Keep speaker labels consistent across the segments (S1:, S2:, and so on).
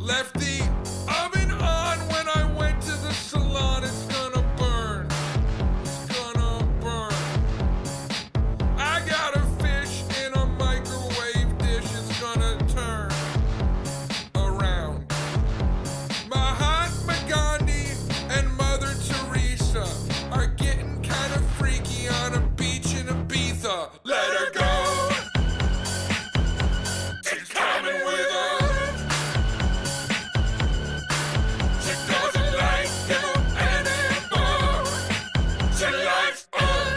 S1: Left the oven on when I went to the salon. It's gonna burn. It's gonna burn. I got a fish in a microwave dish. It's gonna turn around. Mahatma Gandhi and Mother Teresa are getting kind of freaky on a beach in Ibiza. Let her go. She's coming with us. She doesn't like you anymore. She likes us.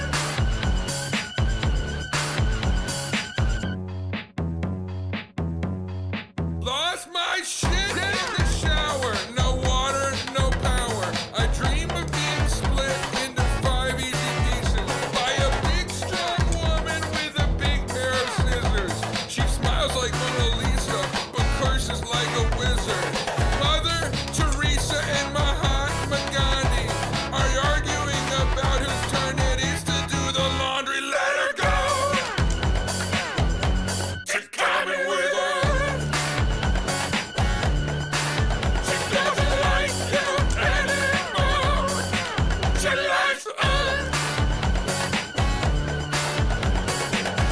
S1: Lost my shit in the shower. No water, no power. I dream of being split into 5 easy pieces by a big strong woman with a big pair of scissors. She smiles like Mona Lisa, but curses like a wizard. Mother Teresa and Mahatma Gandhi are arguing about whose turn it is to do the laundry. Let her go. She's coming with us. She doesn't like you anymore. She likes us.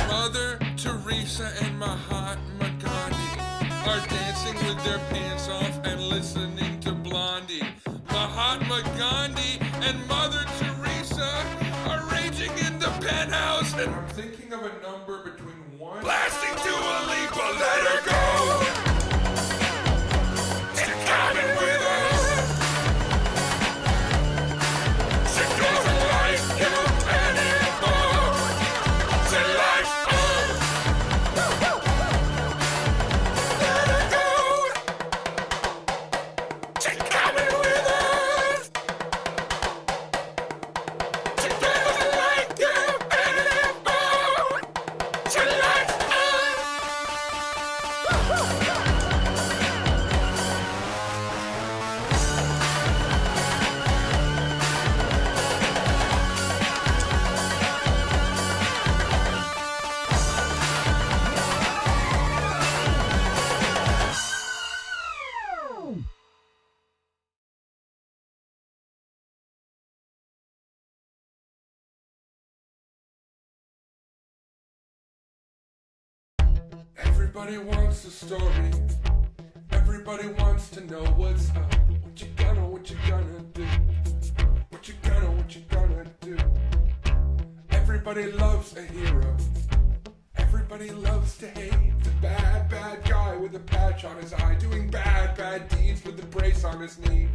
S1: Mother Teresa and Mahatma Gandhi are dancing with their pants off and listening to Blondie. Mahatma Gandhi and Mother Teresa are raging in the penthouse, and I'm thinking of a number between 1 blasting Dua Lipa. Let her go. She's coming with us. She doesn't like you anymore. She likes us. Let her go. She's coming with us. She doesn't like you anymore. She likes us. Everybody wants a story. Everybody wants to know what's up. What you gonna do? What you gonna do? Everybody loves a hero. Everybody loves to hate the bad guy with a patch on his eye, doing bad deeds with a brace on his knee.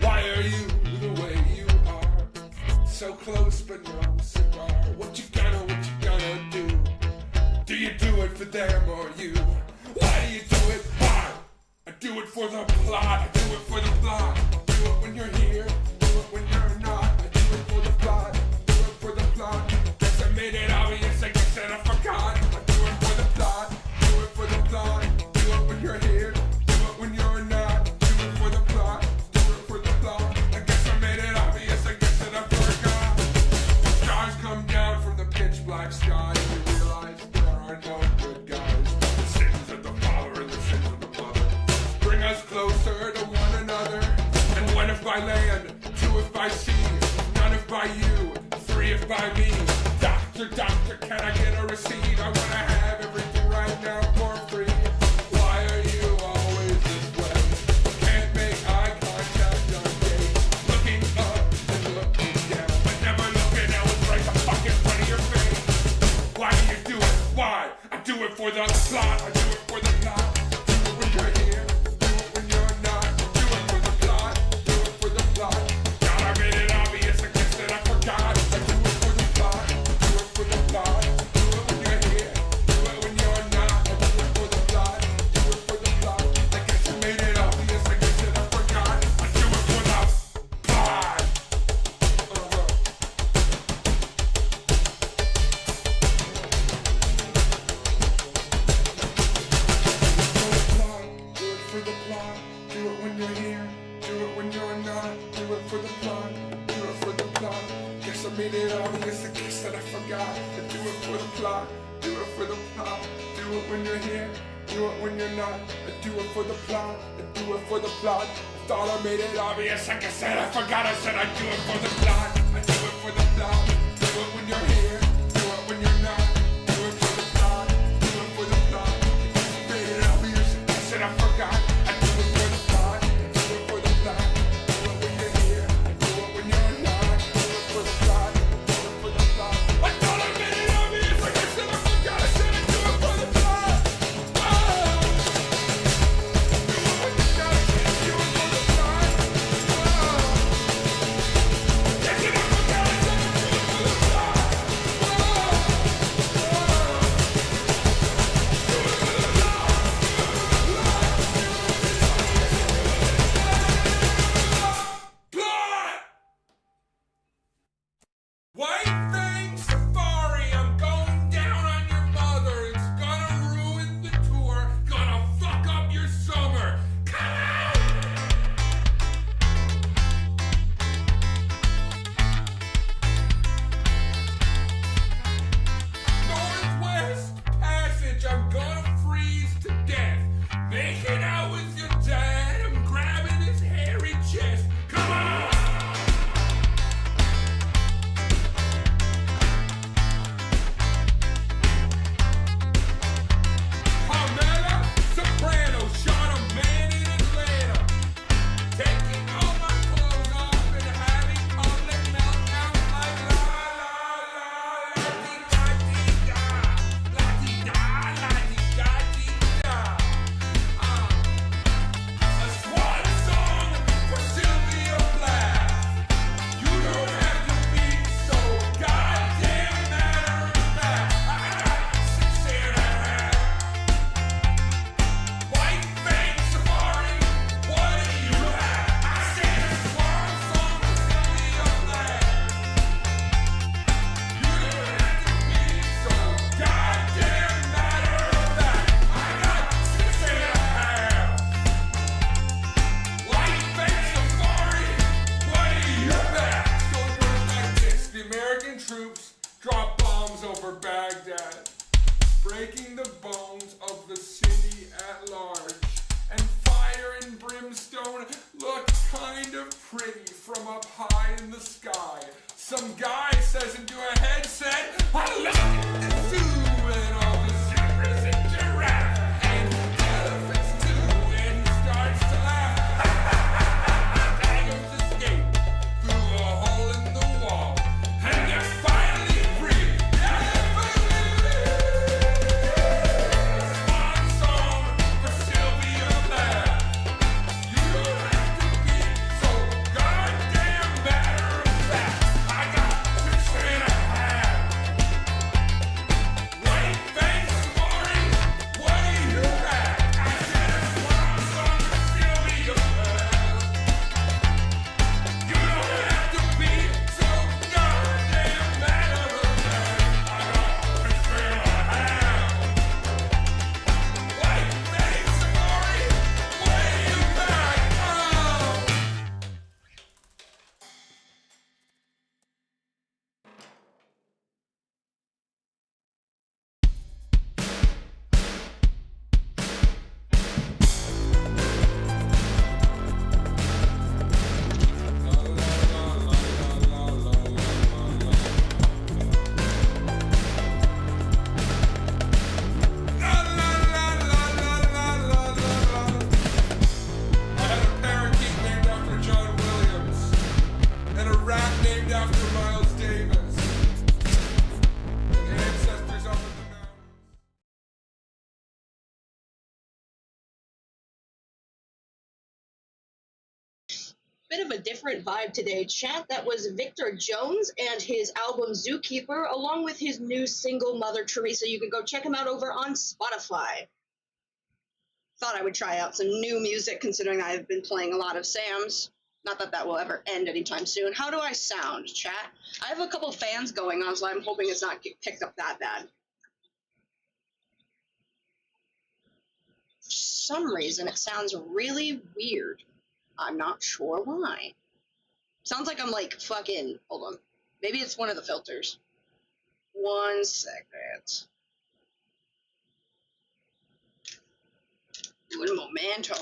S1: Why are you the way you are? So close but no cigar. What you gonna do? Do you do it for them or you? Why do you do it? Why? I do it for the plot. I do it for the plot. Do it when you're here. Do it when you're not. I do it for the plot. Do it for the plot. Guess I made it obvious. I guess that I forgot. I do it for the plot. Do it for the plot. Do it when you're here. Do it when you're not. Do it for the plot. Do it for the plot. I guess I made it obvious. I guess that I forgot. Stars come down from the pitch black sky. And you realize there are no good guys. The sins of the father and the sins of the mother bring us closer to one another. And 1 if by land, 2 if by sea, none if by you, 3 if by me. Doctor, can I get a receipt? I wanna have everything right now for free. Why are you always this way? Can't make eye contact on dates. Looking up and looking down, but never looking out. It's right the fuck in front of your face. Why do you do it? Why? I do it for the plot. I do it for the plot. Do it when you're here. Do it when you're not. Do it for the plot. Do it for the plot. God, I made it obvious. I guess that I forgot. I do it for the plot. Do it for the plot. Do it when you're here. Do it when you're not. I do it for the plot. Do it for the plot. I guess I made it obvious. I guess that I forgot. I do it for the plot. made it obvious, I guess that I forgot to do it for the plot, do it for the plot, do it when you're here, do do it when you're not. I do it for the plot, I do it for the plot. Thought I made it obvious, like I said, I forgot I said I do it for the plot. I do it for the plot, do it when you're here, do it when you're not. Do it for the plot, do it for the plot. I made it obvious, I said I forgot. I do it for the plot, I do it for the plot. Do it when you're here, I do it when you're not. Do it for the plot, I do it for the plot. I thought I made it obvious, like I said I forgot I said I do it for the plot. White Fang Safari, I'm going down on your mother. It's gonna ruin the tour, gonna fuck up your summer. Come on! Northwest Passage, I'm gonna freeze to death. Making out with your dad, I'm grabbing his hairy chest. Come on! Carmela Soprano shot a man in Atlanta. Taking all my clothes off and having public meltdown like la la la la dee da dee da la dee da la dee da dee da. A swan song for Sylvia Plath. You don't have to be so goddamn matter of fact. I got 6 and a half. White Fang Safari, what do you have? I said a swan song for Sylvia Plath. You don't have to be so goddamn matter of fact. I got 6 and a half. White Fang Safari, what do you have? Story goes like this. The American troops drop bombs over Baghdad, breaking the bones of the city at large. And fire and brimstone look kind of pretty from up high in the sky. Some guy says into a headset, I look at the zoo and all the zebras and giraffes and elephants too, and he starts to laugh. Bangers escape through a hole in the wall, and they're finally free. Swan song for Sylvia Plath. You don't have to be so goddamn matter of fact. I got 6 and a half. White Fang Safari, what do you have? I said a swan song for Sylvia Plath. You don't have to be so goddamn matter of fact. I got 6 and a half. White Fang Safari, what do you got? I had a parakeet named after John Williams and a rat named after Miles Davis and ancestors up in the mountains.
S2: Bit of a different vibe today, chat. That was Victor Jones and his album Zookeeper, along with his new single Mother Teresa. You can go check him out over on Spotify. Thought I would try out some new music, considering I've been playing a lot of Sam's. Not that that will ever end anytime soon. How do I sound, chat? I have a couple fans going on, so I'm hoping it's not picked up that bad. For some reason, it sounds really weird. I'm not sure why. Sounds like I'm like fucking, hold on. Maybe it's one of the filters. 1 second. manto.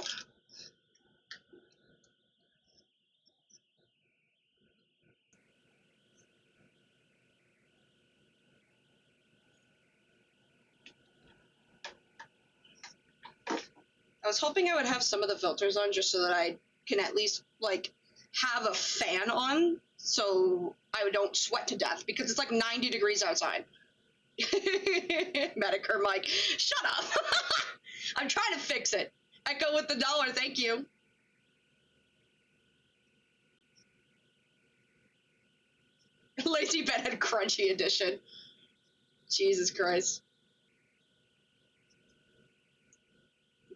S2: I was hoping I would have some of the filters on just so that I can at least, like, have a fan on so I don't sweat to death because it's like 90 degrees outside. Medicare Mike, shut up. I'm trying to fix it. Echo with the dollar, thank you. Lazy Bedhead Crunchy Edition. Jesus Christ.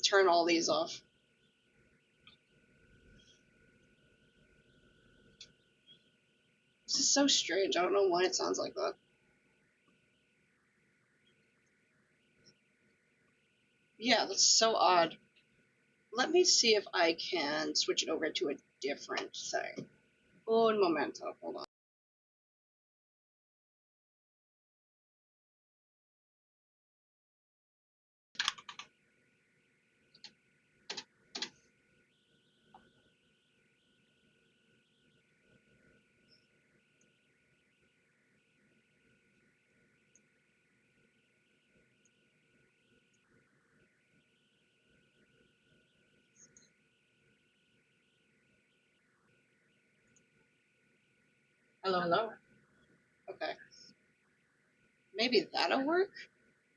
S2: Turn all these off. This is so strange. I don't know why it sounds like that. Yeah, that's so odd. Let me see if I can switch it over to a different thing. Un momento. Hold on. Hello, hello. Okay. Maybe that'll work?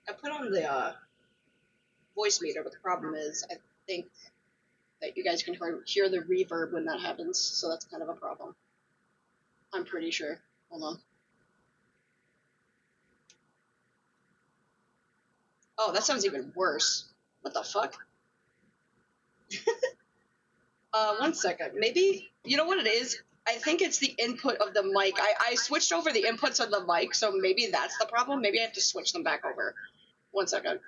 S2: I put on the voice meter, but the problem is I think that you guys can hear the reverb when that happens, so that's kind of a problem. I'm pretty sure. Hold on. Oh, that sounds even worse. What the fuck? 1 second. Maybe, you know what it is? I think it's the input of the mic. I switched over the inputs of the mic, so maybe that's the problem. Maybe I have to switch them back over. 1 second.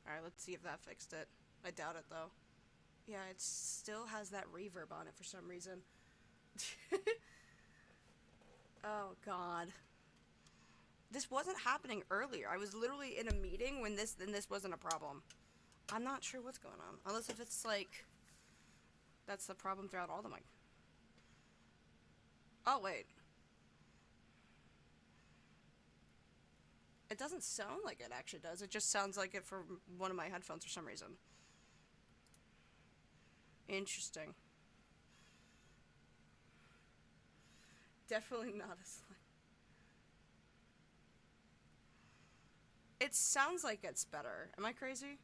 S3: Alright, let's see if that fixed it. I doubt it, though. Yeah, it still has that reverb on it for some reason. Oh, God. This wasn't happening earlier. I was literally in a meeting when this wasn't a problem. I'm not sure what's going on. Unless if it's, like... That's the problem throughout all the mic. Oh, wait. It doesn't sound like it actually does. It just sounds like it from one of my headphones for some reason. Interesting. Definitely not a slime. It sounds like it's better. Am I crazy?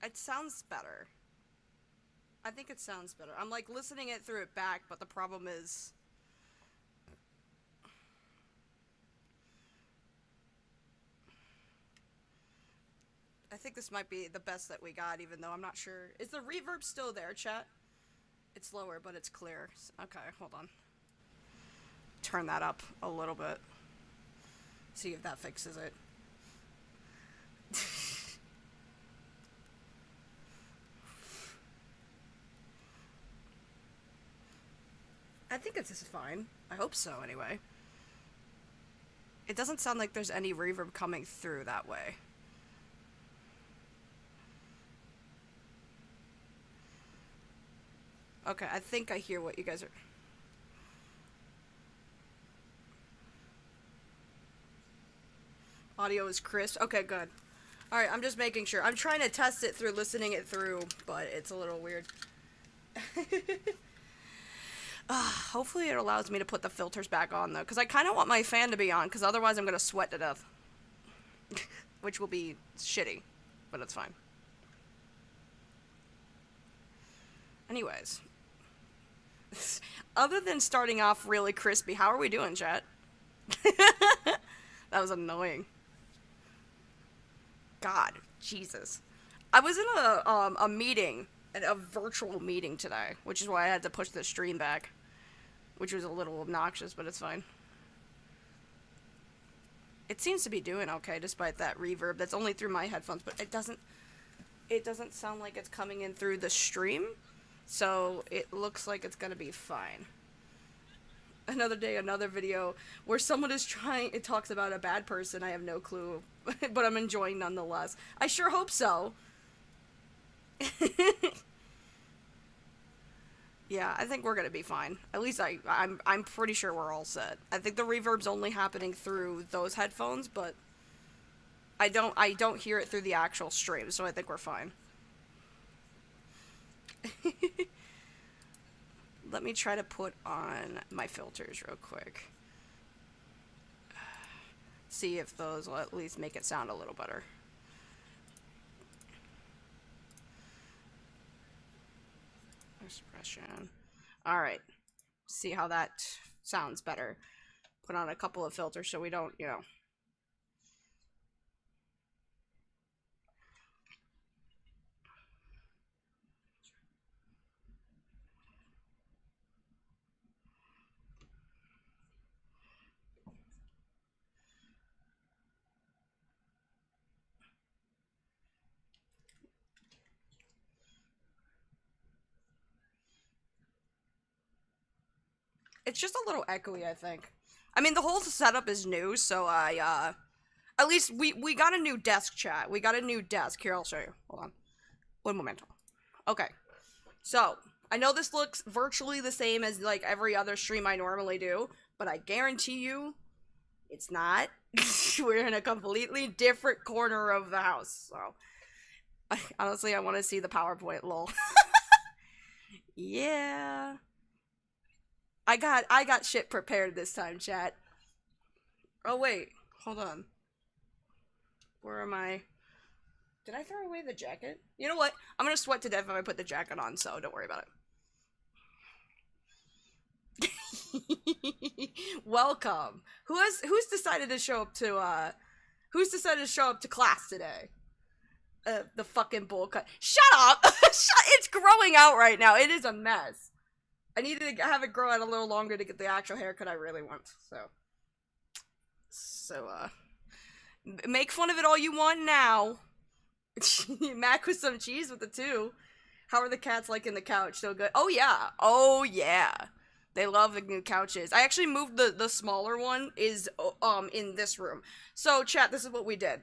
S3: It sounds better. I think it sounds better. I'm like listening it through it back, but the problem is... I think this might be the best that we got, even though I'm not sure. Is the reverb still there, chat? It's lower, but it's clear. Okay, hold on. Turn that up a little bit. See if that fixes it. I think this is fine. I hope so, anyway. It doesn't sound like there's any reverb coming through that way. Okay, I think I hear what you guys are... Audio is crisp. Okay, good. Alright, I'm just making sure. I'm trying to test it through listening it through, but it's a little weird. Hopefully it allows me to put the filters back on, though, because I kind of want my fan to be on, because otherwise I'm going to sweat to death. Which will be shitty, but it's fine. Anyways. Other than starting off really crispy, how are we doing, chat? That was annoying. God, Jesus. I was in a meeting, a virtual meeting today, which is why I had to push the stream back, which was a little obnoxious, but it's fine. It seems to be doing okay despite that reverb. That's only through my headphones, but it doesn't sound like it's coming in through the stream, so it looks like it's gonna be fine. Another day, another video where someone is it talks about a bad person. I have no clue, but I'm enjoying nonetheless. I sure hope so. Yeah, I think we're gonna be fine. At least I'm pretty sure we're all set. I think the reverb's only happening through those headphones, but I don't hear it through the actual stream, so I think we're fine. Let me try to put on my filters real quick. See if those will at least make it sound a little better. Expression. Alright. See how that sounds better. Put on a couple of filters so we don't, you know. It's just a little echoey, I think. I mean, the whole setup is new, so at least we got a new desk, chat. We got a new desk. Here, I'll show you. Hold on. One momento. Okay. So, I know this looks virtually the same as, like, every other stream I normally do, but I guarantee you, it's not. We're in a completely different corner of the house, so. Honestly, I want to see the PowerPoint, lol. Yeah. I got shit prepared this time, chat. Oh, wait. Hold on. Where am I? Did I throw away the jacket? You know what? I'm gonna sweat to death if I put the jacket on, so don't worry about it. Welcome. Who's decided to show up to class today? The fucking bull cut. Shut up! It's growing out right now. It is a mess. I needed to have it grow out a little longer to get the actual haircut I really want, so, make fun of it all you want now. Mac with some cheese with the two. How are the cats liking the couch? So good. Oh yeah. Oh yeah. They love the new couches. I actually moved the smaller one is, in this room. So chat, this is what we did.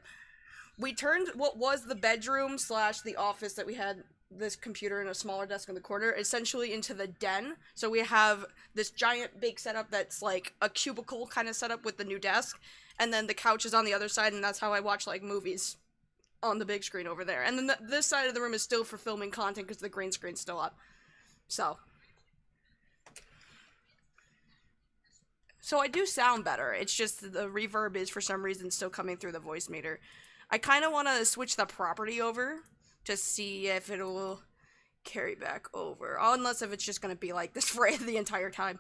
S3: We turned what was the bedroom / the office that we had this computer and a smaller desk in the corner essentially into the den. So we have this giant big setup that's like a cubicle kind of setup with the new desk, and then the couch is on the other side, and that's how I watch like movies on the big screen over there. And then this side of the room is still for filming content because the green screen's still up. So I do sound better. It's just the reverb is for some reason still coming through the voice meter. I kind of want to switch the property over to see if it'll carry back over. Unless if it's just going to be like this for the entire time.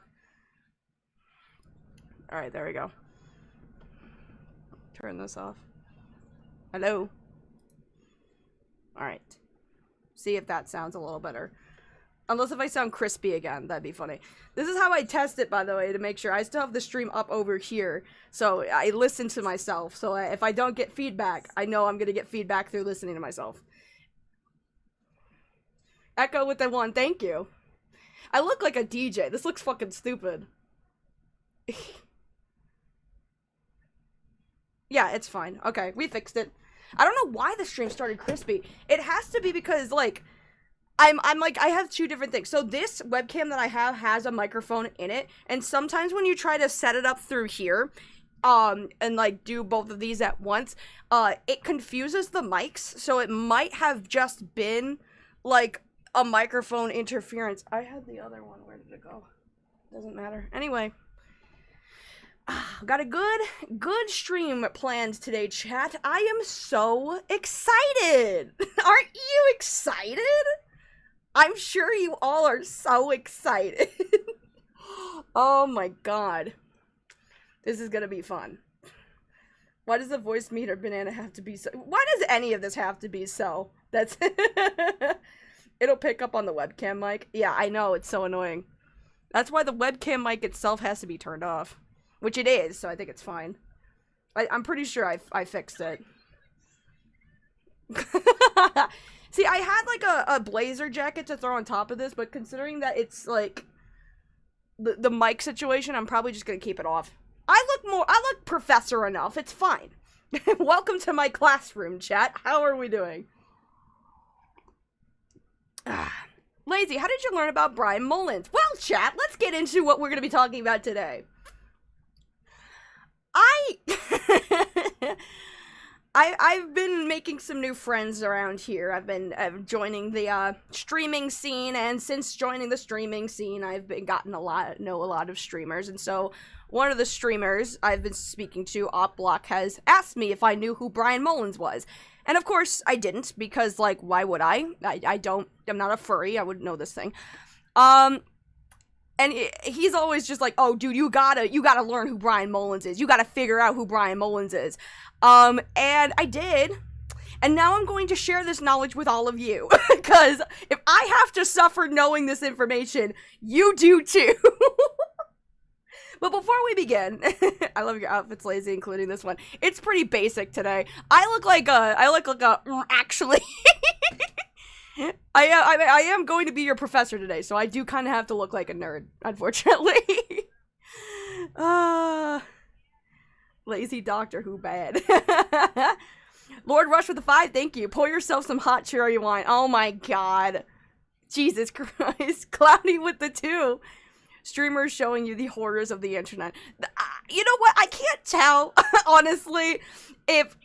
S3: Alright, there we go. Turn this off. Hello? Alright. See if that sounds a little better. Unless if I sound crispy again, that'd be funny. This is how I test it, by the way, to make sure. I still have the stream up over here, so I listen to myself. So if I don't get feedback, I know I'm going to get feedback through listening to myself. Echo with the one, thank you. I look like a DJ. This looks fucking stupid. Yeah, it's fine. Okay, we fixed it. I don't know why the stream started crispy. It has to be because, like, I'm like, I have two different things. So this webcam that I have has a microphone in it, and sometimes when you try to set it up through here, and like do both of these at once, it confuses the mics, so it might have just been, like, a microphone interference. I had the other one, where did it go? Doesn't matter. Anyway. Got a good stream planned today, chat. I am so excited. Aren't you excited? I'm sure you all are so excited. Oh my god. This is gonna be fun. Why does the voice meter banana have to be so? Why does any of this have to be so? That's It'll pick up on the webcam mic. Yeah, I know, it's so annoying. That's why the webcam mic itself has to be turned off. Which it is, so I think it's fine. I'm pretty sure I fixed it. See, I had like a blazer jacket to throw on top of this, but considering that it's like the mic situation, I'm probably just gonna keep it off. I look professor enough, it's fine. Welcome to my classroom, chat. How are we doing? Lazy, how did you learn about Bryan Mullins? Well, chat, let's get into what we're gonna be talking about today. I've been making some new friends around here. I've been joining the streaming scene, and since joining the streaming scene, I've gotten know a lot of streamers, and so one of the streamers I've been speaking to, OpBlock, has asked me if I knew who Bryan Mullins was. And of course I didn't, because like, why would I? I'm not a furry, I wouldn't know this thing. And he's always just like, oh, dude, you gotta learn who Bryan Mullins is. You gotta figure out who Bryan Mullins is. And I did. And now I'm going to share this knowledge with all of you. Because if I have to suffer knowing this information, you do too. But before we begin, I love your outfits, Lazy, including this one. It's pretty basic today. I look like a, actually. I am going to be your professor today, so I do kind of have to look like a nerd, unfortunately. Lazy Doctor Who bad. Lord Rush with the 5, thank you. Pour yourself some hot cherry wine. Oh my god. Jesus Christ. Cloudy with the 2. Streamers showing you the horrors of the internet. You know what? I can't tell, honestly, if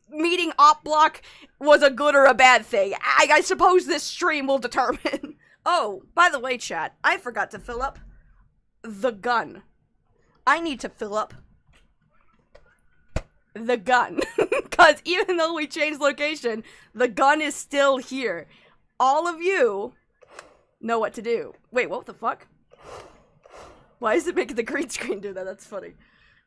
S3: meeting OpBlock was a good or a bad thing. I suppose this stream will determine. Oh, by the way, chat, I forgot to fill up the gun. I need to fill up the gun. Because even though we changed location, the gun is still here. All of you know what to do. Wait, what the fuck? Why is it making the green screen do that? That's funny.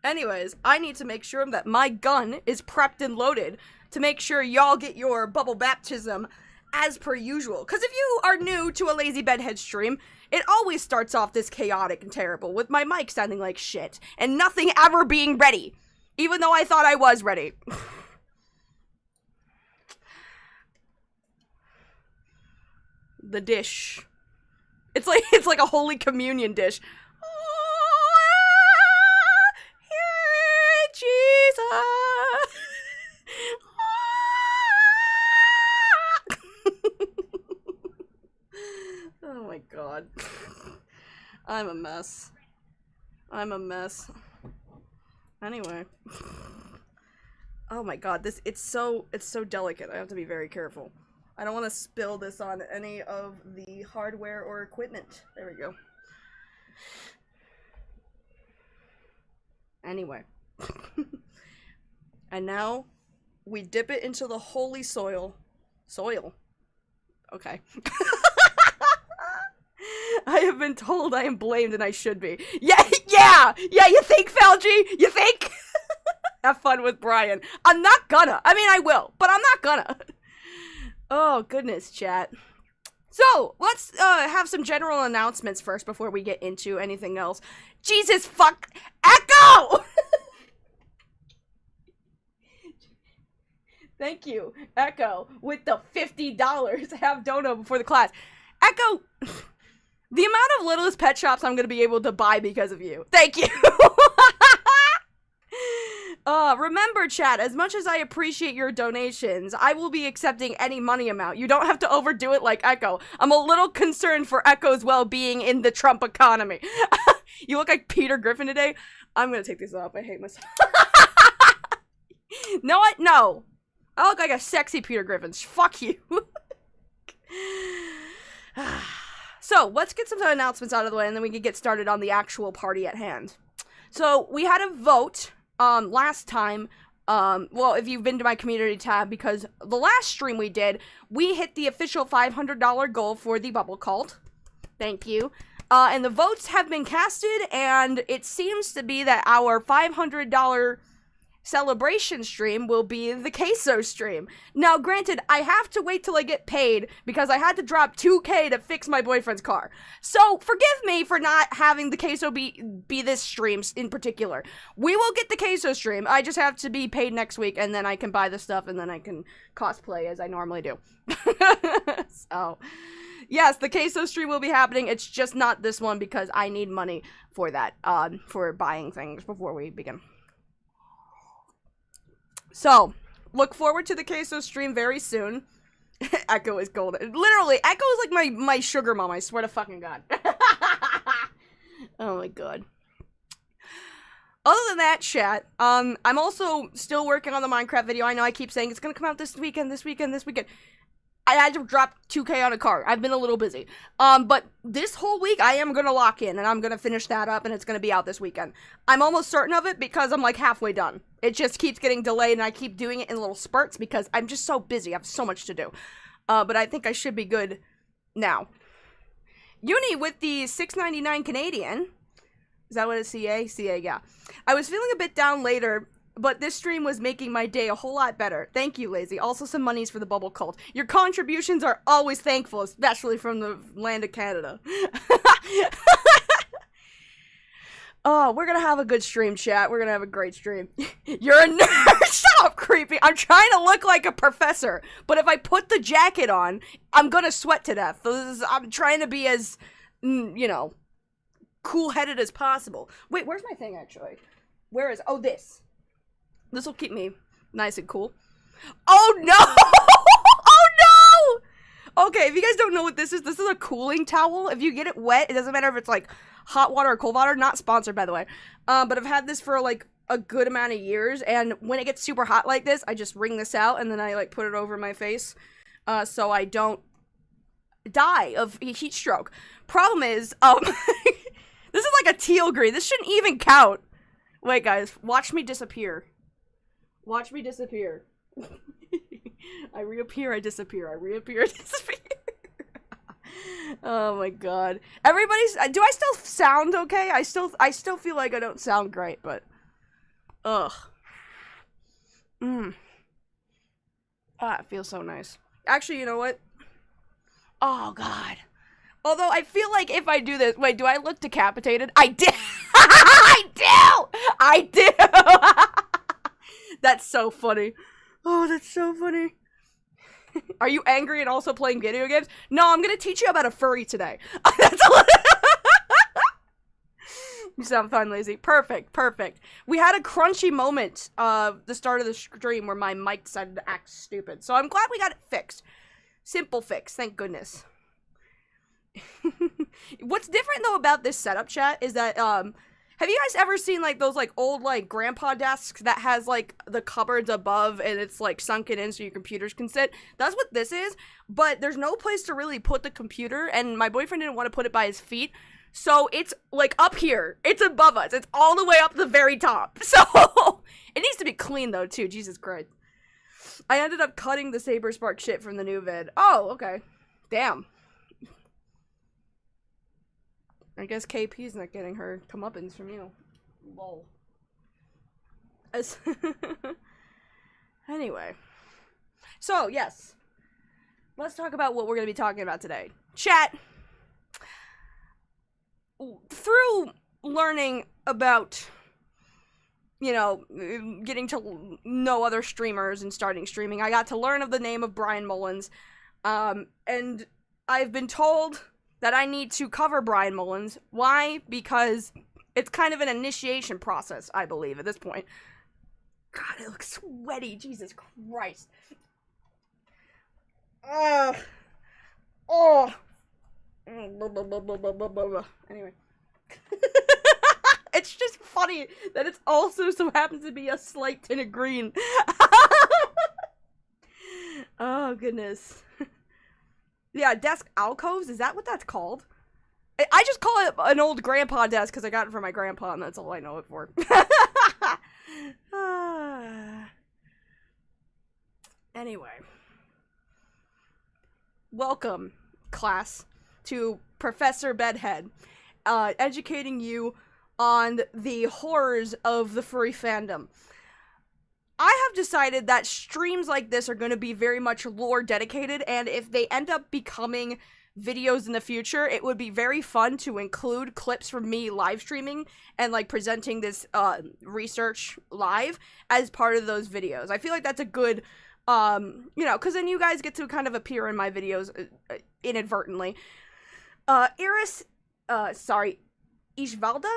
S3: Anyways, I need to make sure that my gun is prepped and loaded to make sure y'all get your bubble baptism as per usual. Because if you are new to a Lazy Bedhead stream, it always starts off this chaotic and terrible with my mic sounding like shit and nothing ever being ready, even though I thought I was ready. The dish. It's like a Holy Communion dish. Jesus. Oh my god. I'm a mess. Anyway. Oh my god, it's so delicate. I have to be very careful. I don't want to spill this on any of the hardware or equipment. There we go. Anyway. And now, we dip it into the holy soil. Soil. Okay. I have been told I am blamed and I should be. Yeah, you think, Falgy? You think? Have fun with Bryan. I'm not gonna. I mean, I will, but I'm not gonna. Oh, goodness, chat. So, let's have some general announcements first before we get into anything else. Jesus fuck Echo! Thank you, Echo, with the $50 have dono before the class. Echo, the amount of Littlest Pet Shops I'm gonna be able to buy because of you. Thank you! Remember, chat, as much as I appreciate your donations, I will be accepting any money amount. You don't have to overdo it like Echo. I'm a little concerned for Echo's well-being in the Trump economy. You look like Peter Griffin today. I'm gonna take this off. I hate myself. No. I look like a sexy Peter Griffin. Fuck you. So, let's get some announcements out of the way, and then we can get started on the actual party at hand. So, we had a vote, last time, well, if you've been to my community tab, because the last stream we did, we hit the official $500 goal for the Bubble Cult. Thank you. And the votes have been casted, and it seems to be that our $500 celebration stream will be the queso stream. Now, granted, I have to wait till I get paid because I had to drop $2K to fix my boyfriend's car. So, forgive me for not having the queso be this stream in particular. We will get the queso stream. I just have to be paid next week, and then I can buy the stuff, and then I can cosplay as I normally do. So, yes, the queso stream will be happening. It's just not this one because I need money for that, for buying things before we begin. So, look forward to the queso stream very soon. Echo is golden. Literally, Echo is like my sugar mom, I swear to fucking God. Oh my God. Other than that, chat, I'm also still working on the Minecraft video. I know I keep saying it's gonna come out this weekend. I had to drop 2K on a car. I've been a little busy. But this whole week, I am gonna lock in, and I'm gonna finish that up, and it's gonna be out this weekend. I'm almost certain of it, because I'm, like, halfway done. It just keeps getting delayed, and I keep doing it in little spurts, because I'm just so busy. I have so much to do. But I think I should be good now. Uni with the $6.99 Canadian. Is that what it's CA? CA, yeah. I was feeling a bit down later, but this stream was making my day a whole lot better. Thank you, Lazy. Also some monies for the Bubble Cult. Your contributions are always thankful, especially from the land of Canada. Oh, we're gonna have a good stream, chat. We're gonna have a great stream. You're a nerd! Shut up, creepy! I'm trying to look like a professor, but if I put the jacket on, I'm gonna sweat to death. I'm trying to be as, you know, cool-headed as possible. Wait, where's my thing, actually? Where is... Oh, this. This will keep me nice and cool. Oh, no! Oh, no! Okay, if you guys don't know what this is a cooling towel. If you get it wet, it doesn't matter if it's, like, hot water or cold water. Not sponsored, by the way. But I've had this for, like, a good amount of years. And when it gets super hot like this, I just wring this out. And then I, like, put it over my face. So I don't die of heat stroke. Problem is, this is like a teal green. This shouldn't even count. Wait, guys. Watch me disappear. Watch me disappear. I reappear, I disappear. I reappear, I disappear. Oh my God. Everybody's... Do I still sound okay? I still feel like I don't sound great, but... Ugh. Ah, it feels so nice. Actually, you know what? Oh, God. Although, I feel like if I do this... Wait, do I look decapitated? I do! I do! I do! That's so funny. Oh, that's so funny. Are you angry and also playing video games? No, I'm gonna teach you about a furry today. That's You sound fine, Lazy. Perfect, perfect. We had a crunchy moment, the start of the stream where my mic decided to act stupid. So I'm glad we got it fixed. Simple fix, thank goodness. What's different, though, about this setup, chat, is that, have you guys ever seen, like, those, like, old, like, grandpa desks that has, like, the cupboards above and it's, like, sunken in so your computers can sit? That's what this is, but there's no place to really put the computer, and my boyfriend didn't want to put it by his feet, so it's, like, up here. It's above us. It's all the way up the very top. So, it needs to be clean, though, too. Jesus Christ. I ended up cutting the Saber Spark shit from the new vid. Oh, okay. Damn. I guess KP's not getting her comeuppance from you. Lol. Anyway. So, yes. Let's talk about what we're going to be talking about today. Chat. Through learning about, you know, getting to know other streamers and starting streaming, I got to learn of the name of Bryan Mullins. And I've been told that I need to cover Bryan Mullins. Why? Because it's kind of an initiation process, I believe, at this point. God, it looks sweaty. Jesus Christ. Oh. Anyway. It's just funny that it's also so happens to be a slight tint of green. Oh, goodness. Yeah, desk alcoves? Is that what that's called? I just call it an old grandpa desk because I got it from my grandpa, and that's all I know it for. Anyway. Welcome, class, to Professor Bedhead, educating you on the horrors of the furry fandom. I have decided that streams like this are going to be very much lore dedicated, and if they end up becoming videos in the future, it would be very fun to include clips from me live streaming and like presenting this research live as part of those videos. I feel like that's a good you know, because then you guys get to kind of appear in my videos inadvertently. Ishvalda,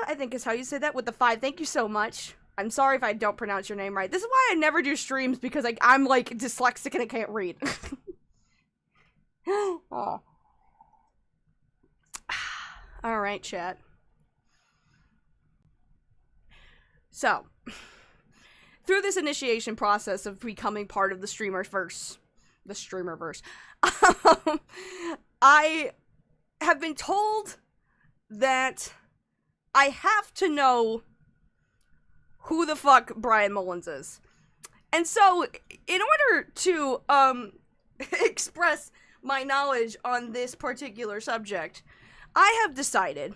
S3: I think is how you say that, with the 5. Thank you so much. I'm sorry if I don't pronounce your name right. This is why I never do streams, because like I'm like dyslexic and I can't read. Oh. Alright, chat. So, through this initiation process of becoming part of the streamerverse, I have been told that I have to know who the fuck Bryan Mullins is. And so, in order to, express my knowledge on this particular subject, I have decided...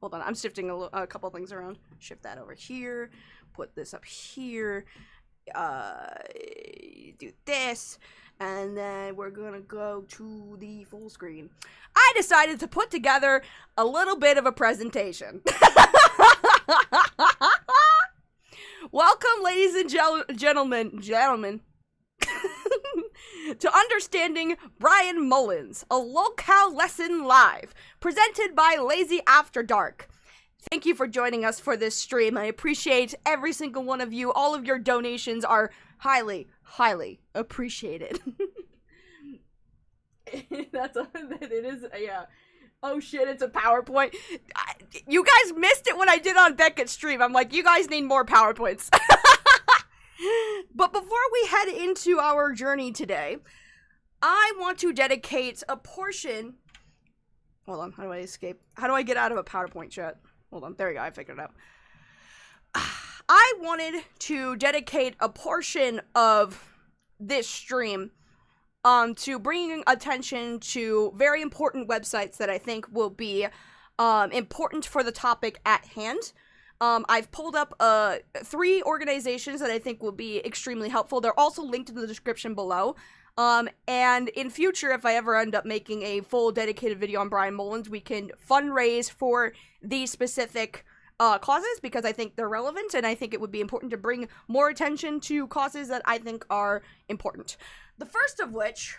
S3: Hold on, I'm shifting a couple things around. Shift that over here. Put this up here. Do this. And then we're gonna go to the full screen. I decided to put together a little bit of a presentation. Welcome, ladies and gentlemen, to Understanding Bryan Mullins, a locale lesson live, presented by Lazy After Dark. Thank you for joining us for this stream. I appreciate every single one of you. All of your donations are highly, highly appreciated. It is, yeah. Oh shit, it's a PowerPoint. You guys missed it when I did on Beckett's stream. I'm like, you guys need more PowerPoints. But before we head into our journey today, I want to dedicate a portion... Hold on, how do I escape? How do I get out of a PowerPoint chat? Hold on, there we go, I figured it out. I wanted to dedicate a portion of this stream to bringing attention to very important websites that I think will be important for the topic at hand. I've pulled up 3 organizations that I think will be extremely helpful. They're also linked in the description below. And in future, if I ever end up making a full dedicated video on Bryan Mullins, we can fundraise for these specific causes, because I think they're relevant, and I think it would be important to bring more attention to causes that I think are important. The first of which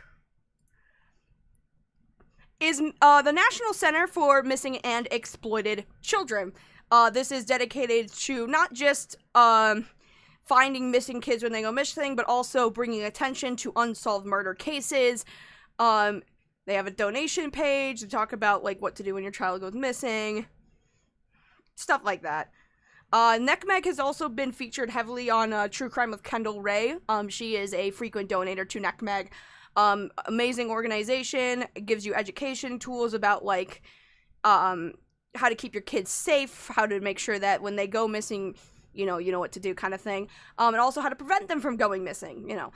S3: is the National Center for Missing and Exploited Children. This is dedicated to not just finding missing kids when they go missing, but also bringing attention to unsolved murder cases. They have a donation page to talk about like what to do when your child goes missing, stuff like that. NCMEG has also been featured heavily on True Crime with Kendall Ray. She is a frequent donator to NCMEG. Amazing organization. It gives you education tools about like how to keep your kids safe, how to make sure that when they go missing, you know what to do, kind of thing. And also how to prevent them from going missing, you know.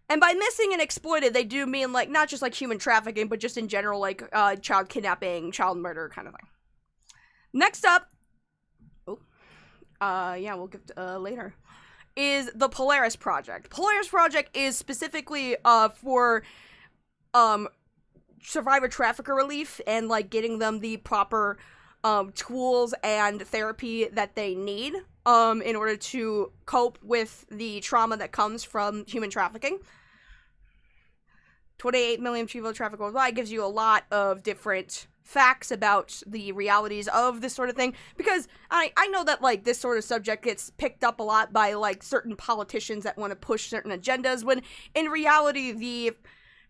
S3: And by missing and exploited, they do mean like not just like human trafficking, but just in general like child kidnapping, child murder kind of thing. Next up, yeah, we'll get later, is the Polaris Project. Polaris Project is specifically for survivor trafficker relief and like getting them the proper tools and therapy that they need in order to cope with the trauma that comes from human trafficking. 28 million people trafficked worldwide gives you a lot of different facts about the realities of this sort of thing, because I know that like this sort of subject gets picked up a lot by like certain politicians that want to push certain agendas, when in reality the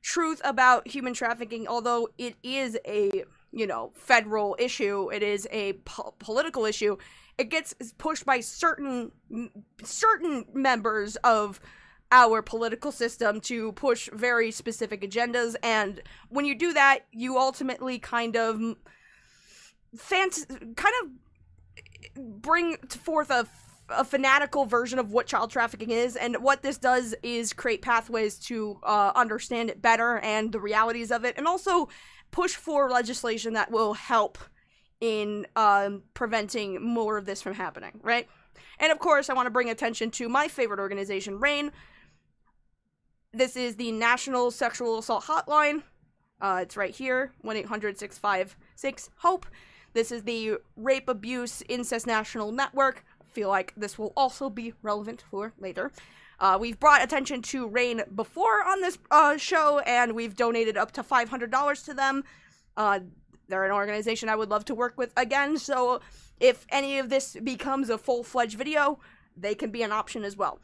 S3: truth about human trafficking, although it is a, you know, federal issue, it is a political issue, it gets pushed by certain members of our political system to push very specific agendas, and when you do that, you ultimately kind of bring forth a fanatical version of what child trafficking is, and what this does is create pathways to understand it better and the realities of it, and also push for legislation that will help in preventing more of this from happening, right? And of course, I want to bring attention to my favorite organization, RAIN. This is the National Sexual Assault Hotline. It's right here, 1-800-656-HOPE. This is the Rape, Abuse, Incest National Network. I feel like this will also be relevant for later. We've brought attention to RAIN before on this show, and we've donated up to $500 to them. They're an organization I would love to work with again, so if any of this becomes a full-fledged video, they can be an option as well.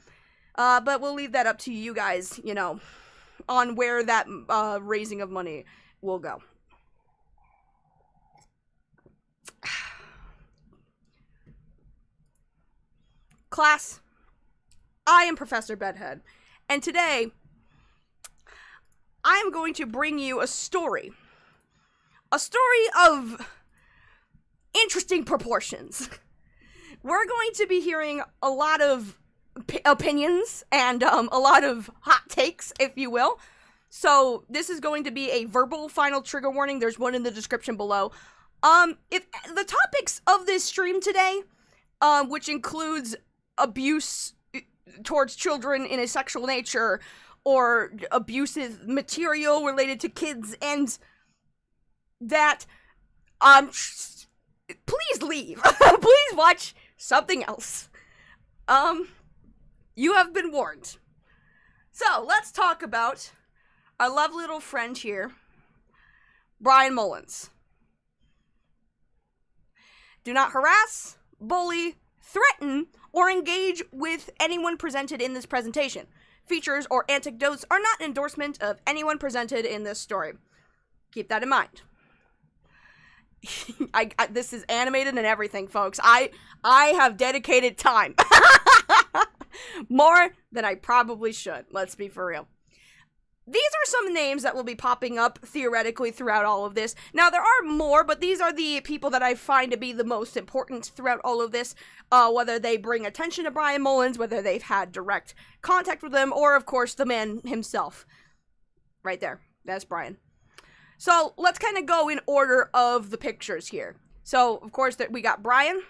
S3: But we'll leave that up to you guys, you know, on where that raising of money will go. Class, I am Professor Bedhead, and today I am going to bring you a story of interesting proportions. We're going to be hearing a lot of opinions and a lot of hot takes, if you will. So this is going to be a verbal final trigger warning. There's one in the description below. If the topics of this stream today, which includes abuse towards children in a sexual nature, or abusive material related to kids, and that, please leave. Please watch something else. You have been warned. So, let's talk about our lovely little friend here, Bryan Mullins. Do not harass, bully, threaten, or engage with anyone presented in this presentation. Features or anecdotes are not an endorsement of anyone presented in this story. Keep that in mind. This is animated and everything, folks. I have dedicated time. More than I probably should. Let's be for real. These are some names that will be popping up theoretically throughout all of this. Now, there are more, but these are the people that I find to be the most important throughout all of this. Whether they bring attention to Bryan Mullins, whether they've had direct contact with him, or, of course, the man himself. Right there. That's Bryan. So, let's kind of go in order of the pictures here. So, of course, we got Bryan.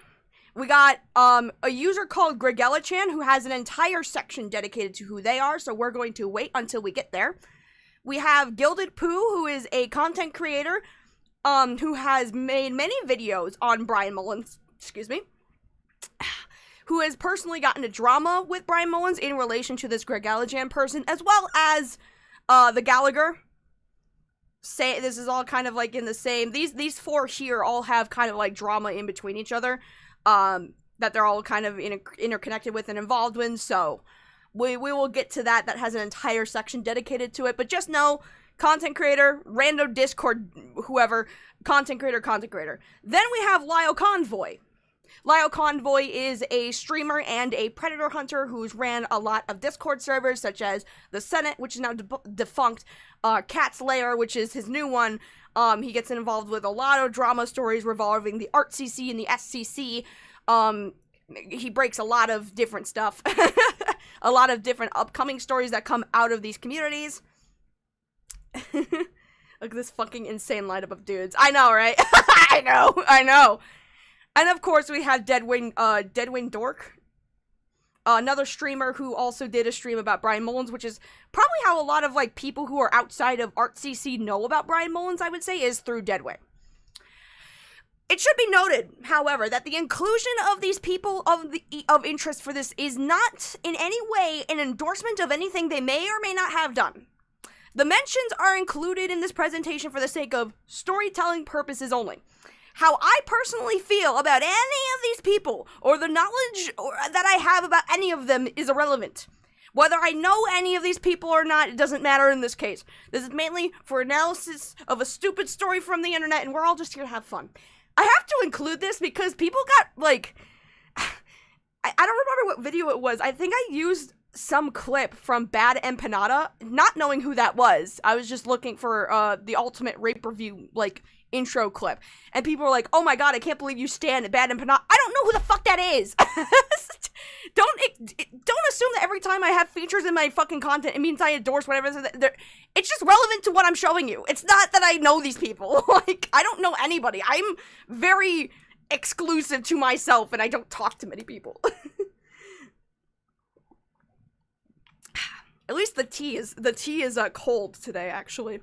S3: We got a user called Gregella Chan, who has an entire section dedicated to who they are, so we're going to wait until we get there. We have Gilded Pooh, who is a content creator, who has made many videos on Bryan Mullins, who has personally gotten into drama with Bryan Mullins in relation to this Gregella Chan person, as well as the Gallagher. This is all kind of like in the same, these four here all have kind of like drama in between each other. That they're all kind of interconnected with and involved in, so we will get to that. That has an entire section dedicated to it, but just know, content creator, rando Discord, whoever, content creator. Then we have Lyle Convoy. Lyle Convoy is a streamer and a predator hunter who's ran a lot of Discord servers, such as the Senate, which is now defunct, Cat's Lair, which is his new one. He gets involved with a lot of drama stories revolving the ArtCC and the SCC. He breaks a lot of different stuff. A lot of different upcoming stories that come out of these communities. Look at this fucking insane lineup of dudes. I know, right? I know. And of course we have Deadwing Dork. Another streamer who also did a stream about Bryan Mullins, which is probably how a lot of, like, people who are outside of ArtCC know about Bryan Mullins, I would say, is through Deadwing. It should be noted, however, that the inclusion of these people of interest for this is not in any way an endorsement of anything they may or may not have done. The mentions are included in this presentation for the sake of storytelling purposes only. How I personally feel about any of these people, or the knowledge that I have about any of them, is irrelevant. Whether I know any of these people or not, it doesn't matter in this case. This is mainly for analysis of a stupid story from the internet, and we're all just here to have fun. I have to include this because people got, like, I don't remember what video it was. I think I used some clip from Bad Empanada, not knowing who that was. I was just looking for the ultimate rape review, like, intro clip. And people were like, oh my god, I can't believe you stand Bad Empanada. I don't know who the fuck that is! Don't assume that every time I have features in my fucking content, it means I endorse whatever. It's just relevant to what I'm showing you. It's not that I know these people. Like, I don't know anybody. I'm very exclusive to myself, and I don't talk to many people. At least the tea is cold today, actually.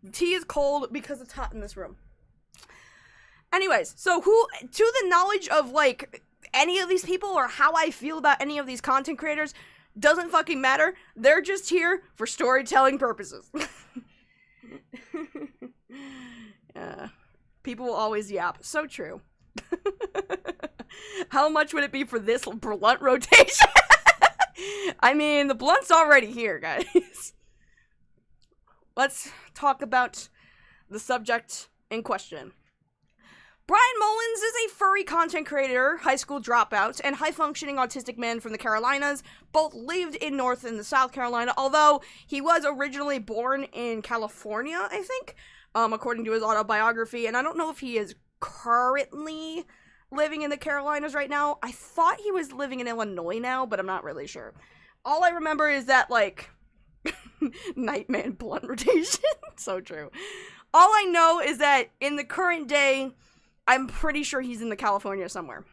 S3: The tea is cold because it's hot in this room. Anyways, so to the knowledge of, like, any of these people or how I feel about any of these content creators doesn't fucking matter. They're just here for storytelling purposes. People will always yap. So true. How much would it be for this blunt rotation? I mean, the blunt's already here, guys. Let's talk about the subject in question. Bryan Mullins is a furry content creator, high school dropout, and high-functioning autistic man from the Carolinas. Both lived in North and South Carolina, although he was originally born in California, I think, according to his autobiography, and I don't know if he is currently living in the Carolinas right now. I thought he was living in Illinois now, but I'm not really sure. All I remember is that, like, Nightman blunt rotation. So true. All I know is that in the current day, I'm pretty sure he's in the California somewhere.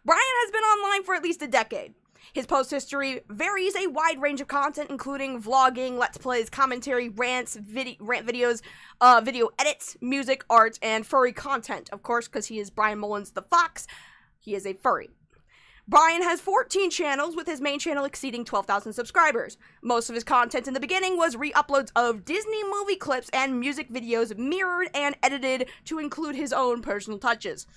S3: Bryan has been online for at least a decade. His post history varies a wide range of content, including vlogging, let's plays, commentary, rants, rant videos, video edits, music, art, and furry content. Of course, because he is Bryan Mullins the Fox, he is a furry. Bryan has 14 channels, with his main channel exceeding 12,000 subscribers. Most of his content in the beginning was re-uploads of Disney movie clips and music videos mirrored and edited to include his own personal touches.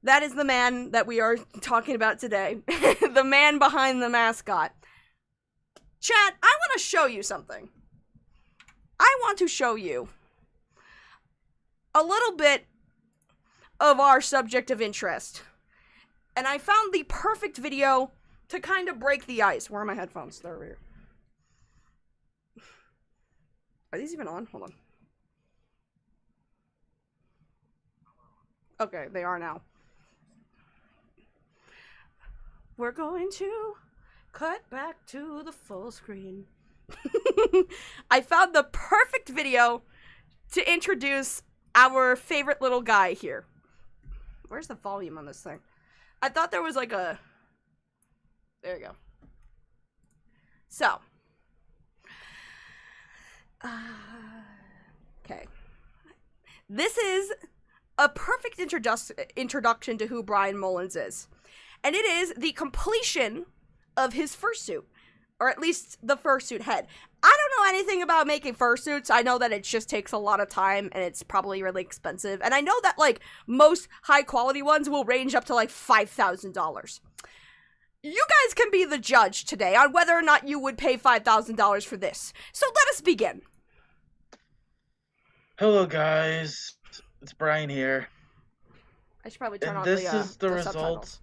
S3: That is the man that we are talking about today. The man behind the mascot. Chat, I want to show you something. I want to show you a little bit of our subject of interest. And I found the perfect video to kind of break the ice. Where are my headphones? They're over here. Are these even on? Hold on. Okay, they are now. We're going to cut back to the full screen. I found the perfect video to introduce our favorite little guy here. Where's the volume on this thing? I thought there was like a... There you go. So. Okay. This is a perfect introduction to who Bryan Mullins is. And it is the completion of his fursuit. Or at least the fursuit head. I don't know anything about making fursuits. I know that it just takes a lot of time and it's probably really expensive. And I know that, like, most high quality ones will range up to like $5,000. You guys can be the judge today on whether or not you would pay $5,000 for this. So let us begin.
S4: Hello guys, it's Bryan here.
S3: I should probably turn
S4: and
S3: on
S4: this is the
S3: result
S4: result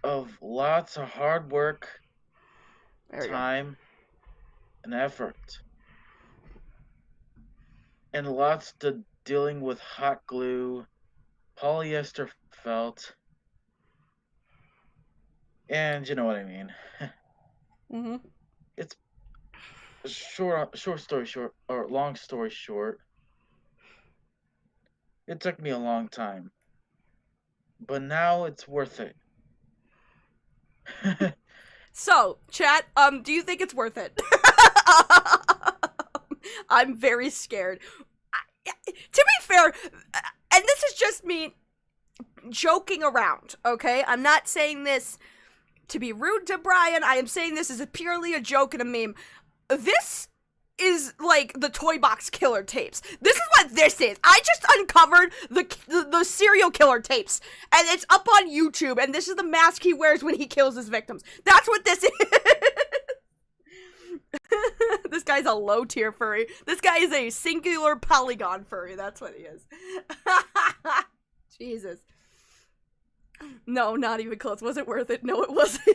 S4: of lots of hard work, time, and effort. And lots of dealing with hot glue, polyester felt, and you know what I mean.
S3: Mm-hmm.
S4: It's long story short. It took me a long time, but now it's worth it.
S3: So, chat, do you think it's worth it? I'm very scared. To be fair, and this is just me joking around, okay? I'm not saying this to be rude to Bryan. I am saying this as purely a joke and a meme. This is like the Toy Box Killer tapes. This is what this is. I just uncovered the serial killer tapes, and it's up on YouTube, and this is the mask he wears when he kills his victims. That's what this is. This guy's a low-tier furry. This guy is a singular polygon furry. That's what he is. Jesus. No, not even close. Was it worth it? No, it wasn't.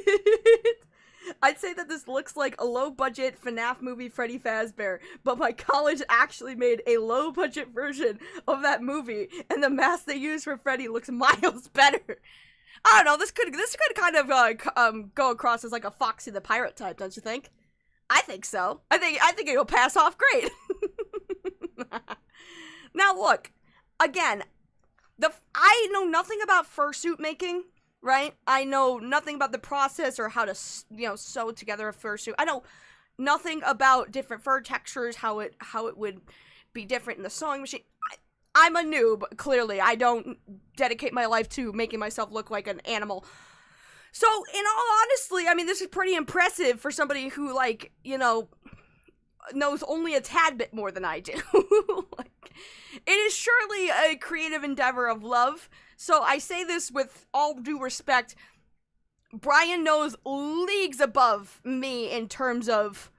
S3: I'd say that this looks like a low-budget FNAF movie Freddy Fazbear, but my college actually made a low-budget version of that movie, and the mask they used for Freddy looks miles better. I don't know, this could kind of go across as like a Foxy the Pirate type, don't you think? I think so. I think it'll pass off great. Now look, again, I know nothing about fursuit making, right? I know nothing about the process or how to, sew together a fursuit. I know nothing about different fur textures, how it would be different in the sewing machine. I'm a noob, clearly. I don't dedicate my life to making myself look like an animal. So, in all honesty, I mean, this is pretty impressive for somebody who, like, knows only a tad bit more than I do. Like, it is surely a creative endeavor of love. So I say this with all due respect. Bryan knows leagues above me in terms of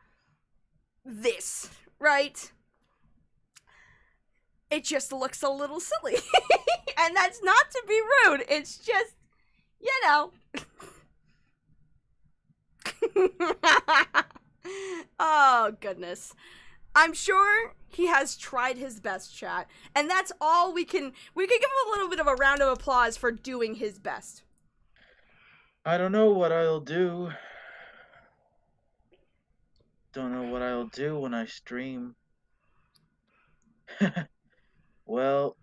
S3: this, right? It just looks a little silly. And that's not to be rude. It's just, Oh, goodness. I'm sure he has tried his best, chat. And that's all we can give him a little bit of a round of applause for doing his best.
S4: I don't know what I'll do. Don't know what I'll do when I stream. Well,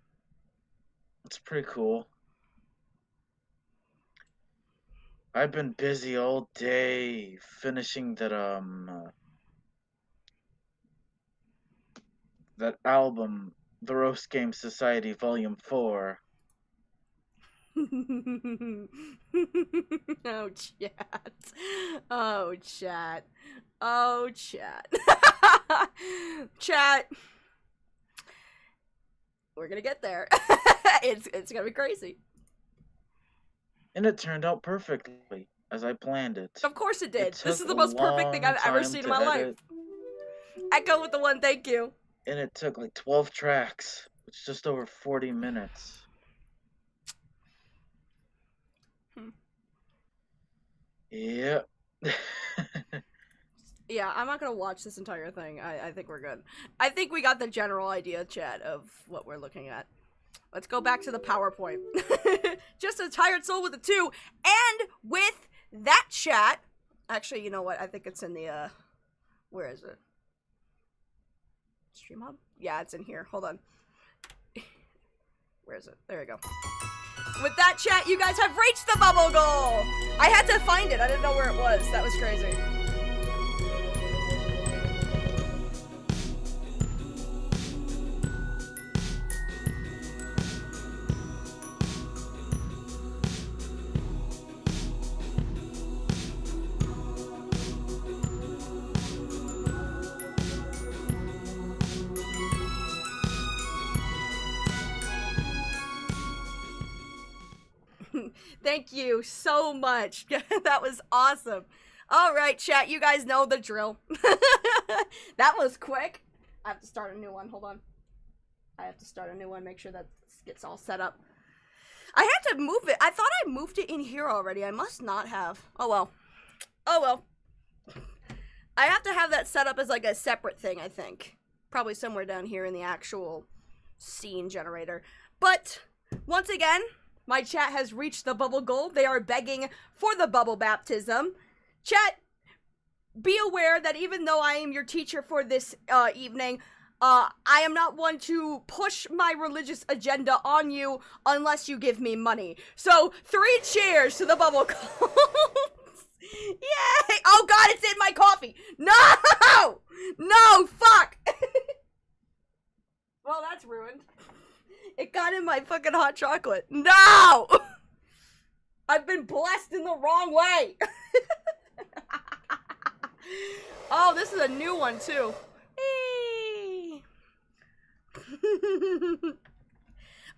S4: it's pretty cool. I've been busy all day finishing that album, The Roast Game Society Volume 4.
S3: Oh, chat. Oh, chat. Oh, chat. Chat. We're gonna get there. It's gonna be crazy.
S4: And it turned out perfectly, as I planned it.
S3: Of course it did. This is the most perfect thing I've ever seen in my life. Echo with the one thank you.
S4: And it took like 12 tracks. It's just over 40 minutes. Yep.
S3: Yeah, I'm not gonna watch this entire thing. I think we're good. I think we got the general idea, chat, of what we're looking at. Let's go back to the PowerPoint. Just a tired soul with a 2. And with that, chat. Actually, you know what? I think it's in the, where is it? Stream Hub? Yeah, it's in here. Hold on. Where is it? There we go. With that, chat, you guys have reached the bubble goal! I had to find it. I didn't know where it was. That was crazy. Thank you so much. That was awesome. All right, chat, you guys know the drill. That was quick. I have to start a new one. Hold on. I have to start a new one. Make sure that gets all set up. I had to move it. I thought I moved it in here already. I must not have. Oh, well. Oh, well. I have to have that set up as like a separate thing, I think. Probably somewhere down here in the actual scene generator. But, once again, my chat has reached the bubble goal. They are begging for the bubble baptism. Chat, be aware that even though I am your teacher for this evening, I am not one to push my religious agenda on you unless you give me money. So, 3 cheers to the bubble goal. Yay! Oh god, it's in my coffee! No! No, fuck! Well, that's ruined. It got in my fucking hot chocolate. No! I've been blessed in the wrong way. Oh, this is a new one, too.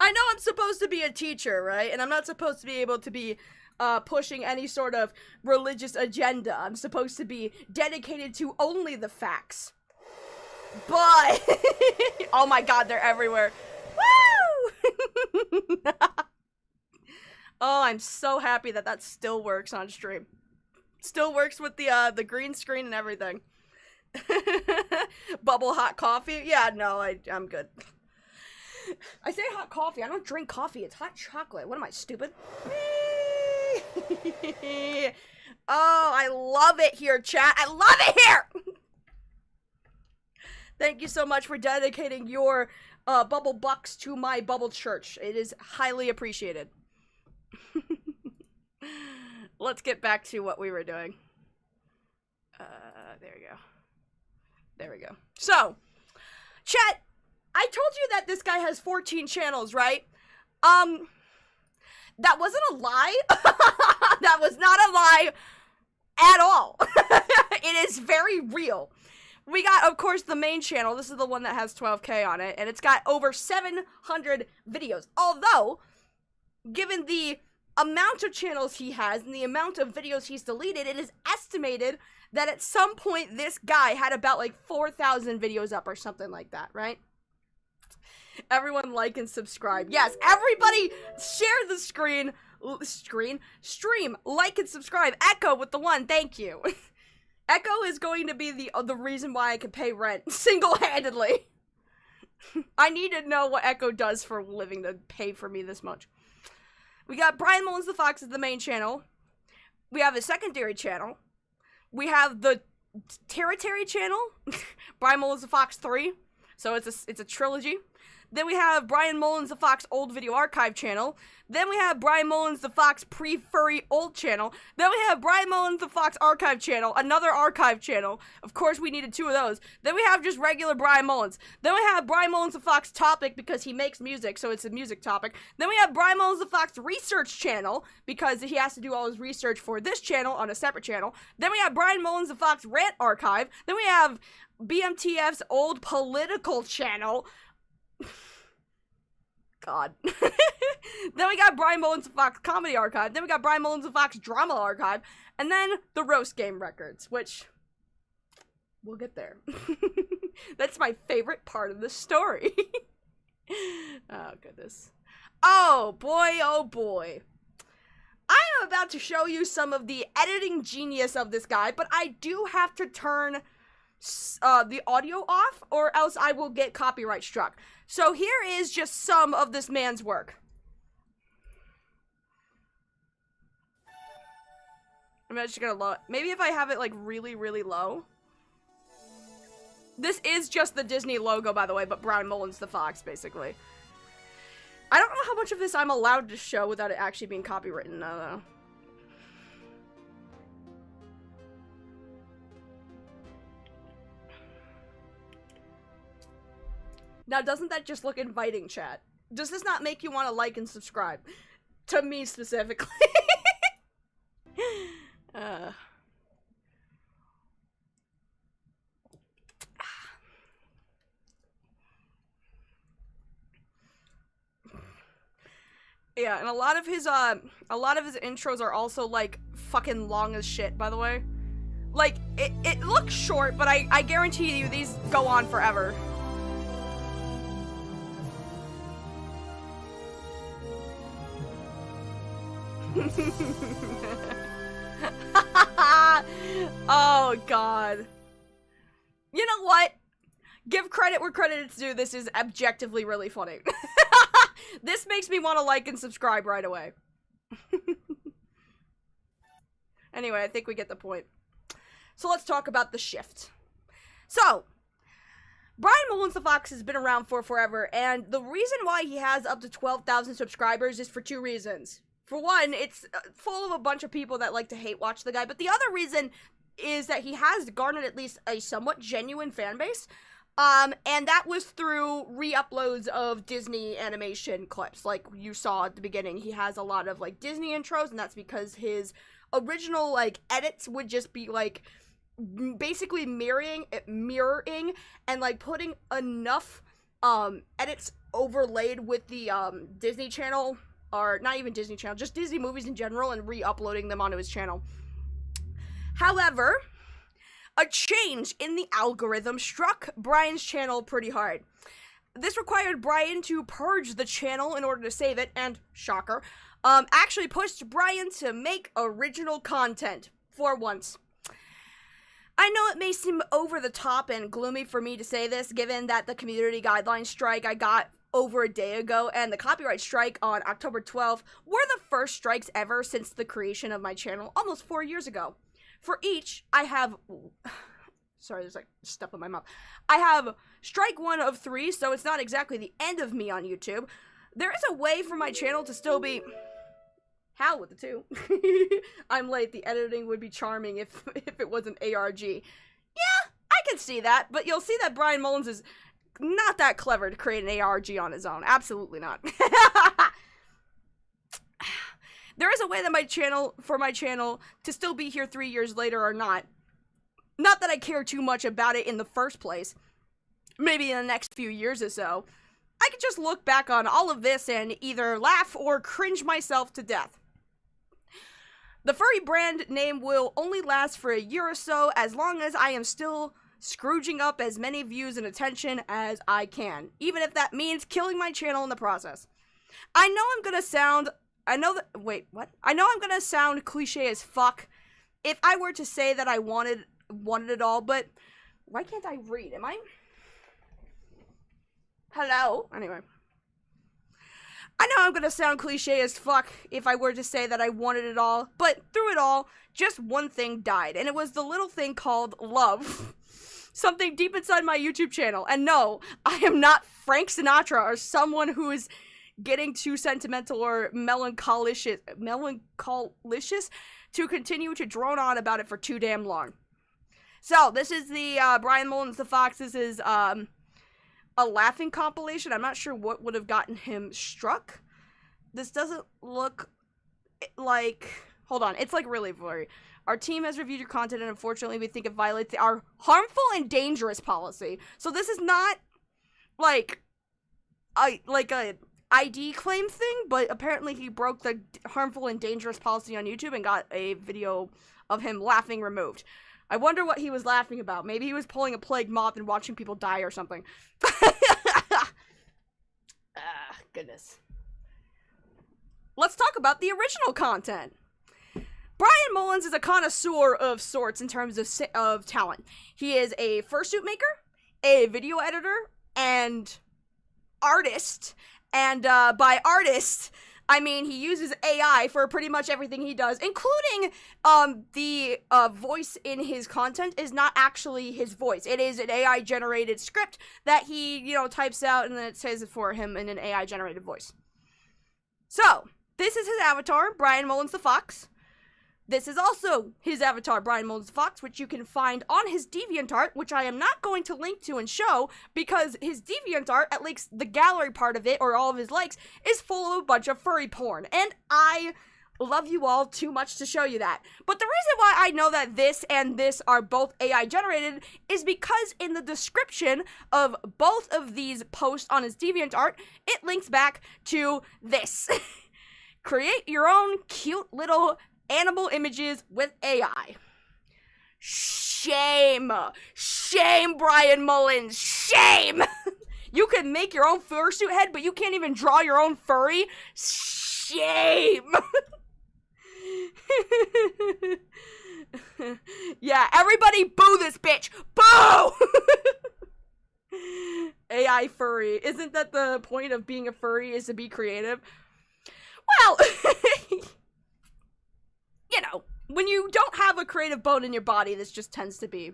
S3: I know I'm supposed to be a teacher, right? And I'm not supposed to be able to be pushing any sort of religious agenda. I'm supposed to be dedicated to only the facts. But, oh my god, they're everywhere. Woo! Oh, I'm so happy that that still works on stream. Still works with the green screen and everything. Bubble hot coffee? Yeah, no, I'm good. I say hot coffee. I don't drink coffee. It's hot chocolate. What am I, stupid? Oh, I love it here, chat. I love it here! Thank you so much for dedicating your bubble bucks to my bubble church. It is highly appreciated. Let's get back to what we were doing. There we go. There we go. So, chat, I told you that this guy has 14 channels, right? That wasn't a lie. That was not a lie at all. It is very real. We got, of course, the main channel. This is the one that has 12K on it, and it's got over 700 videos. Although, given the amount of channels he has and the amount of videos he's deleted, it is estimated that at some point this guy had about like 4,000 videos up or something like that, right? Everyone like and subscribe. Yes, everybody share the stream, like and subscribe. Echo with the 1, thank you. Echo is going to be the reason why I can pay rent single-handedly. I need to know what Echo does for a living to pay for me this much. We got Bryan Mullins the Fox as the main channel. We have a secondary channel. We have the Territory channel, Bryan Mullins the Fox 3. So it's a trilogy. Then we have Bryan Mullins the Fox Old Video Archive channel. Then we have Bryan Mullins the Fox Pre-Furry Old channel. Then we have Bryan Mullins the Fox Archive channel, another archive channel. Of course, we needed 2 of those. Then we have just regular Bryan Mullins. Then we have Bryan Mullins the Fox Topic because he makes music, so it's a music topic. Then we have Bryan Mullins the Fox Research channel because he has to do all his research for this channel on a separate channel. Then we have Bryan Mullins the Fox Rant Archive. Then we have BMTF's Old Political channel. God. Then we got Bryan Mullins the Fox Comedy Archive. Then we got Bryan Mullins the Fox Drama Archive. And then the Roast Game Records, which we'll get there. That's my favorite part of the story. Oh, goodness. Oh, boy, oh, boy. I am about to show you some of the editing genius of this guy, but I do have to turn the audio off, or else I will get copyright struck. So here is just some of this man's work. I'm just gonna low. Maybe if I have it like really, really low. This is just the Disney logo, by the way, but Bryan Mullins the Fox, basically. I don't know how much of this I'm allowed to show without it actually being copywritten, though. Now, doesn't that just look inviting, chat? Does this not make you want to like and subscribe? To me, specifically. Yeah, and a lot of his intros are also, like, fucking long as shit, by the way. Like, it looks short, but I guarantee you these go on forever. Oh, God. You know what? Give credit where credit is due. This is objectively really funny. This makes me want to like and subscribe right away. Anyway, I think we get the point. So let's talk about the shift. So, Bryan Mullins the Fox has been around for forever, and the reason why he has up to 12,000 subscribers is for 2 reasons. For one, it's full of a bunch of people that like to hate watch the guy, but the other reason is that he has garnered at least a somewhat genuine fan base, and that was through re-uploads of Disney animation clips. Like you saw at the beginning, he has a lot of, like, Disney intros, and that's because his original, like, edits would just be, like, basically mirroring, and, like, putting enough, edits overlaid with the, Disney Channel, or not even Disney Channel, just Disney movies in general, and re-uploading them onto his channel. However, a change in the algorithm struck Bryan's channel pretty hard. this required Bryan to purge the channel in order to save it, and shocker, actually pushed Bryan to make original content for once. I know it may seem over the top and gloomy for me to say this, given that the community guidelines strike I got over a day ago and the copyright strike on October 12th were the first strikes ever since the creation of my channel almost 4 years ago. For each, I have... Sorry, there's like stuff in my mouth. I have strike 1 of 3, so it's not exactly the end of me on YouTube. There is a way for my channel to still be... Hal with the 2. I'm late. The editing would be charming if it was an ARG. Yeah, I can see that, but you'll see that Bryan Mullins is not that clever to create an ARG on his own. Absolutely not. There is a way that for my channel to still be here 3 years later or not. Not that I care too much about it in the first place. Maybe in the next few years or so. I could just look back on all of this and either laugh or cringe myself to death. The furry brand name will only last for a year or so, as long as I am still scrooging up as many views and attention as I can, even if that means killing my channel in the process. I know I'm gonna sound cliche as fuck if I were to say that I wanted it all, but why can't I read? Am I? Hello? Anyway. I know I'm gonna sound cliche as fuck if I were to say that I wanted it all, but through it all, just one thing died, and it was the little thing called love. Something deep inside my YouTube channel. And no, I am not Frank Sinatra or someone who is getting too sentimental or melancholicious to continue to drone on about it for too damn long. So, this is the Bryan Mullins the Fox. This is a laughing compilation. I'm not sure what would have gotten him struck. This doesn't look like... Hold on, it's like really blurry. Our team has reviewed your content and unfortunately we think it violates our harmful and dangerous policy. So this is not like a ID claim thing, but apparently he broke the harmful and dangerous policy on YouTube and got a video of him laughing removed. I wonder what he was laughing about. Maybe he was pulling a plague moth and watching people die or something. Goodness. Let's talk about the original content. Bryan Mullins is a connoisseur of sorts in terms of talent. He is a fursuit maker, a video editor, and artist. And by artist, I mean he uses AI for pretty much everything he does, including the voice in his content is not actually his voice. It is an AI-generated script that he, types out and then it says it for him in an AI-generated voice. So, this is his avatar, Bryan Mullins the Fox. This is also his avatar, Bryan Mullins the Fox, which you can find on his DeviantArt, which I am not going to link to and show, because his DeviantArt, at least the gallery part of it, or all of his likes, is full of a bunch of furry porn, and I love you all too much to show you that. But the reason why I know that this and this are both AI generated is because in the description of both of these posts on his DeviantArt, it links back to this. Create your own cute little animal images with AI. Shame! Shame, Bryan Mullins! Shame! You can make your own fursuit head, but you can't even draw your own furry? Shame! Yeah, everybody boo this bitch! Boo! AI furry. Isn't that the point of being a furry, is to be creative? Well, when you don't have a creative bone in your body, this just tends to be.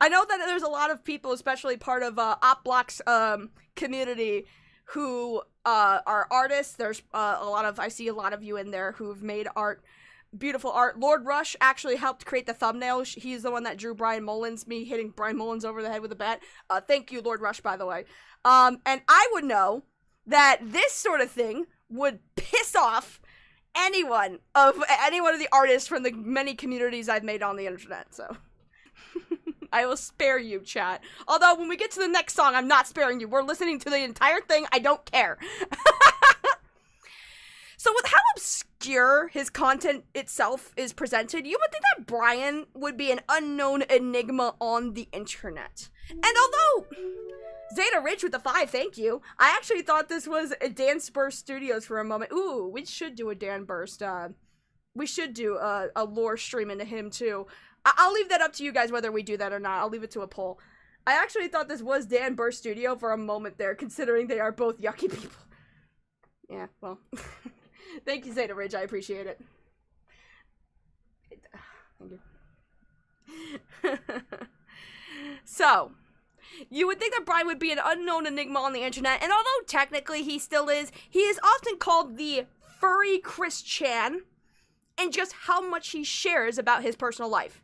S3: I know that there's a lot of people, especially part of OpBlock's community, who are artists. There's I see a lot of you in there who've made art, beautiful art. Lord Rush actually helped create the thumbnail. He's the one that drew Bryan Mullins, me hitting Bryan Mullins over the head with a bat. Thank you, Lord Rush, by the way. And I would know that this sort of thing would piss off any one of the artists from the many communities I've made on the internet, so. I will spare you, chat. Although, when we get to the next song, I'm not sparing you. We're listening to the entire thing. I don't care. So, with how obscure his content itself is presented, you would think that Bryan would be an unknown enigma on the internet. And although Zeta Rich with the 5, thank you. I actually thought this was a Dance Burst Studios for a moment. Ooh, we should do a Dan Burst. We should do a lore stream into him too. I'll leave that up to you guys whether we do that or not. I'll leave it to a poll. I actually thought this was Dan Burst Studio for a moment there, considering they are both yucky people. Yeah, well. Thank you, Zeta Ridge. I appreciate it. Thank you. So, you would think that Bryan would be an unknown enigma on the internet, and although technically he still is, he is often called the furry Chris Chan, and just how much he shares about his personal life.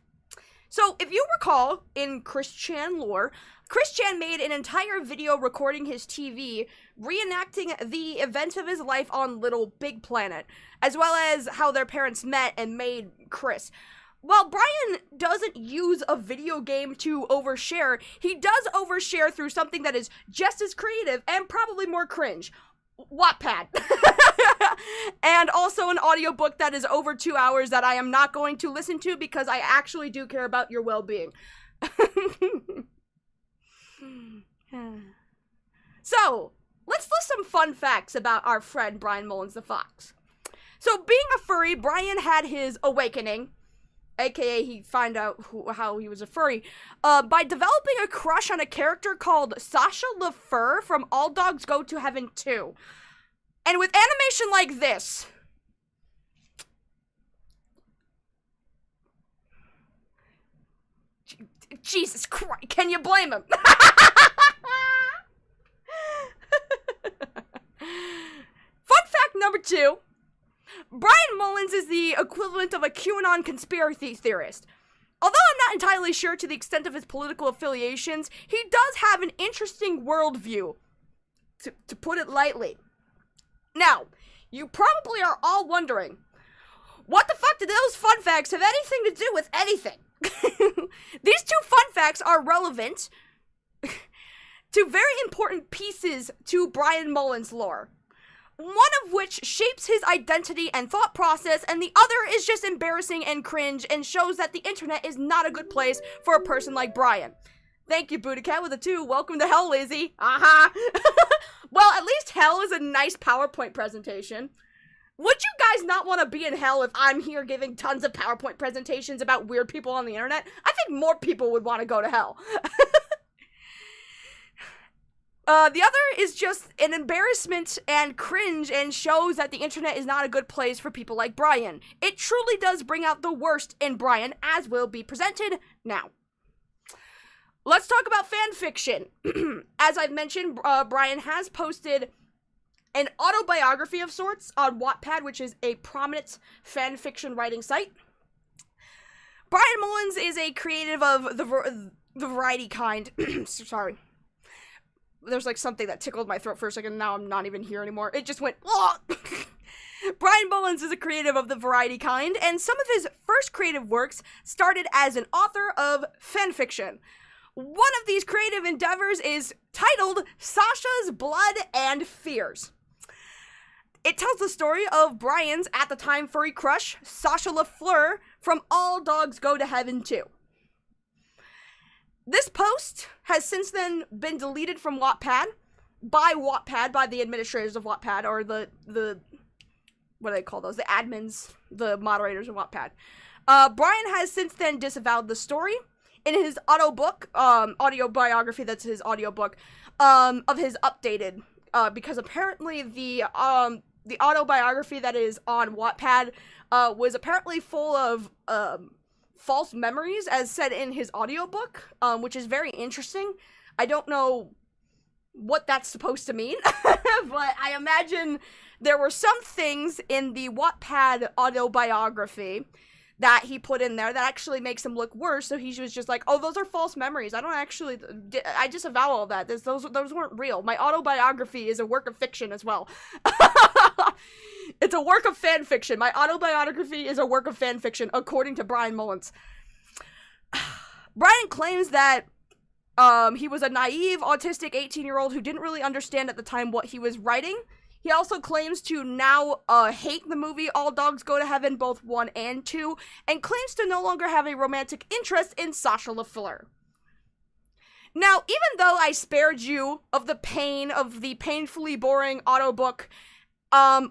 S3: So, if you recall, in Chris Chan lore, Chris Chan made an entire video recording his TV, reenacting the events of his life on Little Big Planet, as well as how their parents met and made Chris. While Bryan doesn't use a video game to overshare, he does overshare through something that is just as creative and probably more cringe. Wattpad. And also an audiobook that is over 2 hours that I am not going to listen to because I actually do care about your well-being. So, let's list some fun facts about our friend Bryan Mullins the Fox. So, being a furry, Bryan had his awakening, aka he found out how he was a furry, by developing a crush on a character called Sasha LaFur from All Dogs Go to Heaven 2. And with animation like this, Jesus Christ, can you blame him? Fun fact number 2. Bryan Mullins is the equivalent of a QAnon conspiracy theorist. Although I'm not entirely sure to the extent of his political affiliations, he does have an interesting worldview, to put it lightly. Now, you probably are all wondering, what the fuck do those fun facts have anything to do with anything? These 2 fun facts are relevant to very important pieces to Bryan Mullins' lore. One of which shapes his identity and thought process, and the other is just embarrassing and cringe and shows that the internet is not a good place for a person like Bryan. Thank you, Buddha with a 2. Welcome to hell, Lizzie. Aha. Well, at least hell is a nice PowerPoint presentation. Would you guys not want to be in hell if I'm here giving tons of PowerPoint presentations about weird people on the internet? I think more people would want to go to hell. The other is just an embarrassment and cringe and shows that the internet is not a good place for people like Bryan. It truly does bring out the worst in Bryan, as will be presented now. Let's talk about fanfiction. As I've mentioned, Bryan has posted an autobiography of sorts on Wattpad, which is a prominent fanfiction writing site. Bryan Mullins is a creative of the variety kind. Sorry. There's like something that tickled my throat for a second, and now I'm not even here anymore. It just went, Bryan Mullins is a creative of the variety kind, and some of his first creative works started as an author of fanfiction. One of these creative endeavors is titled Sasha's Blood and Fears. It tells the story of Bryan's, at the time, furry crush, Sasha LaFleur, from All Dogs Go to Heaven 2. This post has since then been deleted from Wattpad, by the administrators of Wattpad, or the what do they call those? The admins, the moderators of Wattpad. Bryan has since then disavowed the story. In his autobiography, that's his audiobook, of his updated, because apparently the autobiography that is on Wattpad, was apparently full of, false memories, as said in his audiobook, which is very interesting. I don't know what that's supposed to mean, but I imagine there were some things in the Wattpad autobiography that he put in there that actually makes him look worse, so he was just like, oh, those are false memories. I disavow all that. Those weren't real. My autobiography is a work of fiction as well. It's a work of fan fiction. My autobiography is a work of fan fiction, according to Bryan Mullins. Bryan claims that he was a naive, autistic 18-year-old who didn't really understand at the time what he was writing. He also claims to now hate the movie All Dogs Go to Heaven, both 1 and 2, and claims to no longer have a romantic interest in Sasha LaFleur. Now, even though I spared you of the pain of the painfully boring audiobook, I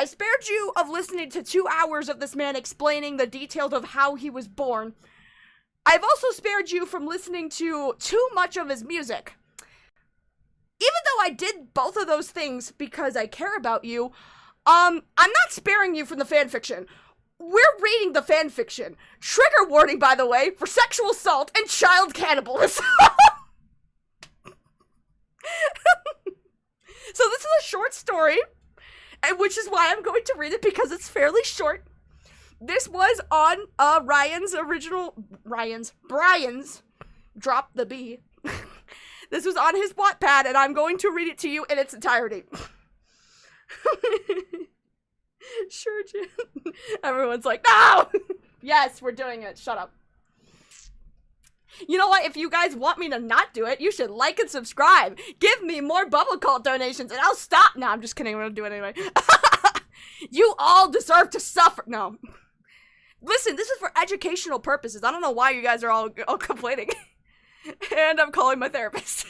S3: spared you of listening to 2 hours of this man explaining the details of how he was born. I've also spared you from listening to too much of his music. Even though I did both of those things because I care about you, I'm not sparing you from the fanfiction. We're reading the fanfiction. Trigger warning, by the way, for sexual assault and child cannibalism. So this is a short story, and which is why I'm going to read it, because it's fairly short. This was on Brian's, drop the B. This was on his Wattpad, and I'm going to read it to you in its entirety. Sure, Jim. Everyone's like, no! Yes, we're doing it. Shut up. You know what? If you guys want me to not do it, you should like and subscribe. Give me more Bubble Cult donations, and I'll stop. No, I'm just kidding. I'm gonna do it anyway. You all deserve to suffer. No. Listen, this is for educational purposes. I don't know why you guys are all complaining. And I'm calling my therapist.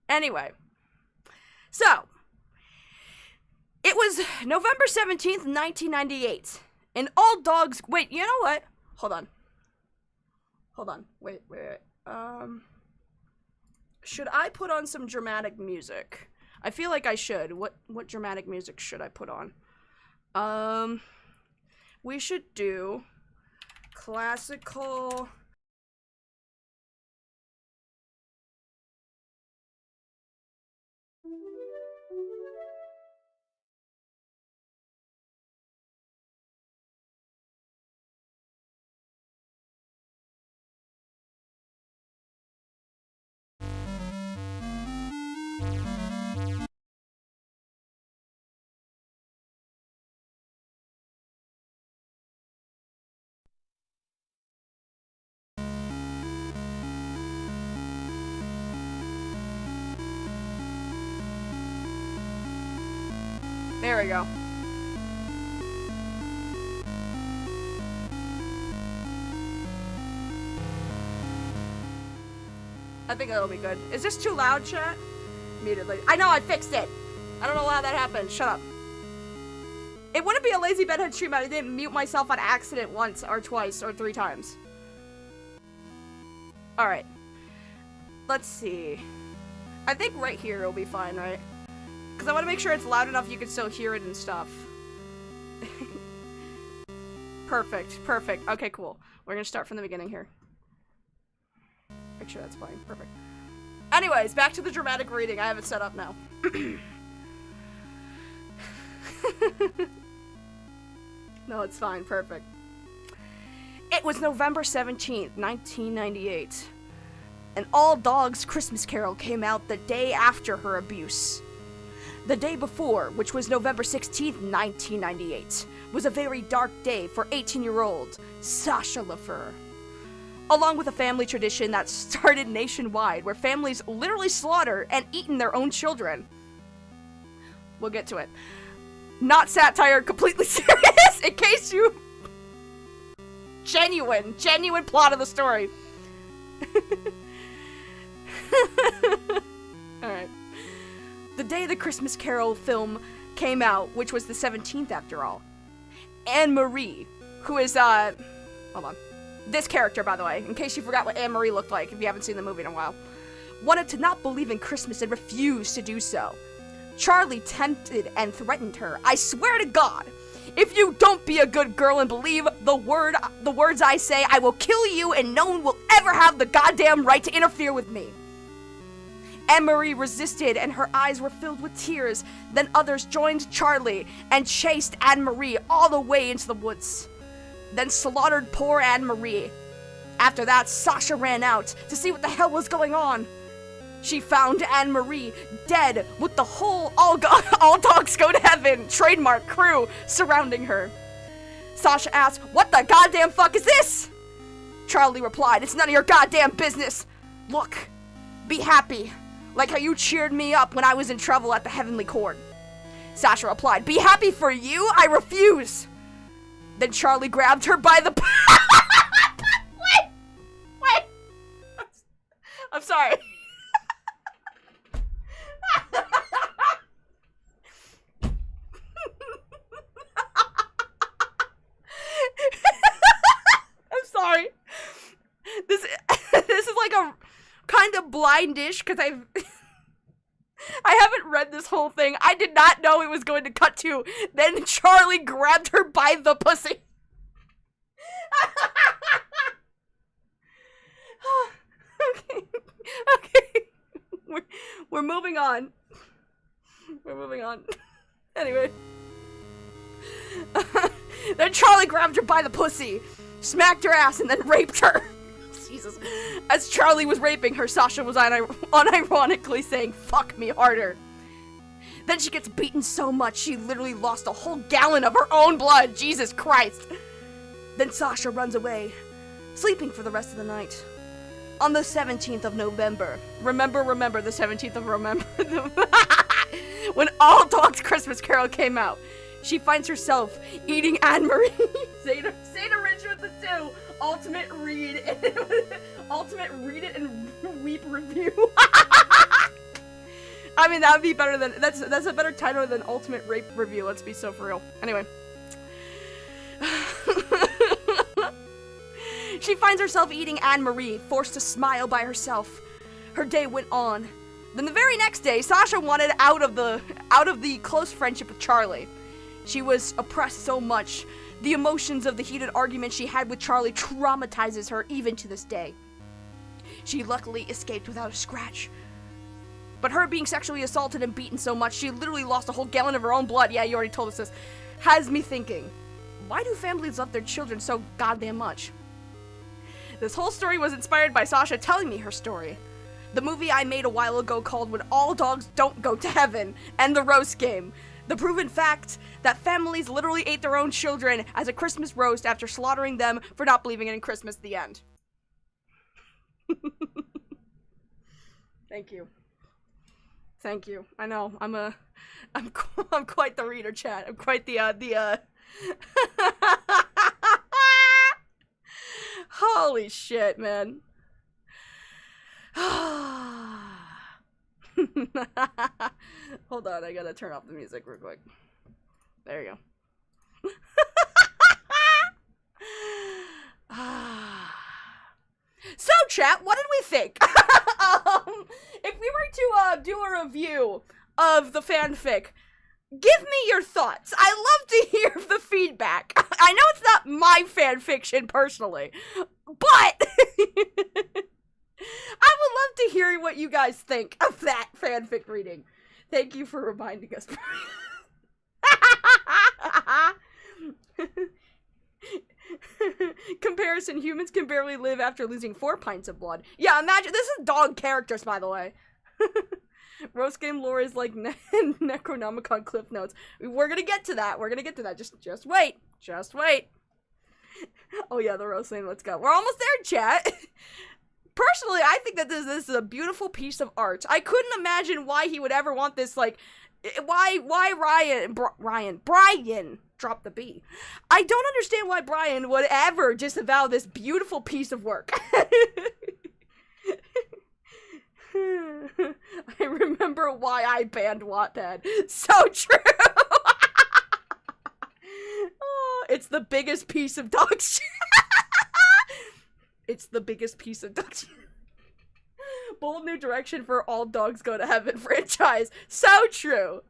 S3: Anyway. So, it was November 17th, 1998. And all dogs... Wait, you know what? Hold on. Wait. Should I put on some dramatic music? I feel like I should. What dramatic music should I put on? We should do classical... There we go. I think that'll be good. Is this too loud, chat? Muted. I know, I fixed it. I don't know how that happened. Shut up. It wouldn't be a lazy bedhead stream if I didn't mute myself on accident once or twice or 3 times. Alright. Let's see. I think right here it'll be fine, right? Because I want to make sure it's loud enough you can still hear it and stuff. Perfect. Okay, cool. We're gonna start from the beginning here. Make sure that's fine. Perfect. Anyways, back to the dramatic reading. I have it set up now. No, it's fine. Perfect. It was November 17th, 1998. An all-dogs Christmas Carol came out the day after her abuse. The day before, which was November 16th, 1998, was a very dark day for 18-year-old Sasha LaFur. Along with a family tradition that started nationwide, where families literally slaughter and eaten their own children. We'll get to it. Not satire, completely serious, in case you... Genuine plot of the story. Alright. The day the Christmas Carol film came out, which was the 17th after all, Anne-Marie, who is, hold on. This character, by the way, in case you forgot what Anne-Marie looked like if you haven't seen the movie in a while, wanted to not believe in Christmas and refused to do so. Charlie tempted and threatened her. I swear to God, if you don't be a good girl and believe the words I say, I will kill you and no one will ever have the goddamn right to interfere with me. Anne-Marie resisted and her eyes were filled with tears. Then others joined Charlie and chased Anne-Marie all the way into the woods. Then slaughtered poor Anne-Marie. After that, Sasha ran out to see what the hell was going on. She found Anne-Marie dead with the whole all dogs go to heaven trademark crew surrounding her. Sasha asked, "What the goddamn fuck is this?" Charlie replied, "It's none of your goddamn business. Look, be happy. Like how you cheered me up when I was in trouble at the Heavenly Court." Sasha replied, "Be happy for you? I refuse." Then Charlie grabbed her by the sorry. I'm sorry. This is like a kind of blindish because I haven't read this whole thing. I did not know it was going to cut to. Then Charlie grabbed her by the pussy. Okay. We're moving on. We're moving on. Anyway. Then Charlie grabbed her by the pussy, smacked her ass, and then raped her. Jesus. As Charlie was raping her, Sasha was unironically saying, "Fuck me harder." Then she gets beaten so much she literally lost a whole gallon of her own blood. Jesus Christ. Then Sasha runs away, sleeping for the rest of the night. On the 17th of November, remember the 17th of November, when All Dogs Christmas Carol came out, she finds herself eating Anne-Marie, Saint Richard the Two, Ultimate Read It and Weep Review. I mean, that would be better than, that's a better title than Ultimate Rape Review, let's be so for real. Anyway. She finds herself eating Anne-Marie, forced to smile by herself. Her day went on. Then the very next day, Sasha wanted out of the close friendship with Charlie. She was oppressed so much. The emotions of the heated argument she had with Charlie traumatizes her even to this day. She luckily escaped without a scratch. But her being sexually assaulted and beaten so much, she literally lost a whole gallon of her own blood, yeah, you already told us this, has me thinking, why do families love their children so goddamn much? This whole story was inspired by Sasha telling me her story. The movie I made a while ago called When All Dogs Don't Go to Heaven, and the roast game. The proven fact that families literally ate their own children as a Christmas roast after slaughtering them for not believing in Christmas, the end. Thank you. Thank you. I know, I'm quite the reader, chat. I'm quite the holy shit, man. Hold on, I gotta turn off the music real quick. There you go. So, chat, what did we think? If we were to do a review of the fanfic, give me your thoughts. I love to hear the feedback. I know it's not my fanfiction personally, but I would love to hear what you guys think of that fanfic reading. Thank you for reminding us. Comparison, humans can barely live after losing 4 pints of blood. Yeah, imagine, this is dog characters, by the way. Roast game lore is like Necronomicon Cliff Notes. We're gonna get to that. We're gonna get to that. Just wait. Just wait. Oh yeah, the roast game. Let's go. We're almost there, chat. Personally, I think that this is a beautiful piece of art. I couldn't imagine why he would ever want this, like, why Bryan, drop the B. I don't understand why Bryan would ever disavow this beautiful piece of work. I remember why I banned Wattpad. So true! Oh, it's the biggest piece of dog shit. It's the biggest piece of dog shit. Bold new direction for All Dogs Go to Heaven franchise. So true.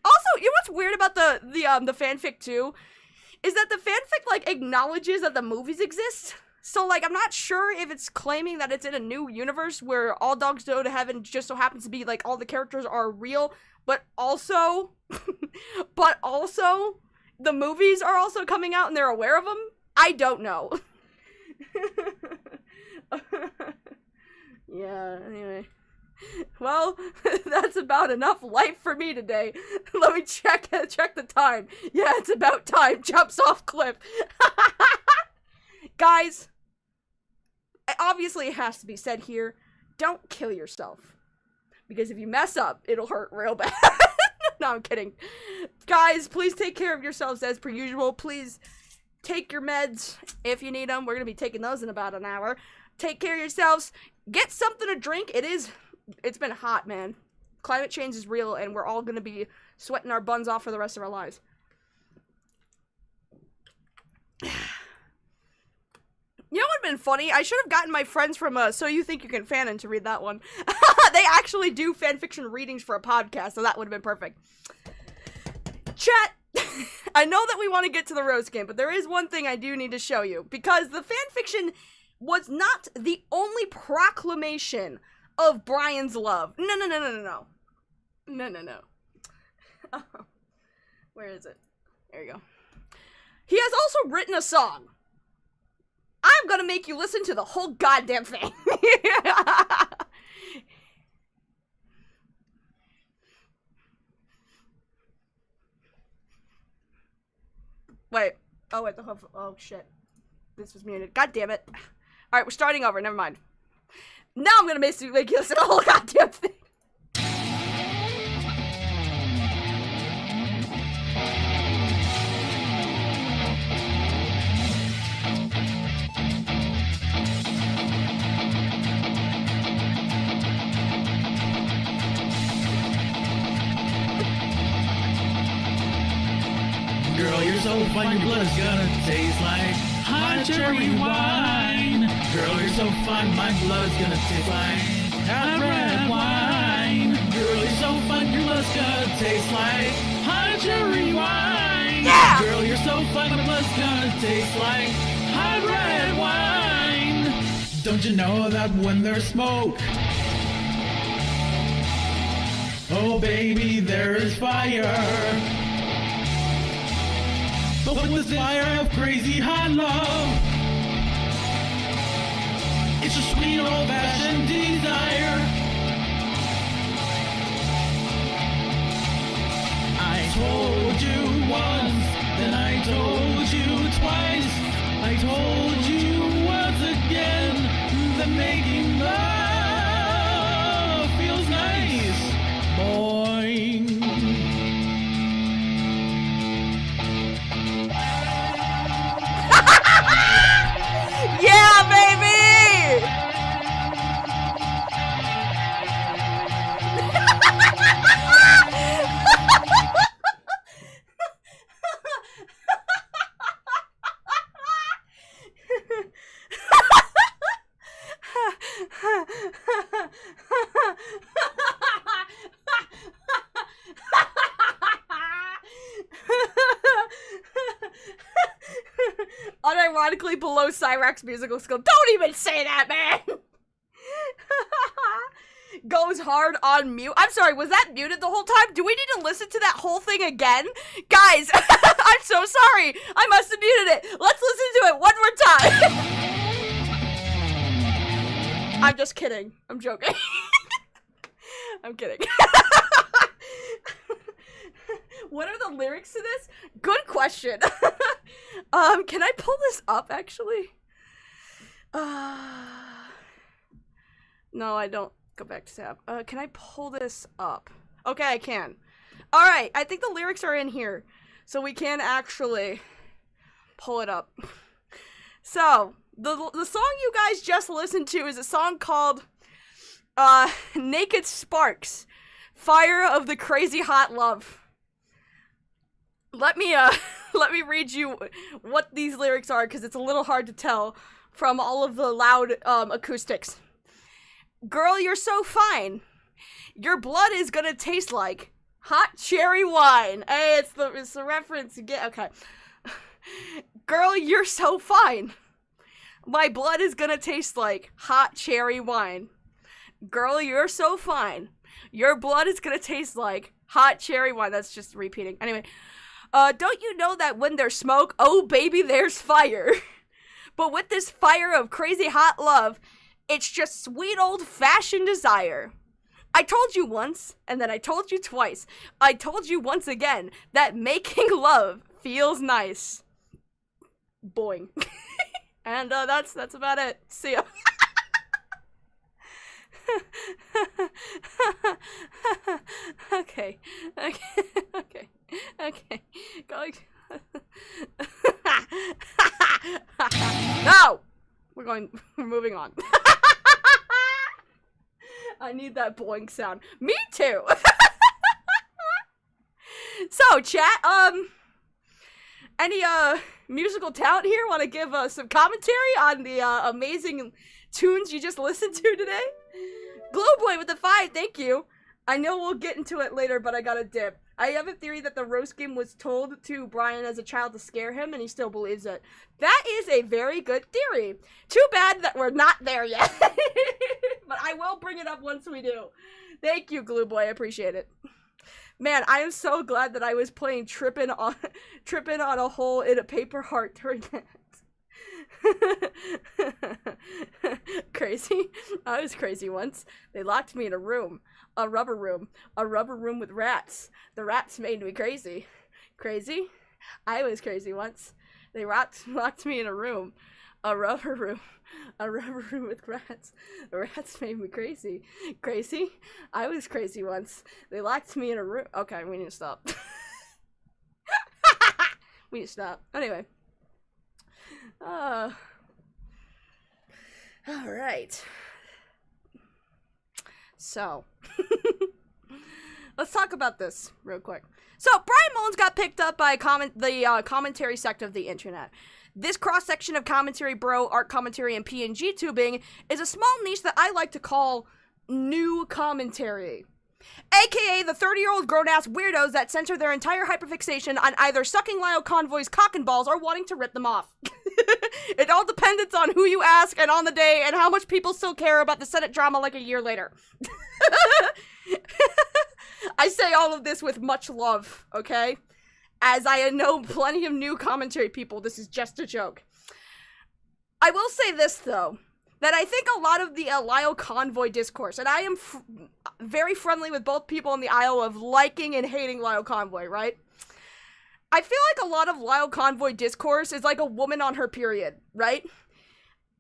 S3: Also, you know what's weird about the fanfic too? Is that the fanfic, like, acknowledges that the movies exist. So, like, I'm not sure if it's claiming that it's in a new universe where All Dogs Go to Heaven just so happens to be, like, all the characters are real, but also, the movies are also coming out and they're aware of them? I don't know. Yeah, anyway. Well, that's about enough life for me today. Let me check the time. Yeah, it's about time. Jumps off cliff. Guys, obviously it has to be said here, don't kill yourself. Because if you mess up, it'll hurt real bad. No, I'm kidding. Guys, please take care of yourselves as per usual. Please take your meds if you need them. We're going to be taking those in about an hour. Take care of yourselves. Get something to drink. It's been hot, man. Climate change is real, and we're all gonna be sweating our buns off for the rest of our lives. You know what would have been funny? I should have gotten my friends from So You Think You Can Fanon to read that one. They actually do fanfiction readings for a podcast, so that would have been perfect. Chat, I know that we want to get to the roast game, but there is one thing I do need to show you, because the fanfiction was not the only proclamation of Bryan's love. No. Oh, where is it? There you go. He has also written a song. I'm gonna make you listen to the whole goddamn thing. Wait. Oh, wait. Oh, shit. This was muted. God damn it. Alright, we're starting over. Never mind. Now I'm gonna make you listen to the whole goddamn thing.
S5: Girl, you're so fun, your blood's gonna taste like hot cherry wine. Girl, you're so fun, my blood's gonna taste like hot red wine. Girl, you're so fun, your blood's gonna taste like hot cherry wine.
S3: Yeah!
S5: Girl, you're so fun, my blood's gonna taste like hot red wine. Don't you know that when there's smoke, oh baby, there is fire. But with this fire of crazy hot love, it's a sweet old-fashioned desire. I told you once, then I told you twice. I told you once again that making love feels nice. Boing.
S3: Yeah, baby! Unironically below Cyrax's musical skill. Don't even say that, man! Goes hard on mute. I'm sorry, was that muted the whole time? Do we need to listen to that whole thing again? Guys, I'm so sorry. I must have muted it. Let's listen to it one more time. I'm just kidding. I'm joking. I'm kidding. What are the lyrics to this? Good question. Can I pull this up, actually? No, I don't. Go back to tab. Can I pull this up? Okay, I can. Alright, I think the lyrics are in here. So we can actually pull it up. So, the song you guys just listened to is a song called, Naked Sparks. Fire of the Crazy Hot Love. Let me read you what these lyrics are, because it's a little hard to tell from all of the loud, acoustics. Girl, you're so fine. Your blood is gonna taste like hot cherry wine. Hey, it's the reference again. Okay. Girl, you're so fine. My blood is gonna taste like hot cherry wine. Girl, you're so fine. Your blood is gonna taste like hot cherry wine. That's just repeating. Anyway. Don't you know that when there's smoke, oh baby, there's fire. But with this fire of crazy hot love, it's just sweet old-fashioned desire. I told you once, and then I told you twice. I told you once again that making love feels nice. Boing. And, that's about it. See ya. Okay. Going. No! We're moving on. I need that boing sound. Me too. So, chat, any, musical talent here want to give, some commentary on the, amazing tunes you just listened to today? Glowboy with the 5, thank you. I know we'll get into it later, but I gotta dip. I have a theory that the roast game was told to Bryan as a child to scare him, and he still believes it. That is a very good theory. Too bad that we're not there yet. But I will bring it up once we do. Thank you, Glue Boy. I appreciate it. Man, I am so glad that I was playing tripping on a hole in a paper heart during that. Crazy. I was crazy once. They locked me in a room. A rubber room with rats. The rats made me crazy. Crazy? I was crazy once. They locked me in a room. A rubber room with rats. The rats made me crazy. Crazy? I was crazy once. They locked me in a room. Okay, we need to stop. We need to stop. Anyway. Alright. So, let's talk about this real quick. So, Bryan Mullins got picked up by the commentary sect of the internet. This cross-section of commentary, bro, art commentary, and PNG tubing is a small niche that I like to call new commentary. AKA the 30-year-old grown-ass weirdos that center their entire hyperfixation on either sucking Lyle Convoy's cock and balls or wanting to rip them off. It all depends on who you ask and on the day and how much people still care about the Senate drama like a year later. I say all of this with much love, okay? As I know plenty of new commentary people, this is just a joke. I will say this, though, that I think a lot of the Lyle Convoy discourse, and I am very friendly with both people in the aisle of liking and hating Lyle Convoy, right? I feel like a lot of Lyle Convoy discourse is like a woman on her period, right?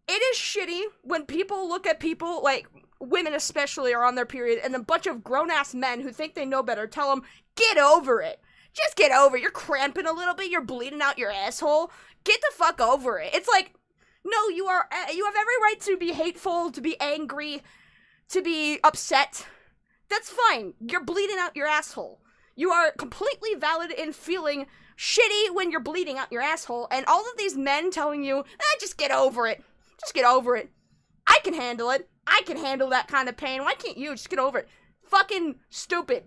S3: It is shitty when people look at people, like, women especially are on their period, and a bunch of grown-ass men who think they know better tell them, get over it. Just get over it. You're cramping a little bit. You're bleeding out your asshole. Get the fuck over it. It's like, no, you have every right to be hateful, to be angry, to be upset. That's fine. You're bleeding out your asshole. You are completely valid in feeling shitty when you're bleeding out your asshole, and all of these men telling you, just get over it. Just get over it. I can handle it. I can handle that kind of pain. Why can't you? Just get over it. Fucking stupid.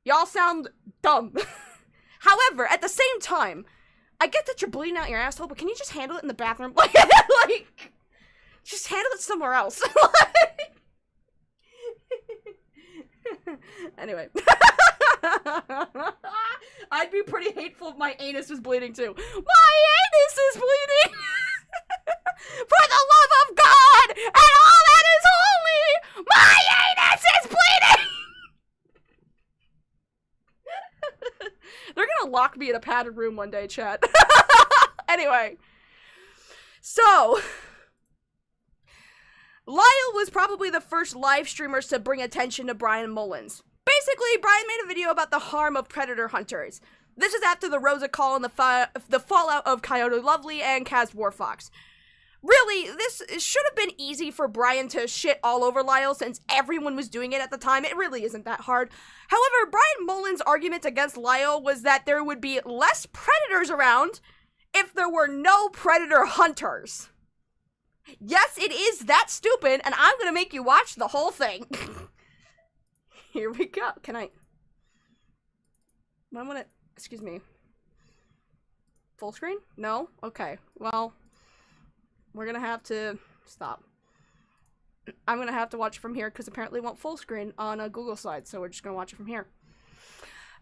S3: Y'all sound dumb. However, at the same time, I get that you're bleeding out your asshole, but can you just handle it in the bathroom? Like, just handle it somewhere else. Anyway. I'd be pretty hateful if my anus was bleeding too. My anus is bleeding! For the love of God and all that is holy, my anus is bleeding! They're gonna lock me in a padded room one day, chat. Anyway. So, Lyle was probably the first live streamers to bring attention to Bryan Mullins. Basically, Bryan made a video about the harm of predator hunters. This is after the Rosa call and the fallout of Coyote Lovely and Kaz Warfox. Really, this should have been easy for Bryan to shit all over Lyle since everyone was doing it at the time. It really isn't that hard. However, Bryan Mullins' argument against Lyle was that there would be less predators around if there were no predator hunters. Yes, it is that stupid, and I'm gonna make you watch the whole thing. Here we go. Can I want to, excuse me. Full screen? No? Okay. Well, we're gonna have to stop. I'm gonna have to watch it from here because apparently it won't full screen on a Google slide, so we're just gonna watch it from here.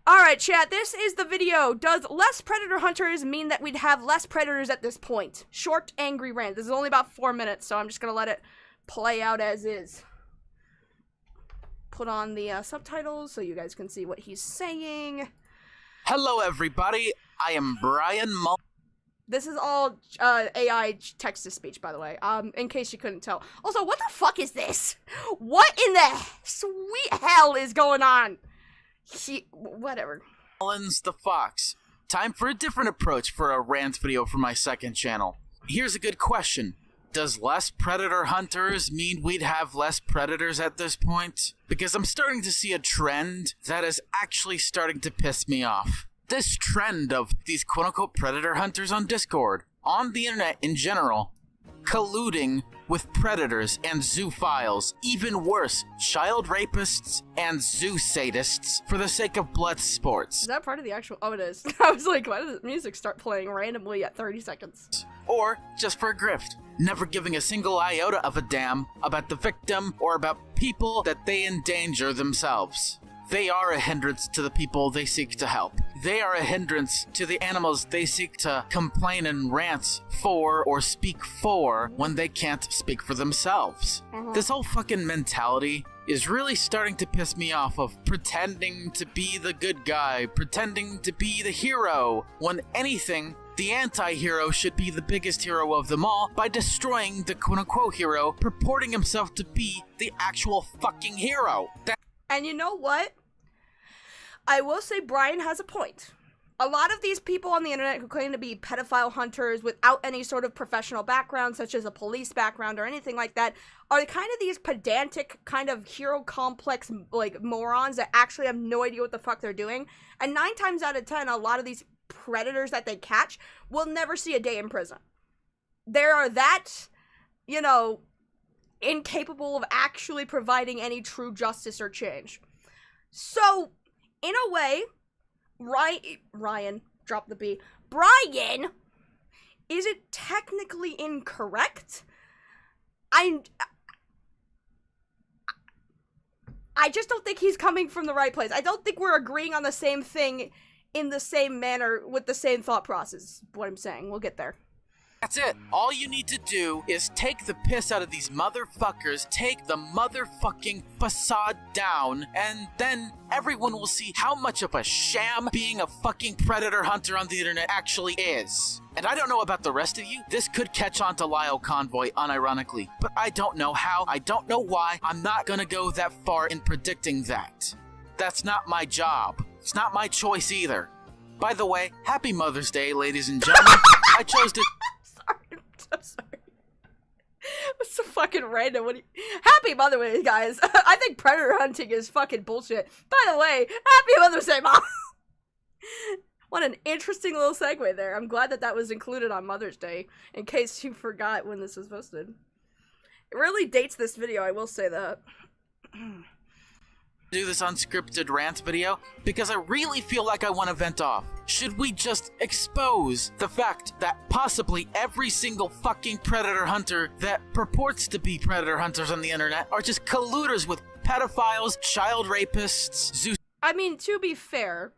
S3: Alright, chat, this is the video. Does less predator hunters mean that we'd have less predators at this point? Short, angry rant. This is only about 4 minutes, so I'm just gonna let it play out as is. Put on the subtitles so you guys can see what he's saying.
S6: Hello, everybody. I am Bryan Mullins.
S3: This is all AI text-to-speech, by the way, in case you couldn't tell. Also, what the fuck is this? What in the sweet hell is going on? Whatever.
S6: Mullins the Fox. Time for a different approach for a rant video for my second channel. Here's a good question. Does less predator hunters mean we'd have less predators at this point? Because I'm starting to see a trend that is actually starting to piss me off. This trend of these quote-unquote predator hunters on Discord, on the internet in general, colluding with predators and zoophiles, even worse, child rapists and zoo sadists for the sake of blood sports.
S3: Is that part of the actual? Oh, it is. I was like, why did the music start playing randomly at 30 seconds?
S6: Or just for a grift, never giving a single iota of a damn about the victim or about people that they endanger themselves. They are a hindrance to the people they seek to help. They are a hindrance to the animals they seek to complain and rant for or speak for when they can't speak for themselves. This whole fucking mentality is really starting to piss me off of pretending to be the good guy, pretending to be the hero, when anything, the anti-hero should be the biggest hero of them all by destroying the quote-unquote hero, purporting himself to be the actual fucking hero.
S3: And you know what? I will say Bryan has a point. A lot of these people on the internet who claim to be pedophile hunters without any sort of professional background, such as a police background or anything like that, are kind of these pedantic, kind of hero complex, like, morons that actually have no idea what the fuck they're doing. And 9 times out of 10, a lot of these predators that they catch will never see a day in prison. They are that, you know, incapable of actually providing any true justice or change. So, in a way, Ryan, drop the B. Bryan, is it technically incorrect? I just don't think he's coming from the right place. I don't think we're agreeing on the same thing in the same manner with the same thought process, is what I'm saying. We'll get there.
S6: That's it. All you need to do is take the piss out of these motherfuckers, take the motherfucking facade down, and then everyone will see how much of a sham being a fucking predator hunter on the internet actually is. And I don't know about the rest of you, this could catch on to Lyle Convoy unironically, but I don't know how, I don't know why, I'm not gonna go that far in predicting that. That's not my job. It's not my choice either. By the way, happy Mother's Day, ladies and gentlemen. I chose to...
S3: I'm sorry. It's so fucking random. Happy Mother's Day, guys. I think predator hunting is fucking bullshit. By the way, happy Mother's Day, Mom. What an interesting little segue there. I'm glad that that was included on Mother's Day, in case you forgot when this was posted. It really dates this video, I will say that.
S6: Do this unscripted rant video because I really feel like I want to vent off. Should we just expose the fact that possibly every single fucking predator hunter that purports to be predator hunters on the internet are just colluders with pedophiles, child rapists,
S3: I mean, to be fair,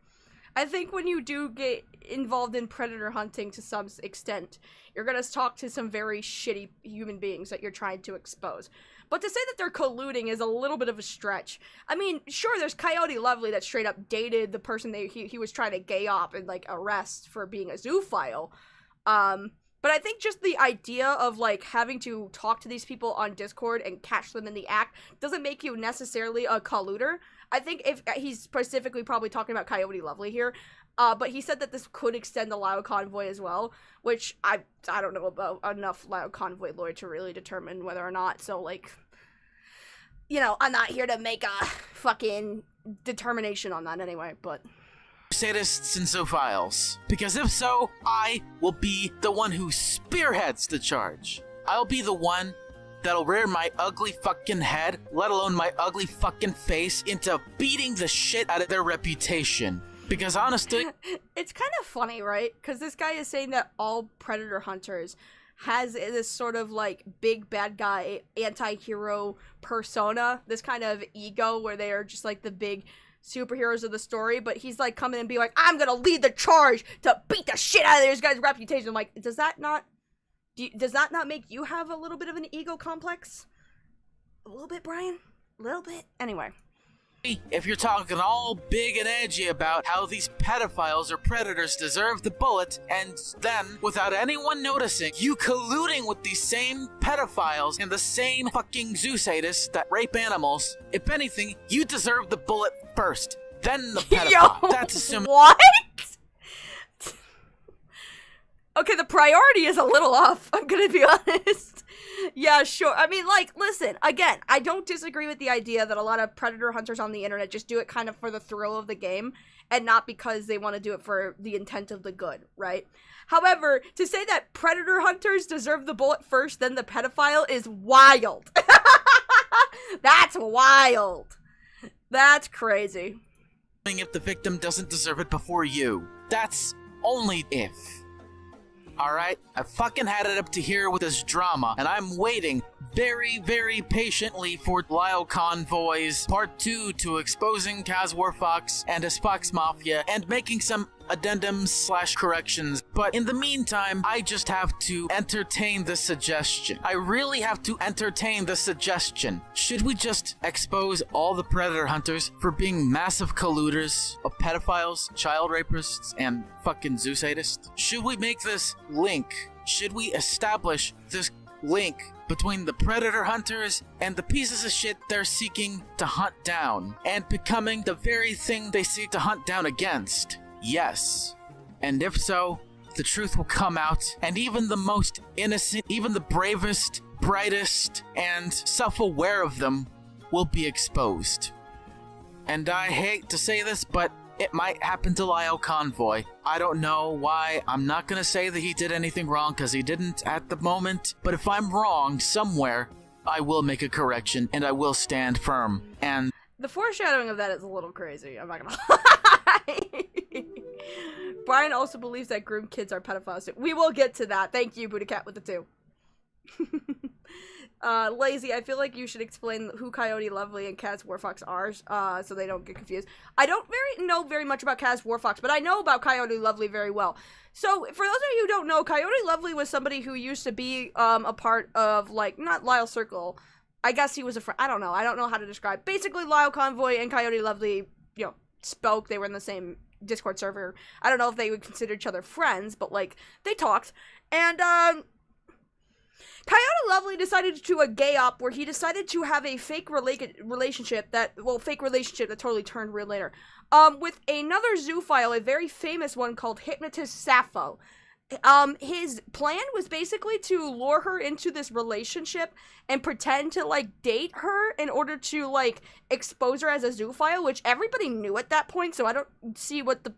S3: I think when you do get involved in predator hunting to some extent, you're gonna talk to some very shitty human beings that you're trying to expose. But to say that they're colluding is a little bit of a stretch. I mean, sure, there's Coyote Lovely that straight up dated the person that he was trying to gay up and, like, arrest for being a zoophile. But I think just the idea of, like, having to talk to these people on Discord and catch them in the act doesn't make you necessarily a colluder. I think if he's specifically probably talking about Coyote Lovely here, but he said that this could extend the Loud Convoy as well, which I don't know about enough Loud Convoy lore to really determine whether or not, so, like, you know, I'm not here to make a fucking determination on that anyway, but...
S6: sadists and zoophiles. Because if so, I will be the one who spearheads the charge. I'll be the one that'll rear my ugly fucking head, let alone my ugly fucking face, into beating the shit out of their reputation. Because honestly...
S3: It's kind of funny, right? Because this guy is saying that all predator hunters has this sort of, like, big bad guy anti-hero persona, this kind of ego where they are just, like, the big superheroes of the story, but he's, like, coming and be like, I'm gonna lead the charge to beat the shit out of this guy's reputation. I'm like, does that not make you have a little bit of an ego complex? A little bit, Bryan? A little bit? Anyway.
S6: If you're talking all big and edgy about how these pedophiles or predators deserve the bullet, and then, without anyone noticing, you colluding with these same pedophiles and the same fucking zoo sadists that rape animals, if anything, you deserve the bullet first, then the pedophile.
S3: Yo,
S6: that's assuming-
S3: what? Okay, the priority is a little off, I'm gonna be honest. Yeah, sure. I mean, like, listen, again, I don't disagree with the idea that a lot of predator hunters on the internet just do it kind of for the thrill of the game and not because they want to do it for the intent of the good, right? However, to say that predator hunters deserve the bullet first, then the pedophile is wild. That's wild. That's crazy.
S6: If the victim doesn't deserve it before you. That's only if. Alright? I fucking had it up to here with this drama, and I'm waiting very, very patiently for Lyle Convoy's Part 2 to exposing Kaz Warfox and his Fox Mafia and making some addendums/corrections. But in the meantime, I just have to entertain the suggestion. I really have to entertain the suggestion. Should we just expose all the predator hunters for being massive colluders of pedophiles, child rapists, and fucking zoo sadists? Should we make this link? Should we establish this link between the predator hunters and the pieces of shit they're seeking to hunt down and becoming the very thing they seek to hunt down against? Yes. And if so, the truth will come out, and even the most innocent, even the bravest, brightest, and self-aware of them will be exposed. And I hate to say this, but it might happen to Lyle Convoy. I don't know why. I'm not gonna say that he did anything wrong, because he didn't at the moment. But if I'm wrong somewhere, I will make a correction, and I will stand firm. And
S3: the foreshadowing of that is a little crazy, I'm not gonna lie. Bryan also believes that groomed kids are pedophiles. We will get to that. Thank you, Buddha Cat with the 2. Lazy, I feel like you should explain who Coyote Lovely and Kaz Warfox are, so they don't get confused. I don't know very much about Kaz Warfox, but I know about Coyote Lovely very well. So, for those of you who don't know, Coyote Lovely was somebody who used to be, a part of, like, not Lyle Circle. I guess he was a friend. I don't know how to describe. Basically, Lyle Convoy and Coyote Lovely, you know, spoke. They were in the same Discord server. I don't know if they would consider each other friends, but, like, they talked. And, Coyote Lovely decided to do a gay op where he decided to have a fake relationship that totally turned real later, with another zoophile, a very famous one called Hypnotist Sappho. His plan was basically to lure her into this relationship and pretend to, like, date her in order to, like, expose her as a zoophile, which everybody knew at that point, so I don't see what the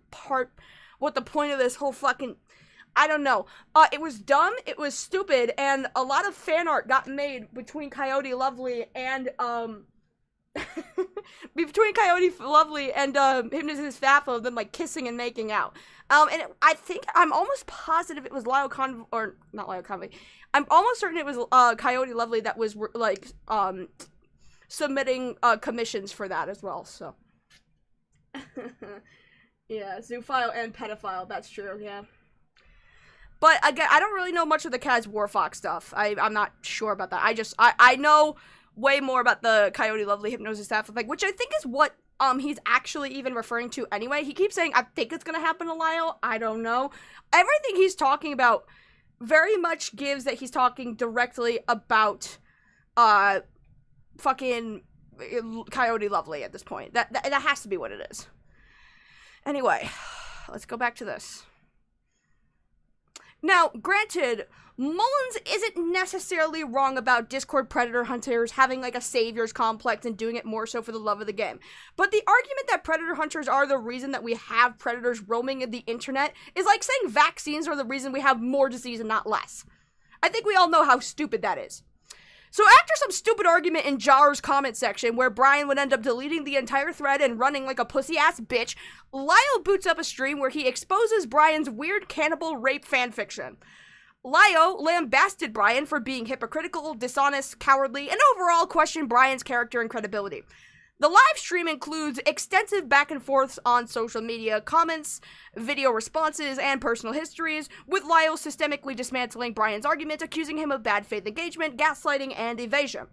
S3: point of this whole fucking... I don't know. It was dumb, it was stupid, and a lot of fan art got made between Coyote Lovely and, Hypnotist Sappho, them, like, kissing and making out. I think, I'm almost positive it was Lyle Convoy, or, not Lyle Convoy, I'm almost certain it was, Coyote Lovely that was, like, submitting, commissions for that as well, so. Yeah, zoophile and pedophile, that's true, yeah. But, again, I don't really know much of the Kaz Warfox stuff. I'm not sure about that. I know way more about the Coyote Lovely Hypnosis Staff, like, which I think is what, he's actually even referring to anyway. He keeps saying, I think it's gonna happen to Lyle. I don't know. Everything he's talking about very much gives that he's talking directly about, fucking Coyote Lovely at this point. That has to be what it is. Anyway, let's go back to this. Now, granted, Mullins isn't necessarily wrong about Discord predator hunters having, like, a savior's complex and doing it more so for the love of the game. But the argument that predator hunters are the reason that we have predators roaming in the internet is like saying vaccines are the reason we have more disease and not less. I think we all know how stupid that is. So after some stupid argument in Jar's comment section where Bryan would end up deleting the entire thread and running like a pussy-ass bitch, Lyle boots up a stream where he exposes Bryan's weird cannibal rape fanfiction. Lyle lambasted Bryan for being hypocritical, dishonest, cowardly, and overall questioned Bryan's character and credibility. The live stream includes extensive back and forths on social media, comments, video responses, and personal histories, with Lyle systemically dismantling Bryan's argument, accusing him of bad faith engagement, gaslighting, and evasion.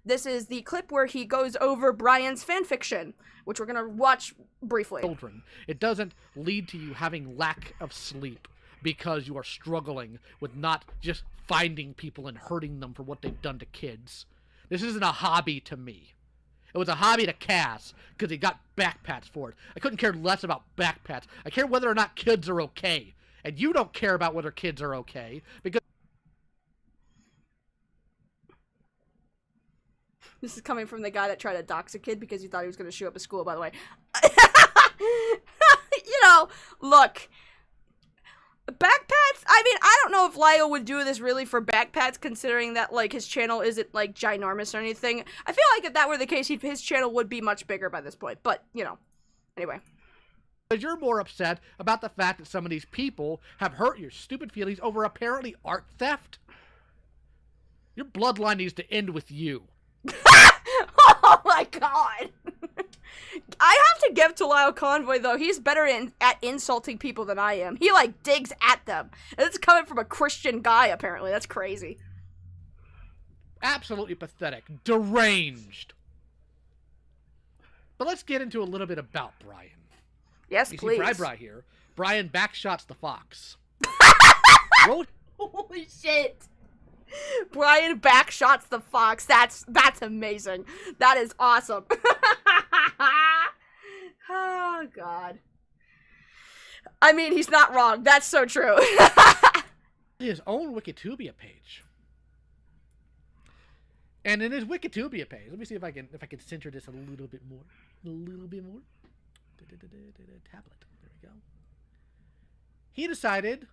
S3: This is the clip where he goes over Bryan's fanfiction, which we're gonna watch briefly.
S7: Children. It doesn't lead to you having lack of sleep because you are struggling with not just finding people and hurting them for what they've done to kids. This isn't a hobby to me. It was a hobby to Cass, because he got backpats for it. I couldn't care less about backpats. I care whether or not kids are okay. And you don't care about whether kids are okay, because...
S3: This is coming from the guy that tried to dox a kid because he thought he was going to show up at school, by the way. You know, look. Backpats? I mean, I don't know if Lyle would do this really for backpats, considering that, like, his channel isn't, like, ginormous or anything. I feel like if that were the case, his channel would be much bigger by this point. But, you know. Anyway.
S7: Because you're more upset about the fact that some of these people have hurt your stupid feelings over apparently art theft. Your bloodline needs to end with you.
S3: Oh my god! I have to give to Lyle Convoy, though. He's better at insulting people than I am. He, like, digs at them. And it's coming from a Christian guy, apparently. That's crazy.
S7: Absolutely pathetic. Deranged. But let's get into a little bit about Bryan.
S3: Yes,
S7: you
S3: please.
S7: See Bri here. Bryan backshots the fox.
S3: Holy shit. Bryan backshots the fox. That's amazing. That is awesome. Oh, God. I mean, he's not wrong. That's so true.
S7: His own Wikitubia page. And in his Wikitubia page, let me see if I can center this a little bit more. Tablet. There we go. He decided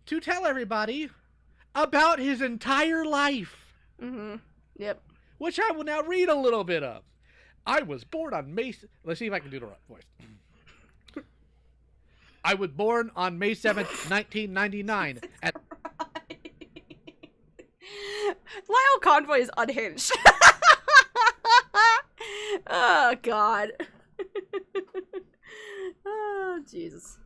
S7: to tell everybody about his entire life.
S3: Mm-hmm. Yep.
S7: Which I will now read a little bit of. I was born on May... Let's see if I can do the right voice. I was born on May 7th, 1999. At...
S3: Lyle Convoy is unhinged. Oh, God. Oh, Jesus.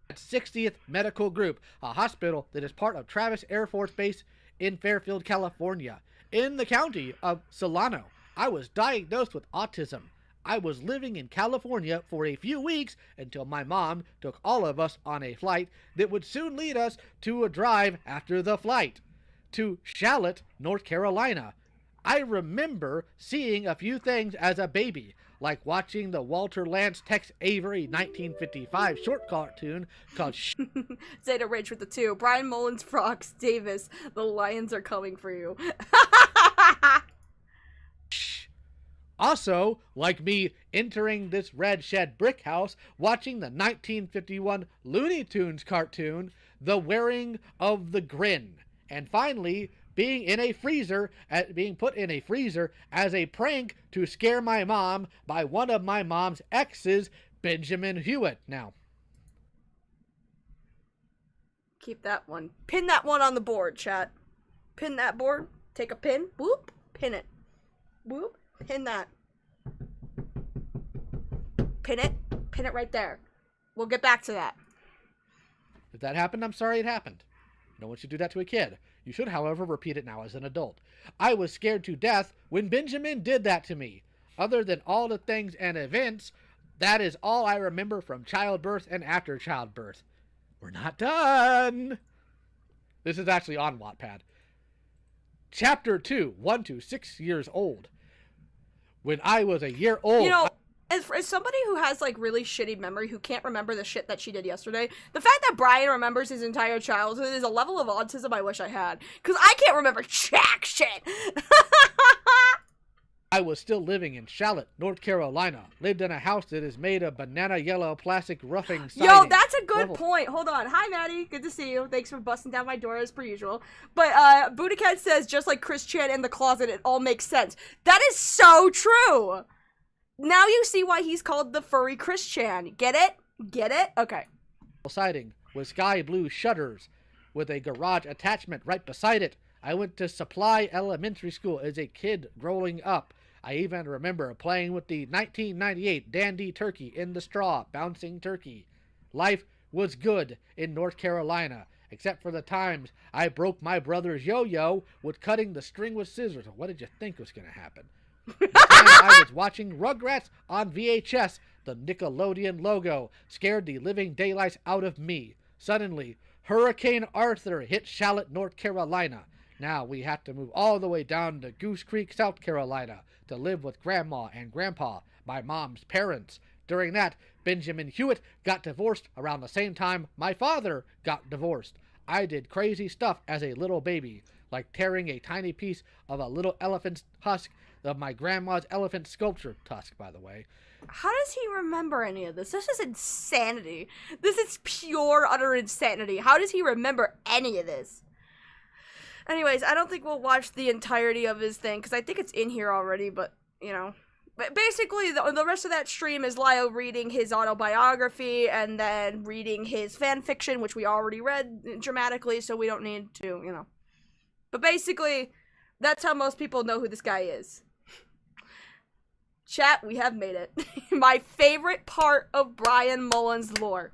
S7: At 60th Medical Group, a hospital that is part of Travis Air Force Base in Fairfield, California. In the county of Solano, I was diagnosed with autism. I was living in California for a few weeks until my mom took all of us on a flight that would soon lead us to a drive after the flight to Charlotte, North Carolina. I remember seeing a few things as a baby, like watching the Walter Lance Tex Avery 1955 short cartoon called
S3: Zeta Ridge with the 2. Bryan Mullins, Frox, Davis, the Lions are coming for you.
S7: Also, like me entering this red shed brick house, watching the 1951 Looney Tunes cartoon, The Wearing of the Grin. And finally, being put in a freezer as a prank to scare my mom by one of my mom's exes, Benjamin Hewitt. Now,
S3: keep that one. Pin that one on the board, chat. Pin that board. Take a pin. Whoop. Pin it. Whoop. Pin that. Pin it. Pin it right there. We'll get back to that.
S7: If that happened, I'm sorry it happened. No one should do that to a kid. You should, however, repeat it now as an adult. I was scared to death when Benjamin did that to me. Other than all the things and events, that is all I remember from childbirth and after childbirth. We're not done. This is actually on Wattpad. Chapter 2, 1 to 6 years old. When I was a year old...
S3: You know, as somebody who has, like, really shitty memory, who can't remember the shit that she did yesterday, the fact that Bryan remembers his entire childhood is a level of autism I wish I had. Because I can't remember jack shit.
S7: I was still living in Charlotte, North Carolina. Lived in a house that is made of banana yellow plastic roughing siding.
S3: Yo, that's a good point. Hold on. Hi, Maddie. Good to see you. Thanks for busting down my door as per usual. But Buddhacat says, just like Chris Chan in the closet, it all makes sense. That is so true. Now you see why he's called the furry Chris Chan. Get it? Get it? Okay.
S7: Siding with sky blue shutters with a garage attachment right beside it. I went to Supply Elementary School as a kid growing up. I even remember playing with the 1998 Dandy Turkey in the straw, bouncing turkey. Life was good in North Carolina, except for the times I broke my brother's yo-yo with cutting the string with scissors. What did you think was going to happen? The time I was watching Rugrats on VHS, the Nickelodeon logo scared the living daylights out of me. Suddenly, Hurricane Arthur hit Charlotte, North Carolina. Now we have to move all the way down to Goose Creek, South Carolina, to live with Grandma and Grandpa, my mom's parents. During that, Benjamin Hewitt got divorced around the same time my father got divorced. I did crazy stuff as a little baby, like tearing a tiny piece of a little elephant's husk of my grandma's elephant sculpture tusk, by the way.
S3: How does he remember any of this? This is insanity. This is pure, utter insanity. How does he remember any of this? Anyways, I don't think we'll watch the entirety of his thing, because I think it's in here already, but, you know. But basically, the rest of that stream is Lyle reading his autobiography, and then reading his fanfiction, which we already read dramatically, so we don't need to, you know. But basically, that's how most people know who this guy is. Chat, we have made it. My favorite part of Bryan Mullins' lore.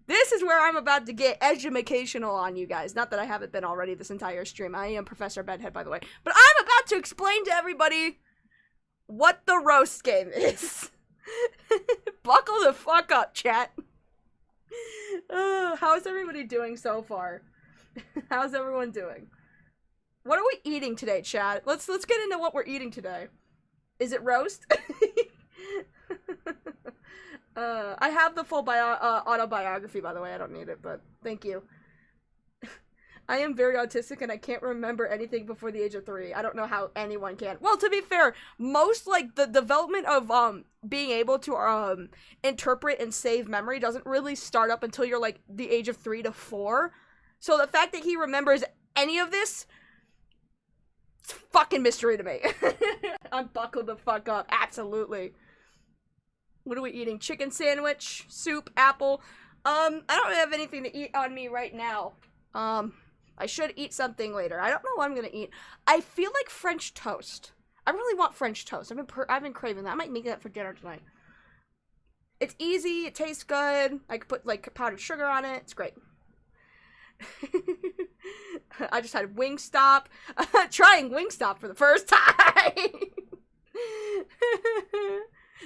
S3: This is where I'm about to get educational on you guys. Not that I haven't been already this entire stream. I am Professor Bedhead, by the way. But I'm about to explain to everybody what the roast game is. Buckle the fuck up, chat. How's everybody doing so far? How's everyone doing? What are we eating today, chat? Let's get into what we're eating today. Is it roast? I have the full autobiography, by the way. I don't need it, but thank you. I am very autistic and I can't remember anything before the age of 3. I don't know how anyone can. Well, to be fair, most, like, the development of, being able to, interpret and save memory doesn't really start up until you're, like, the age of 3 to 4. So the fact that he remembers any of this, it's a fucking mystery to me. I'm buckled the fuck up. Absolutely. What are we eating? Chicken sandwich, soup, apple. I don't have anything to eat on me right now. I should eat something later. I don't know what I'm gonna eat. I feel like French toast. I really want French toast. I've been craving that. I might make that for dinner tonight. It's easy. It tastes good. I could put, like, powdered sugar on it. It's great. I just had Wingstop. Trying Wingstop for the first time.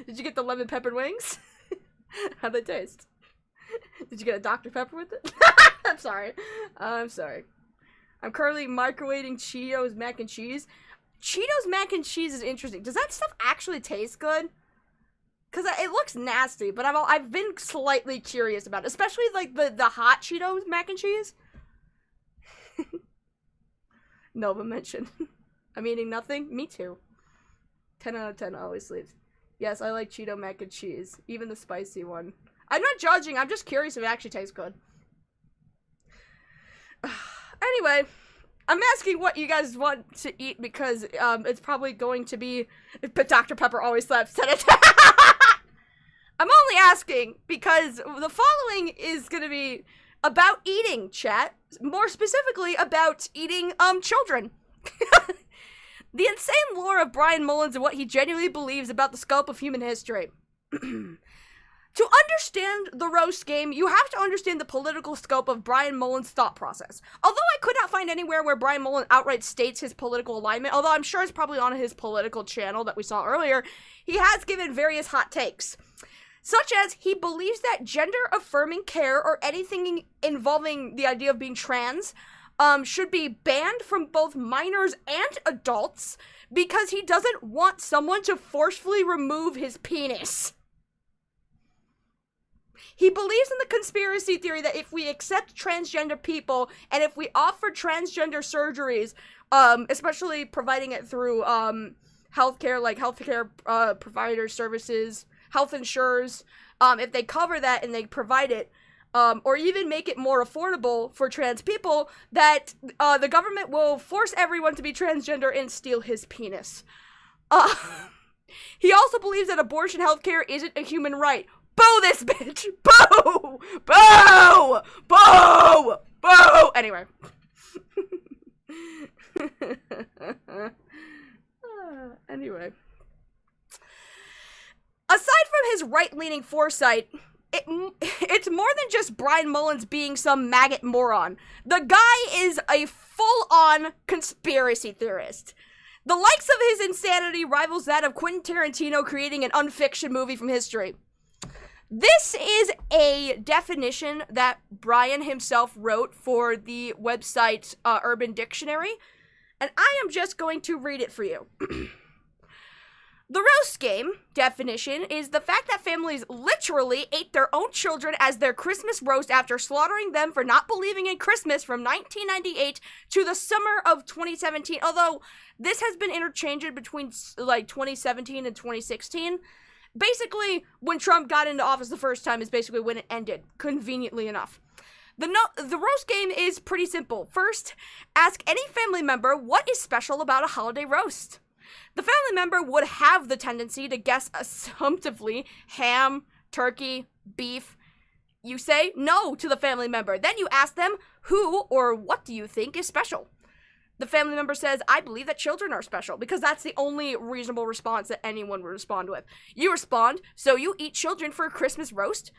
S3: Did you get the lemon peppered wings? How'd they taste? Did you get a Dr. Pepper with it? I'm sorry. I'm sorry. I'm currently microwaving Cheetos mac and cheese. Cheetos mac and cheese is interesting. Does that stuff actually taste good? Because it looks nasty, but I've been slightly curious about it. Especially, like, the hot Cheetos mac and cheese. Nova mentioned. I'm eating nothing? Me too. 10 out of 10 always sleeps. Yes, I like Cheeto mac and cheese. Even the spicy one. I'm not judging, I'm just curious if it actually tastes good. Anyway, I'm asking what you guys want to eat because, it's probably going to be... But Dr. Pepper always slaps 10 out of 10. I'm only asking because the following is gonna be about eating, chat. More specifically, about eating, children. The insane lore of Bryan Mullins and what he genuinely believes about the scope of human history. To understand the roast game, you have to understand the political scope of Bryan Mullins' thought process. Although I could not find anywhere where Bryan Mullins outright states his political alignment, although I'm sure it's probably on his political channel that we saw earlier, he has given various hot takes. Such as, he believes that gender-affirming care or anything involving the idea of being trans should be banned from both minors and adults because he doesn't want someone to forcefully remove his penis. He believes in the conspiracy theory that if we accept transgender people and if we offer transgender surgeries, especially providing it through healthcare, like healthcare provider services, health insurers, if they cover that and they provide it, or even make it more affordable for trans people, that the government will force everyone to be transgender and steal his penis. He also believes that abortion healthcare isn't a human right. Boo this bitch! Boo! Boo! Boo! Boo! Anyway. Anyway. Aside from his right-leaning foresight, it's more than just Bryan Mullins being some maggot moron. The guy is a full-on conspiracy theorist. The likes of his insanity rivals that of Quentin Tarantino creating an unfiction movie from history. This is a definition that Bryan himself wrote for the website Urban Dictionary, and I am just going to read it for you. The roast game definition is the fact that families literally ate their own children as their Christmas roast after slaughtering them for not believing in Christmas from 1998 to the summer of 2017, although this has been interchanged between like 2017 and 2016. Basically, when Trump got into office the first time is basically when it ended, conveniently enough. The roast game is pretty simple. First, ask any family member what is special about a holiday roast. The family member would have the tendency to guess assumptively ham, turkey, beef. You say no to the family member. Then you ask them, who or what do you think is special? The family member says, I believe that children are special, because that's the only reasonable response that anyone would respond with. You respond, so you eat children for a Christmas roast?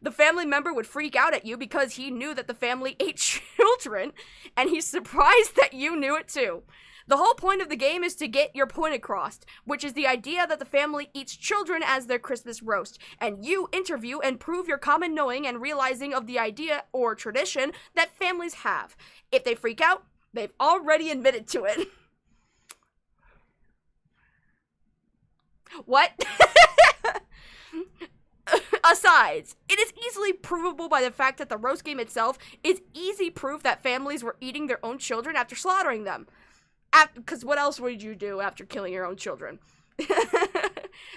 S3: The family member would freak out at you because he knew that the family ate children, and he's surprised that you knew it too. The whole point of the game is to get your point across, which is the idea that the family eats children as their Christmas roast, and you interview and prove your common knowing and realizing of the idea or tradition that families have. If they freak out, they've already admitted to it. What? Asides, it is easily provable by the fact that the roast game itself is easy proof that families were eating their own children after slaughtering them. Because what else would you do after killing your own children?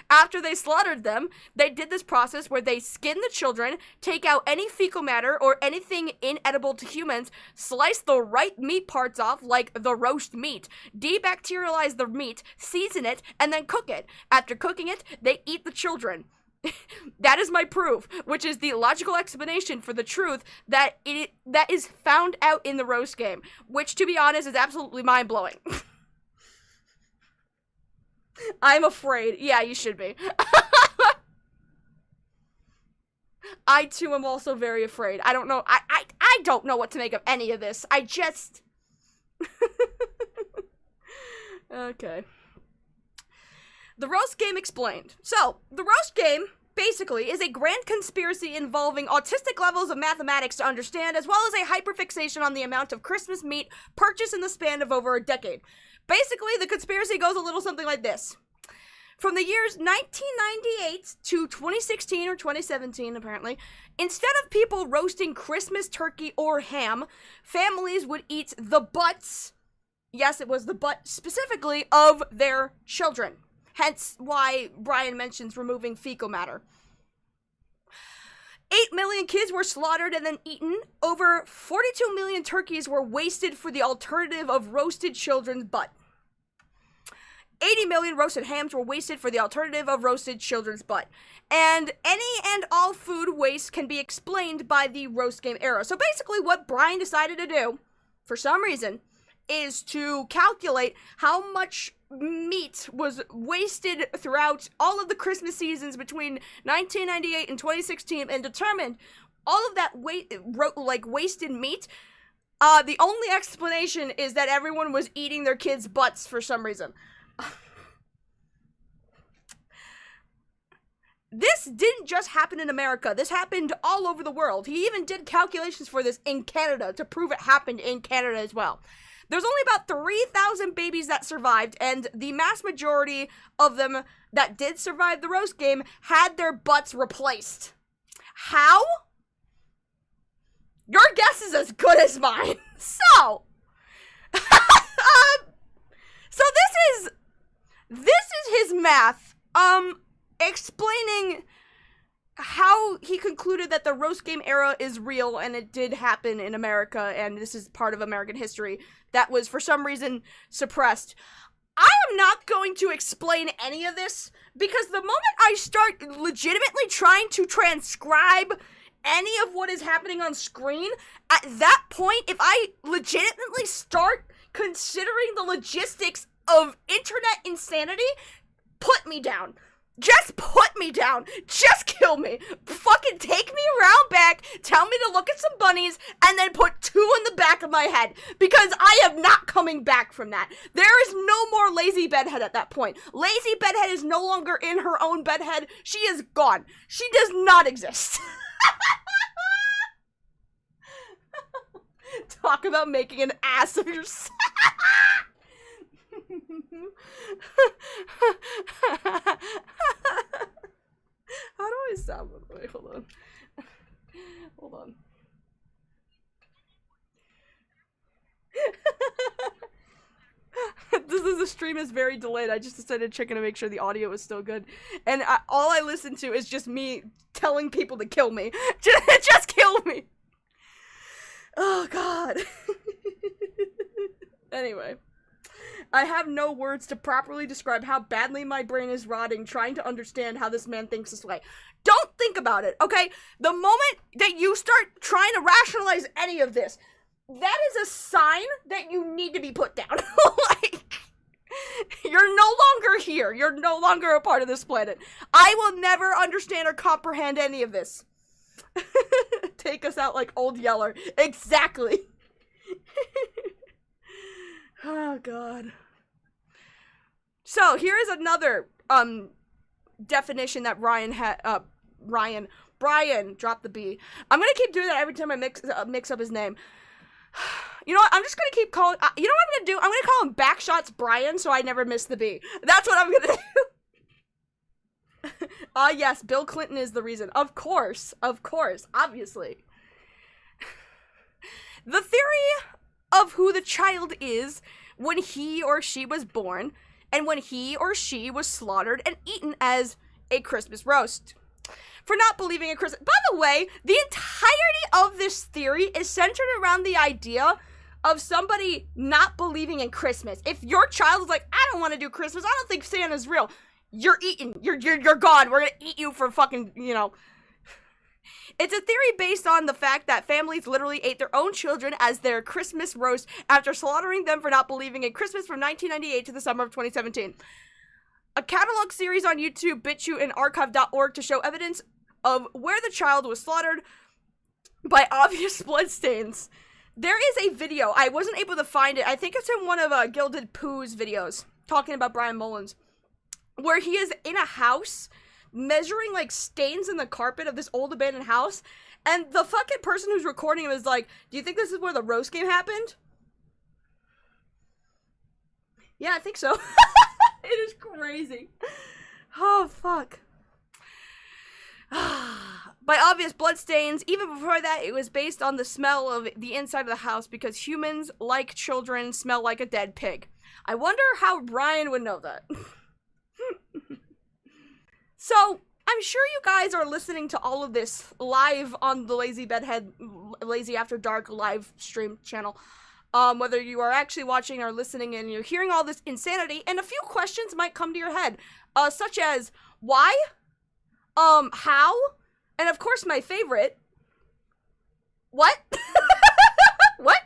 S3: After they slaughtered them, they did this process where they skin the children, take out any fecal matter or anything inedible to humans, slice the right meat parts off, like the roast meat, debacterialize the meat, season it, and then cook it. After cooking it, they eat the children. That is my proof, which is the logical explanation for the truth that is found out in the roast game, which, to be honest, is absolutely mind-blowing. I'm afraid. Yeah, you should be. I, too, am also very afraid. I don't know. I don't know what to make of any of this. I just... Okay. The roast game explained. So, the roast game, basically, is a grand conspiracy involving autistic levels of mathematics to understand, as well as a hyperfixation on the amount of Christmas meat purchased in the span of over a decade. Basically, the conspiracy goes a little something like this. From the years 1998 to 2016 or 2017, apparently, instead of people roasting Christmas turkey or ham, families would eat the butts, yes, it was the butt specifically, of their children. Hence why Bryan mentions removing fecal matter. 8 million kids were slaughtered and then eaten. Over 42 million turkeys were wasted for the alternative of roasted children's butt. 80 million roasted hams were wasted for the alternative of roasted children's butt. And any and all food waste can be explained by the roast game era. So basically what Bryan decided to do, for some reason, is to calculate how much meat was wasted throughout all of the Christmas seasons between 1998 and 2016 and determined all of that wasted meat. The only explanation is that everyone was eating their kids' butts for some reason. This didn't just happen in America. This happened all over the world. He even did calculations for this in Canada to prove it happened in Canada as well. There's only about 3,000 babies that survived, and the mass majority of them that did survive the roast game had their butts replaced. How? Your guess is as good as mine. So, so this is his math, explaining how he concluded that the roast game era is real and it did happen in America, and this is part of American history that was for some reason suppressed. I am not going to explain any of this, because the moment I start legitimately trying to transcribe any of what is happening on screen, at that point, if I legitimately start considering the logistics of internet insanity, put me down. Just put me down. Just kill me. Fucking take me around back, tell me to look at some bunnies, and then put 2 in the back of my head. Because I am not coming back from that. There is no more lazy bedhead at that point. Lazy bedhead is no longer in her own bedhead. She is gone. She does not exist. Talk about making an ass of yourself. Wait, hold on. Hold on. The stream is very delayed. I just decided to check in to make sure the audio is still good. And all I listen to is just me telling people to kill me. Just kill me! Oh, God. Anyway. I have no words to properly describe how badly my brain is rotting trying to understand how this man thinks this way. Don't think about it, okay? The moment that you start trying to rationalize any of this, that is a sign that you need to be put down. Like, you're no longer here. You're no longer a part of this planet. I will never understand or comprehend any of this. Take us out like Old Yeller. Exactly. Oh, God. So, here is another, definition that Bryan, drop the B. I'm gonna keep doing that every time I mix up his name. You know what, I'm just gonna keep calling, you know what I'm gonna do? I'm gonna call him Backshots Bryan so I never miss the B. That's what I'm gonna do. Yes, Bill Clinton is the reason. Of course, obviously. The theory of who the child is when he or she was born, and when he or she was slaughtered and eaten as a Christmas roast. For not believing in Christmas. By the way, the entirety of this theory is centered around the idea of somebody not believing in Christmas. If your child is like, I don't want to do Christmas, I don't think Santa's real, you're eaten. You're gone. We're gonna eat you for fucking, you know. It's a theory based on the fact that families literally ate their own children as their Christmas roast after slaughtering them for not believing in Christmas from 1998 to the summer of 2017. A catalog series on YouTube, BitChute, and archive.org to show evidence of where the child was slaughtered by obvious bloodstains. There is a video. I wasn't able to find it. I think it's in one of Gilded Pooh's videos talking about Bryan Mullins, where he is in a house measuring like stains in the carpet of this old abandoned house, and the fucking person who's recording him is like, do you think this is where the roast game happened? Yeah, I think so. It is crazy. Oh, fuck. By obvious bloodstains, even before that, it was based on the smell of the inside of the house because humans, like children, smell like a dead pig. I wonder how Bryan would know that. So, I'm sure you guys are listening to all of this live on the Lazy Bedhead, Lazy After Dark live stream channel. Whether you are actually watching or listening and you're hearing all this insanity, and a few questions might come to your head, such as, why? How? And of course my favorite, what? What?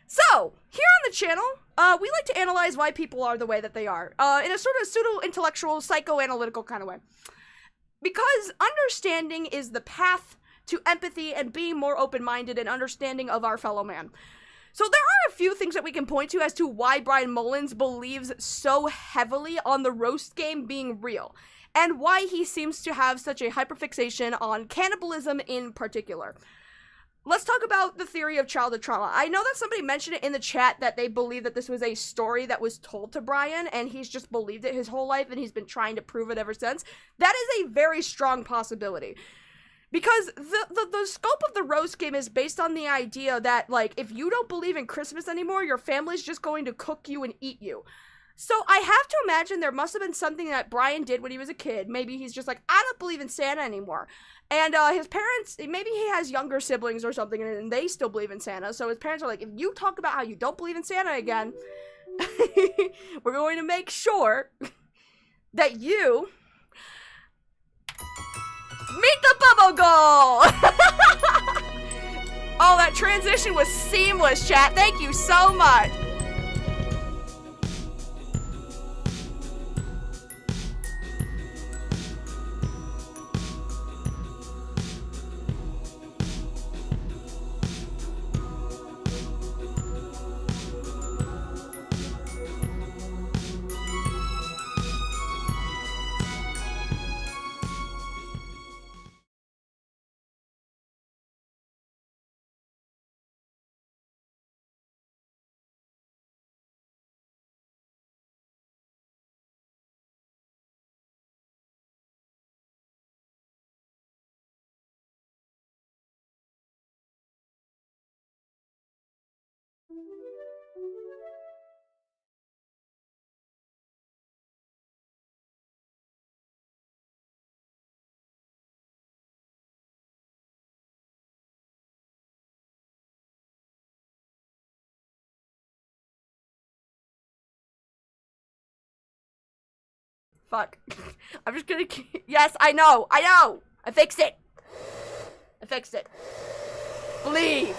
S3: So, here on the channel, we like to analyze why people are the way that they are, in a sort of pseudo-intellectual, psychoanalytical kind of way. Because understanding is the path to empathy and being more open-minded and understanding of our fellow man. So there are a few things that we can point to as to why Bryan Mullins believes so heavily on the roast game being real, and why he seems to have such a hyperfixation on cannibalism in particular. Let's talk about the theory of childhood trauma. I know that somebody mentioned it in the chat that they believe that this was a story that was told to Bryan, and he's just believed it his whole life, and he's been trying to prove it ever since. That is a very strong possibility. Because the scope of the roast game is based on the idea that, like, if you don't believe in Christmas anymore, your family's just going to cook you and eat you. So I have to imagine there must have been something that Bryan did when he was a kid. Maybe he's just like, I don't believe in Santa anymore. And his parents, maybe he has younger siblings or something, and they still believe in Santa. So his parents are like, if you talk about how you don't believe in Santa again, we're going to make sure that you meet the bubble goal! Oh, that transition was seamless, chat. Thank you so much. Fuck. I'm just gonna yes, I know! I fixed it! Believe!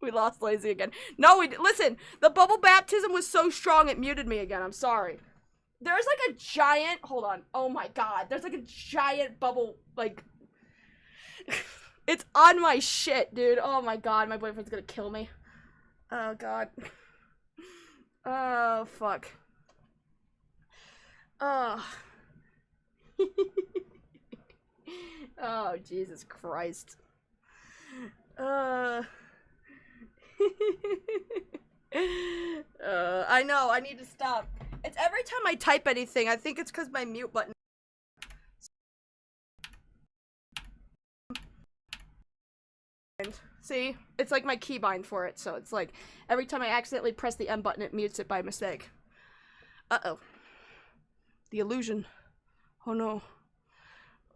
S3: We lost Lazy again. No, listen, the bubble baptism was so strong it muted me again, I'm sorry. There's like a giant, hold on, oh my god, there's like a giant bubble, like, it's on my shit, dude. Oh my god, my boyfriend's gonna kill me. Oh god. Oh, fuck. Oh. Oh, Jesus Christ. I know, I need to stop. It's every time I type anything, I think it's because my mute button. See? It's like my keybind for it, so it's like every time I accidentally press the M button, it mutes it by mistake. Uh-oh. The illusion. Oh no.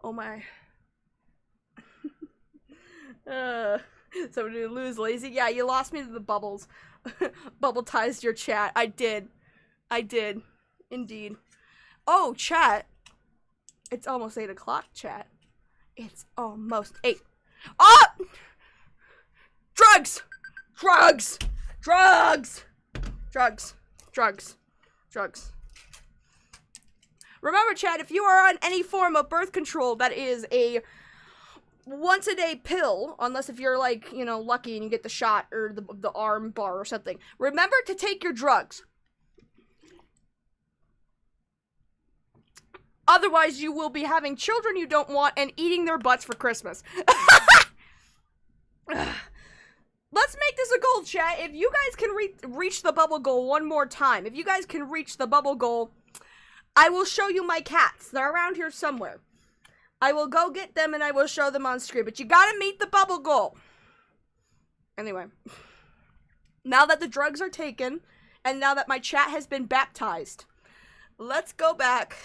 S3: Oh my. So did you lose Lazy? Yeah, you lost me to the bubbles. Bubble-tized your chat. I did. Indeed. Oh, chat. It's almost 8 o'clock, chat. It's almost 8. Oh! Drugs! Remember, chat, if you are on any form of birth control that is a once-a-day pill, unless if you're, like, you know, lucky and you get the shot or the arm bar or something, remember to take your drugs. Otherwise, you will be having children you don't want and eating their butts for Christmas. Let's make this a goal, chat. If you guys can reach the bubble goal one more time, if you guys can reach the bubble goal, I will show you my cats. They're around here somewhere. I will go get them and I will show them on screen. But you gotta meet the bubble goal. Anyway. Now that the drugs are taken, and now that my chat has been baptized, let's go back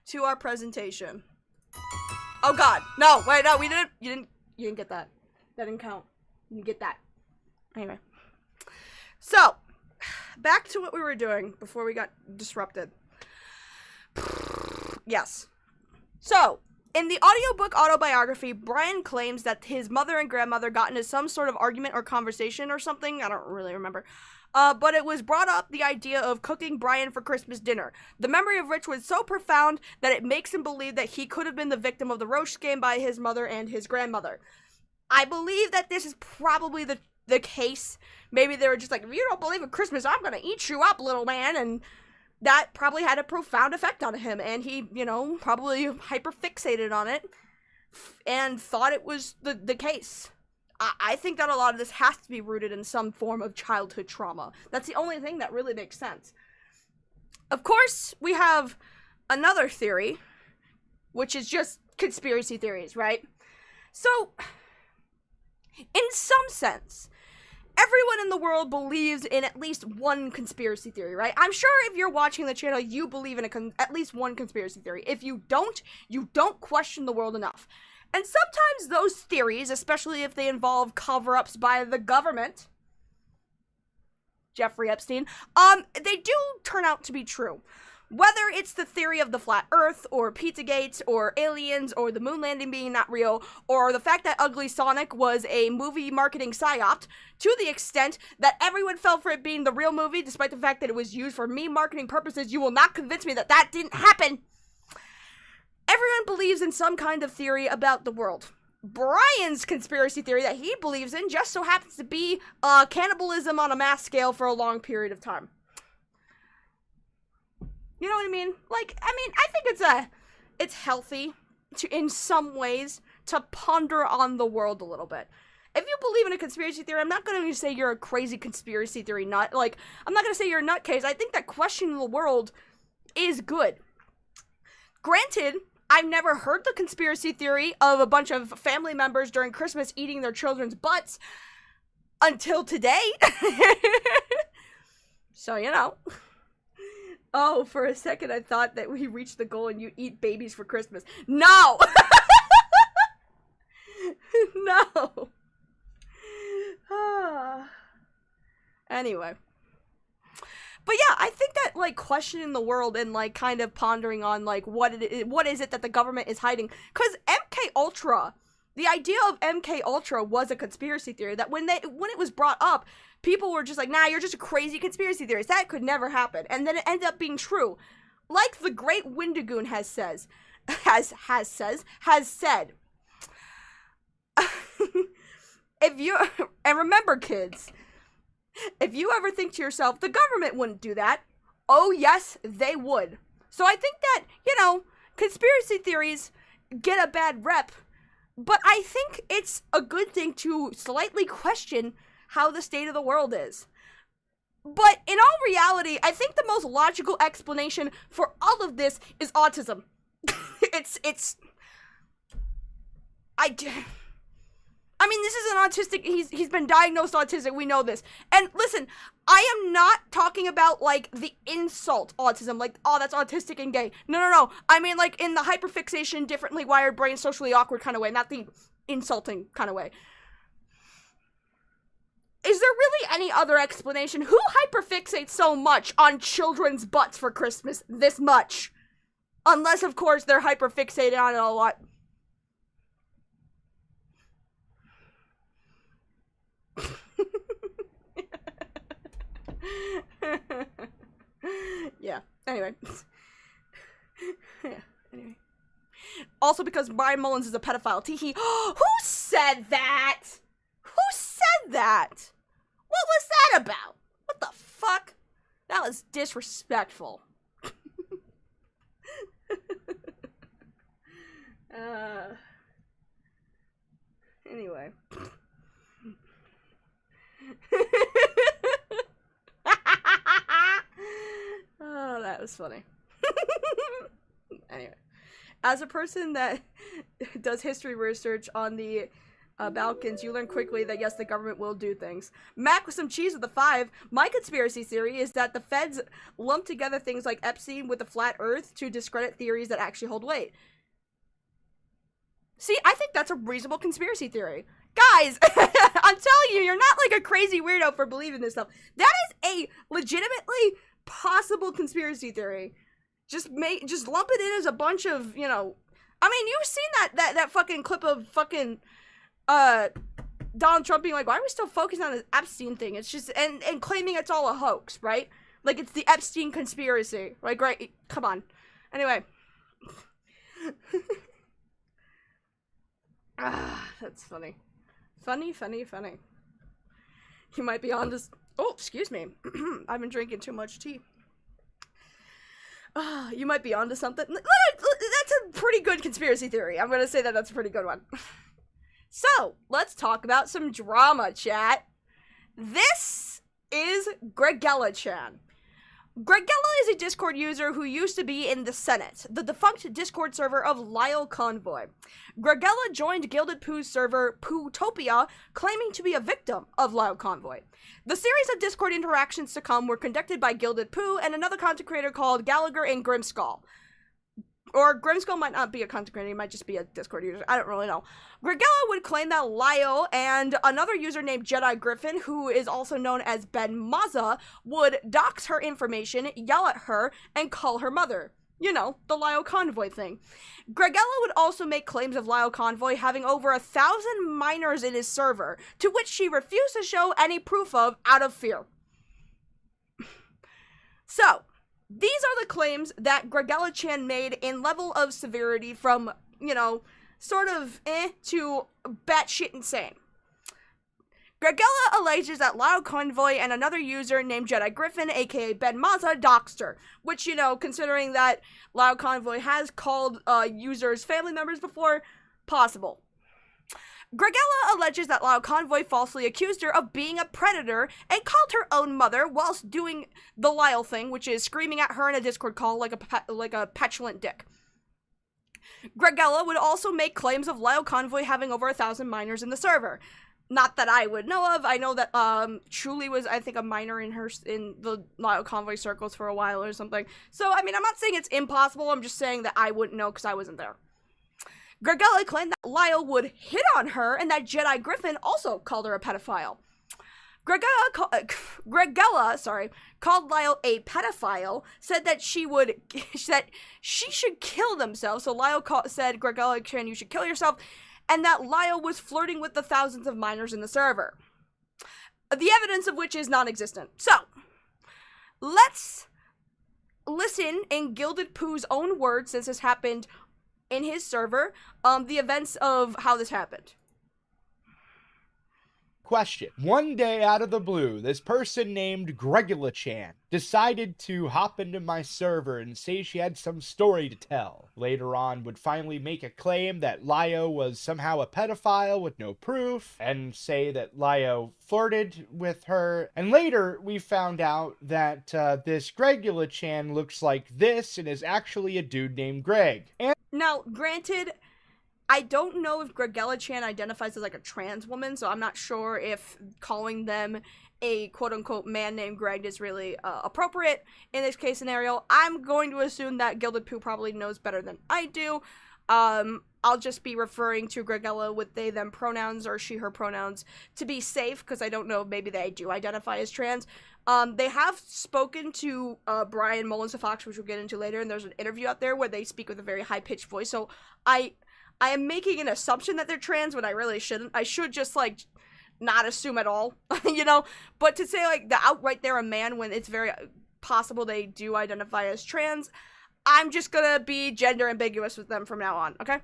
S3: to our presentation. Oh god. No, wait, no, you didn't get that. That didn't count. You didn't get that. Anyway. So, back to what we were doing before we got disrupted. Yes. So, in the audiobook autobiography, Bryan claims that his mother and grandmother got into some sort of argument or conversation or something. I don't really remember. But it was brought up the idea of cooking Bryan for Christmas dinner. The memory of which was so profound that it makes him believe that he could have been the victim of the roach game by his mother and his grandmother. I believe that this is probably the case. Maybe they were just like, if you don't believe in Christmas, I'm gonna eat you up, little man, and that probably had a profound effect on him, and he, you know, probably hyper-fixated on it, and thought it was the case. I think that a lot of this has to be rooted in some form of childhood trauma. That's the only thing that really makes sense. Of course, we have another theory, which is just conspiracy theories, right? So, in some sense, everyone in the world believes in at least one conspiracy theory, right? I'm sure if you're watching the channel, you believe in at least one conspiracy theory. If you don't question the world enough. And sometimes those theories, especially if they involve cover-ups by the government, Jeffrey Epstein, they do turn out to be true. Whether it's the theory of the flat earth, or Pizzagate, or aliens, or the moon landing being not real, or the fact that Ugly Sonic was a movie marketing psyop, to the extent that everyone fell for it being the real movie, despite the fact that it was used for meme marketing purposes, you will not convince me that that didn't happen. Everyone believes in some kind of theory about the world. Bryan's conspiracy theory that he believes in just so happens to be cannibalism on a mass scale for a long period of time. You know what I mean? Like, I mean, I think it's healthy to, in some ways, to ponder on the world a little bit. If you believe in a conspiracy theory, I'm not going to say you're a crazy conspiracy theory nut. Like, I'm not going to say you're a nutcase. I think that questioning the world is good. Granted, I've never heard the conspiracy theory of a bunch of family members during Christmas eating their children's butts until today. So, you know. Oh, for a second I thought that we reached the goal and you eat babies for Christmas. No! No! Anyway. But yeah, I think that, like, questioning the world and, like, kind of pondering on, like, what is it that the government is hiding? Because MK Ultra, the idea of MK Ultra was a conspiracy theory that when it was brought up, people were just like, nah, you're just a crazy conspiracy theorist. That could never happen. And then it ended up being true. Like the great Wendigoon has said. If you, and remember, kids, if you ever think to yourself, the government wouldn't do that, oh yes, they would. So I think that, you know, conspiracy theories get a bad rep, but I think it's a good thing to slightly question how the state of the world is. But in all reality, I think the most logical explanation for all of this is autism. I mean, this is an autistic, he's been diagnosed autistic, we know this. And listen, I am not talking about, like, the insult autism, like, oh, that's autistic and gay. No. I mean, like, in the hyperfixation, differently wired brain, socially awkward kind of way, not the insulting kind of way. Is there really any other explanation? Who hyperfixates so much on children's butts for Christmas this much? Unless, of course, they're hyperfixated on it a lot. Yeah, anyway. Anyway. Also because Bryan Mullins is a pedophile. Teehee. Who said that? Who said that? What was that about? What the fuck? That was disrespectful. Anyway. Oh, that was funny. Anyway, as a person that does history research on the Balkans, you learn quickly that yes, the government will do things. Mac with some cheese with a 5. My conspiracy theory is that the feds lump together things like Epstein with the flat earth to discredit theories that actually hold weight. See, I think that's a reasonable conspiracy theory. Guys, I'm telling you, you're not like a crazy weirdo for believing this stuff. That is a legitimately possible conspiracy theory. Just lump it in as a bunch of, you know, I mean, you've seen that fucking clip of fucking Donald Trump being like, why are we still focusing on this Epstein thing? It's just, and claiming it's all a hoax, right? Like, it's the Epstein conspiracy. Like, right, come on. Anyway. That's funny. Funny. You might be on this. Oh, excuse me. I've been drinking too much tea. You might be onto something. That's a pretty good conspiracy theory. I'm gonna say that that's a pretty good one. So, let's talk about some drama, chat. This is Gregella Chan. Gregella is a Discord user who used to be in the Senate, the defunct Discord server of Lyle Convoy. Gregella joined Gilded Pooh's server, Pootopia, claiming to be a victim of Lyle Convoy. The series of Discord interactions to come were conducted by Gilded Pooh and another content creator called Gallagher and Grimskull. Or Grimskull might not be a content creator, he might just be a Discord user, I don't really know. Gregella would claim that Lyle and another user named Jedi Griffin, who is also known as Ben Maza, would dox her information, yell at her, and call her mother. You know, the Lyle Convoy thing. Gregella would also make claims of Lyle Convoy having over 1,000 minors in his server, to which she refused to show any proof of out of fear. So, these are the claims that Gregella Chan made in level of severity from, you know, sort of to batshit insane. Gregella alleges that Lyle Convoy and another user named Jedi Griffin, aka Ben Maza, doxed her, which, you know, considering that Lyle Convoy has called users family members before, possible. Gregella alleges that Lyle Convoy falsely accused her of being a predator and called her own mother whilst doing the Lyle thing, which is screaming at her in a Discord call like a petulant dick. Gregella would also make claims of Lyle Convoy having over 1,000 minors in the server. Not that I would know of. I know that Truly was, I think, a minor in the Lyle Convoy circles for a while or something. So, I mean, I'm not saying it's impossible. I'm just saying that I wouldn't know because I wasn't there. Gregella claimed that Lyle would hit on her and that Jedi Griffin also called her a pedophile. Gregella called Lyle a pedophile, said that she should kill themselves. So Lyle said, Gregella Chan, you should kill yourself, and that Lyle was flirting with the thousands of minors in the server. The evidence of which is non-existent. So, let's listen in Gilded Pooh's own words, since this happened in his server, the events of how this happened.
S8: Question. One day out of the blue, this person named Gregella Chan decided to hop into my server and say she had some story to tell. Later on would finally make a claim that Lyo was somehow a pedophile with no proof, and say that Lyo flirted with her. And later we found out that this Gregella Chan looks like this and is actually a dude named Greg. And
S3: now, granted, I don't know if Gregella Chan identifies as like a trans woman, so I'm not sure if calling them a quote-unquote man named Greg is really appropriate in this case scenario. I'm going to assume that Gilded Pooh probably knows better than I do. I'll just be referring to Gregella with they, them pronouns or she, her pronouns to be safe, because I don't know, maybe they do identify as trans. They have spoken to Bryan Mullins, the Fox, which we'll get into later, and there's an interview out there where they speak with a very high-pitched voice, so I am making an assumption that they're trans when I really shouldn't. I should just, like, not assume at all, you know? But to say, like, the outright they're a man when it's very possible they do identify as trans, I'm just gonna be gender ambiguous with them from now on, okay?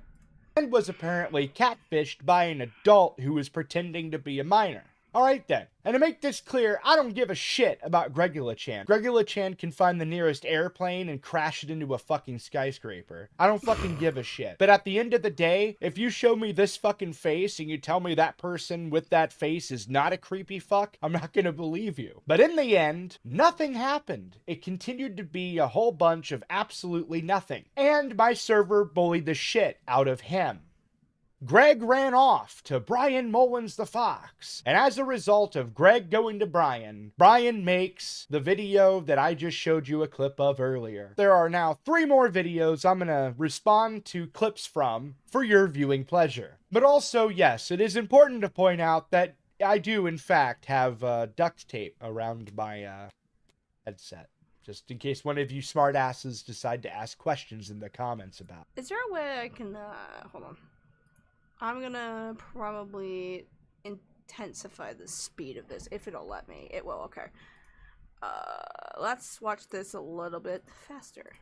S8: And was apparently catfished by an adult who was pretending to be a minor. Alright then, and to make this clear, I don't give a shit about Gregella Chan. Gregella Chan can find the nearest airplane and crash it into a fucking skyscraper. I don't fucking give a shit. But at the end of the day, if you show me this fucking face and you tell me that person with that face is not a creepy fuck, I'm not gonna believe you. But in the end, nothing happened. It continued to be a whole bunch of absolutely nothing. And my server bullied the shit out of him. Greg ran off to Bryan Mullins the Fox, and as a result of Greg going to Bryan, Bryan makes the video that I just showed you a clip of earlier. There are now 3 more videos I'm gonna respond to clips from for your viewing pleasure. But also, yes, it is important to point out that I do, in fact, have duct tape around my headset. Just in case one of you smartasses decide to ask questions in the comments about it.
S3: Is there a way I can, hold on. I'm gonna probably intensify the speed of this, if it'll let me. It will, okay. Let's watch this a little bit faster.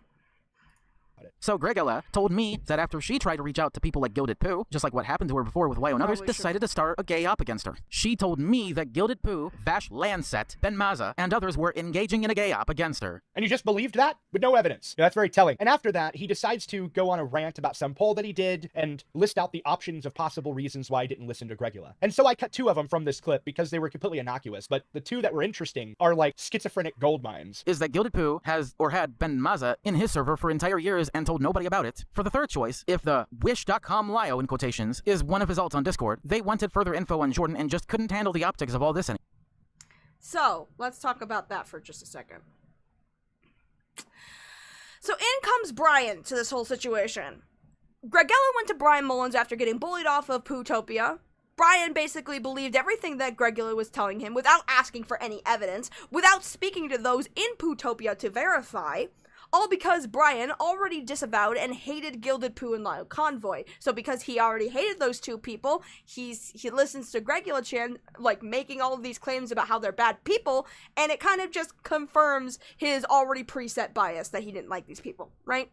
S6: So Gregella told me that after she tried to reach out to people like Gilded Pooh, just like what happened to her before with Lyo and others, decided to start a gay op against her. She told me that Gilded Pooh, Vash Lancet, Ben Maza, and others were engaging in a gay op against her.
S8: And you just believed that? With no evidence. Yeah, that's very telling. And after that, he decides to go on a rant about some poll that he did and list out the options of possible reasons why he didn't listen to Gregella. And so I cut 2 of them from this clip because they were completely innocuous, but the 2 that were interesting are like schizophrenic gold mines.
S6: Is that Gilded Pooh has or had Ben Maza in his server for entire years and told nobody about it. For the third choice, if the wish.com Lyo in quotations is one of his alts on Discord, they wanted further info on Jordan and just couldn't handle the optics of all this anymore.
S3: So, let's talk about that for just a second. So in comes Bryan to this whole situation. Gregella went to Bryan Mullins after getting bullied off of Pootopia. Bryan basically believed everything that Gregella was telling him without asking for any evidence, without speaking to those in Pootopia to verify, all because Bryan already disavowed and hated Gilded Pooh and Lyle Convoy. So because he already hated those 2 people, he listens to Gregella Chan, like, making all of these claims about how they're bad people, and it kind of just confirms his already preset bias that he didn't like these people, right?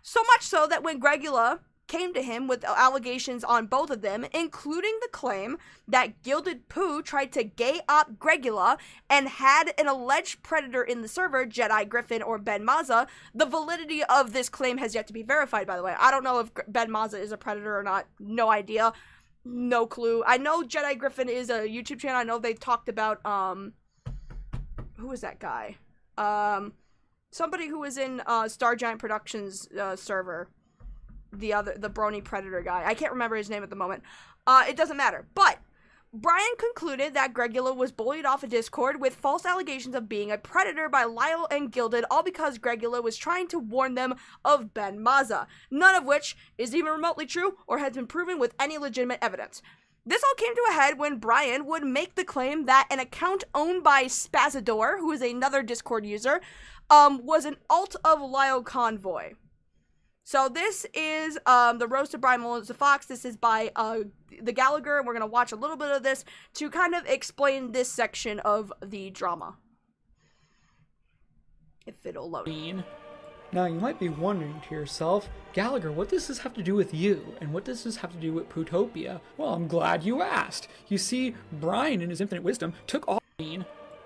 S3: So much so that when Gregella came to him with allegations on both of them, including the claim that Gilded Pooh tried to gay op Gregella and had an alleged predator in the server, Jedi Griffin or Ben Maza. The validity of this claim has yet to be verified, by the way. I don't know if Ben Maza is a predator or not. No idea. No clue. I know Jedi Griffin is a YouTube channel. I know they talked about, who is that guy? Somebody who was in Star Giant Productions server. The Brony Predator guy. I can't remember his name at the moment. It doesn't matter. But Bryan concluded that Gregella was bullied off of Discord with false allegations of being a predator by Lyle and Gilded, all because Gregella was trying to warn them of Ben Maza, none of which is even remotely true or has been proven with any legitimate evidence. This all came to a head when Bryan would make the claim that an account owned by Spazador, who is another Discord user, was an alt of Lyle Convoy. So this is the Roast of Bryan Mullins the Fox. This is by the Gallagher, and we're going to watch a little bit of this to kind of explain this section of the drama. If it'll load.
S9: Now, you might be wondering to yourself, Gallagher, what does this have to do with you? And what does this have to do with Putopia? Well, I'm glad you asked. You see, Bryan, in his infinite wisdom, took all...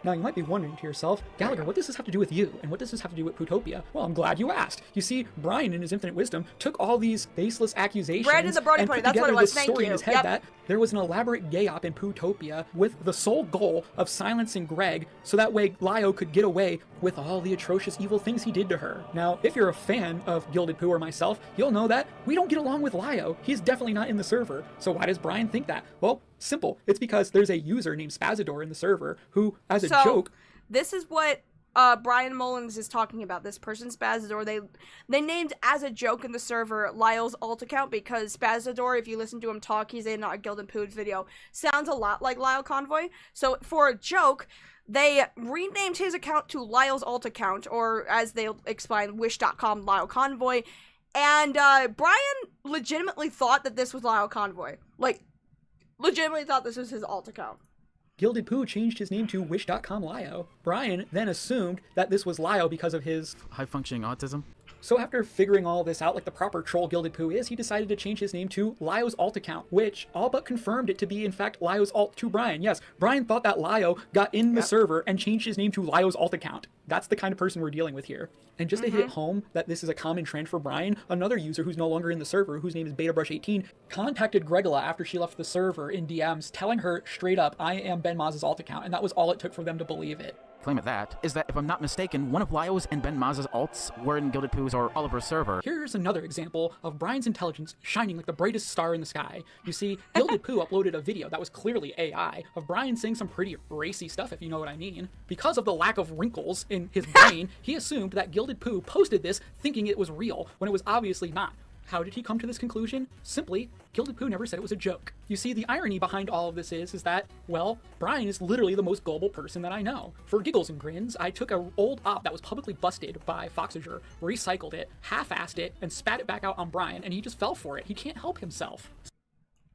S9: Now, you might be wondering to yourself, Gallagher, what does this have to do with you? And what does this have to do with Putopia? Well, I'm glad you asked. You see, Bryan, in his infinite wisdom, took all these baseless accusations
S3: Brandon the Brody
S9: and
S3: Party,
S9: put
S3: that's what
S9: together
S3: it was.
S9: this
S3: Thank
S9: story in
S3: you.
S9: his head
S3: Yep.
S9: that there was an elaborate gay-op in Putopia with the sole goal of silencing Greg so that way Lyo could get away with all the atrocious evil things he did to her. Now, if you're a fan of Gilded Poo or myself, you'll know that we don't get along with Lyo. He's definitely not in the server. So why does Bryan think that? Well, simple. It's because there's a user named Spazador in the server who, as a joke...
S3: This is what Bryan Mullins is talking about. This person, Spazador, they named as a joke in the server Lyle's alt account because Spazador, if you listen to him talk, he's in a Gilded Poo's video, sounds a lot like Lyle Convoy. So for a joke, they renamed his account to Lyle's alt account, or as they'll explain, wish.com Lyle Convoy. And Bryan legitimately thought that this was Lyle Convoy. Like, legitimately thought this was his alt account.
S9: Gilded Poo changed his name to wish.com Lyo. Bryan then assumed that this was Lyo because of his
S6: high-functioning autism.
S9: So after figuring all this out like the proper troll Gilded Poo is, he decided to change his name to Lyo's alt account, which all but confirmed it to be in fact Lyo's alt to Bryan. Yes, Bryan thought that Lyo got in the server and changed his name to Lyo's alt account. That's the kind of person we're dealing with here. And just to hit home that this is a common trend for Bryan, another user who's no longer in the server, whose name is BetaBrush18, contacted Gregella after she left the server in DMs, telling her straight up, I am Ben Maz's alt account, and that was all it took for them to believe it.
S6: Claim of that is that, if I'm not mistaken, one of Lyo's and Ben Maz's alts were in Gilded Poo's or Oliver's server.
S9: Here's another example of Bryan's intelligence shining like the brightest star in the sky. You see, Gilded Poo uploaded a video that was clearly AI of Bryan saying some pretty racy stuff, if you know what I mean. Because of the lack of wrinkles in his brain, he assumed that Gilded Poo posted this thinking it was real, when it was obviously not. How did he come to this conclusion? Simply, Gilded Poo never said it was a joke. You see, the irony behind all of this is that, well, Bryan is literally the most gullible person that I know. For giggles and grins, I took an old op that was publicly busted by Foxager, recycled it, half-assed it, and spat it back out on Bryan, and he just fell for it. He can't help himself.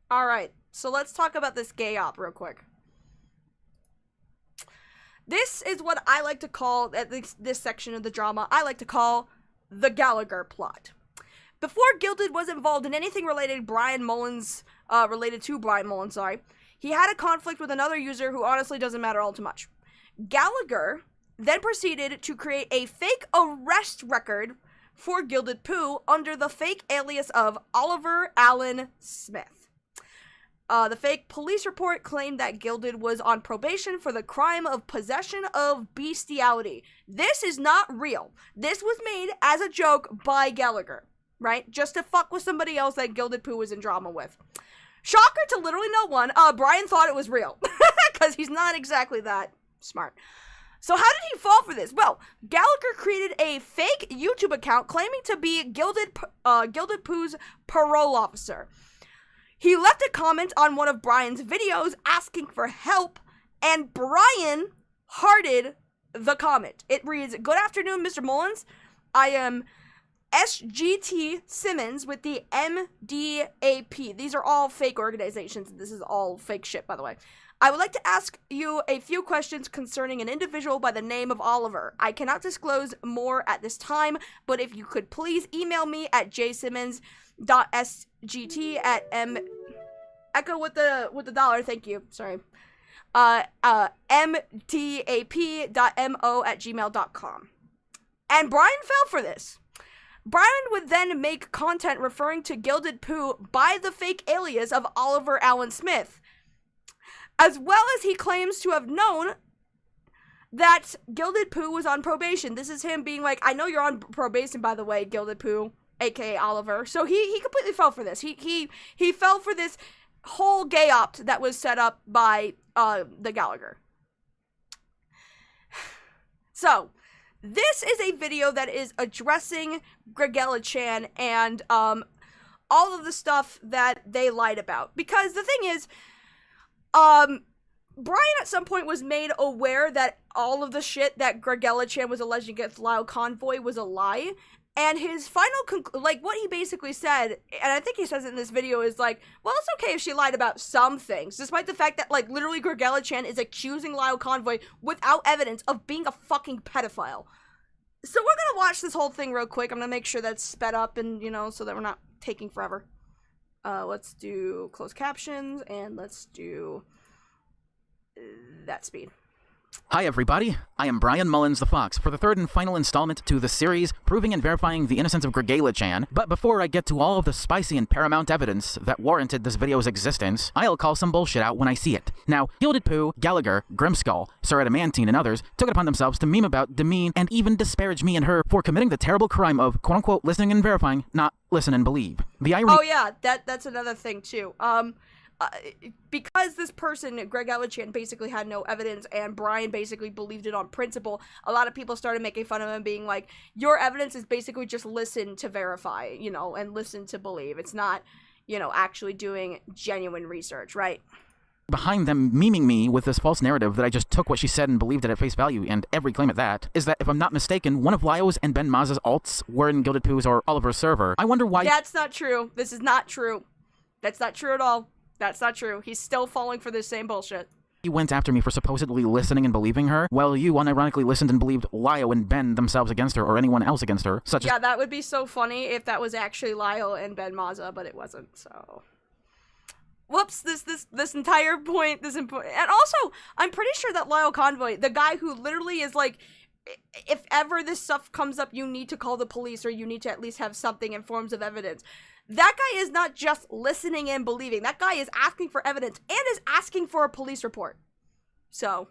S3: Alright, so let's talk about this gay op real quick. This is what I like to call, at least this section of the drama, I like to call the Gallagher plot. Before Gilded was involved in anything related to Bryan Mullins, he had a conflict with another user who honestly doesn't matter all too much. Gallagher then proceeded to create a fake arrest record for Gilded Poo under the fake alias of Oliver Allen Smith. The fake police report claimed that Gilded was on probation for the crime of possession of bestiality. This is not real. This was made as a joke by Gallagher. Right? Just to fuck with somebody else that Gilded Poo was in drama with. Shocker to literally no one, Bryan thought it was real. Because he's not exactly that smart. So how did he fall for this? Well, Gallagher created a fake YouTube account claiming to be Gilded Poo's parole officer. He left a comment on one of Bryan's videos asking for help, and Bryan hearted the comment. It reads, "Good afternoon, Mr. Mullins. I am SGT Simmons with the MDAP. These are all fake organizations. This is all fake shit, by the way. I would like to ask you a few questions concerning an individual by the name of Oliver. I cannot disclose more at this time, but if you could please email me at jsimmons.sgt@m... Echo with the dollar, thank you, sorry. mdap.mo@gmail.com. And Bryan fell for this. Bryan would then make content referring to Gilded Poo by the fake alias of Oliver Allen Smith, as well as he claims to have known that Gilded Poo was on probation. This is him being like, I know you're on probation, by the way, Gilded Poo, aka Oliver. So he completely fell for this. He fell for this whole gay opt that was set up by the Gallagher. So this is a video that is addressing Gregella Chan and all of the stuff that they lied about. Because the thing is, Bryan at some point was made aware that all of the shit that Gregella Chan was alleging against Lyle Convoy was a lie. And his final, what he basically said, and I think he says it in this video, is like, well, it's okay if she lied about some things, despite the fact that, like, literally Gregella Chan is accusing Lyle Convoy without evidence of being a fucking pedophile. So we're gonna watch this whole thing real quick. I'm gonna make sure that's sped up and, you know, so that we're not taking forever. Let's do closed captions, and let's do that speed.
S6: Hi everybody, I am Bryan Mullins the Fox for the third and final installment to the series proving and verifying the innocence of Gregella Chan. But before I get to all of the spicy and paramount evidence that warranted this video's existence, I'll call some bullshit out when I see it. Now, Gilded Pooh, Gallagher, Grimskull, Sir Adamantine, and others took it upon themselves to meme about, demean, and even disparage me and her for committing the terrible crime of quote-unquote listening and verifying, not listen and believe. The irony—
S3: Oh yeah, that's another thing too. Because this person, Gregella Chan, basically had no evidence and Bryan basically believed it on principle, a lot of people started making fun of him, being like, your evidence is basically just listen to verify, you know, and listen to believe. It's not, you know, actually doing genuine research, right?
S6: Behind them memeing me with this false narrative that I just took what she said and believed it at face value, and every claim at that, is that if I'm not mistaken, one of Lyo's and Ben Maz's alts were in Gilded Pooh's or Oliver's server. I wonder why—
S3: That's not true. This is not true. That's not true at all. That's not true. He's still falling for this same bullshit.
S6: He went after me for supposedly listening and believing her, while you unironically listened and believed Lyo and Ben themselves against her, or anyone else against her, such as—
S3: Yeah, that would be so funny if that was actually Lyo and Ben Maza, but it wasn't, so... Whoops, this entire point, and also, I'm pretty sure that Lyle Convoy, the guy who literally is like, if ever this stuff comes up, you need to call the police, or you need to at least have something in forms of evidence. That guy is not just listening and believing. That guy is asking for evidence and is asking for a police report. So,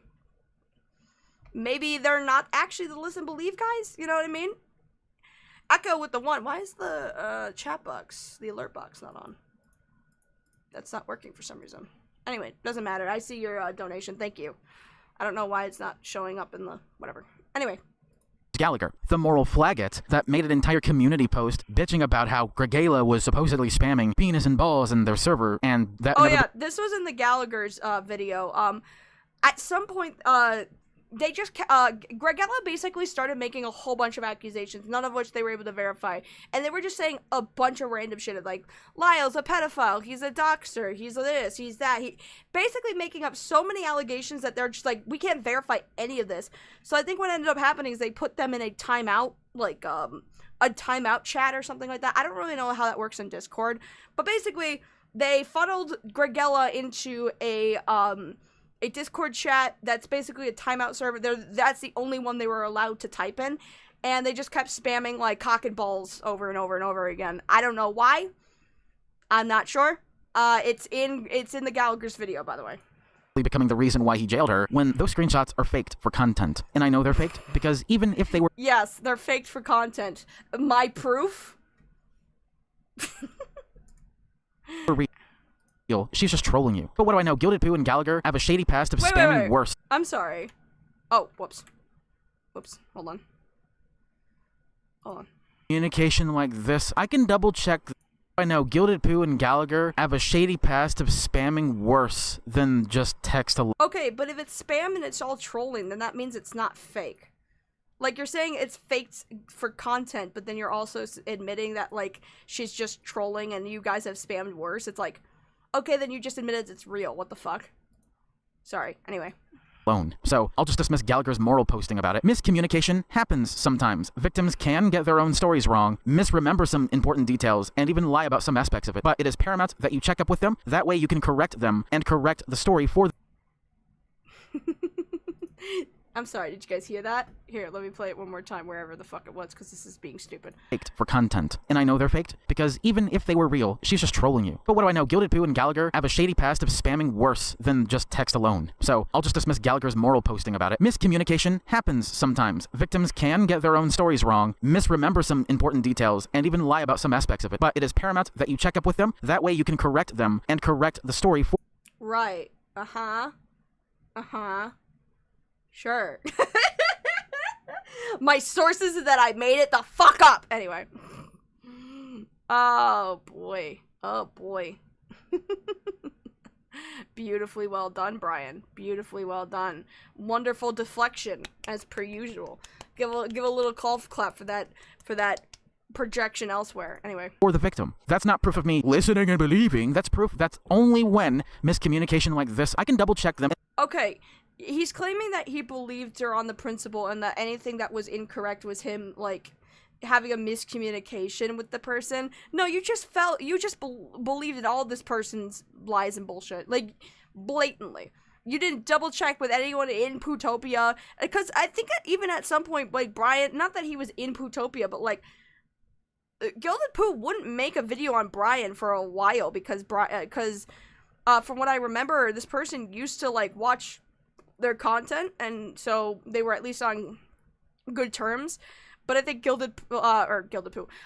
S3: maybe they're not actually the listen believe guys, you know what I mean? Echo with the one. Why is the chat box, the alert box, not on? That's not working for some reason. Anyway, doesn't matter. I see your donation. Thank you. I don't know why it's not showing up in the whatever. Anyway.
S6: Gallagher, the moral flaggot that made an entire community post bitching about how Gregella was supposedly spamming penis and balls in their server, and that—
S3: Oh yeah, this was in the Gallagher's video. At some point, they just Gregella basically started making a whole bunch of accusations, none of which they were able to verify, and they were just saying a bunch of random shit like Lyle's a pedophile, he's a doxer, he's this, he's that. He basically making up so many allegations that they're just like, we can't verify any of this. So I think what ended up happening is they put them in a timeout, like a timeout chat or something like that. I don't really know how that works in Discord, but basically they funneled Gregella into a Discord chat that's basically a timeout server. That's the only one they were allowed to type in, and they just kept spamming like cock and balls over and over and over again. I don't know why. I'm not sure. It's in the Gallagher's video, by the way.
S6: Becoming the reason why he jailed her, when those screenshots are faked for content. And I know they're faked because even if they were—
S3: Yes, they're faked for content. My proof?
S6: She's just trolling you. But what do I know? Gilded Pooh and Gallagher have a shady past of spamming worse.
S3: I'm sorry. Oh, whoops. Whoops. Hold on.
S6: Communication like this. I can double check. I know Gilded Pooh and Gallagher have a shady past of spamming worse than just text alone.
S3: Okay, but if it's spam and it's all trolling, then that means it's not fake. Like, you're saying it's faked for content, but then you're also admitting that, like, she's just trolling and you guys have spammed worse. It's like, okay, then you just admitted it's real. What the fuck? Sorry. Anyway.
S6: So, I'll just dismiss Gallagher's moral posting about it. Miscommunication happens sometimes. Victims can get their own stories wrong, misremember some important details, and even lie about some aspects of it. But it is paramount that you check up with them. That way you can correct them and correct the story for them.
S3: I'm sorry, did you guys hear that? Here, let me play it one more time wherever the fuck it was, because this is being stupid.
S6: Faked for content. And I know they're faked, because even if they were real, she's just trolling you. But what do I know? Gilded Pooh and Gallagher have a shady past of spamming worse than just text alone. So, I'll just dismiss Gallagher's moral posting about it. Miscommunication happens sometimes. Victims can get their own stories wrong, misremember some important details, and even lie about some aspects of it. But it is paramount that you check up with them. That way you can correct them and correct the story for—
S3: Right. Uh-huh. Uh-huh. Sure. My sources is that I made it the fuck up. Anyway. Oh boy. Oh boy. Beautifully well done, Bryan. Beautifully well done. Wonderful deflection, as per usual. Give a little golf clap for that projection elsewhere. Anyway.
S6: Or the victim. That's not proof of me listening and believing. That's proof that's only when miscommunication like this, I can double check them.
S3: Okay, he's claiming that he believed her on the principle and that anything that was incorrect was him, like, having a miscommunication with the person. No, you just believed in all this person's lies and bullshit. Like, blatantly. You didn't double check with anyone in Pootopia. Because I think that even at some point, like, Bryan, not that he was in Pootopia, but, like, Gilded Poo wouldn't make a video on Bryan for a while because from what I remember, this person used to, like, watch their content, and so they were at least on good terms. But I think Gilded Poo,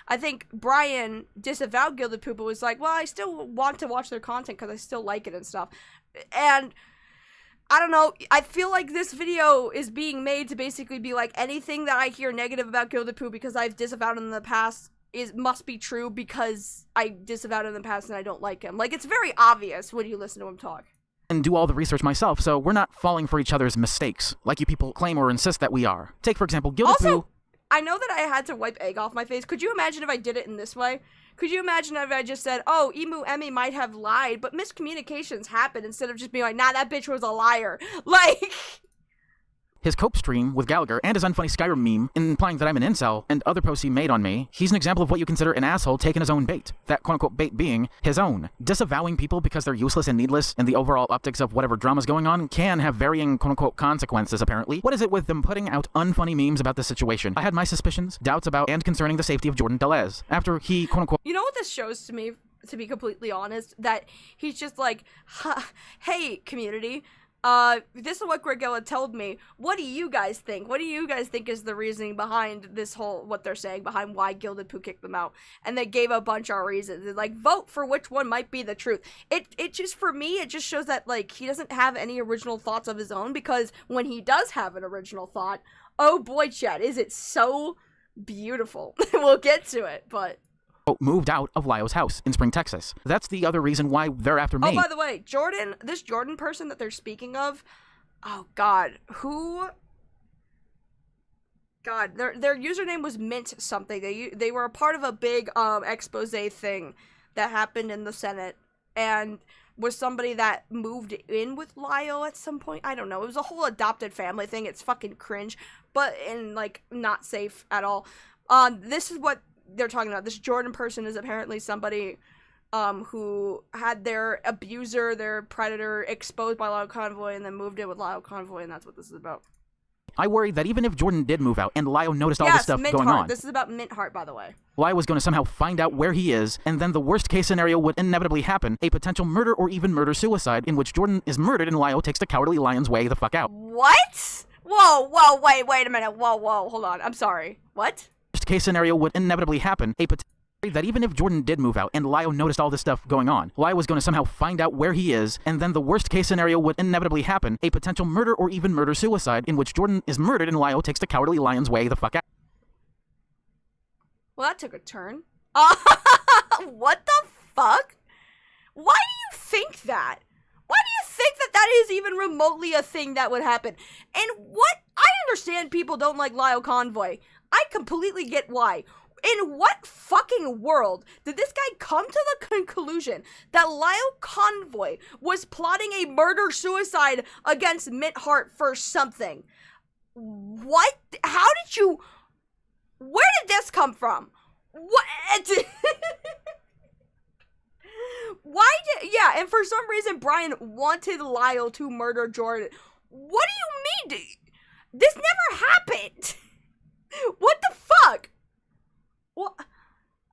S3: I think Bryan disavowed Gilded Poo, but was like, well, I still want to watch their content because I still like it and stuff. And I don't know, I feel like this video is being made to basically be like, anything that I hear negative about Gilded Poo because I've disavowed him in the past must be true because I disavowed him in the past and I don't like him. Like, it's very obvious when you listen to him talk.
S6: And do all the research myself, so we're not falling for each other's mistakes, like you people claim or insist that we are. Take, for example, Gilded Poo.
S3: I know that I had to wipe egg off my face. Could you imagine if I did it in this way? Could you imagine if I just said, oh, Emu Emmy might have lied, but miscommunications happen, instead of just being like, nah, that bitch was a liar. Like...
S6: His cope stream with Gallagher and his unfunny Skyrim meme implying that I'm an incel and other posts he made on me, he's an example of what you consider an asshole taking his own bait. That quote-unquote bait being his own. Disavowing people because they're useless and needless in the overall optics of whatever drama's going on can have varying quote-unquote consequences, apparently. What is it with them putting out unfunny memes about this situation? I had my suspicions, doubts about, and concerning the safety of Jordan Deleuze after he quote-unquote...
S3: You know what this shows to me, to be completely honest? That he's just like, hey, community... this is what Gregella told me. What do you guys think? What do you guys think is the reasoning behind this whole, what they're saying, behind why Gilded Poo kicked them out? And they gave a bunch of reasons. They're like, vote for which one might be the truth. It just, for me, it just shows that, like, he doesn't have any original thoughts of his own, because when he does have an original thought, oh boy, Chad, is it so beautiful. We'll get to it, but...
S6: moved out of Lyo's house in Spring, Texas. That's the other reason why they're after me.
S3: Oh, by the way, this Jordan person that they're speaking of, oh god, their username was Mint something. They were a part of a big expose thing that happened in the Senate, and was somebody that moved in with Lyo at some point. I don't know. It was a whole adopted family thing. It's fucking cringe, but like not safe at all. This is what they're talking about. This Jordan person is apparently somebody who had their abuser, their predator, exposed by Lyo Convoy and then moved in with Lyo Convoy, and that's what this is about.
S6: I worry that even if Jordan did move out and Lyo noticed all this stuff going on...
S3: This is about Mint Heart, by the way.
S6: Lyo was going to somehow find out where he is, and then the worst case scenario would inevitably happen, a potential murder or even murder-suicide in which Jordan is murdered and Lyo takes the cowardly lion's way the fuck out.
S3: What? Whoa, wait a minute. Whoa, hold on. I'm sorry. What?
S6: Worst case scenario would inevitably happen, that even if Jordan did move out and Lyo noticed all this stuff going on, Lyo was going to somehow find out where he is, and then the worst case scenario would inevitably happen, a potential murder or even murder-suicide in which Jordan is murdered and Lyo takes the cowardly lion's way the fuck out.
S3: Well, that took a turn. What the fuck? Why do you think that? Why do you think that that is even remotely a thing that would happen? And what? I understand people don't like Lyo Convoy. I completely get why. In what fucking world did this guy come to the conclusion that Lyo Convoy was plotting a murder-suicide against Mint Heart for something? What? How did you... Where did this come from? What? Why did... Yeah, and for some reason, Bryan wanted Lyo to murder Jordan. What do you mean? This never happened. What the fuck? Well,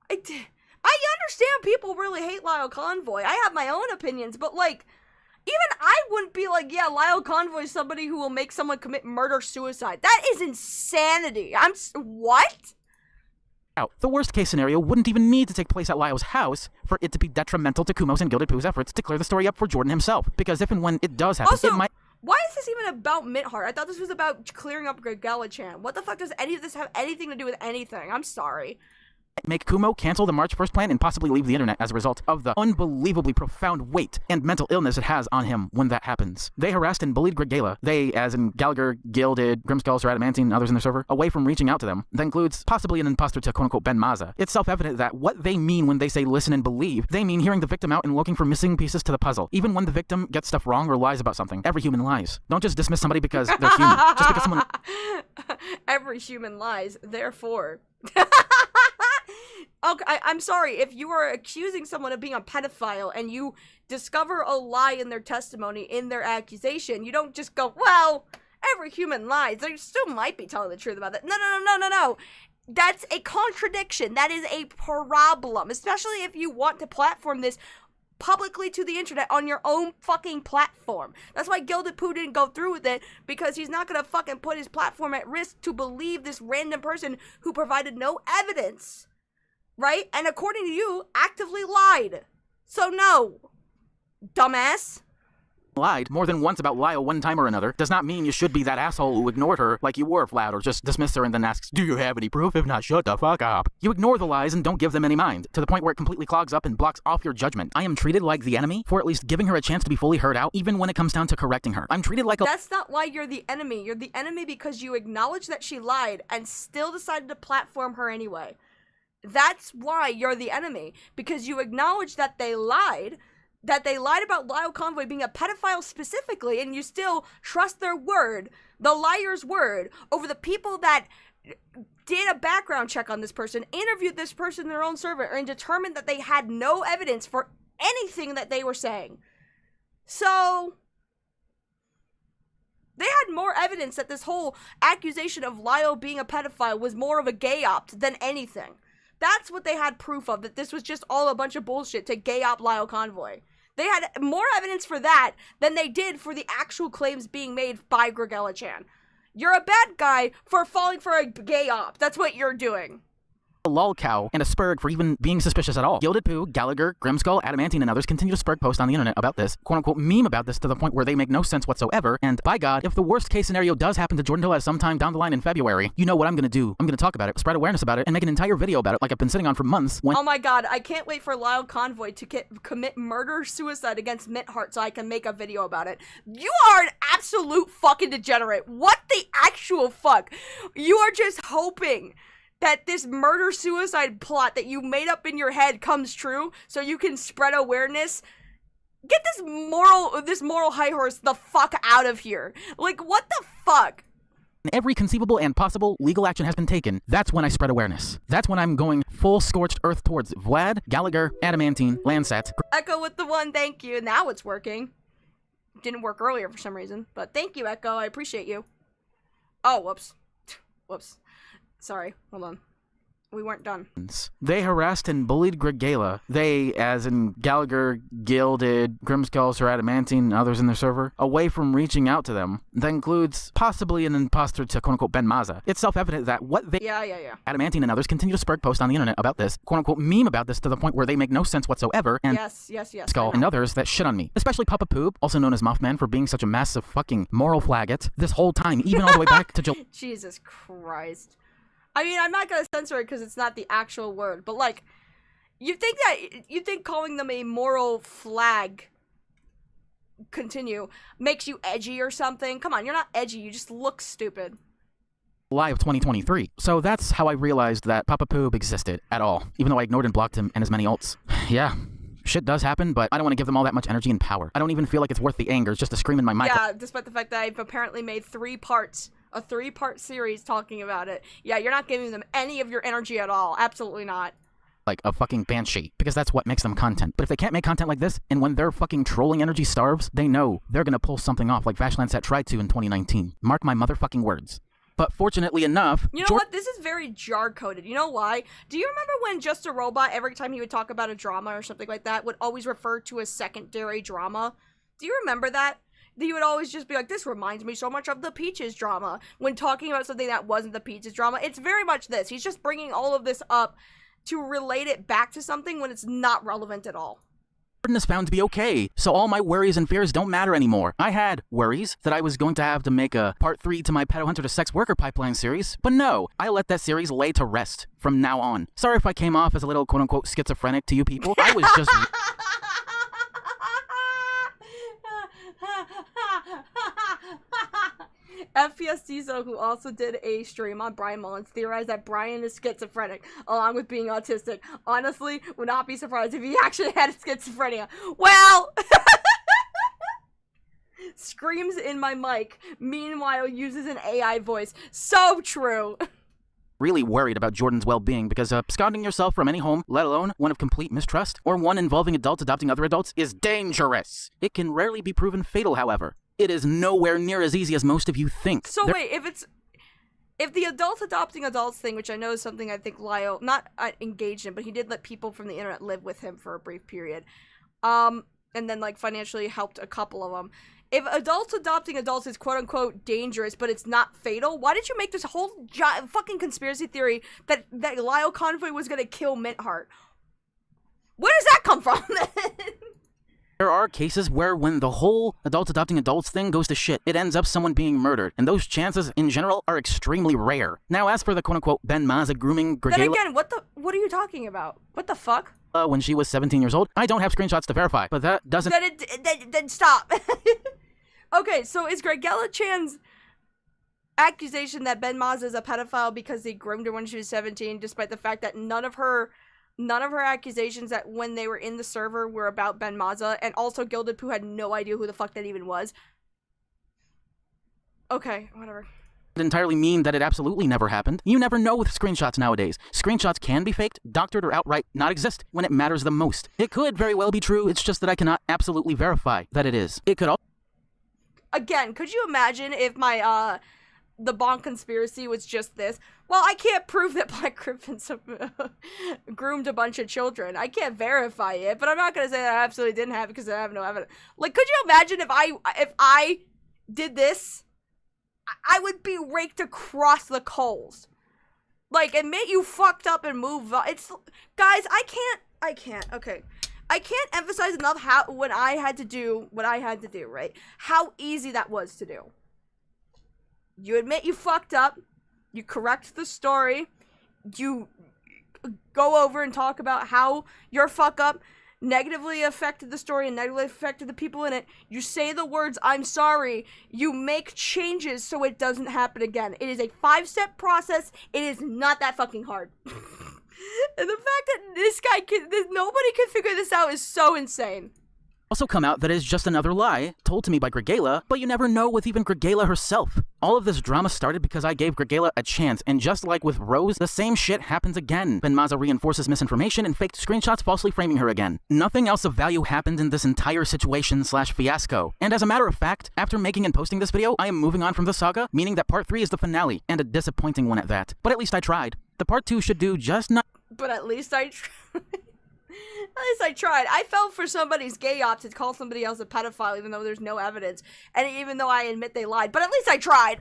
S3: I understand people really hate Lyo Convoy. I have my own opinions, but, like, even I wouldn't be like, yeah, Lyo Convoy is somebody who will make someone commit murder-suicide. That is insanity. What?
S6: The worst case scenario wouldn't even need to take place at Lyo's house for it to be detrimental to Kumos and Gilded Poo's efforts to clear the story up for Jordan himself. Because if and when it does happen,
S3: also,
S6: it might...
S3: Why is this even about Mint Heart? I thought this was about clearing up Gregella Chan. What the fuck does any of this have anything to do with anything? I'm sorry.
S6: make Kumo cancel the March 1st plan and possibly leave the internet as a result of the unbelievably profound weight and mental illness it has on him when that happens. They harassed and bullied Gregella. They, as in Gallagher, Gil did, Grimskull, Sir Adamantine, and others in their server, away from reaching out to them. That includes possibly an imposter to quote-unquote Ben Maza. It's self-evident that what they mean when they say listen and believe, they mean hearing the victim out and looking for missing pieces to the puzzle. Even when the victim gets stuff wrong or lies about something. Every human lies. Don't just dismiss somebody because they're human. Just because someone...
S3: Every human lies, therefore... Okay, I'm sorry, if you are accusing someone of being a pedophile and you discover a lie in their testimony, in their accusation, you don't just go, well, every human lies. They still might be telling the truth about that. No. That's a contradiction. That is a problem, especially if you want to platform this publicly to the internet on your own fucking platform. That's why Gilded Pooh didn't go through with it, because he's not gonna fucking put his platform at risk to believe this random person who provided no evidence. Right? And according to you, actively lied. So no, dumbass.
S6: Lied more than once about Lyle one time or another does not mean you should be that asshole who ignored her like you were, Vlad, or just dismissed her and then asks, do you have any proof? If not, shut the fuck up. You ignore the lies and don't give them any mind, to the point where it completely clogs up and blocks off your judgment. I am treated like the enemy for at least giving her a chance to be fully heard out, even when it comes down to correcting her. I'm treated like a—
S3: That's not why you're the enemy. You're the enemy because you acknowledge that she lied and still decided to platform her anyway. That's why you're the enemy, because you acknowledge that they lied about Lyle Convoy being a pedophile specifically, and you still trust their word, the liar's word, over the people that did a background check on this person, interviewed this person in their own server, and determined that they had no evidence for anything that they were saying. So they had more evidence that this whole accusation of Lyle being a pedophile was more of a gay opt than anything. That's what they had proof of, that this was just all a bunch of bullshit to gay op Lyle Convoy. They had more evidence for that than they did for the actual claims being made by Gregella Chan. You're a bad guy for falling for a gay op. That's what you're doing.
S6: lolcow and a spurg for even being suspicious at all. Gilded Pooh, Gallagher, Grimskull, Adamantine, and others continue to spurg post on the internet about this, quote-unquote meme about this, to the point where they make no sense whatsoever, and by God, if the worst case scenario does happen to Jordan Tillez sometime down the line in February, you know what I'm gonna do. I'm gonna talk about it, spread awareness about it, and make an entire video about it like I've been sitting on for months when—
S3: Oh my God, I can't wait for Lyle Convoy to commit murder-suicide against Mithart so I can make a video about it. You are an absolute fucking degenerate. What the actual fuck? You are just hoping that this murder-suicide plot that you made up in your head comes true so you can spread awareness. Get this moral high horse the fuck out of here. Like, what the fuck?
S6: Every conceivable and possible legal action has been taken. That's when I spread awareness. That's when I'm going full scorched earth towards Vlad, Gallagher, Adamantine, Lancet.
S3: Echo with the one, thank you. Now it's working. Didn't work earlier for some reason, but thank you, Echo. I appreciate you. Oh, whoops. Whoops. Sorry, hold on. We weren't done.
S6: They harassed and bullied Gregella. They, as in Gallagher, Gil did, Grimskull, Sir Adamantine, and others in their server, away from reaching out to them. That includes possibly an imposter to quote-unquote Ben Maza. It's self-evident that what they—
S3: Yeah.
S6: Adamantine and others continue to spurg post on the internet about this, quote-unquote meme about this, to the point where they make no sense whatsoever, and—
S3: Yes.
S6: Skull and others that shit on me. Especially Papa Poop, also known as Mothman, for being such a massive fucking moral flaggot this whole time, even all the way back to
S3: Jesus Christ. I mean, I'm not gonna censor it because it's not the actual word, but like, you think calling them a moral flag makes you edgy or something? Come on, you're not edgy, you just look stupid.
S6: July of 2023. So that's how I realized that Papa Poop existed at all, even though I ignored and blocked him and his many alts. Yeah. Shit does happen, but I don't want to give them all that much energy and power. I don't even feel like it's worth the anger just to scream in my mic.
S3: Yeah, despite the fact that I've apparently made 3 parts. A 3-part series talking about it. Yeah, you're not giving them any of your energy at all. Absolutely not.
S6: Like a fucking banshee, because that's what makes them content. But if they can't make content like this, and when their fucking trolling energy starves, they know they're gonna pull something off like Vashlandset tried to in 2019. Mark my motherfucking words. But fortunately enough—
S3: You know what? This is very jar-coded. You know why? Do you remember when Just a Robot, every time he would talk about a drama or something like that, would always refer to a secondary drama? Do you remember that? He would always just be like, this reminds me so much of the Peaches drama, when talking about something that wasn't the Peaches drama. It's very much this. He's just bringing all of this up to relate it back to something when it's not relevant at all.
S6: is found to be okay, so all my worries and fears don't matter anymore. I had worries that I was going to have to make a part 3 to my pedo hunter to sex worker pipeline series, but no, I let that series lay to rest from now on. Sorry if I came off as a little quote-unquote schizophrenic to you people. I was just...
S3: FPS Diesel, who also did a stream on Bryan Mullins, theorized that Bryan is schizophrenic, along with being autistic. Honestly, would not be surprised if he actually had schizophrenia. Well! Screams in my mic, meanwhile uses an AI voice. So true!
S6: really worried about Jordan's well-being because absconding yourself from any home, let alone one of complete mistrust, or one involving adults adopting other adults, is dangerous. It can rarely be proven fatal, however. It is nowhere near as easy as most of you think.
S3: So wait, if the adult adopting adults thing, which I know is something I think Lyle, not engaged in, but he did let people from the internet live with him for a brief period, and then like financially helped a couple of them. If adults adopting adults is quote-unquote dangerous, but it's not fatal, why did you make this whole fucking conspiracy theory that Lyle Convoy was gonna kill Mintheart? Where does that come from?
S6: There are cases where when the whole adults adopting adults thing goes to shit, it ends up someone being murdered, and those chances, in general, are extremely rare. Now, as for the quote-unquote Ben Maske grooming Gregella...
S3: Then again, what are you talking about? What the fuck?
S6: When she was 17 years old, I don't have screenshots to verify, but that doesn't...
S3: Then stop. Okay, so is Gregella Chan's accusation that Ben Maske is a pedophile because he groomed her when she was 17, despite the fact that none of her accusations that when they were in the server were about Ben Maske, and also Gilded Pooh had no idea who the fuck that even was? Okay, whatever.
S6: Entirely mean that it absolutely never happened. You never know with screenshots nowadays. Screenshots can be faked, doctored, or outright not exist when it matters the most. It could very well be true, it's just that I cannot absolutely verify that it is. It could also...
S3: Again, could you imagine if my, the Bonk conspiracy was just this? Well, I can't prove that Black Griffins groomed a bunch of children. I can't verify it, but I'm not gonna say that I absolutely didn't have it because I have no evidence. Like, could you imagine if I did this? I would be raked across the coals. Like, admit you fucked up and move on. It's, guys, I can't, okay. I can't emphasize enough what I had to do, right? How easy that was to do. You admit you fucked up, you correct the story, you go over and talk about how your fuck up negatively affected the story and negatively affected the people in it. You say the words, I'm sorry. You make changes so it doesn't happen again. It is a 5-step process. It is not that fucking hard. And the fact that nobody can figure this out is so insane.
S6: Also come out that it is just another lie told to me by Gregella, but you never know with even Gregella herself. All of this drama started because I gave Gregella a chance, and just like with Rose, the same shit happens again. Ben Maske reinforces misinformation and faked screenshots falsely framing her again. Nothing else of value happened in this entire situation/fiasco. And as a matter of fact, after making and posting this video, I am moving on from the saga, meaning that part 3 is the finale, and a disappointing one at that. But at least I tried. The part 2 should do just not-
S3: But at least I tried. At least I tried. I fell for somebody's gay op to call somebody else a pedophile even though there's no evidence. And even though I admit they lied. But at least I tried.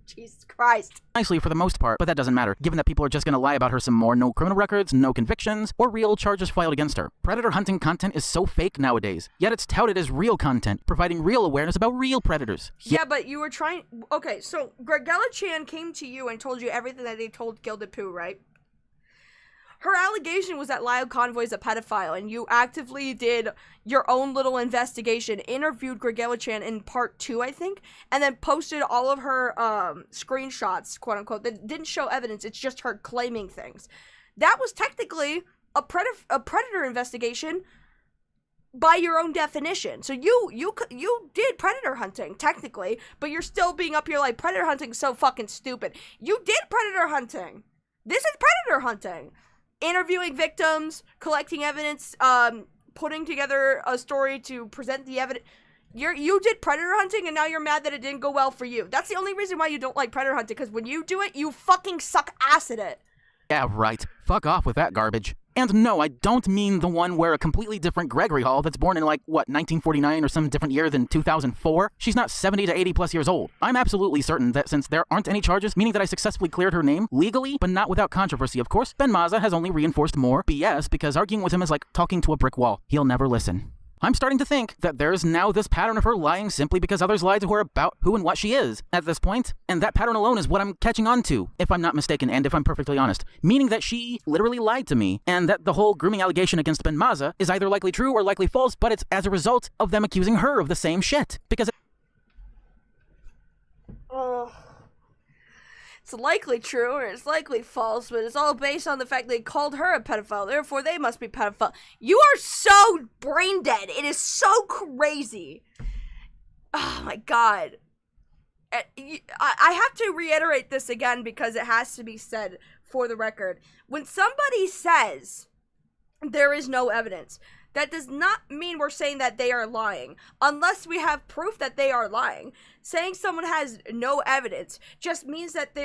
S3: Jesus Christ.
S6: Nicely for the most part, but that doesn't matter, given that people are just gonna lie about her some more. No criminal records, no convictions, or real charges filed against her. Predator hunting content is so fake nowadays, yet it's touted as real content, providing real awareness about real predators.
S3: Yeah, but you were trying... Okay, so Gregella Chan came to you and told you everything that they told Gilded Pooh, right? Her allegation was that Lyle Convoy is a pedophile, and you actively did your own little investigation, interviewed Gregella Chan in part 2, I think, and then posted all of her screenshots, quote-unquote, that didn't show evidence, it's just her claiming things. That was technically a predator investigation by your own definition. So you did predator hunting, technically, but you're still being up here like, predator hunting is so fucking stupid. You did predator hunting. This is predator hunting. Interviewing victims, collecting evidence, putting together a story to present the evidence. You did predator hunting, and now you're mad that it didn't go well for you. That's the only reason why you don't like predator hunting, because when you do it, you fucking suck ass at it.
S6: Yeah, right. Fuck off with that garbage. And no, I don't mean the one where a completely different Gregory Hall that's born in like, what, 1949 or some different year than 2004? She's not 70 to 80 plus years old. I'm absolutely certain that since there aren't any charges, meaning that I successfully cleared her name, legally, but not without controversy, of course, Ben Maske has only reinforced more BS because arguing with him is like talking to a brick wall. He'll never listen. I'm starting to think that there's now this pattern of her lying simply because others lied to her about who and what she is at this point, and that pattern alone is what I'm catching on to, if I'm not mistaken, and if I'm perfectly honest. Meaning that she literally lied to me, and that the whole grooming allegation against Ben Maza is either likely true or likely false, but it's as a result of them accusing her of the same shit. Because
S3: it's likely true or it's likely false, but it's all based on the fact they called her a pedophile, therefore they must be pedophile. You are so brain dead. It is so crazy. Oh my god. I have to reiterate this again because it has to be said for the record. When somebody says there is no evidence, that does not mean we're saying that they are lying, unless we have proof that they are lying. Saying someone has no evidence just means that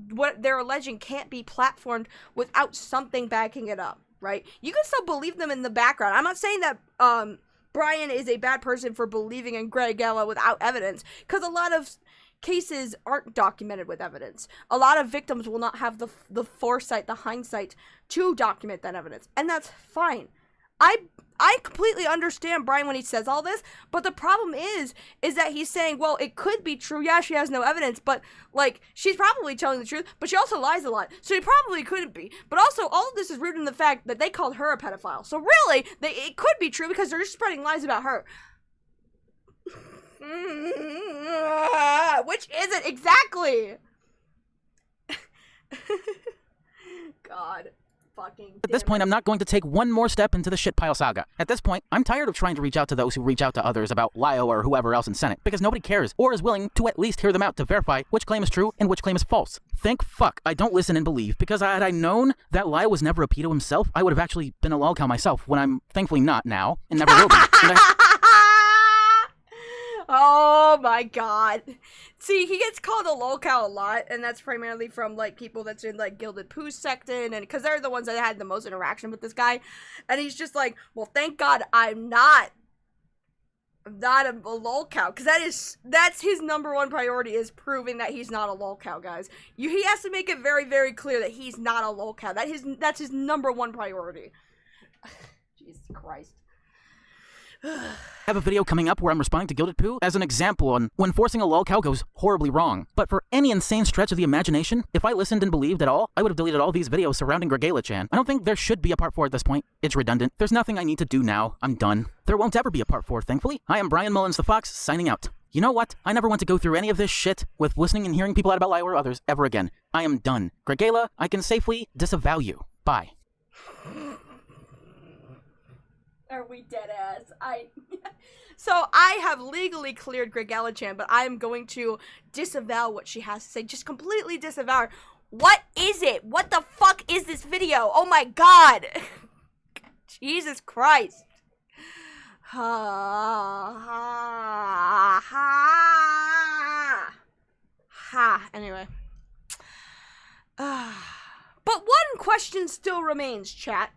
S3: what they're alleging can't be platformed without something backing it up, right? You can still believe them in the background. I'm not saying that Bryan is a bad person for believing in Gregella without evidence, because a lot of cases aren't documented with evidence. A lot of victims will not have the foresight, the hindsight to document that evidence, and that's fine. I completely understand Bryan when he says all this, but the problem is that he's saying, well, it could be true. Yeah, she has no evidence, but, like, she's probably telling the truth, but she also lies a lot, so it probably couldn't be. But also, all of this is rooted in the fact that they called her a pedophile. So really, it could be true because they're just spreading lies about her. Which isn't exactly. God.
S6: At this point, I'm not going to take one more step into the shitpile saga. At this point, I'm tired of trying to reach out to those who reach out to others about Lio or whoever else in Senate, because nobody cares or is willing to at least hear them out to verify which claim is true and which claim is false. Thank fuck I don't listen and believe, because had I known that Lio was never a pedo himself, I would have actually been a lolcow myself, when I'm thankfully not now, and never will be.
S3: Oh my god. See, he gets called a lolcow a lot, and that's primarily from, like, people that's in, like, Gilded Pooh's section, and because they're the ones that had the most interaction with this guy, and he's just like, well, thank god I'm not a lolcow, because that's his number one priority, is proving that he's not a lolcow, guys. He has to make it very, very clear that he's not a lolcow. That's his number one priority. Jesus Christ.
S6: I have a video coming up where I'm responding to Gilded Pooh as an example on when forcing a lolcow goes horribly wrong. But for any insane stretch of the imagination, if I listened and believed at all, I would have deleted all these videos surrounding Gregella Chan. I don't think there should be a part 4 at this point. It's redundant. There's nothing I need to do now. I'm done. There won't ever be a part 4, thankfully. I am Bryan Mullins the Fox, signing out. You know what? I never want to go through any of this shit with listening and hearing people out about Lio or others ever again. I am done. Gregella, I can safely disavow you. Bye.
S3: Are we dead ass? So I have legally cleared Gregella Chan, but I am going to disavow what she has to say. Just completely disavow her. What is it? What the fuck is this video? Oh my god. Jesus Christ. Anyway. But one question still remains, chat.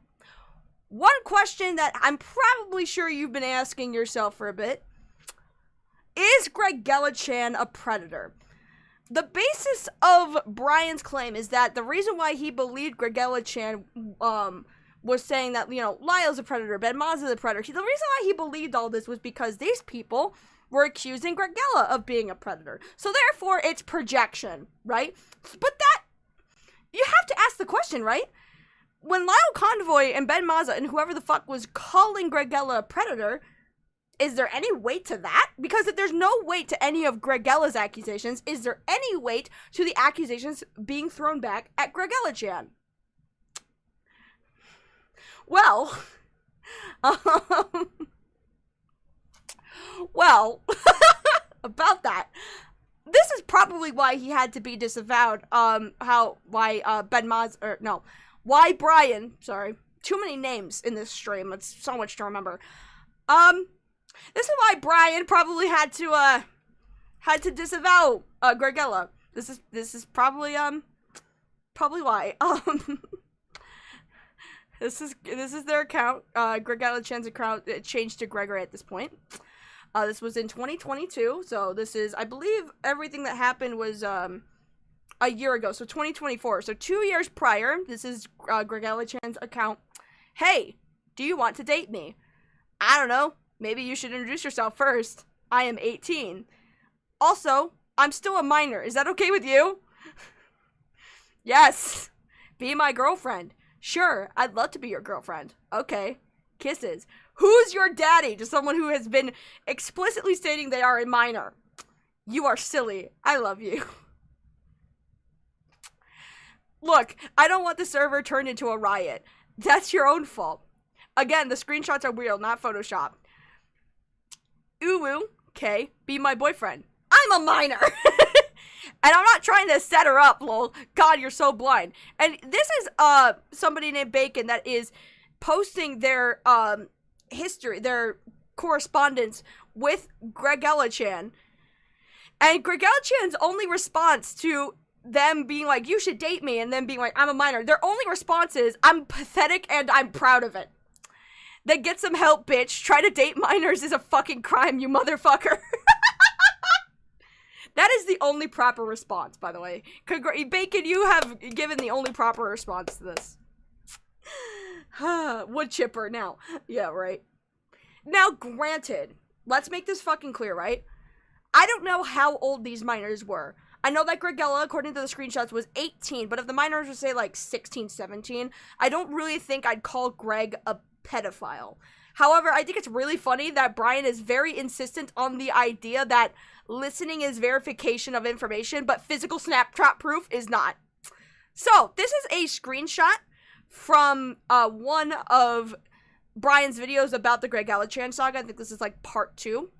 S3: One question that I'm probably sure you've been asking yourself for a bit. Is Gregella Chan a predator? The basis of Bryan's claim is that the reason why he believed Gregella Chan was saying that, you know, Lio's a predator, Ben Maza is a predator. The reason why he believed all this was because these people were accusing Gregella of being a predator. So therefore, it's projection, right? But that, you have to ask the question, right? When Lyle Convoy and Ben Maza and whoever the fuck was calling Gregella a predator, is there any weight to that? Because if there's no weight to any of Gregella's accusations, is there any weight to the accusations being thrown back at Gregella Chan? Well, about that, this is probably why he had to be disavowed. Why Bryan, sorry, too many names in this stream, it's so much to remember. This is why Bryan probably had to disavow, Gregella. This is probably why. This is their account, Gregella Chan's account. It changed to Gregory at this point. This was in 2022, so this is, I believe everything that happened was, a year ago, so 2024. So 2 years prior, this is Gregella Chan's account. Hey, do you want to date me? I don't know. Maybe you should introduce yourself first. I am 18. Also, I'm still a minor. Is that okay with you? Yes. Be my girlfriend. Sure, I'd love to be your girlfriend. Okay. Kisses. Who's your daddy? To someone who has been explicitly stating they are a minor. You are silly. I love you. Look, I don't want the server turned into a riot. That's your own fault. Again, the screenshots are real, not Photoshop. Uwu, okay, be my boyfriend. I'm a minor! And I'm not trying to set her up, lol. God, you're so blind. And this is, somebody named Bacon that is posting their, history, their correspondence with Gregella Chan. And Gregella Chan's only response to them being like, you should date me, and then being like, I'm a minor, their only response is, I'm pathetic and I'm proud of it. Then get some help, bitch. Try to date minors is a fucking crime, you motherfucker. That is the only proper response, by the way. Bacon, you have given the only proper response to this. Wood chipper, now. Yeah, right. Now, granted, let's make this fucking clear, right? I don't know how old these minors were. I know that Gregella, according to the screenshots, was 18, but if the minors would say, like, 16, 17, I don't really think I'd call Greg a pedophile. However, I think it's really funny that Bryan is very insistent on the idea that listening is verification of information, but physical snapshot proof is not. So, this is a screenshot from one of Bryan's videos about the Gregella Chan saga. I think this is like part 2.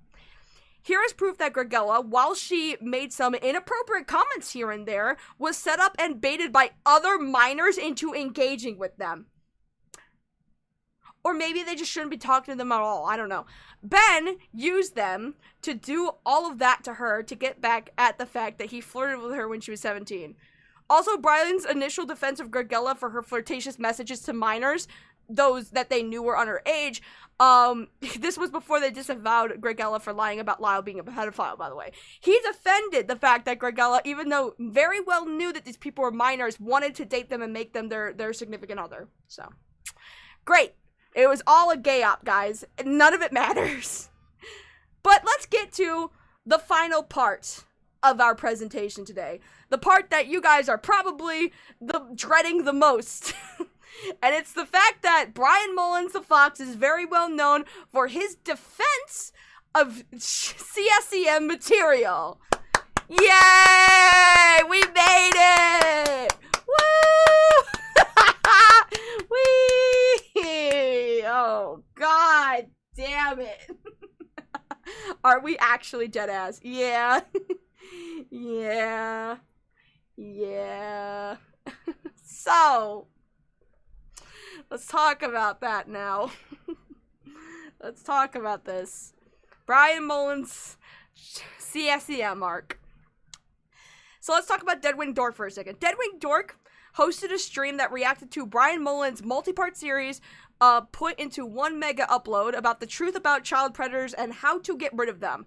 S3: Here is proof that Gregella, while she made some inappropriate comments here and there, was set up and baited by other minors into engaging with them. Or maybe they just shouldn't be talking to them at all. I don't know. Ben used them to do all of that to her to get back at the fact that he flirted with her when she was 17. Also, Bryan's initial defense of Gregella for her flirtatious messages to minors, those that they knew were underage, this was before they disavowed Gregella for lying about Lyle being a pedophile, by the way. He defended the fact that Gregella, even though very well knew that these people were minors, wanted to date them and make them their significant other. So, great. It was all a gay op, guys. None of it matters. But let's get to the final part of our presentation today. The part that you guys are probably dreading the most. And it's the fact that Bryan Mullins the Fox is very well known for his defense of CSEM material. Yay! We made it! Woo! Whee! Oh, god damn it. Are we actually dead ass? Yeah. Yeah. Yeah. So, let's talk about that now. Let's talk about this. Bryan Mullins CSEM arc. So let's talk about Deadwing Dork for a second. Deadwing Dork hosted a stream that reacted to Bryan Mullins' multi-part series put into one mega upload about the truth about child predators and how to get rid of them.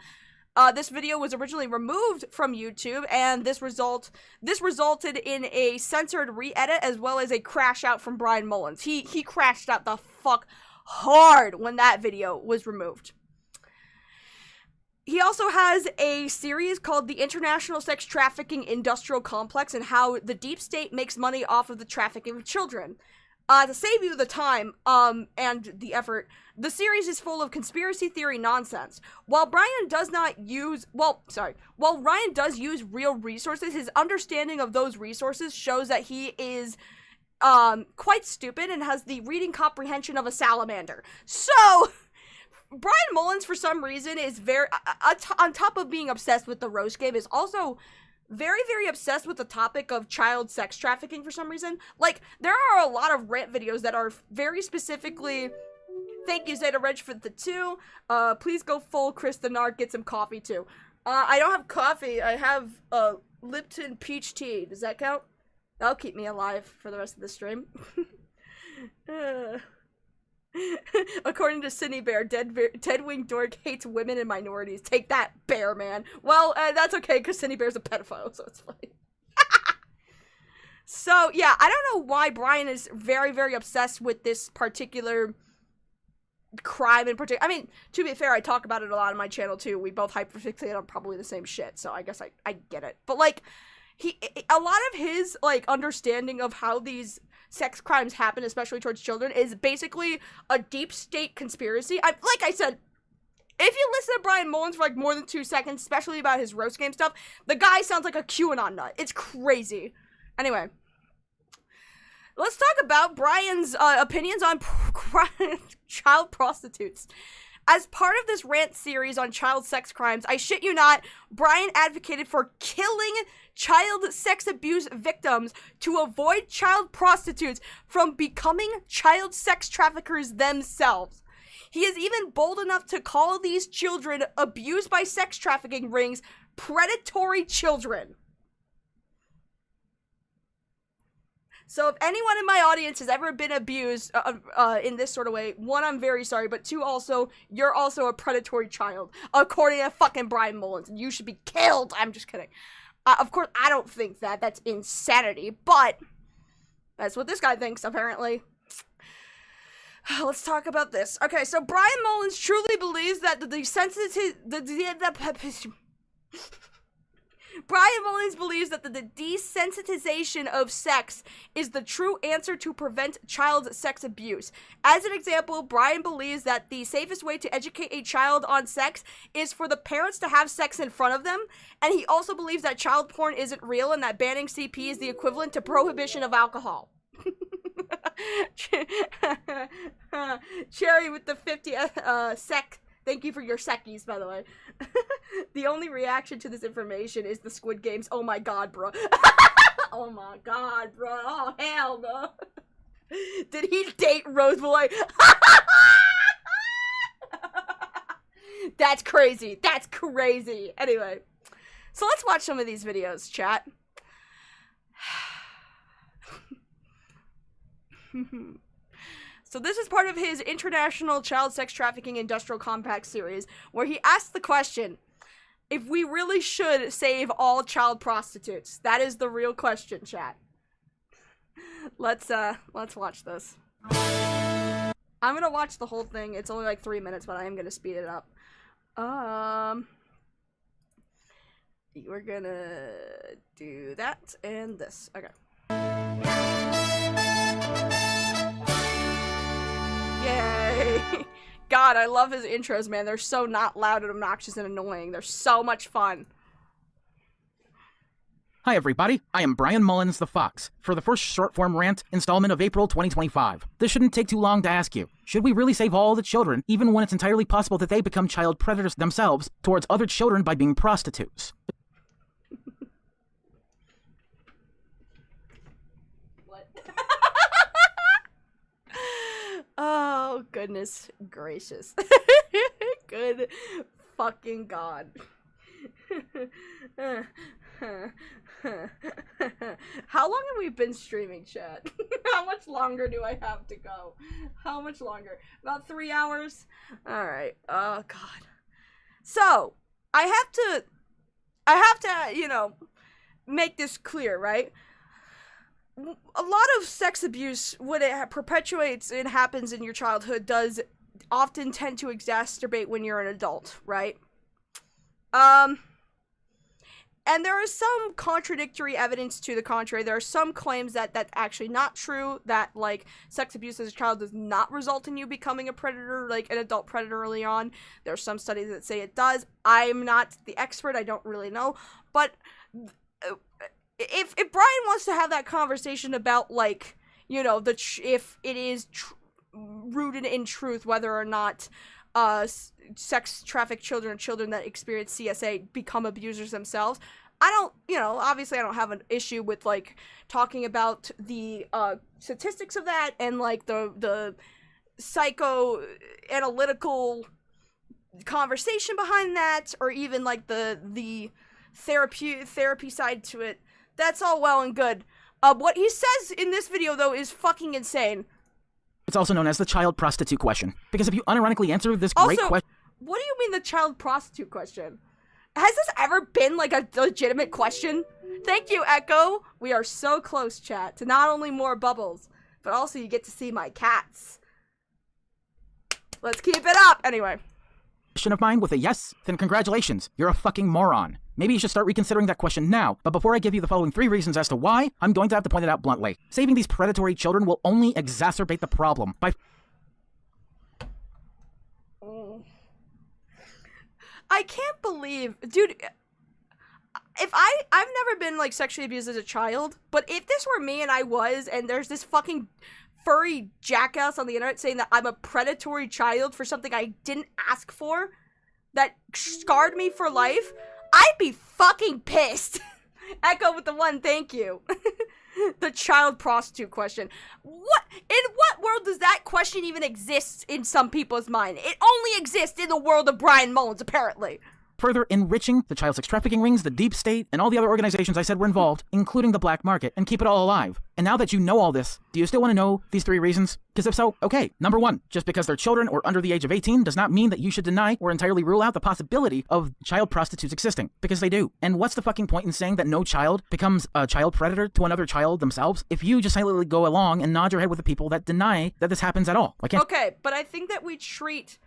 S3: This video was originally removed from YouTube, and this resulted in a censored re-edit as well as a crash out from Bryan Mullins. He crashed out the fuck hard when that video was removed. He also has a series called The International Sex Trafficking Industrial Complex and how the deep state makes money off of the trafficking of children. To save you the time and the effort, the series is full of conspiracy theory nonsense. While Ryan does use real resources, his understanding of those resources shows that he is quite stupid and has the reading comprehension of a salamander. So, Bryan Mullins, for some reason, is very, on top of being obsessed with the roast game, is also very, very obsessed with the topic of child sex trafficking for some reason. Like, there are a lot of rant videos that are very specifically, thank you, Zeta Reg, for the 2. Please go full Chris the Narc, get some coffee, too. I don't have coffee, I have, Lipton peach tea. Does that count? That'll keep me alive for the rest of the stream. According to Cindy Bear, Deadwing Dork hates women and minorities. Take that, Bear Man. Well, that's okay, because Cindy Bear's a pedophile, so it's fine. So, yeah, I don't know why Bryan is very, very obsessed with this particular crime in particular. I mean, to be fair, I talk about it a lot on my channel too. We both hyperfixate on probably the same shit, so I guess I get it. But like, a lot of his like understanding of how these sex crimes happen, especially towards children, is basically a deep state conspiracy. Like I said, if you listen to Bryan Mullins for like more than 2 seconds, especially about his roast game stuff, the guy sounds like a QAnon nut. It's crazy. Anyway, let's talk about Bryan's opinions on child prostitutes. As part of this rant series on child sex crimes, I shit you not, Bryan advocated for killing child sex abuse victims to avoid child prostitutes from becoming child sex traffickers themselves. He is even bold enough to call these children abused by sex trafficking rings predatory children. So if anyone in my audience has ever been abused in this sort of way, 1, I'm very sorry, but 2, also, you're also a predatory child, according to fucking Bryan Mullins, and you should be killed. I'm just kidding. Of course, I don't think that. That's insanity, but that's what this guy thinks, apparently. Let's talk about this. Okay, so Bryan Mullins truly believes that Bryan Mullins believes that the desensitization of sex is the true answer to prevent child sex abuse. As an example, Bryan believes that the safest way to educate a child on sex is for the parents to have sex in front of them, and he also believes that child porn isn't real and that banning CP is the equivalent to prohibition of alcohol. Cherry with the 50 sec. Thank you for your seckies, by the way. The only reaction to this information is the Squid Games. Oh my god, bro. Oh my god, bro. Oh, hell no. Did he date Roseboy? That's crazy. That's crazy. Anyway, so let's watch some of these videos, chat. So this is part of his International Child Sex Trafficking Industrial Compact series, where he asked the question, if we really should save all child prostitutes. That is the real question, chat. Let's watch this. I'm gonna watch the whole thing. It's only like 3 minutes, but I am gonna speed it up. We're gonna do that and this. Okay. Yay! God, I love his intros, man. They're so not loud and obnoxious and annoying. They're so much fun.
S10: Hi everybody, I am Bryan Mullins the Fox, for the first short-form rant installment of April 2025. This shouldn't take too long to ask you. Should we really save all the children, even when it's entirely possible that they become child predators themselves towards other children by being prostitutes?
S3: Oh, goodness gracious. Good fucking God. How long have we been streaming, chat? How much longer do I have to go? How much longer? About 3 hours? Alright. Oh, God. So, I have to, you know, make this clear, right? A lot of sex abuse, when it perpetuates and happens in your childhood, does often tend to exacerbate when you're an adult, right? And there is some contradictory evidence to the contrary. There are some claims that that's actually not true, that, like, sex abuse as a child does not result in you becoming a predator, like an adult predator early on. There are some studies that say it does. I'm not the expert, I don't really know, but if Bryan wants to have that conversation about, like, you know, if it is rooted in truth, whether or not sex trafficked children or children that experience CSA become abusers themselves, I don't, you know, obviously I don't have an issue with, like, talking about the statistics of that and, like, the psychoanalytical conversation behind that, or even, like, the therapy side to it. That's all well and good. What he says in this video, though, is fucking insane.
S10: It's also known as the child prostitute question, because if you unironically answer this great question...
S3: What do you mean the child prostitute question? Has this ever been, like, a legitimate question? Thank you, Echo! We are so close, chat, to not only more bubbles, but also you get to see my cats. Let's keep it up. Anyway.
S10: Question of mine with a yes, then congratulations, you're a fucking moron. Maybe you should start reconsidering that question now, but before I give you the following 3 reasons as to why, I'm going to have to point it out bluntly. Saving these predatory children will only exacerbate the problem by...
S3: I can't believe, dude, I've never been, like, sexually abused as a child, but if this were me and I was, and there's this fucking furry jackass on the internet saying that I'm a predatory child for something I didn't ask for, that scarred me for life, I'd be fucking pissed. Echo with the 1, thank you. The child prostitute question. What? In what world does that question even exist in some people's mind? It only exists in the world of Bryan Mullins, apparently.
S10: Further enriching the child sex trafficking rings, the deep state, and all the other organizations I said were involved, including the black market, and keep it all alive. And now that you know all this, do you still want to know these 3 reasons? Because if so, okay. Number 1, just because they're children or under the age of 18 does not mean that you should deny or entirely rule out the possibility of child prostitutes existing, because they do. And what's the fucking point in saying that no child becomes a child predator to another child themselves if you just silently go along and nod your head with the people that deny that this happens at all?
S3: Okay, but I think that we treat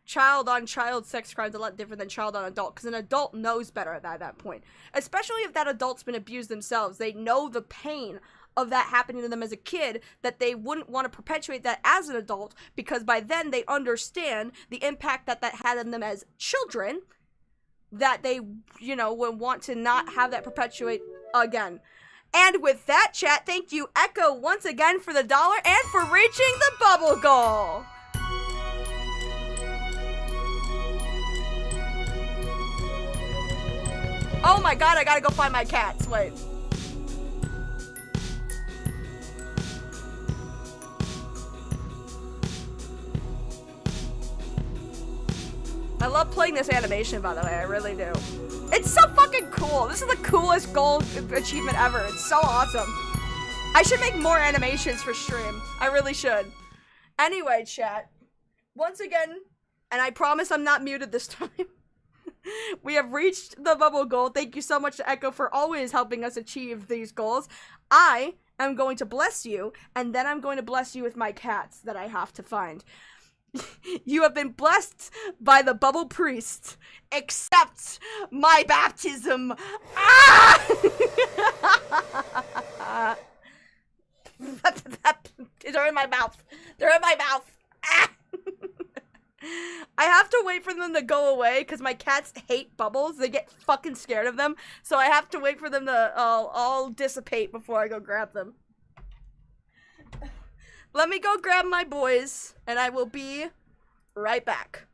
S3: child-on-child sex crimes a lot different than child-on-adult, because an adult knows better at that point. Especially if that adult's been abused themselves. They know the pain of that happening to them as a kid, that they wouldn't want to perpetuate that as an adult, because by then they understand the impact that that had on them as children, that they, you know, would want to not have that perpetuate again. And with that, chat, thank you, Echo, once again for the $1 and for reaching the bubble goal. Oh my god, I gotta go find my cats. Wait. I love playing this animation, by the way. I really do. It's so fucking cool. This is the coolest goal achievement ever. It's so awesome. I should make more animations for stream. I really should. Anyway, chat. Once again, and I promise I'm not muted this time. We have reached the bubble goal. Thank you so much to Echo for always helping us achieve these goals. I am going to bless you, and then I'm going to bless you with my cats that I have to find. You have been blessed by the bubble priest. Accept my baptism. Ah! They're in my mouth. They're in my mouth. Ah! I have to wait for them to go away because my cats hate bubbles. They get fucking scared of them. So I have to wait for them to all dissipate before I go grab them. Let me go grab my boys, and I will be right back.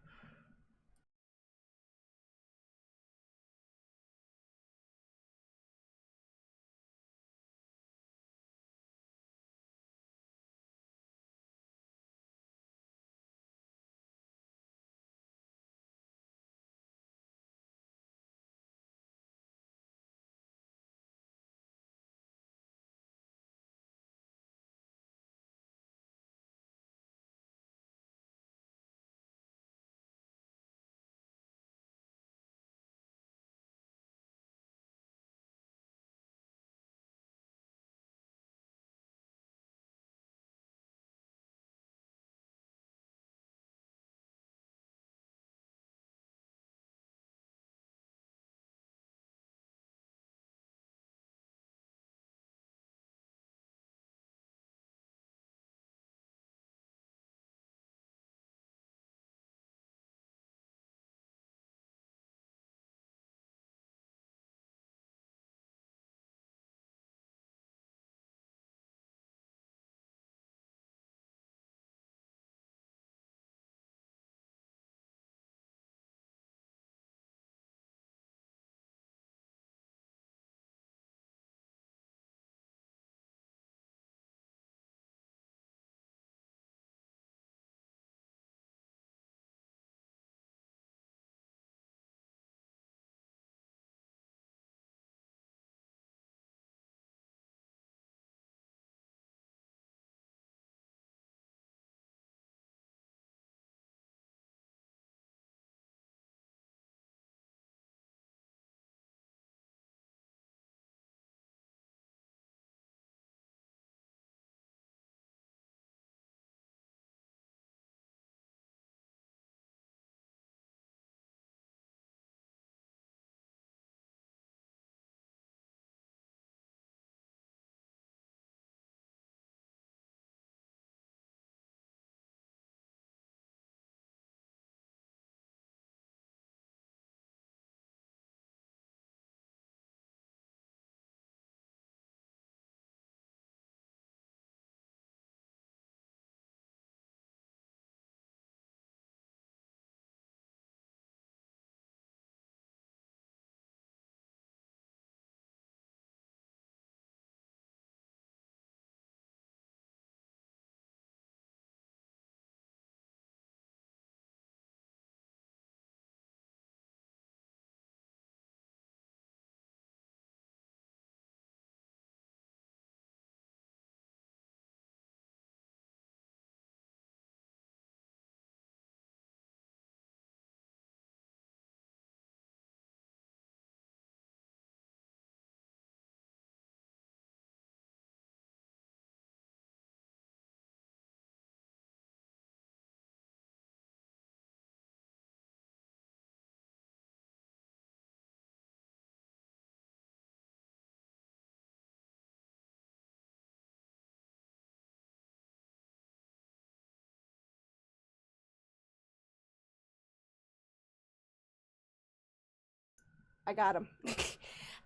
S3: I got him.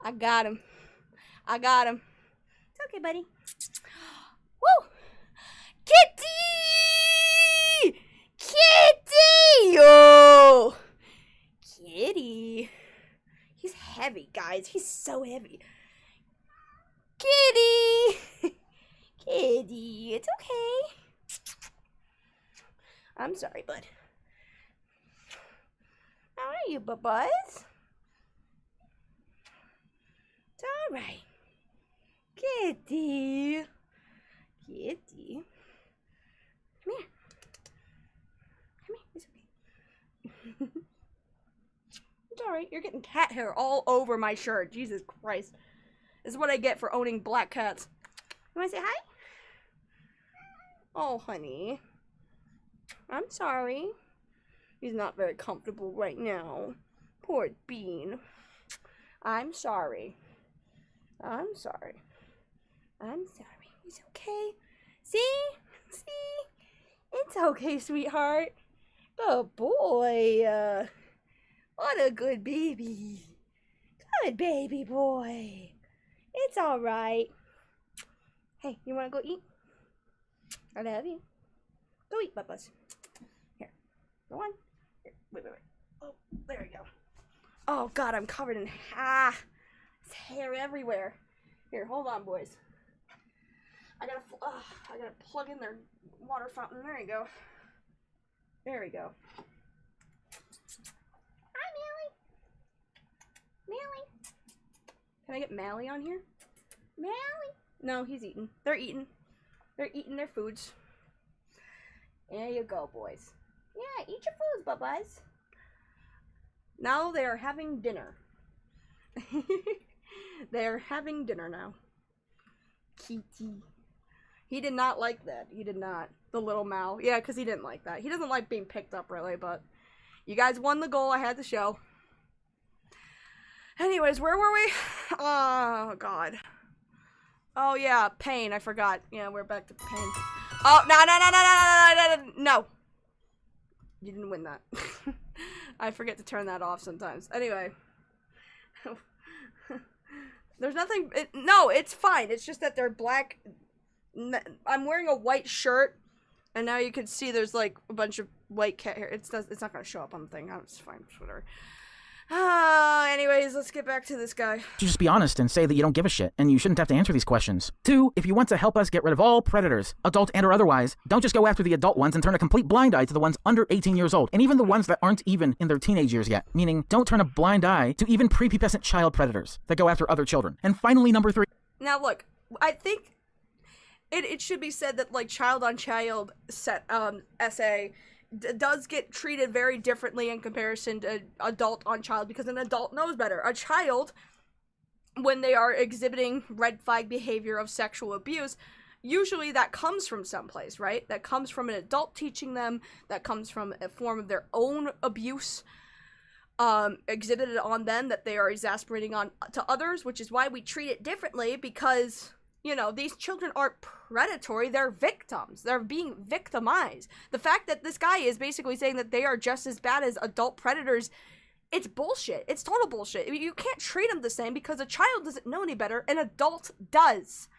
S3: I got him. I got him. It's okay, buddy. Woo! Kitty! Kitty! Oh! Kitty. He's heavy, guys. He's so heavy. Kitty! Kitty, it's okay. I'm sorry, bud. How are you, bud? It's alright. Kitty. Kitty. Come here. Come here, it's okay. It's alright, you're getting cat hair all over my shirt. Jesus Christ. This is what I get for owning black cats. You wanna say hi? Oh, honey. I'm sorry. He's not very comfortable right now. Poor Bean. I'm sorry. I'm sorry. I'm sorry. It's okay. See? See? It's okay, sweetheart. Good boy. What a good baby. Good baby boy. It's alright. Hey, you wanna go eat? I love you. Go eat, Bubba's. Here. Go on. Here. Wait. Oh, there we go. Oh, God, I'm covered in it's hair everywhere. Here, hold on, boys. I gotta plug in their water fountain. There you go. There we go. Hi, Mally. Can I get Mally on here? Mally? No, he's eating. They're eating. They're eating their foods. There you go, boys. Yeah, eat your foods, Bubba's. Now they are having dinner. They're having dinner now. Kitty. He did not like that. He did not. The little Mal. Yeah, because he didn't like that. He doesn't like being picked up, really, but you guys won the goal I had to show. Anyways, where were we? Oh, God. Oh, yeah, pain. I forgot. Yeah, we're back to pain. Oh, no. You didn't win that. I forget to turn that off sometimes. Anyway. There's nothing. No, it's fine. It's just that they're black. I'm wearing a white shirt. And now you can see there's like a bunch of white cat hair. It's not going to show up on the thing. It's fine. Whatever. Anyways, let's get back to this guy.
S10: Just be honest and say that you don't give a shit, and you shouldn't have to answer these questions. 2, if you want to help us get rid of all predators, adult and or otherwise, don't just go after the adult ones and turn a complete blind eye to the ones under 18 years old, and even the ones that aren't even in their teenage years yet. Meaning, don't turn a blind eye to even prepubescent child predators that go after other children. And finally, number 3.
S3: Now look, I think it should be said that like child on child essay does get treated very differently in comparison to adult on child, because an adult knows better. A child, when they are exhibiting red flag behavior of sexual abuse, usually that comes from someplace, right? That comes from an adult teaching them, that comes from a form of their own abuse exhibited on them that they are exasperating on to others, which is why we treat it differently, because you know, these children aren't predatory, they're victims. They're being victimized. The fact that this guy is basically saying that they are just as bad as adult predators, it's bullshit. It's total bullshit. You can't treat them the same, because a child doesn't know any better, an adult does.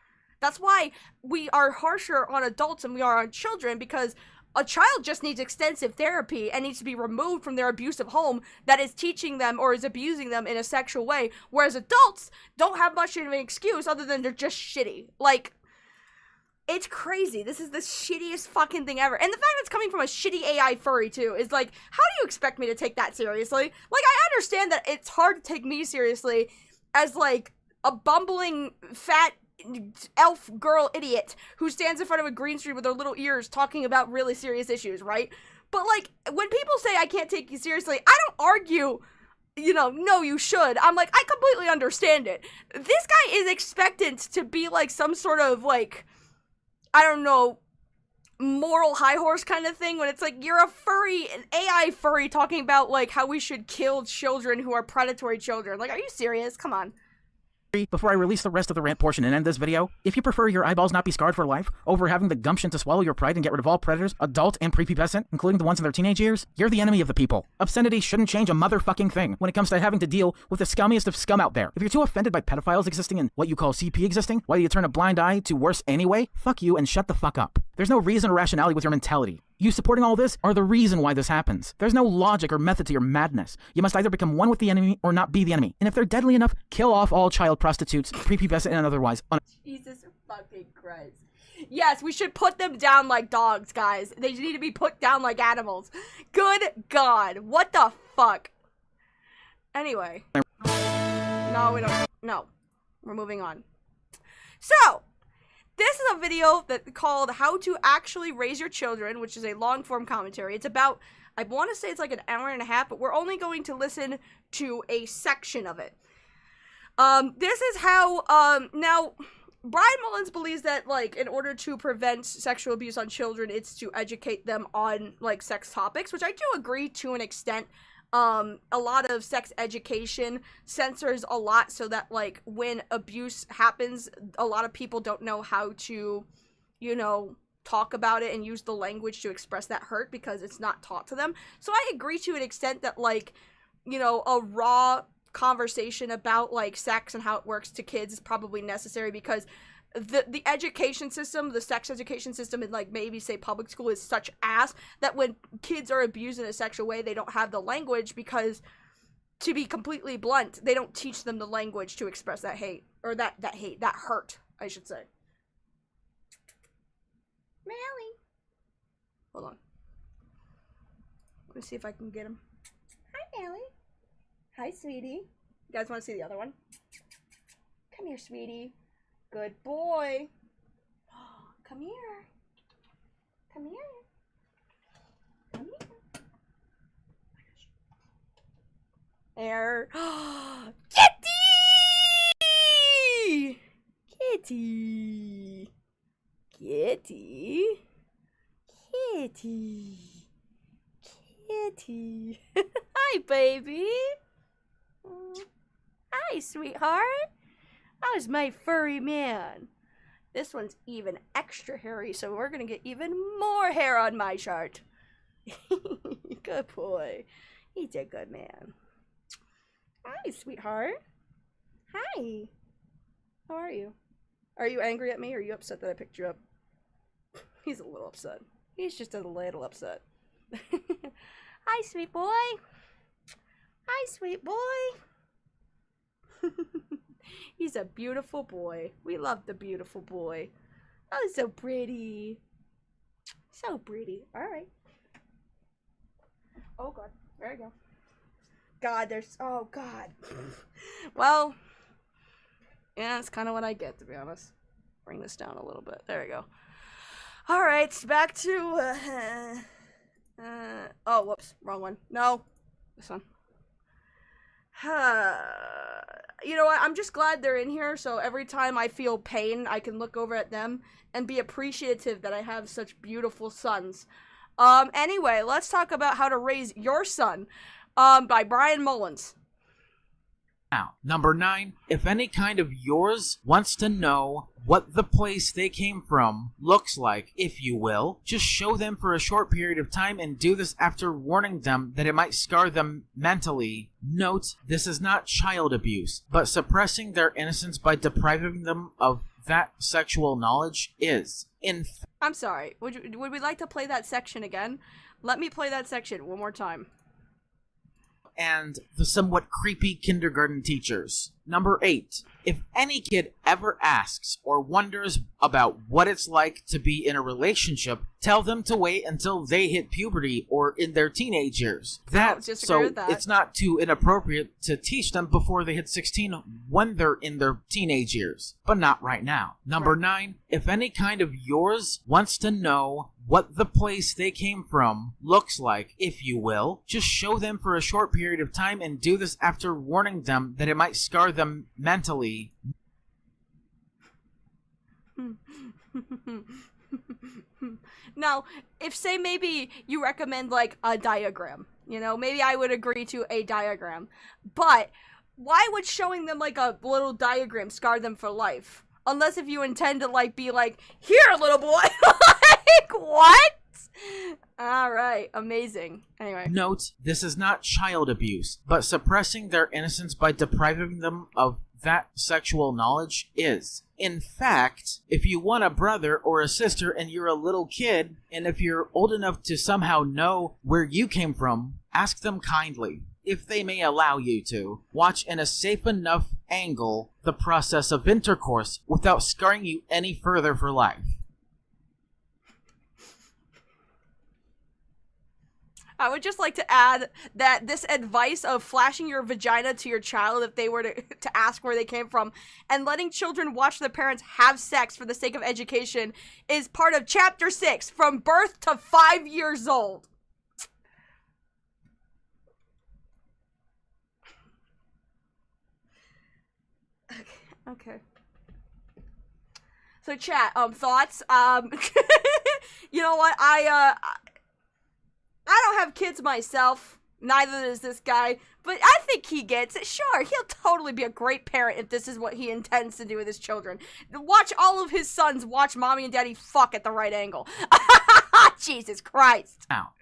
S3: That's why we are harsher on adults than we are on children, because a child just needs extensive therapy and needs to be removed from their abusive home that is teaching them or is abusing them in a sexual way, whereas adults don't have much of an excuse other than they're just shitty. Like, it's crazy. This is the shittiest fucking thing ever. And the fact that it's coming from a shitty AI furry, too, is like, how do you expect me to take that seriously? Like, I understand that it's hard to take me seriously as, like, a bumbling, fat elf girl idiot who stands in front of a green screen with her little ears talking about really serious issues, right? But like, when people say I can't take you seriously, I don't argue, you know, no, you should. I'm like, I completely understand it. This guy is expectant to be like some sort of like, I don't know, moral high horse kind of thing, when it's like, you're a furry, an AI furry talking about like how we should kill children who are predatory children. Like, are you serious? Come on.
S10: before I release the rest of the rant portion and end this video. If you prefer your eyeballs not be scarred for life over having the gumption to swallow your pride and get rid of all predators, adult and prepubescent, including the ones in their teenage years, you're the enemy of the people. Obscenity shouldn't change a motherfucking thing when it comes to having to deal with the scummiest of scum out there. If you're too offended by pedophiles existing and what you call CP existing, why do you turn a blind eye to worse anyway? Fuck you and shut the fuck up. There's no reason or rationality with your mentality. You supporting all this are the reason why this happens. There's no logic or method to your madness. You must either become one with the enemy or not be the enemy. And if they're deadly enough, kill off all child prostitutes, prepubescent and otherwise.
S3: Jesus fucking Christ. Yes, we should put them down like dogs, guys. They need to be put down like animals. Good God. What the fuck? Anyway. No, we don't. No. We're moving on. So, this is a video that called How to Actually Raise Your Children, which is a long-form commentary. It's about, I want to say it's like an hour and a half, but we're only going to listen to a section of it. This is how, now, Bryan Mullins believes that, like, in order to prevent sexual abuse on children, it's to educate them on, like, sex topics, which I do agree to an extent. A lot of sex education censors a lot so that, like, when abuse happens, a lot of people don't know how to, you know, talk about it and use the language to express that hurt because it's not taught to them. So I agree to an extent that, like, you know, a raw conversation about, like, sex and how it works to kids is probably necessary because the education system, the sex education system in, like, maybe say public school is such ass that when kids are abused in a sexual way, they don't have the language because, to be completely blunt, they don't teach them the language to express that hate, or that hurt, I should say. Mally. Hold on. Let me see if I can get him. Hi, Mally. Hi, sweetie. You guys want to see the other one? Come here, sweetie. Good boy. Come here. Come here. Come here. There. Kitty! Kitty. Kitty. Kitty. Kitty. Hi, baby. Hi, sweetheart. How's my furry man? This one's even extra hairy, so we're gonna get even more hair on my chart. Good boy. He's a good man. Hi, sweetheart. Hi. How are you? Are you angry at me, or are you upset that I picked you up? He's a little upset. He's just a little upset. Hi, sweet boy. Hi, sweet boy. He's a beautiful boy. We love the beautiful boy. Oh, so pretty. So pretty. Alright. Oh, God. There we go. God, there's... Oh, God. Well, yeah, that's kind of what I get, to be honest. Bring this down a little bit. There we go. Alright, back to... oh, whoops. Wrong one. No. This one. You know what? I'm just glad they're in here, so every time I feel pain, I can look over at them and be appreciative that I have such beautiful sons. Anyway, let's talk about How to Raise Your Son, by Bryan Mullins.
S6: Now, number 9, if any kind of yours wants to know what the place they came from looks like, if you will, just show them for a short period of time and do this after warning them that it might scar them mentally. Note, this is not child abuse, but suppressing their innocence by depriving them of that sexual knowledge is.
S3: I'm sorry, would we like to play that section again? Let me play that section one more time.
S6: And the somewhat creepy kindergarten teachers. Number 8. If any kid ever asks or wonders about what it's like to be in a relationship, tell them to wait until they hit puberty or in their teenage years. It's not too inappropriate to teach them before they hit 16 when they're in their teenage years, but not right now. Number 9. If any kind of yours wants to know what the place they came from looks like, if you will, just show them for a short period of time and do this after warning them that it might scar them mentally.
S3: Now, if say maybe you recommend like a diagram, you know, maybe I would agree to a diagram, but why would showing them like a little diagram scar them for life? Unless if you intend to like be like, here, little boy. Like, what? Alright, amazing. Anyway.
S6: Note, this is not child abuse, but suppressing their innocence by depriving them of that sexual knowledge is. In fact, if you want a brother or a sister and you're a little kid, and if you're old enough to somehow know where you came from, ask them kindly, if they may allow you to, watch in a safe enough angle the process of intercourse without scarring you any further for life.
S3: I would just like to add that this advice of flashing your vagina to your child if they were to ask where they came from and letting children watch their parents have sex for the sake of education is part of Chapter 6, from birth to 5 years old. Okay. So chat, thoughts? You know what, I don't have kids myself, neither does this guy, but I think he gets it. Sure, he'll totally be a great parent if this is what he intends to do with his children. Watch all of his sons watch mommy and daddy fuck at the right angle. Jesus Christ.
S6: Now,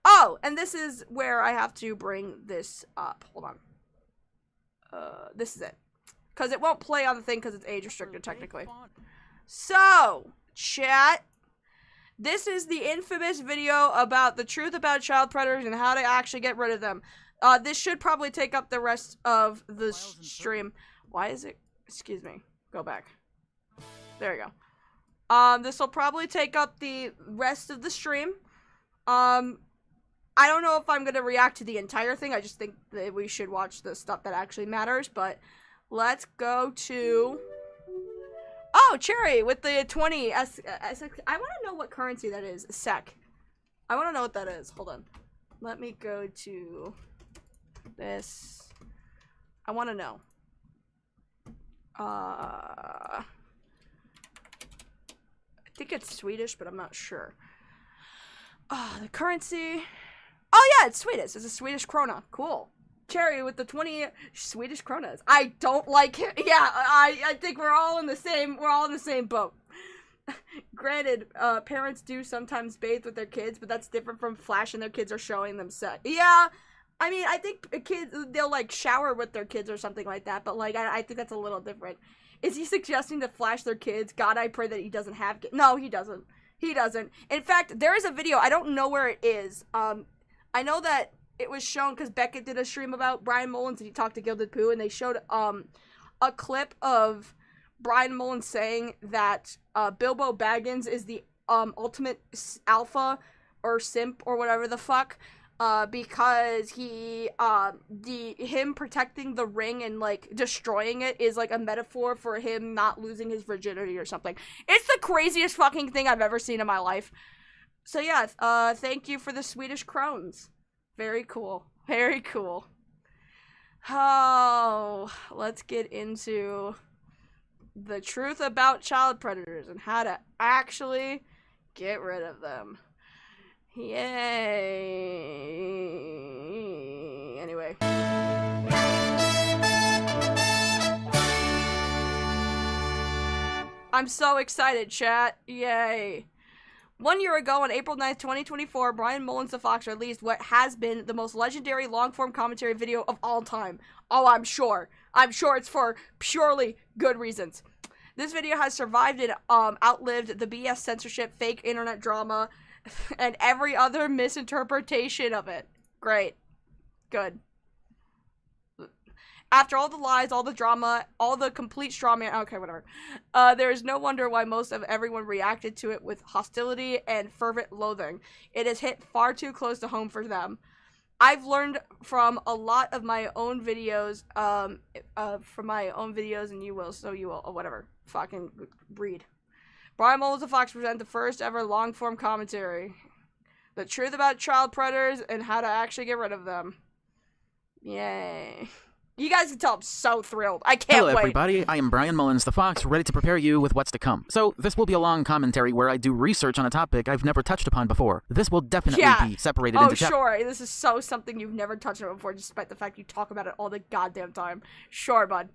S3: Oh, and this is where I have to bring this up. Hold on. This is it. Because it won't play on the thing because it's age restricted, technically. So, chat. This is the infamous video about the truth about child predators and how to actually get rid of them. This should probably take up the rest of the stream. Why is it? Excuse me. Go back. There you go. This will probably take up the rest of the stream. I don't know if I'm going to react to the entire thing. I just think that we should watch the stuff that actually matters. But let's go to... Oh, Cherry with the 20. I want to know what currency that is. SEC. I want to know what that is. Hold on. Let me go to this. I want to know. I think it's Swedish, but I'm not sure. The currency. Oh, yeah, it's Swedish. It's a Swedish krona. Cool. Cherry with the 20 Swedish kronas. I don't like it. Yeah, I think we're all in the same boat. Granted, parents do sometimes bathe with their kids, but that's different from flashing their kids or showing them sex. Yeah, I mean, I think kids, they'll like shower with their kids or something like that, but like, I think that's a little different. Is he suggesting to flash their kids? God, I pray that he doesn't have kids. No, he doesn't. He doesn't. In fact, there is a video, I don't know where it is. I know that it was shown because Beckett did a stream about Bryan Mullins and he talked to Gilded Pooh, and they showed a clip of Bryan Mullins saying that Bilbo Baggins is the ultimate alpha or simp or whatever the fuck, because him protecting the ring and like destroying it is like a metaphor for him not losing his virginity or something. It's the craziest fucking thing I've ever seen in my life. So yeah, thank you for the Swedish crones. Very cool. Very cool. Oh, let's get into the truth about child predators and how to actually get rid of them. Yay. Anyway. I'm so excited, chat. Yay. 1 year ago, on April 9th, 2024, Bryan Mullins the Fox released what has been the most legendary long-form commentary video of all time. Oh, I'm sure. I'm sure it's for purely good reasons. This video has survived and outlived the BS censorship, fake internet drama, and every other misinterpretation of it. Great. Good. After all the lies, all the drama, all the complete straw man, okay, whatever. There is no wonder why most of everyone reacted to it with hostility and fervent loathing. It has hit far too close to home for them. I've learned from a lot of my own videos, and you will, so you will, or whatever. Fucking breed. Bryan Mullins the Fox present the first ever long-form commentary. The truth about child predators and how to actually get rid of them. Yay. You guys can tell I'm so thrilled. I can't
S10: Hello,
S3: wait.
S10: everybody. I am Bryan Mullins, the Fox, ready to prepare you with what's to come. So, this will be a long commentary where I do research on a topic I've never touched upon before. This will definitely be separated into chapters.
S3: Oh, sure. This is so something you've never touched on before, despite the fact you talk about it all the goddamn time. Sure, bud.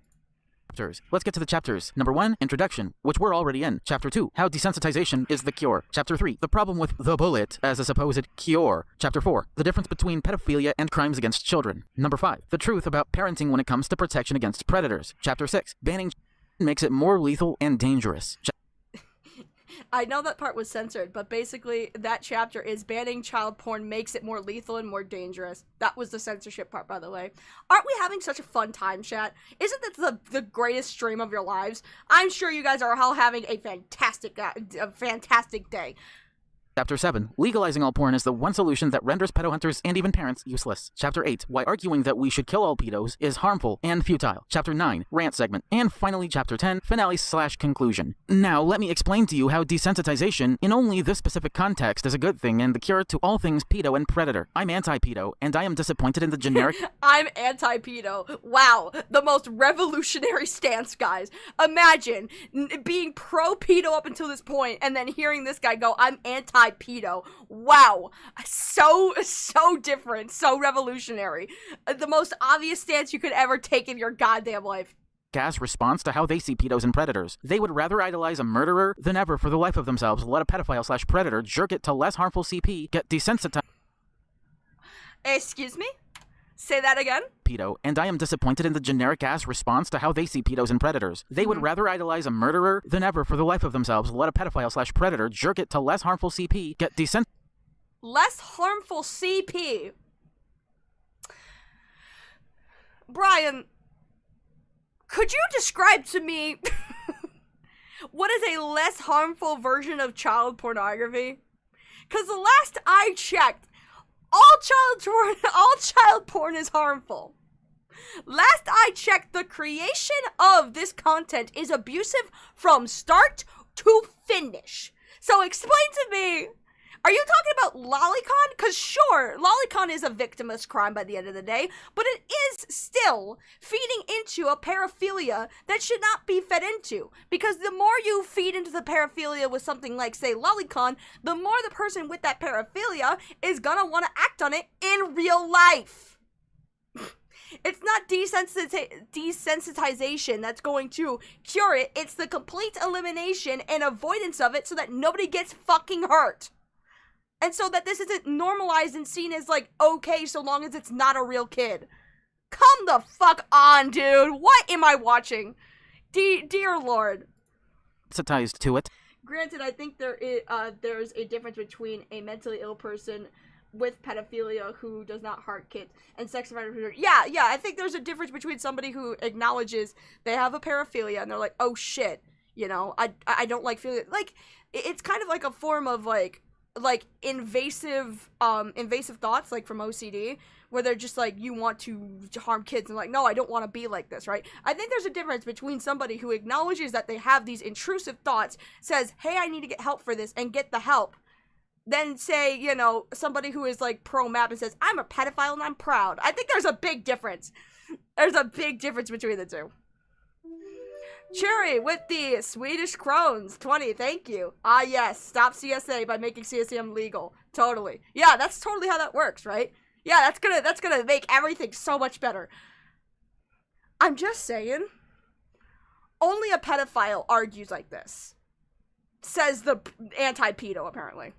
S10: Let's get to the chapters. Number 1, Introduction, which we're already in. Chapter 2, How Desensitization is the Cure. Chapter 3, The Problem with the Bullet as a Supposed Cure. Chapter 4, The Difference Between Pedophilia and Crimes Against Children. Number 5, The Truth About Parenting When It Comes to Protection Against Predators. Chapter 6, Banning makes it more lethal and dangerous.
S3: I know that part was censored, but basically that chapter is banning child porn makes it more lethal and more dangerous. That was the censorship part, by the way. Aren't we having such a fun time, chat? Isn't this the greatest stream of your lives? I'm sure you guys are all having a fantastic day.
S10: Chapter 7, Legalizing all porn is the one solution that renders pedo hunters and even parents useless. Chapter 8, Why arguing that we should kill all pedos is harmful and futile. Chapter 9, Rant segment. And finally, Chapter 10, Finale/conclusion. Now, let me explain to you how desensitization, in only this specific context, is a good thing and the cure to all things pedo and predator. I'm anti-pedo, and I am disappointed in the generic...
S3: I'm anti-pedo. Wow, the most revolutionary stance, guys. Imagine being pro-pedo up until this point, and then hearing this guy go, I'm anti-pedo. Wow, so different, so revolutionary. The most obvious stance you could ever take in your goddamn life.
S10: Gas response to how they see pedos and predators. They would rather idolize a murderer than ever for the life of themselves let a pedophile/predator jerk it to less harmful CP, get desensitized.
S3: Excuse me? Say that again?
S10: Pedo, and I am disappointed in the generic-ass response to how they see pedos and predators. They would rather idolize a murderer than ever for the life of themselves let a pedophile/predator jerk it to less harmful CP, get
S3: less harmful CP? Bryan, could you describe to me what is a less harmful version of child pornography? Because the last I checked, all child porn is harmful. Last I checked, the creation of this content is abusive from start to finish. So explain to me, are you talking about lolicon? Because sure, lolicon is a victimless crime by the end of the day, but it is still feeding into a paraphilia that should not be fed into. Because the more you feed into the paraphilia with something like, say, lolicon, the more the person with that paraphilia is gonna want to act on it in real life. It's not desensitization that's going to cure it, it's the complete elimination and avoidance of it so that nobody gets fucking hurt. And so that this isn't normalized and seen as, like, okay so long as it's not a real kid. Come the fuck on, dude. What am I watching? Dear Lord.
S10: Sensitized to it.
S3: Granted, I think there's a difference between a mentally ill person with pedophilia who does not hurt kids and sex offender. Yeah, I think there's a difference between somebody who acknowledges they have a paraphilia and they're like, oh shit, you know, I don't like feeling like it's kind of like a form of like invasive thoughts, like from OCD, where they're just like, you want to harm kids and like, no, I don't want to be like this, right? I think there's a difference between somebody who acknowledges that they have these intrusive thoughts, says, hey, I need to get help for this, and get the help, then say, you know, somebody who is like pro-map and says, I'm a pedophile and I'm proud. I think there's a big difference. There's a big difference between the two. Cherry with the Swedish Crones 20, thank you. Ah yes, stop CSA by making CSEM legal. Totally. Yeah, that's totally how that works, right? Yeah, that's gonna make everything so much better. I'm just saying, only a pedophile argues like this, says the anti-pedo, apparently.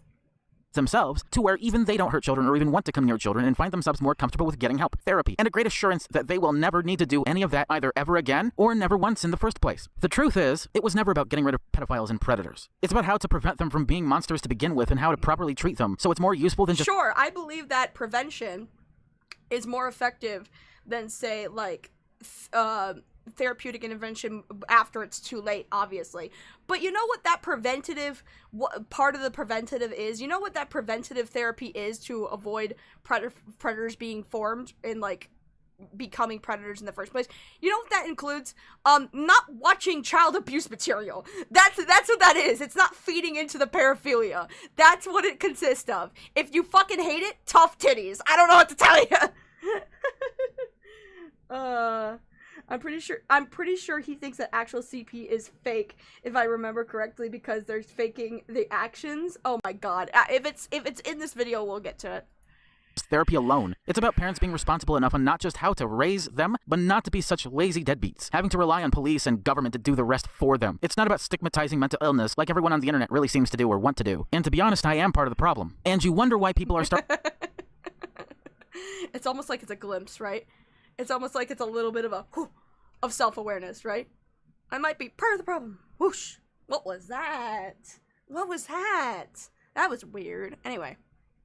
S10: Themselves to where even they don't hurt children or even want to come near children and find themselves more comfortable with getting help, therapy, and a great assurance that they will never need to do any of that either ever again or never once in the first place. The truth is, it was never about getting rid of pedophiles and predators. It's about how to prevent them from being monsters to begin with and how to properly treat them, so it's more useful than just—
S3: Sure, I believe that prevention is more effective than, say, like, therapeutic intervention after it's too late, obviously. But you know what that part of the preventative is? You know what that preventative therapy is to avoid predators being formed and, like, becoming predators in the first place? You know what that includes? Not watching child abuse material. That's what that is. It's not feeding into the paraphilia. That's what it consists of. If you fucking hate it, tough titties. I don't know what to tell you. I'm pretty sure he thinks that actual CP is fake, if I remember correctly, because they're faking the actions. Oh my god. If it's in this video, we'll get to it.
S10: Therapy alone. It's about parents being responsible enough on not just how to raise them, but not to be such lazy deadbeats, having to rely on police and government to do the rest for them. It's not about stigmatizing mental illness like everyone on the internet really seems to do or want to do. And to be honest, I am part of the problem. And you wonder why people are
S3: It's almost like it's a glimpse, right? It's almost like it's a little bit of a whew, of self-awareness, right? I might be part of the problem. Whoosh. What was that? What was that? That was weird. Anyway.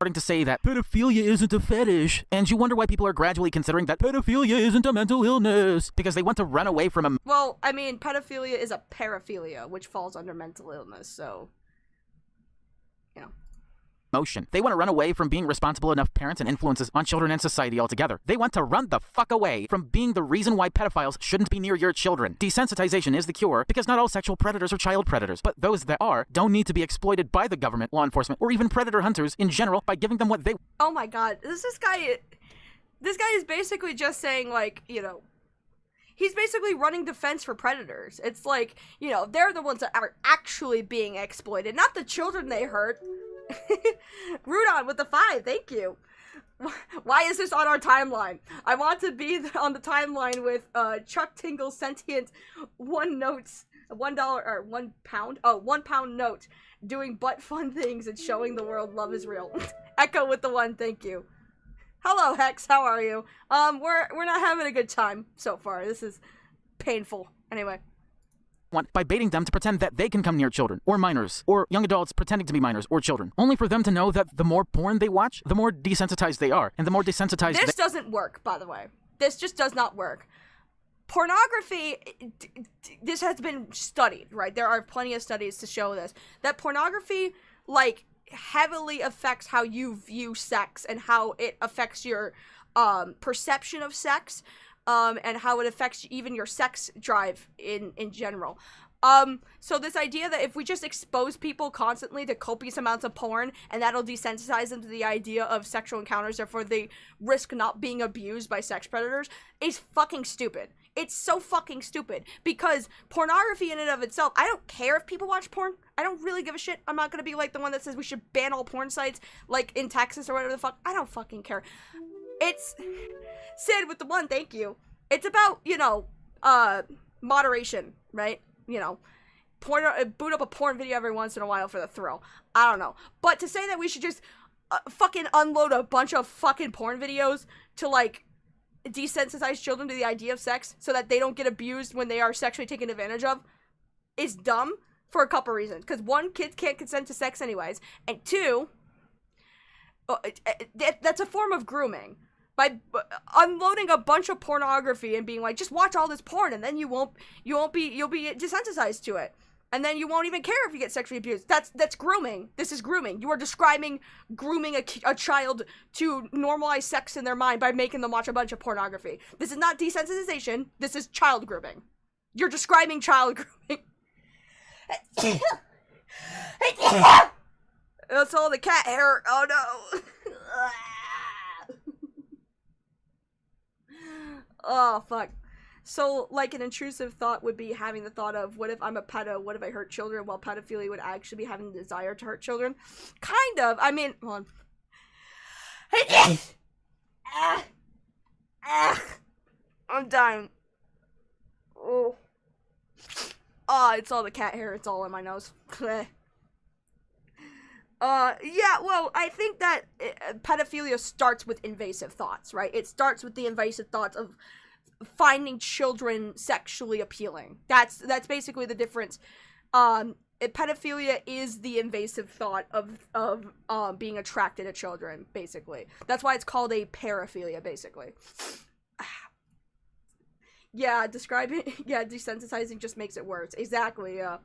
S10: starting to say that pedophilia isn't a fetish, and you wonder why people are gradually considering that pedophilia isn't a mental illness, because they want to run away from a—
S3: Well, I mean, pedophilia is a paraphilia, which falls under mental illness, so, you know.
S10: Motion. They want to run away from being responsible enough parents and influences on children and society altogether. They want to run the fuck away from being the reason why pedophiles shouldn't be near your children. Desensitization is the cure, because not all sexual predators are child predators, but those that are don't need to be exploited by the government, law enforcement, or even predator hunters in general by giving them what they—
S3: Oh my god, this guy is basically just saying, like, you know, he's basically running defense for predators. It's like, you know, they're the ones that are actually being exploited, not the children they hurt. Ruadhán with the 5, thank you. Why is this on our timeline? I want to be on the timeline with Chuck Tingle's sentient $1 note doing butt fun things and showing the world love is real. Echo with the 1, thank you. Hello Hex, how are you? We're not having a good time so far. This is painful. Anyway.
S10: By baiting them to pretend that they can come near children, or minors, or young adults pretending to be minors or children, only for them to know that the more porn they watch, the more desensitized they are, and the more desensitized—
S3: This doesn't work, by the way. This just does not work. Pornography, this has been studied, right? There are plenty of studies to show this, that pornography, like, heavily affects how you view sex and how it affects your perception of sex. And how it affects even your sex drive in general. So this idea that if we just expose people constantly to copious amounts of porn, and that'll desensitize them to the idea of sexual encounters, therefore they risk not being abused by sex predators, is fucking stupid. It's so fucking stupid. Because pornography in and of itself, I don't care if people watch porn. I don't really give a shit. I'm not gonna be like the one that says we should ban all porn sites, like in Texas or whatever the fuck. I don't fucking care. It's Sid with the 1, thank you. It's about, you know, moderation, right? You know, boot up a porn video every once in a while for the thrill. I don't know. But to say that we should just fucking unload a bunch of fucking porn videos to, like, desensitize children to the idea of sex so that they don't get abused when they are sexually taken advantage of is dumb for a couple reasons. Because 1, kids can't consent to sex anyways, and 2, that's a form of grooming. By unloading a bunch of pornography and being like, just watch all this porn, and then you'll be desensitized to it, and then you won't even care if you get sexually abused. That's grooming. This is grooming. You are describing grooming a child to normalize sex in their mind by making them watch a bunch of pornography. This is not desensitization. This is child grooming. You're describing child grooming. That's all the cat hair. Oh no. Oh, fuck. So, like, an intrusive thought would be having the thought of, what if I'm a pedo? What if I hurt children? Well, pedophilia would actually be having the desire to hurt children. Kind of. I mean, hold on. I'm dying. Oh. It's all the cat hair. It's all in my nose. Yeah, well, I think that pedophilia starts with invasive thoughts, right? It starts with the invasive thoughts of finding children sexually appealing. That's basically the difference. Pedophilia is the invasive thought of being attracted to children, basically. That's why it's called a paraphilia, basically. Yeah, desensitizing just makes it worse. Exactly, yeah.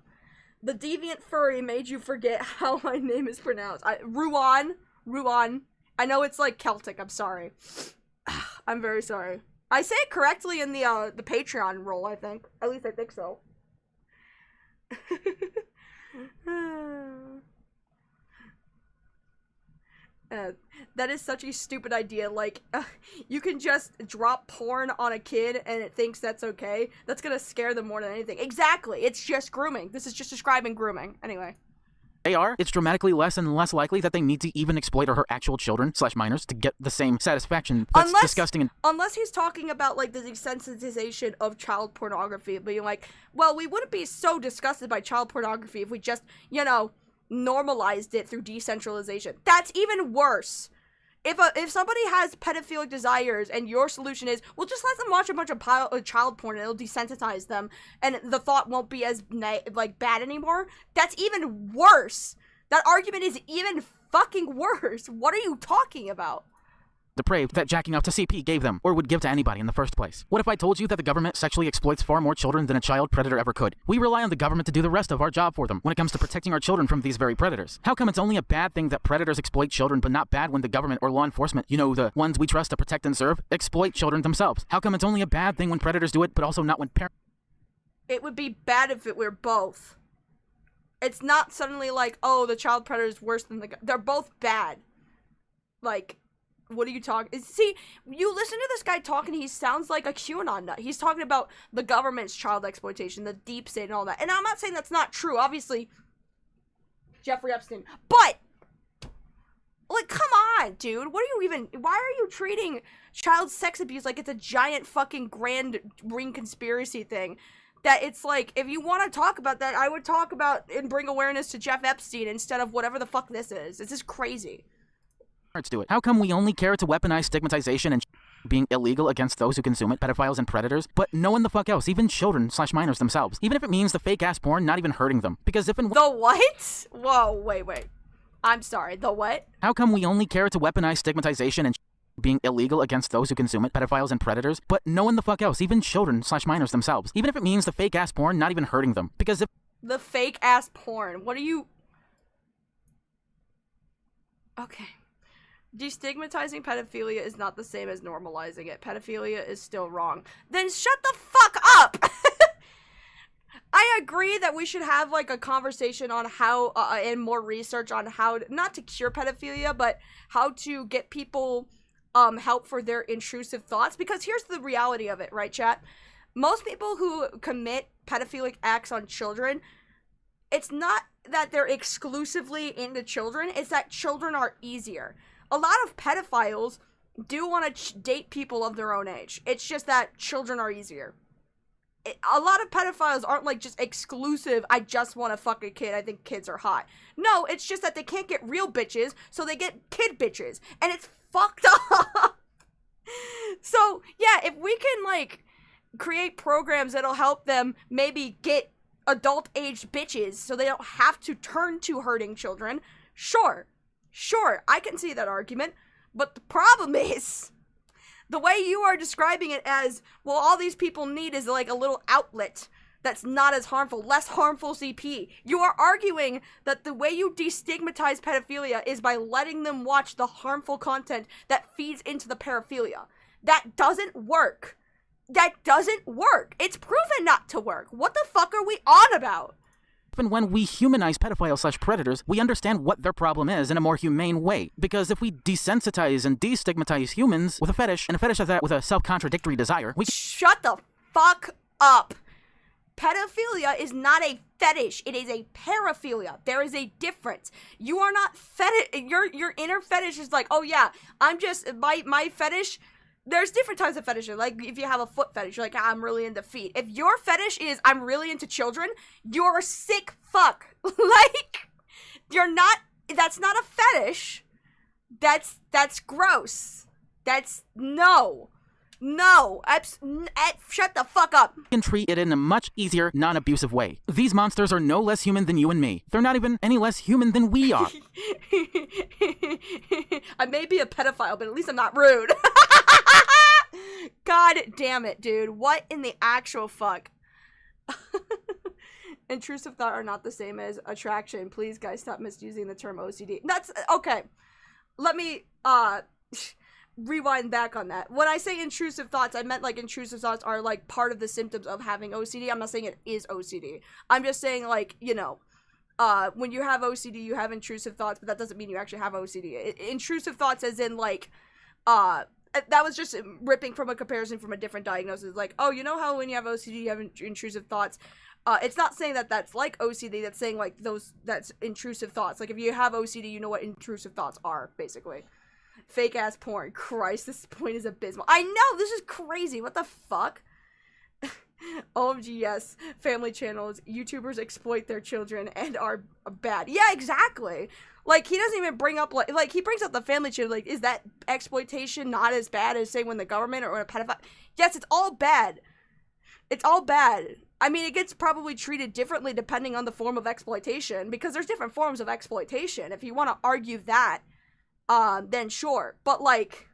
S3: The deviant furry made you forget how my name is pronounced. Ruadhán. I know it's like Celtic, I'm sorry. I'm very sorry. I say it correctly in the Patreon role, I think. At least I think so. That is such a stupid idea. Like, you can just drop porn on a kid and it thinks that's okay. That's gonna scare them more than anything. Exactly. It's just grooming. This is just describing grooming. Anyway.
S10: They are, it's dramatically less and less likely that they need to even exploit her actual children / minors to get the same satisfaction. That's disgusting. And
S3: unless he's talking about, like, the desensitization of child pornography, being like, well, we wouldn't be so disgusted by child pornography if we just, you know, normalized it through decentralization. That's even worse. If somebody has pedophilic desires and your solution is, well, just let them watch a bunch of child porn and it'll desensitize them and the thought won't be as bad anymore, that's even worse. That argument is even fucking worse. What are you talking about?
S10: Depraved that jacking off to CP gave them, or would give to anybody in the first place. What if I told you that the government sexually exploits far more children than a child predator ever could? We rely on the government to do the rest of our job for them when it comes to protecting our children from these very predators. How come it's only a bad thing that predators exploit children, but not bad when the government or law enforcement, you know, the ones we trust to protect and serve, exploit children themselves? How come it's only a bad thing when predators do it, but also not when parents...
S3: It would be bad if it were both. It's not suddenly like, oh, the child predator is worse than they're both bad. Like... What are you talking? See, you listen to this guy talking, he sounds like a QAnon nut. He's talking about the government's child exploitation, the deep state and all that. And I'm not saying that's not true, obviously. Jeffrey Epstein. But, like, come on, dude. What are you even, why are you treating child sex abuse like it's a giant fucking grand ring conspiracy thing? That it's like, if you want to talk about that, I would talk about and bring awareness to Jeff Epstein instead of whatever the fuck this is. This is crazy.
S10: do it. How come we only care to weaponize stigmatization and being illegal against those who consume it, pedophiles and predators, but no one the fuck else, even children / minors themselves, even if it means the fake-ass porn not even hurting them? Because if and...
S3: The what? Whoa, wait. I'm sorry, the what?
S10: How come we only care to weaponize stigmatization and being illegal against those who consume it, pedophiles and predators, but no one the fuck else, even children / minors themselves, even if it means the fake-ass porn not even hurting them? Because if...
S3: The fake-ass porn, what are you... Okay. Destigmatizing pedophilia is not the same as normalizing it. Pedophilia is still wrong. Then shut the fuck up! I agree that we should have, like, a conversation on how, and more research on how, not to cure pedophilia, but how to get people, help for their intrusive thoughts. Because here's the reality of it, right, chat? Most people who commit pedophilic acts on children, it's not that they're exclusively into children, it's that children are easier. A lot of pedophiles do want to date people of their own age. It's just that children are easier. A lot of pedophiles aren't like just exclusive, I just want to fuck a kid, I think kids are hot. No, it's just that they can't get real bitches, so they get kid bitches. And it's fucked up. So, yeah, if we can, like, create programs that'll help them maybe get adult-aged bitches so they don't have to turn to hurting children, sure, I can see that argument, but the problem is, the way you are describing it as, well, all these people need is, like, a little outlet that's not as harmful, less harmful CP. You are arguing that the way you destigmatize pedophilia is by letting them watch the harmful content that feeds into the paraphilia. That doesn't work. It's proven not to work. What the fuck are we on about?
S10: Even when we humanize pedophiles / predators, we understand what their problem is in a more humane way. Because if we desensitize and destigmatize humans with a fetish, and a fetish of that with a self-contradictory desire, we...
S3: Shut the fuck up! Pedophilia is not a fetish, it is a paraphilia. There is a difference. You are not your inner fetish is like, oh yeah, I'm just, my fetish... There's different types of fetishes. Like, if you have a foot fetish, you're like, I'm really into feet. If your fetish is, I'm really into children, you're a sick fuck. Like, you're not, that's not a fetish. That's gross. That's, no. Shut the fuck up.
S10: We can treat it in a much easier, non-abusive way. These monsters are no less human than you and me. They're not even any less human than we are.
S3: I may be a pedophile, but at least I'm not rude. God damn it, dude. What in the actual fuck? Intrusive thought are not the same as attraction. Please, guys, stop misusing the term OCD. That's, okay. Let me, rewind back on that. When I say intrusive thoughts, I meant, like, intrusive thoughts are, like, part of the symptoms of having OCD. I'm not saying it is OCD. I'm just saying, like, you know, when you have OCD, you have intrusive thoughts, but that doesn't mean you actually have OCD. Intrusive thoughts as in, like, that was just ripping from a comparison from a different diagnosis. Like, oh, you know how when you have OCD, you have intrusive thoughts? It's not saying that that's like OCD, that's saying, like, that's intrusive thoughts. Like, if you have OCD, you know what intrusive thoughts are, basically. Fake-ass porn. Christ, this point is abysmal. I know, this is crazy. What the fuck? OMG, yes. Family channels. YouTubers exploit their children and are bad. Yeah, exactly. Like, he doesn't even bring up, like, he brings up the family channel, like, is that exploitation not as bad as, say, when the government or a pedophile? Yes, it's all bad. It's all bad. I mean, it gets probably treated differently depending on the form of exploitation, because there's different forms of exploitation. If you want to argue that, then sure. But, like,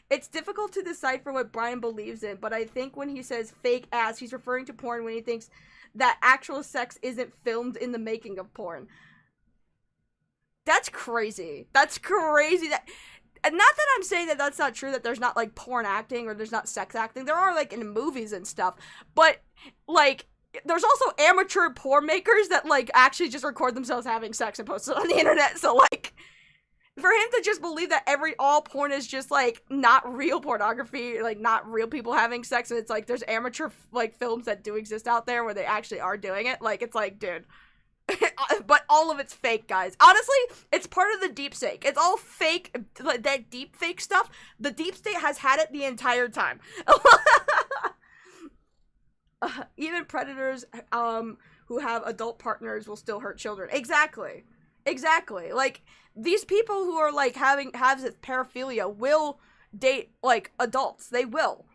S3: it's difficult to decipher what Bryan believes in, but I think when he says fake ass, he's referring to porn when he thinks that actual sex isn't filmed in the making of porn. That's crazy. That's crazy. And not that I'm saying that that's not true, that there's not, like, porn acting or there's not sex acting. There are, like, in movies and stuff. But, like, there's also amateur porn makers that, like, actually just record themselves having sex and post it on the internet. So, like, for him to just believe that all porn is just, like, not real pornography, like, not real people having sex, and it's like there's amateur, like, films that do exist out there where they actually are doing it, like, it's like, dude. But all of it's fake, guys. Honestly, it's part of the deep state. It's all fake, like, that deep fake stuff. The deep state has had it the entire time. Even predators who have adult partners will still hurt children. Exactly. Exactly. Like, these people who are, like, have paraphilia will date, like, adults. They will.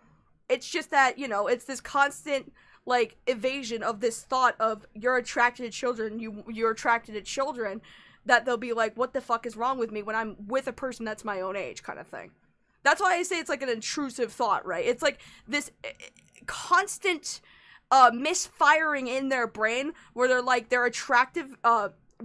S3: It's just that, you know, it's this constant, like, evasion of this thought of you're attracted to children, you're attracted to children, that they'll be like, what the fuck is wrong with me when I'm with a person that's my own age, kind of thing. That's why I say it's like an intrusive thought, right? It's like this constant misfiring in their brain where they're like, their attractive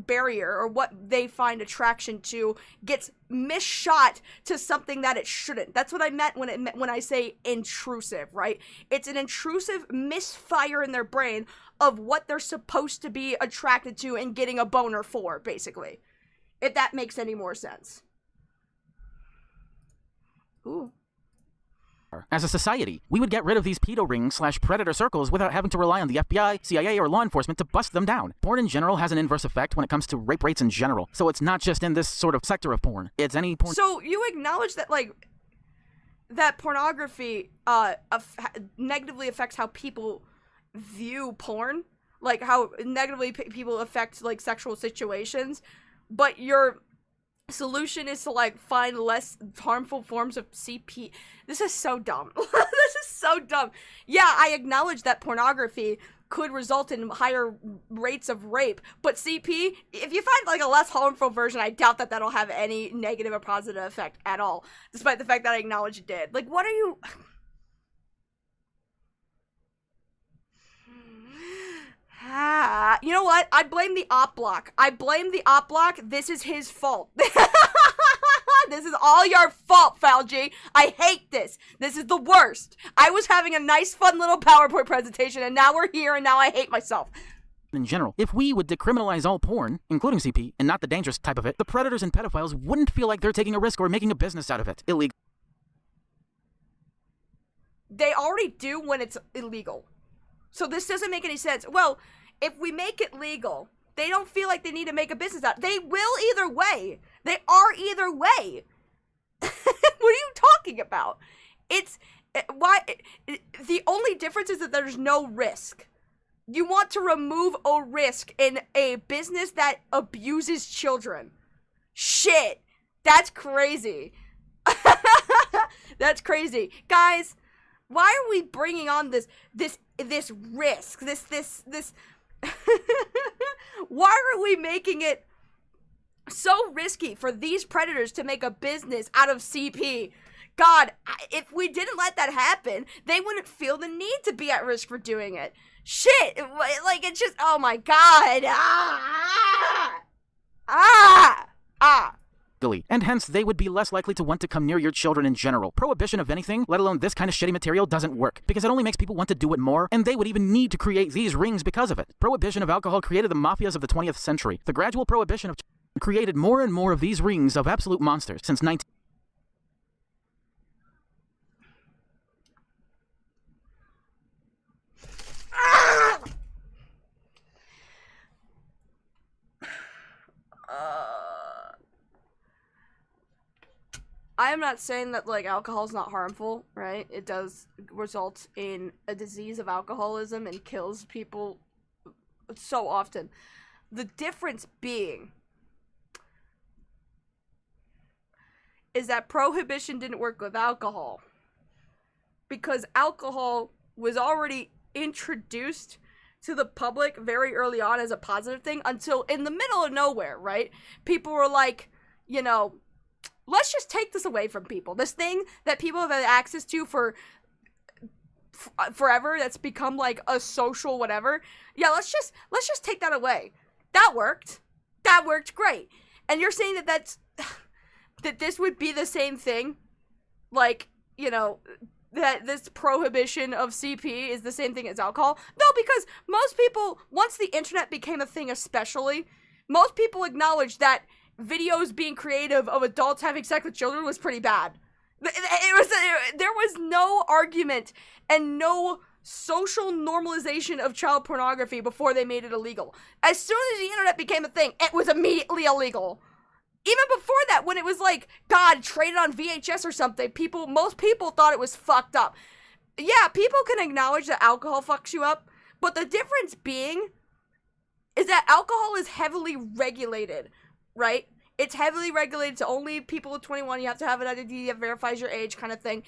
S3: barrier or what they find attraction to gets misshot to something that it shouldn't. That's what I meant when I say intrusive, right? It's an intrusive misfire in their brain of what they're supposed to be attracted to and getting a boner for, basically. If that makes any more sense. Ooh.
S10: As a society, we would get rid of these pedo rings / predator circles without having to rely on the FBI, CIA, or law enforcement to bust them down. Porn in general has an inverse effect when it comes to rape rates in general, so it's not just in this sort of sector of porn. It's any porn.
S3: So you acknowledge that, like, that pornography negatively affects how people view porn? Like, how negatively people affect, like, sexual situations, but your solution is to, like, find less harmful forms of CP. This is so dumb. This is so dumb. Yeah, I acknowledge that pornography could result in higher rates of rape, but CP, if you find, like, a less harmful version, I doubt that that'll have any negative or positive effect at all, despite the fact that I acknowledge it did. Like, what are you... You know what? I blame the op block. I blame the op block. This is his fault. This is all your fault, Falgy. I hate this. This is the worst. I was having a nice, fun little PowerPoint presentation, and now we're here, and now I hate myself.
S10: In general, if we would decriminalize all porn, including CP, and not the dangerous type of it, the predators and pedophiles wouldn't feel like they're taking a risk or making a business out of it. Illegal.
S3: They already do when it's illegal. So this doesn't make any sense. Well, if we make it legal, they don't feel like they need to make a business out. They will either way. They are either way. What are you talking about? The only difference is that there's no risk. You want to remove a risk in a business that abuses children. Shit. That's crazy. That's crazy. Guys, why are we bringing on this risk? This why are we making it so risky for these predators to make a business out of CP? God, if we didn't let that happen, they wouldn't feel the need to be at risk for doing it. Shit, like, it's just, oh my God.
S10: legally, and hence they would be less likely to want to come near your children in general. Prohibition of anything, let alone this kind of shitty material, doesn't work, because it only makes people want to do it more, and they would even need to create these rings because of it. Prohibition of alcohol created the mafias of the 20th century. The gradual prohibition of created more and more of these rings of absolute monsters since 19...
S3: I am not saying that, like, alcohol is not harmful, right? It does result in a disease of alcoholism and kills people so often. The difference being is that prohibition didn't work with alcohol. Because alcohol was already introduced to the public very early on as a positive thing until in the middle of nowhere, right? People were like, you know, let's just take this away from people. This thing that people have had access to for forever, that's become like a social whatever. Yeah, let's just take that away. That worked. That worked great. And you're saying that that this would be the same thing? Like, you know, that this prohibition of CP is the same thing as alcohol? No, because most people, once the internet became a thing especially, most people acknowledged that videos being creative of adults having sex with children was pretty bad. There was no argument and no social normalization of child pornography before they made it illegal. As soon as the internet became a thing, it was immediately illegal. Even before that, when it was like, God, traded on VHS or something, most people thought it was fucked up. Yeah, people can acknowledge that alcohol fucks you up, but the difference being is that alcohol is heavily regulated, right? It's heavily regulated to only people with 21. You have to have an ID that verifies your age, kind of thing.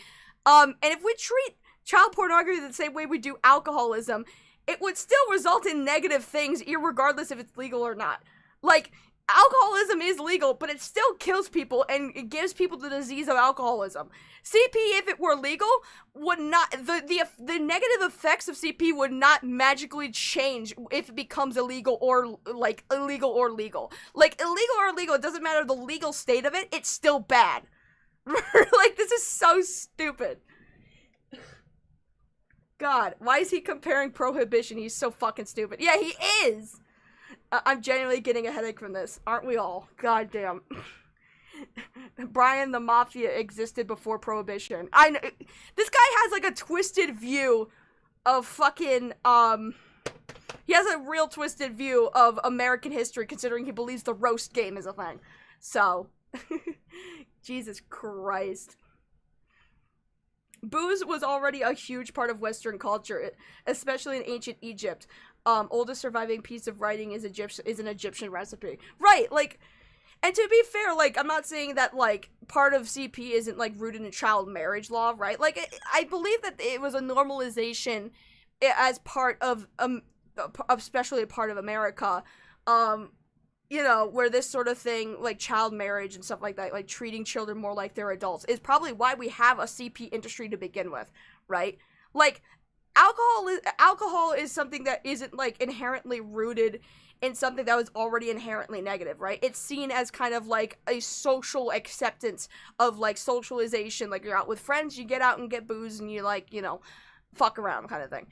S3: And if we treat child pornography the same way we do alcoholism, it would still result in negative things, irregardless if it's legal or not. Like, alcoholism is legal, but it still kills people and it gives people the disease of alcoholism. CP, if it were legal, would not, the negative effects of CP would not magically change if it becomes illegal or legal. Like, illegal or illegal, it doesn't matter the legal state of it, it's still bad. Like, this is so stupid. God, why is he comparing prohibition? He's so fucking stupid. Yeah, he is! I'm genuinely getting a headache from this. Aren't we all? God damn. Bryan, the Mafia existed before Prohibition. I know. This guy has like a twisted view of fucking, he has a real twisted view of American history considering he believes the roast game is a thing. So, Jesus Christ. Booze was already a huge part of Western culture, especially in ancient Egypt. Oldest surviving piece of writing is an Egyptian recipe. Right, like, and to be fair, like, I'm not saying that, like, part of CP isn't, like, rooted in child marriage law, right? Like, I believe that it was a normalization as part of especially a part of America, you know, where this sort of thing, like child marriage and stuff like that, like treating children more like they're adults, is probably why we have a CP industry to begin with, right? Like, alcohol is something that isn't, like, inherently rooted in something that was already inherently negative, right? It's seen as kind of, like, a social acceptance of, like, socialization. Like, you're out with friends, you get out and get booze, and you, like, you know, fuck around kind of thing.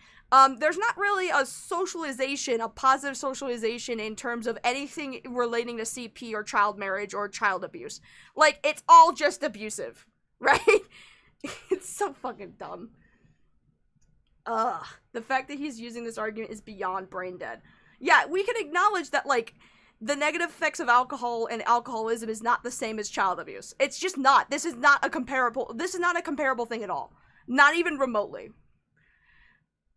S3: There's not really a socialization, a positive socialization in terms of anything relating to CP or child marriage or child abuse. Like, it's all just abusive, right? It's so fucking dumb. The fact that he's using this argument is beyond brain dead. Yeah, we can acknowledge that, like, the negative effects of alcohol and alcoholism is not the same as child abuse. It's just not. This is not a comparable thing at all. Not even remotely.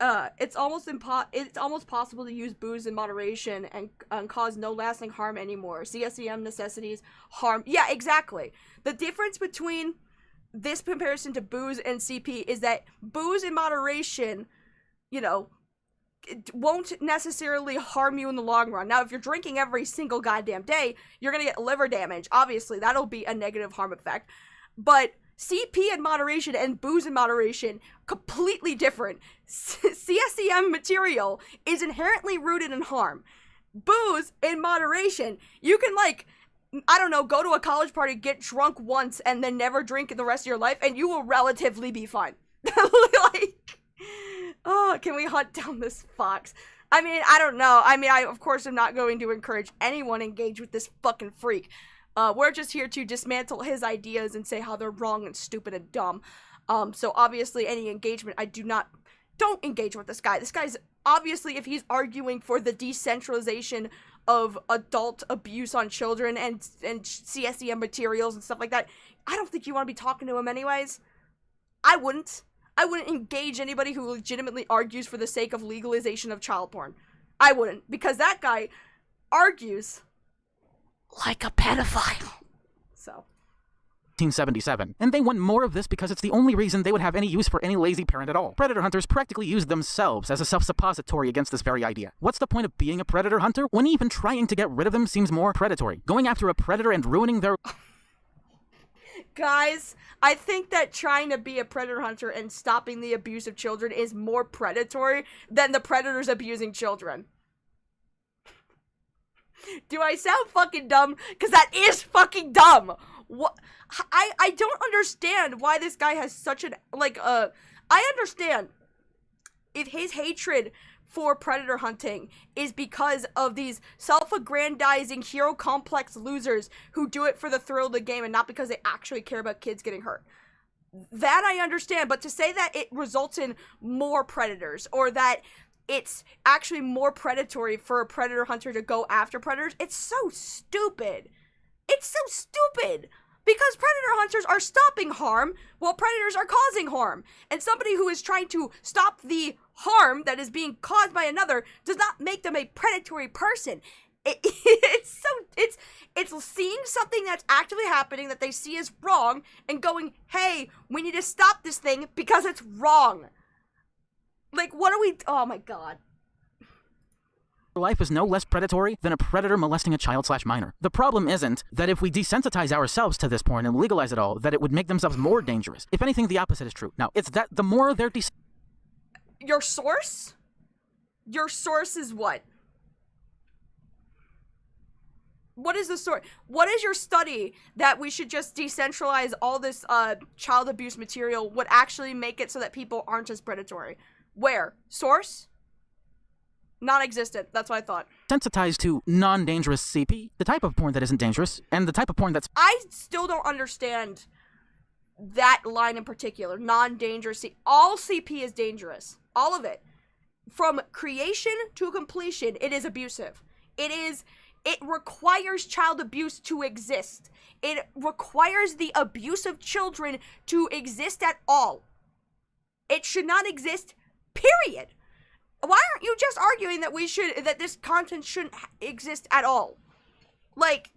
S3: It's almost possible to use booze in moderation and cause no lasting harm anymore. CSEM necessities harm. Yeah, exactly. The difference between this comparison to booze and CP is that booze in moderation, you know, it won't necessarily harm you in the long run. Now, if you're drinking every single goddamn day, you're gonna get liver damage. Obviously, that'll be a negative harm effect. But CP in moderation and booze in moderation, completely different. CSEM material is inherently rooted in harm. Booze in moderation, you can, like, I don't know, go to a college party, get drunk once, and then never drink the rest of your life, and you will relatively be fine. Like, oh, can we hunt down this fox? I mean, I don't know. I mean, I, of course, am not going to encourage anyone to engage with this fucking freak. We're just here to dismantle his ideas and say how they're wrong and stupid and dumb. So obviously, any engagement, don't engage with this guy. This guy's, obviously, if he's arguing for the decentralization of adult abuse on children and CSEM materials and stuff like that, I don't think you want to be talking to him anyways. I wouldn't engage anybody who legitimately argues for the sake of legalization of child porn. I wouldn't, because that guy argues like a pedophile. So.
S10: 1977, and they want more of this because it's the only reason they would have any use for any lazy parent at all. Predator hunters practically use themselves as a self-suppository against this very idea. What's the point of being a predator hunter when even trying to get rid of them seems more predatory? Going after a predator and ruining their...
S3: Guys, I think that trying to be a predator hunter and stopping the abuse of children is more predatory than the predators abusing children. Do I sound fucking dumb? Because that is fucking dumb! What? I don't understand why this guy has such an, I understand if his hatred for predator hunting is because of these self-aggrandizing hero complex losers who do it for the thrill of the game and not because they actually care about kids getting hurt. That I understand, but to say that it results in more predators or that it's actually more predatory for a predator hunter to go after predators, it's so stupid. It's so stupid. Because predator hunters are stopping harm while predators are causing harm. And somebody who is trying to stop the harm that is being caused by another does not make them a predatory person. It's seeing something that's actively happening that they see as wrong and going, hey, we need to stop this thing because it's wrong. Like, what are we... Oh my god.
S10: life is no less predatory than a predator molesting a child/minor. The problem isn't that if we desensitize ourselves to this porn and legalize it all, that it would make themselves more dangerous. If anything, the opposite is true. Now, it's that the more they're
S3: Your source? Your source is what? What is the source? What is your study that we should just decentralize all this child abuse material would actually make it so that people aren't as predatory? Where? Source? Non-existent. That's what I thought.
S10: Sensitized to non-dangerous CP, the type of porn that isn't dangerous, and the type of porn that's...
S3: I still don't understand that line in particular. Non-dangerous CP. All CP is dangerous. All of it. From creation to completion, it is abusive. It requires child abuse to exist. It requires the abuse of children to exist at all. It should not exist, period. Why aren't you just arguing that this content shouldn't exist at all? Like,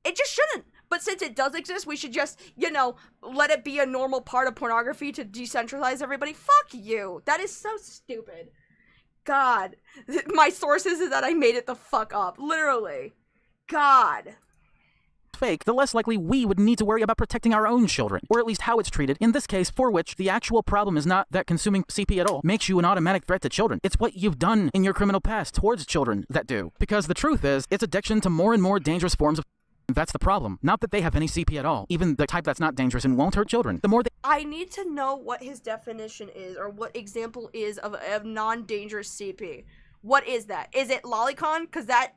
S3: it just shouldn't. But since it does exist, we should just, let it be a normal part of pornography to decentralize everybody. Fuck you. That is so stupid. God. My sources is that I made it the fuck up. Literally. God.
S10: Fake, the less likely we would need to worry about protecting our own children, or at least how it's treated, in this case for which the actual problem is not that consuming CP at all makes you an automatic threat to children. It's what you've done in your criminal past towards children that do. Because the truth is, it's addiction to more and more dangerous forms of... That's the problem. Not that they have any CP at all, even the type that's not dangerous and won't hurt children. The more they...
S3: I need to know what his definition is, or what example is of non-dangerous CP. What is that? Is it lolicon? Because that...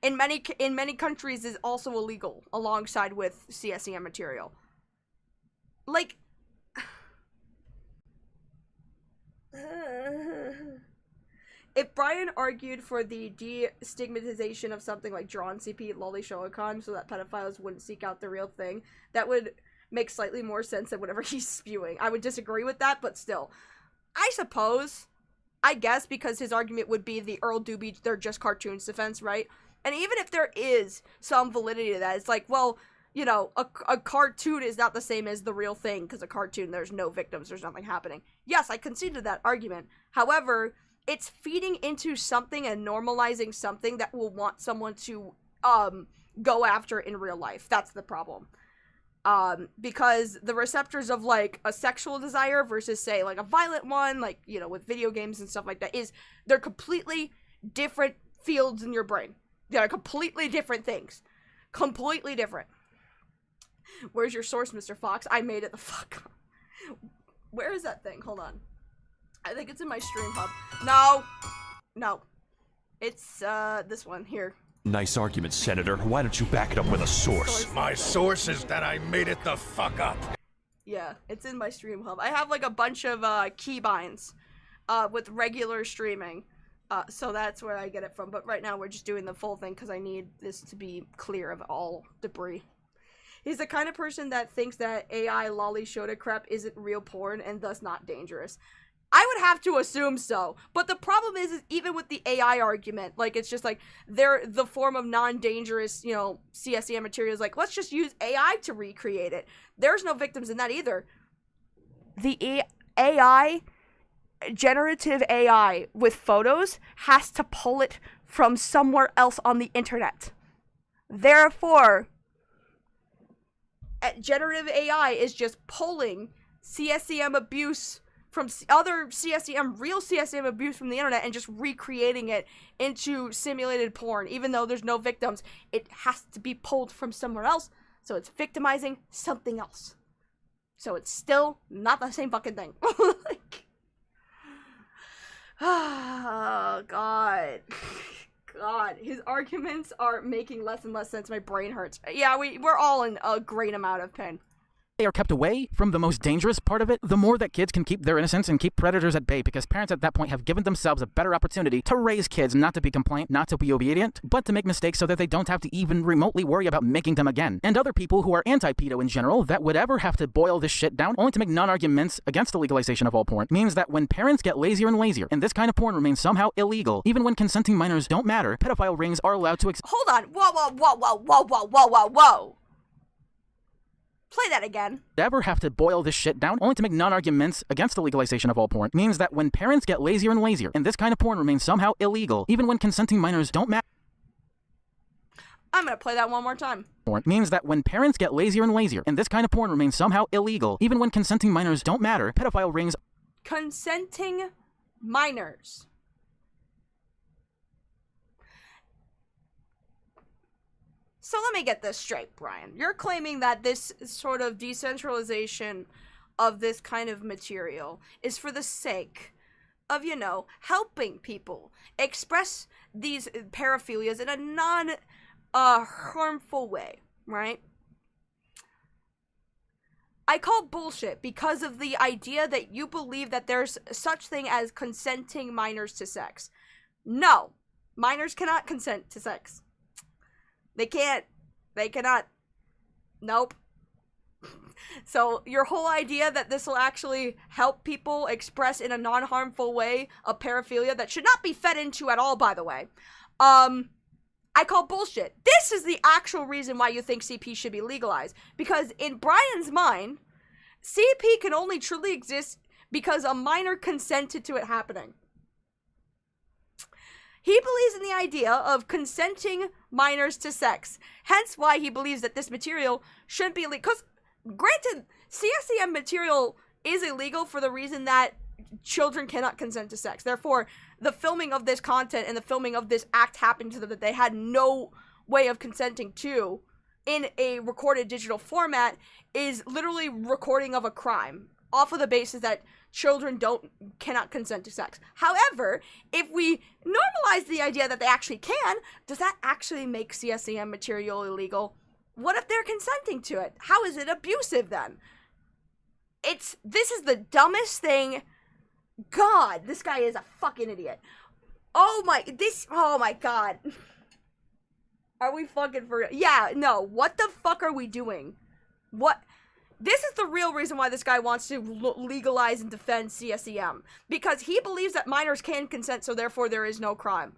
S3: In many countries is also illegal alongside with CSEM material. Like, if Bryan argued for the destigmatization of something like drawn CP lolly sholicon so that pedophiles wouldn't seek out the real thing, that would make slightly more sense than whatever he's spewing. I would disagree with that, but still. I suppose, I guess, because his argument would be the Earl Doobie, they're just cartoons defense, right? And even if there is some validity to that, it's like, well, a cartoon is not the same as the real thing, because a cartoon, there's no victims, there's nothing happening. Yes, I conceded that argument. However, it's feeding into something and normalizing something that will want someone to go after in real life. That's the problem. Because the receptors of, like, a sexual desire versus, say, like, a violent one, like, with video games and stuff like that, they're completely different fields in your brain. They're completely different things. Completely different. Where's your source, Mr. Fox? I made it the fuck up. Where is that thing? Hold on. I think it's in my stream hub. No. It's, this one. Here.
S11: Nice argument, Senator. Why don't you back it up with a source?
S12: My source is that I made it the fuck up.
S3: Yeah, it's in my stream hub. I have, like, a bunch of, keybinds, with regular streaming. So that's where I get it from. But right now we're just doing the full thing because I need this to be clear of all debris. He's the kind of person that thinks that AI lolly shota crap isn't real porn and thus not dangerous. I would have to assume so. But the problem is even with the AI argument, like, it's just like, they're the form of non-dangerous, you know, CSEM materials. Like, let's just use AI to recreate it. There's no victims in that either. The AI, generative AI with photos, has to pull it from somewhere else on the internet. Therefore, generative AI is just pulling CSEM abuse from other CSEM, real CSEM abuse from the internet and just recreating it into simulated porn. Even though there's no victims, it has to be pulled from somewhere else, so it's victimizing something else. So it's still not the same fucking thing. Like, oh, God. God, his arguments are making less and less sense. My brain hurts. Yeah, we're all in a great amount of pain.
S10: They are kept away from the most dangerous part of it, the more that kids can keep their innocence and keep predators at bay, because parents at that point have given themselves a better opportunity to raise kids, not to be compliant, not to be obedient, but to make mistakes so that they don't have to even remotely worry about making them again. And other people who are anti-pedo in general that would ever have to boil this shit down only to make non-arguments against the legalization of all porn means that when parents get lazier and lazier, and this kind of porn remains somehow illegal, even when consenting minors don't matter, pedophile rings are allowed to
S3: Hold on. Whoa. Play that again.
S10: Ever have to boil this shit down only to make non-arguments against the legalization of all porn means that when parents get lazier and lazier, and this kind of porn remains somehow illegal, even when consenting minors don't matter.
S3: I'm gonna play that one more time.
S10: Means that when parents get lazier and lazier, and this kind of porn remains somehow illegal, even when consenting minors don't matter, pedophile rings.
S3: Consenting minors. So let me get this straight, Brian. You're claiming that this sort of decentralization of this kind of material is for the sake of, you know, helping people express these paraphilias in a non-harmful way, right? I call bullshit because of the idea that you believe that there's such thing as consenting minors to sex. No, minors cannot consent to sex. They can't. They cannot. Nope. So your whole idea that this will actually help people express in a non-harmful way a paraphilia that should not be fed into at all, by the way, I call bullshit. This is the actual reason why you think CP should be legalized. Because in Brian's mind, CP can only truly exist because a minor consented to it happening. He believes in the idea of consenting minors to sex. Hence why he believes that this material shouldn't be illegal. Because, granted, CSEM material is illegal for the reason that children cannot consent to sex. Therefore, the filming of this content and the filming of this act happened to them that they had no way of consenting to in a recorded digital format is literally recording of a crime off of the basis that children cannot consent to sex. However, if we normalize the idea that they actually can, does that actually make CSEM material illegal? What if they're consenting to it? How is it abusive then? This is the dumbest thing. God, this guy is a fucking idiot. Oh my God. Are we fucking for real? Yeah, no, what the fuck are we doing? What? This is the real reason why this guy wants to legalize and defend CSEM. Because he believes that minors can consent, so therefore there is no crime.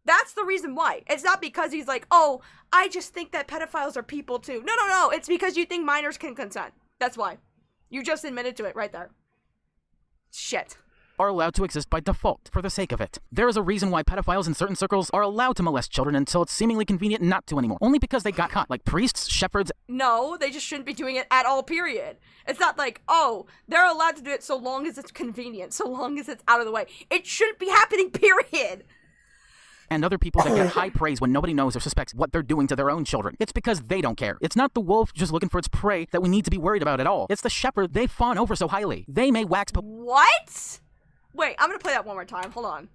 S3: That's the reason why. It's not because he's like, oh, I just think that pedophiles are people too. No. It's because you think minors can consent. That's why. You just admitted to it right there. Shit.
S10: Are allowed to exist by default, for the sake of it. There is a reason why pedophiles in certain circles are allowed to molest children until it's seemingly convenient not to anymore. Only because they got caught, like priests, shepherds.
S3: No, they just shouldn't be doing it at all, period. It's not like, oh, they're allowed to do it so long as it's convenient, so long as it's out of the way. It shouldn't be happening, period.
S10: And other people that get high praise when nobody knows or suspects what they're doing to their own children. It's because they don't care. It's not the wolf just looking for its prey that we need to be worried about at all. It's the shepherd they fawn over so highly. They may wax
S3: What? Wait, I'm gonna play that one more time. Hold on.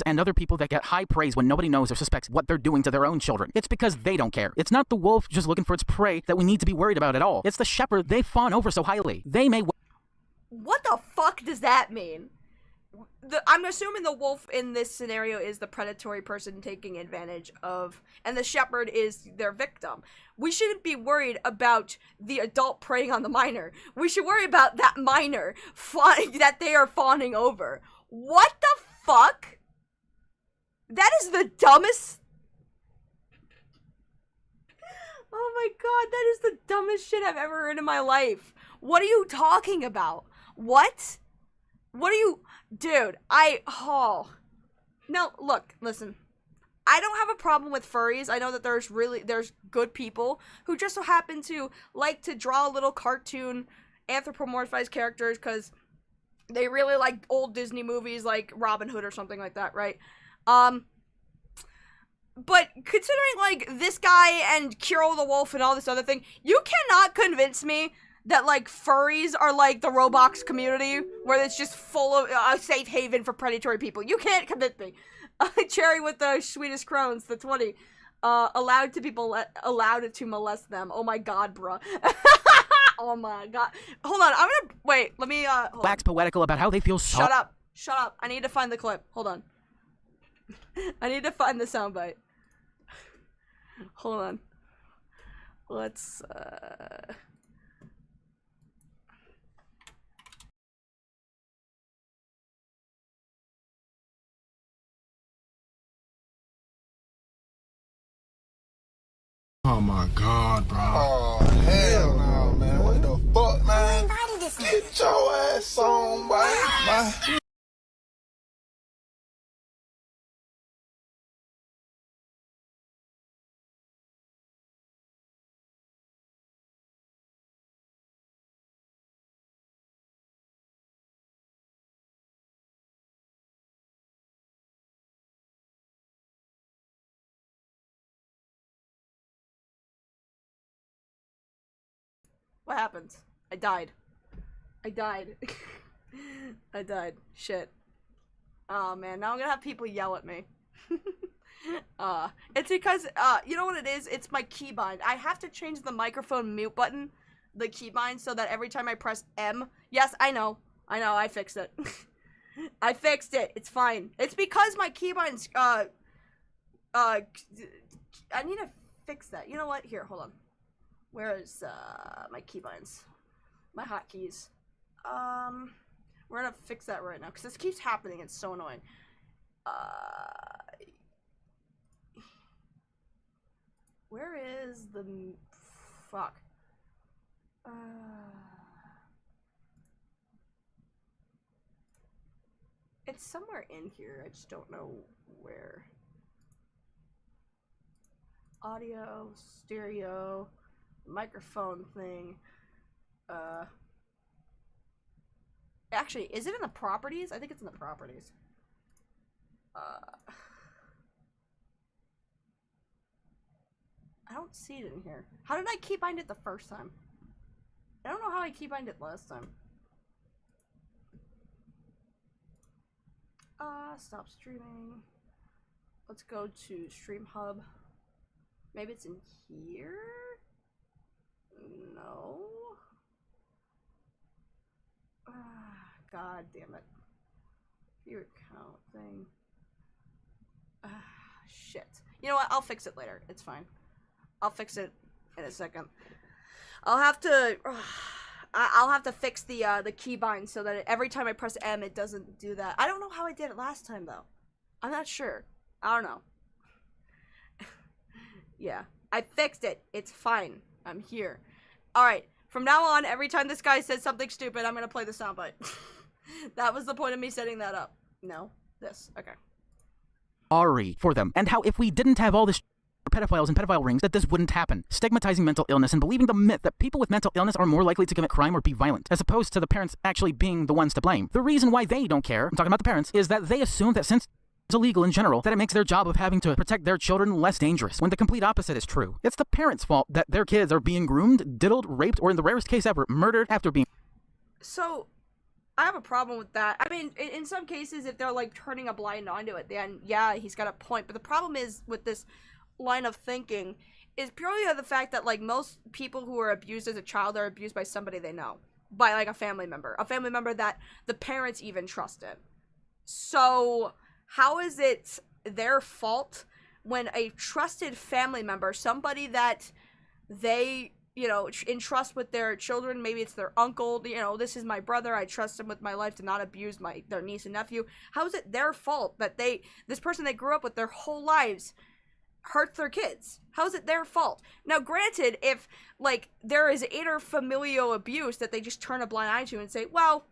S10: And other people that get high praise when nobody knows or suspects what they're doing to their own children. It's because they don't care. It's not the wolf just looking for its prey that we need to be worried about at all. It's the shepherd they fawn over so highly. They may...
S3: What the fuck does that mean? I'm assuming the wolf in this scenario is the predatory person taking advantage of, and the shepherd is their victim. We shouldn't be worried about the adult preying on the minor. We should worry about that minor that they are fawning over. What the fuck? That is the dumbest... Oh my god, that is the dumbest shit I've ever heard in my life. What are you talking about? What? What are you... Dude, oh. No, look, listen. I don't have a problem with furries. I know that there's good people who just so happen to like to draw little cartoon anthropomorphized characters because they really like old Disney movies like Robin Hood or something like that, right? But considering, like, this guy and Kiro the Wolf and all this other thing, you cannot convince me that, like, furries are like the Roblox community, where it's just full of a safe haven for predatory people. You can't convince me. Cherry with the sweetest crones, the 20. Allowed to molest them. Oh my god, bruh. Oh my god. Hold on, wait, let me,
S10: wax poetical about how they feel so...
S3: Shut up. I need to find the clip. Hold on. I need to find the soundbite. Hold on. Let's,
S12: Oh my god, bro. Oh, hell no, man. What the fuck, man? Get your ass on, boy.
S3: what happened? I died. I died. Shit. Oh man, now I'm gonna have people yell at me. It's because, you know what it is? It's my keybind. I have to change the microphone mute button, the keybind, so that every time I press M... Yes, I know, I fixed it. I fixed it, it's fine. It's because my keybind's, I need to fix that. You know what? Here, hold on. Where is, my keybinds? My hotkeys. We're gonna fix that right now, because this keeps happening, it's so annoying. Where is the... Fuck. It's somewhere in here, I just don't know where. Audio, stereo, microphone thing. Actually, is it in the properties? I think it's in the properties. I don't see it in here. How did I keybind it the first time? I don't know how I keybind it last time. Stop streaming. Let's go to Stream Hub. Maybe it's in here? No. God damn it. Viewer count thing. Shit. You know what? I'll fix it later. It's fine. I'll fix it in a second. I'll have to fix the keybind so that every time I press M, it doesn't do that. I don't know how I did it last time though. I'm not sure. I don't know. Yeah, I fixed it. It's fine. I'm here. All right. From now on, every time this guy says something stupid, I'm gonna play the soundbite. That was the point of me setting that up. No, this. Okay.
S10: Sorry for them, and how if we didn't have all this pedophiles and pedophile rings, that this wouldn't happen. Stigmatizing mental illness and believing the myth that people with mental illness are more likely to commit crime or be violent, as opposed to the parents actually being the ones to blame. The reason why they don't care, I'm talking about the parents, is that they assume that since illegal in general that it makes their job of having to protect their children less dangerous, when the complete opposite is true. It's the parents' fault that their kids are being groomed, diddled, raped, or in the rarest case ever, murdered after being...
S3: So, I have a problem with that. I mean, in some cases, if they're, like, turning a blind eye to it, then, yeah, he's got a point. But the problem is, with this line of thinking, is purely the fact that, like, most people who are abused as a child are abused by somebody they know. By, like, a family member that the parents even trusted. So, how is it their fault when a trusted family member, somebody that they, you know, entrust with their children, maybe it's their uncle, you know, this is my brother, I trust him with my life to not abuse their niece and nephew. How is it their fault that this person they grew up with their whole lives hurt their kids? How is it their fault? Now, granted, if, like, there is interfamilial abuse that they just turn a blind eye to and say, well,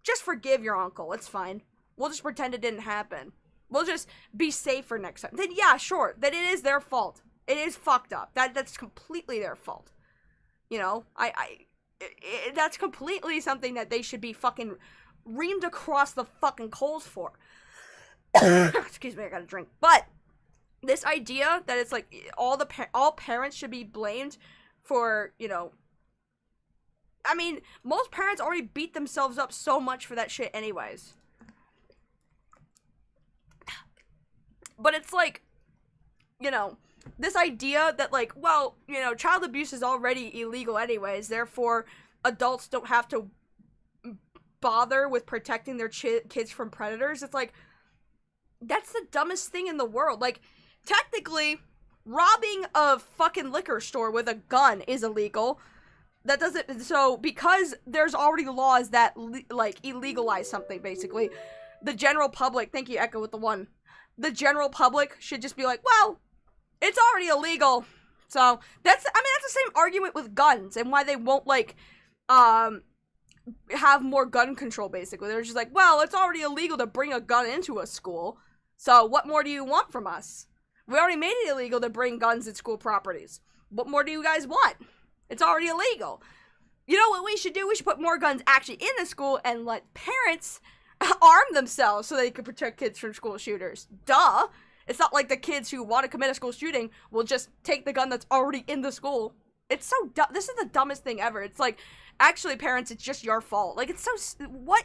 S3: just forgive your uncle, it's fine. We'll just pretend it didn't happen. We'll just be safer next time. Then yeah, sure, then it is their fault. It is fucked up. That's completely their fault. You know, that's completely something that they should be fucking reamed across the fucking coals for. Excuse me, I got a drink. But this idea that it's like all parents should be blamed for, you know, I mean, most parents already beat themselves up so much for that shit anyways. But it's like, you know, this idea that, like, well, you know, child abuse is already illegal anyways, therefore adults don't have to bother with protecting their kids from predators. It's like, that's the dumbest thing in the world. Like, technically, robbing a fucking liquor store with a gun is illegal. That doesn't, so, because there's already laws that, like, illegalize something, basically, the general public, thank you, Echo, with the one, the general public should just be like, well, it's already illegal. So, that's the same argument with guns, and why they won't, like, have more gun control, basically. They're just like, well, it's already illegal to bring a gun into a school, so what more do you want from us? We already made it illegal to bring guns at school properties. What more do you guys want? It's already illegal. You know what we should do? We should put more guns actually in the school and let parents arm themselves so they can protect kids from school shooters. Duh! It's not like the kids who want to commit a school shooting will just take the gun that's already in the school. It's so dumb. This is the dumbest thing ever. It's like, actually, parents, it's just your fault. Like, it's so... What?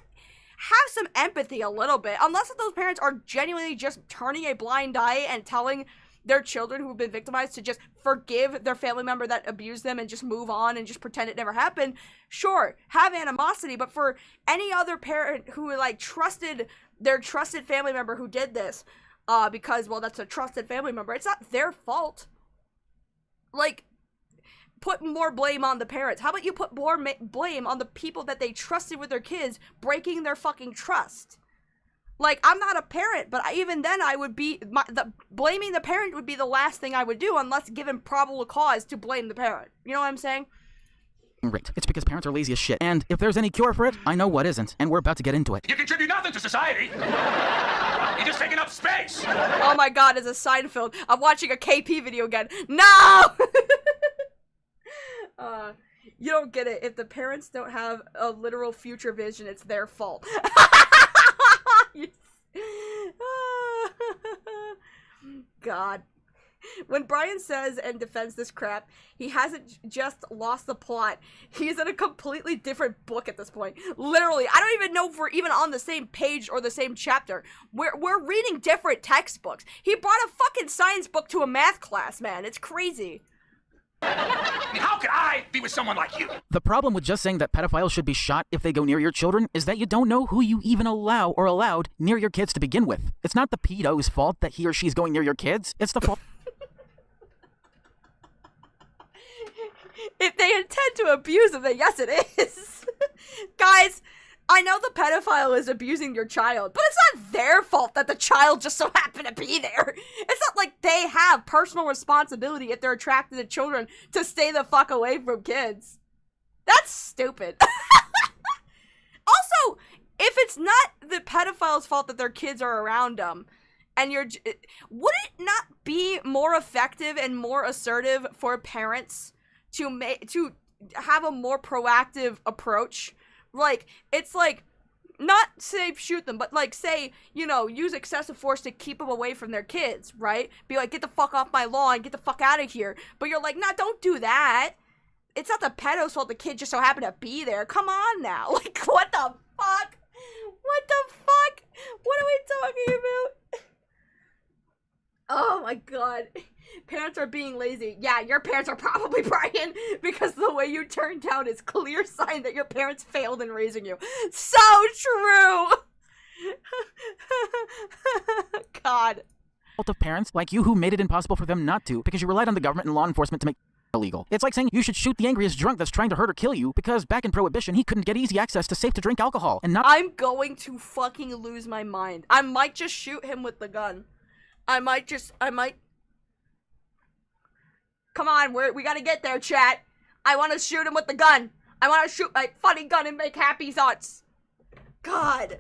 S3: Have some empathy a little bit. Unless those parents are genuinely just turning a blind eye and telling their children who've been victimized to just forgive their family member that abused them and just move on and just pretend it never happened, sure, have animosity. But for any other parent who, like, trusted their trusted family member who did this, because, well, that's a trusted family member, it's not their fault. Like, put more blame on the parents. How about you put more blame on the people that they trusted with their kids breaking their fucking trust? Like, I'm not a parent, but even then I would be, blaming the parent would be the last thing I would do unless given probable cause to blame the parent. You know what I'm saying?
S10: Right. It's because parents are lazy as shit. And if there's any cure for it, I know what isn't. And we're about to get into it.
S11: You contribute nothing to society. You're just taking up space.
S3: Oh my god, it's a Seinfeld. I'm watching a KP video again. No! You don't get it. If the parents don't have a literal future vision, it's their fault. God. When Bryan says and defends this crap, he hasn't just lost the plot. He's in a completely different book at this point. Literally, I don't even know if we're even on the same page or the same chapter. We're reading different textbooks. He brought a fucking science book to a math class, man. It's crazy.
S11: How could I be with someone like you?
S10: The problem with just saying that pedophiles should be shot if they go near your children is that you don't know who you even allow or allowed near your kids to begin with. It's not the pedo's fault that he or she's going near your kids. It's the fault...
S3: If they intend to abuse them, then yes, it is. Guys, I know the pedophile is abusing your child, but it's not their fault that the child just so happened to be there. It's not like they have personal responsibility if they're attracted to children to stay the fuck away from kids. That's stupid. Also, if it's not the pedophile's fault that their kids are around them, and would it not be more effective and more assertive for parents to have a more proactive approach? Like, it's like, not say shoot them, but like say, you know, use excessive force to keep them away from their kids, right? Be like, get the fuck off my lawn, get the fuck out of here. But you're like, nah, don't do that. It's not the pedo's fault the kid just so happened to be there. Come on now. Like, what the fuck? What the fuck? What are we talking about? Oh my god. Parents are being lazy. Yeah, your parents are probably, Bryan, because the way you turned down is clear sign that your parents failed in raising you. So true! God.
S10: Fault of parents like you who made it impossible for them not to because you relied on the government and law enforcement to make illegal. It's like saying you should shoot the angriest drunk that's trying to hurt or kill you because back in Prohibition he couldn't get easy access to safe-to-drink alcohol and not—
S3: I'm going to fucking lose my mind. I might just shoot him with the gun. I might. Come on, we gotta get there, chat. I want to shoot him with the gun. I want to shoot my funny gun and make happy thoughts. God.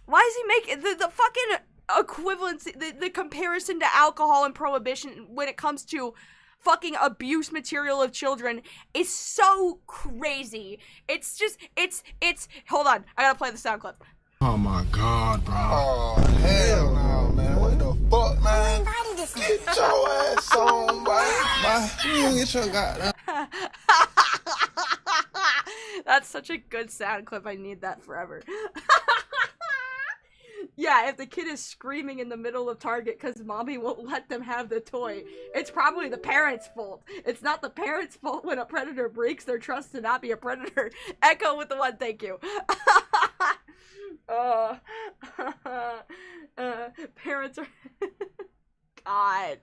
S3: Why is he making the fucking equivalency, the comparison to alcohol and Prohibition when it comes to fucking abuse material of children is so crazy. It's just, it's, hold on. I gotta play the sound clip.
S12: Oh my god, bro. Oh, hell no, man. What the fuck, man? Get your ass on, boy. You get your goddamn.
S3: That's such a good sound clip. I need that forever. Yeah, if the kid is screaming in the middle of Target because mommy won't let them have the toy, it's probably the parents' fault. It's not the parents' fault when a predator breaks their trust to not be a predator. Echo with the one, thank you. Parents are... God.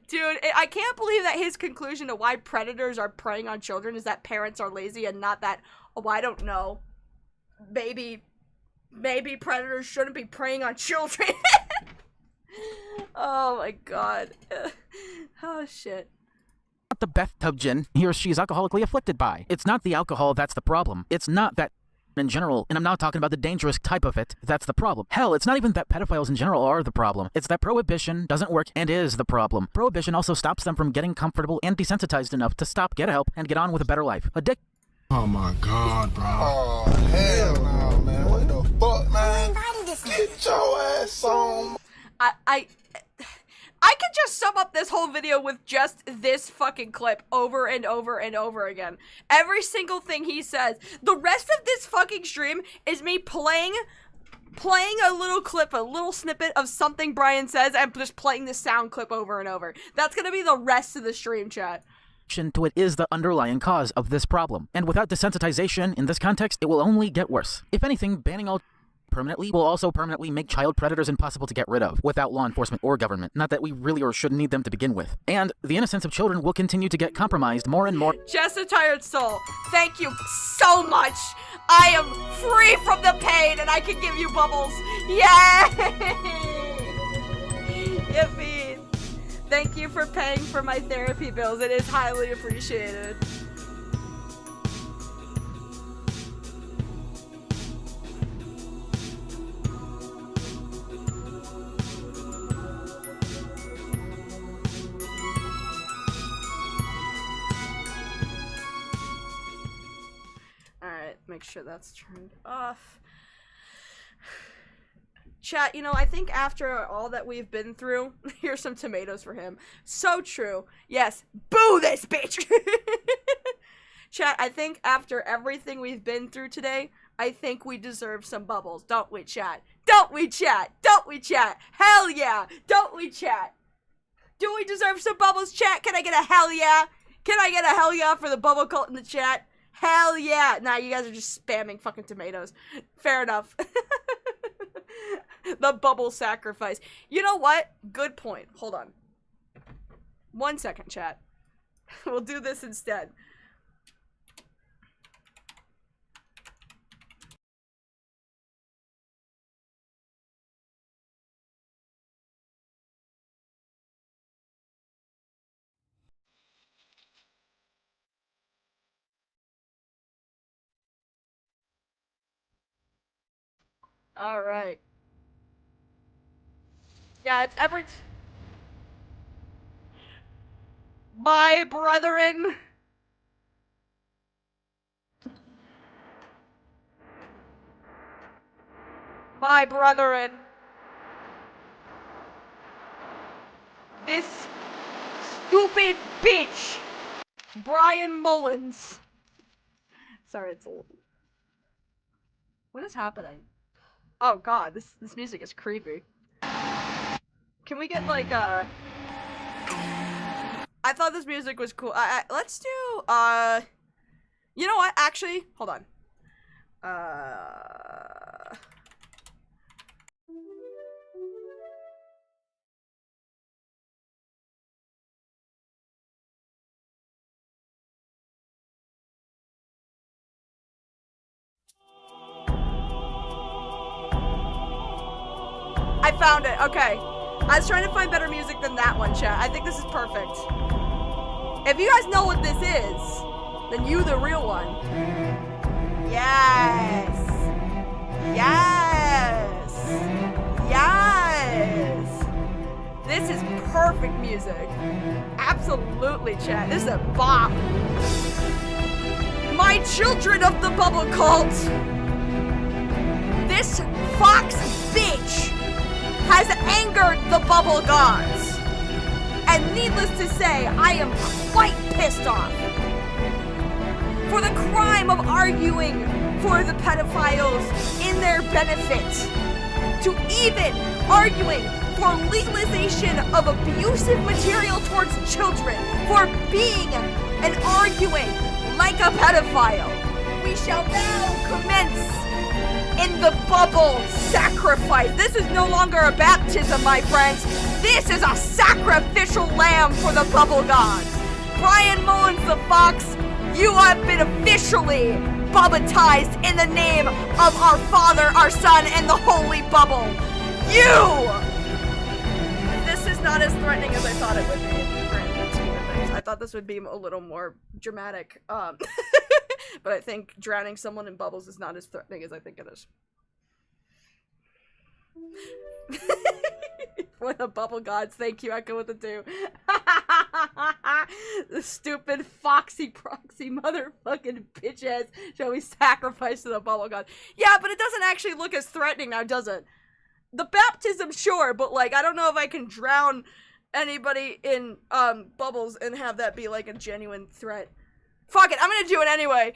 S3: Dude, I can't believe that his conclusion to why predators are preying on children is that parents are lazy and not that, oh, I don't know, maybe predators shouldn't be preying on children. Oh my god. Oh shit.
S10: Not the bathtub gin he or she is alcoholically afflicted by. It's not the alcohol that's the problem. It's not that in general, and I'm not talking about the dangerous type of it, that's the problem. Hell, it's not even that pedophiles in general are the problem. It's that Prohibition doesn't work and is the problem. Prohibition also stops them from getting comfortable and desensitized enough to stop, get help, and get on with a better life.
S12: Oh my god, bro. Oh, hell no, man. What the fuck, man? Get your ass on.
S3: I could just sum up this whole video with just this fucking clip over and over and over again. Every single thing he says. The rest of this fucking stream is me playing a little clip, a little snippet of something Bryan says, and just playing the sound clip over and over. That's gonna be the rest of the stream, chat.
S10: To it is the underlying cause of this problem. And without desensitization in this context, it will only get worse. If anything, banning all permanently will also permanently make child predators impossible to get rid of without law enforcement or government. Not that we really or should need them to begin with. And the innocence of children will continue to get compromised more and more.
S3: Just a tired soul. Thank you so much. I am free from the pain and I can give you bubbles. Yay! Yippee. Thank you for paying for my therapy bills. It is highly appreciated. Alright, make sure that's turned off. Chat, you know, I think after all that we've been through, here's some tomatoes for him. So true. Yes, boo this bitch! Chat, I think after everything we've been through today, I think we deserve some bubbles. Don't we, chat? Don't we, chat? Don't we, chat? Hell yeah! Don't we, chat? Do we deserve some bubbles, chat? Can I get a hell yeah? Can I get a hell yeah for the bubble cult in the chat? Hell yeah! Nah, you guys are just spamming fucking tomatoes. Fair enough. The bubble sacrifice. You know what? Good point. Hold on. 1 second, chat. We'll do this instead. All right. Yeah, my brethren. my brethren. This stupid bitch, Bryan Mullins. Sorry, it's a little... What is happening? Oh god, this music is creepy. Can we get like I thought this music was cool. Let's do you know what? Actually, hold on. I found it. Okay. I was trying to find better music than that one, chat. I think this is perfect. If you guys know what this is, then you the real one. Yes. Yes. Yes. This is perfect music. Absolutely, chat. This is a bop. My children of the bubble cult. This fox bitch has angered the bubble gods. And needless to say, I am quite pissed off. For the crime of arguing for the pedophiles in their benefit, to even arguing for legalization of abusive material towards children, for being and arguing like a pedophile. We shall now commence in the bubble sacrifice. This is no longer a baptism, my friends. This is a sacrificial lamb for the bubble gods. Bryan Mullins the Fox, you have been officially bubbatized in the name of our Father, our Son, and the Holy Bubble. You! This is not as threatening as I thought it would be in the grand scheme of things. I thought this would be a little more dramatic. But I think drowning someone in bubbles is not as threatening as I think it is. For the bubble gods, thank you, Echo with the 2. The stupid foxy proxy motherfucking bitches shall we sacrifice to the bubble god. Yeah, but it doesn't actually look as threatening now, does it? The baptism, sure, but like, I don't know if I can drown anybody in bubbles and have that be like a genuine threat. Fuck it, I'm gonna do it anyway.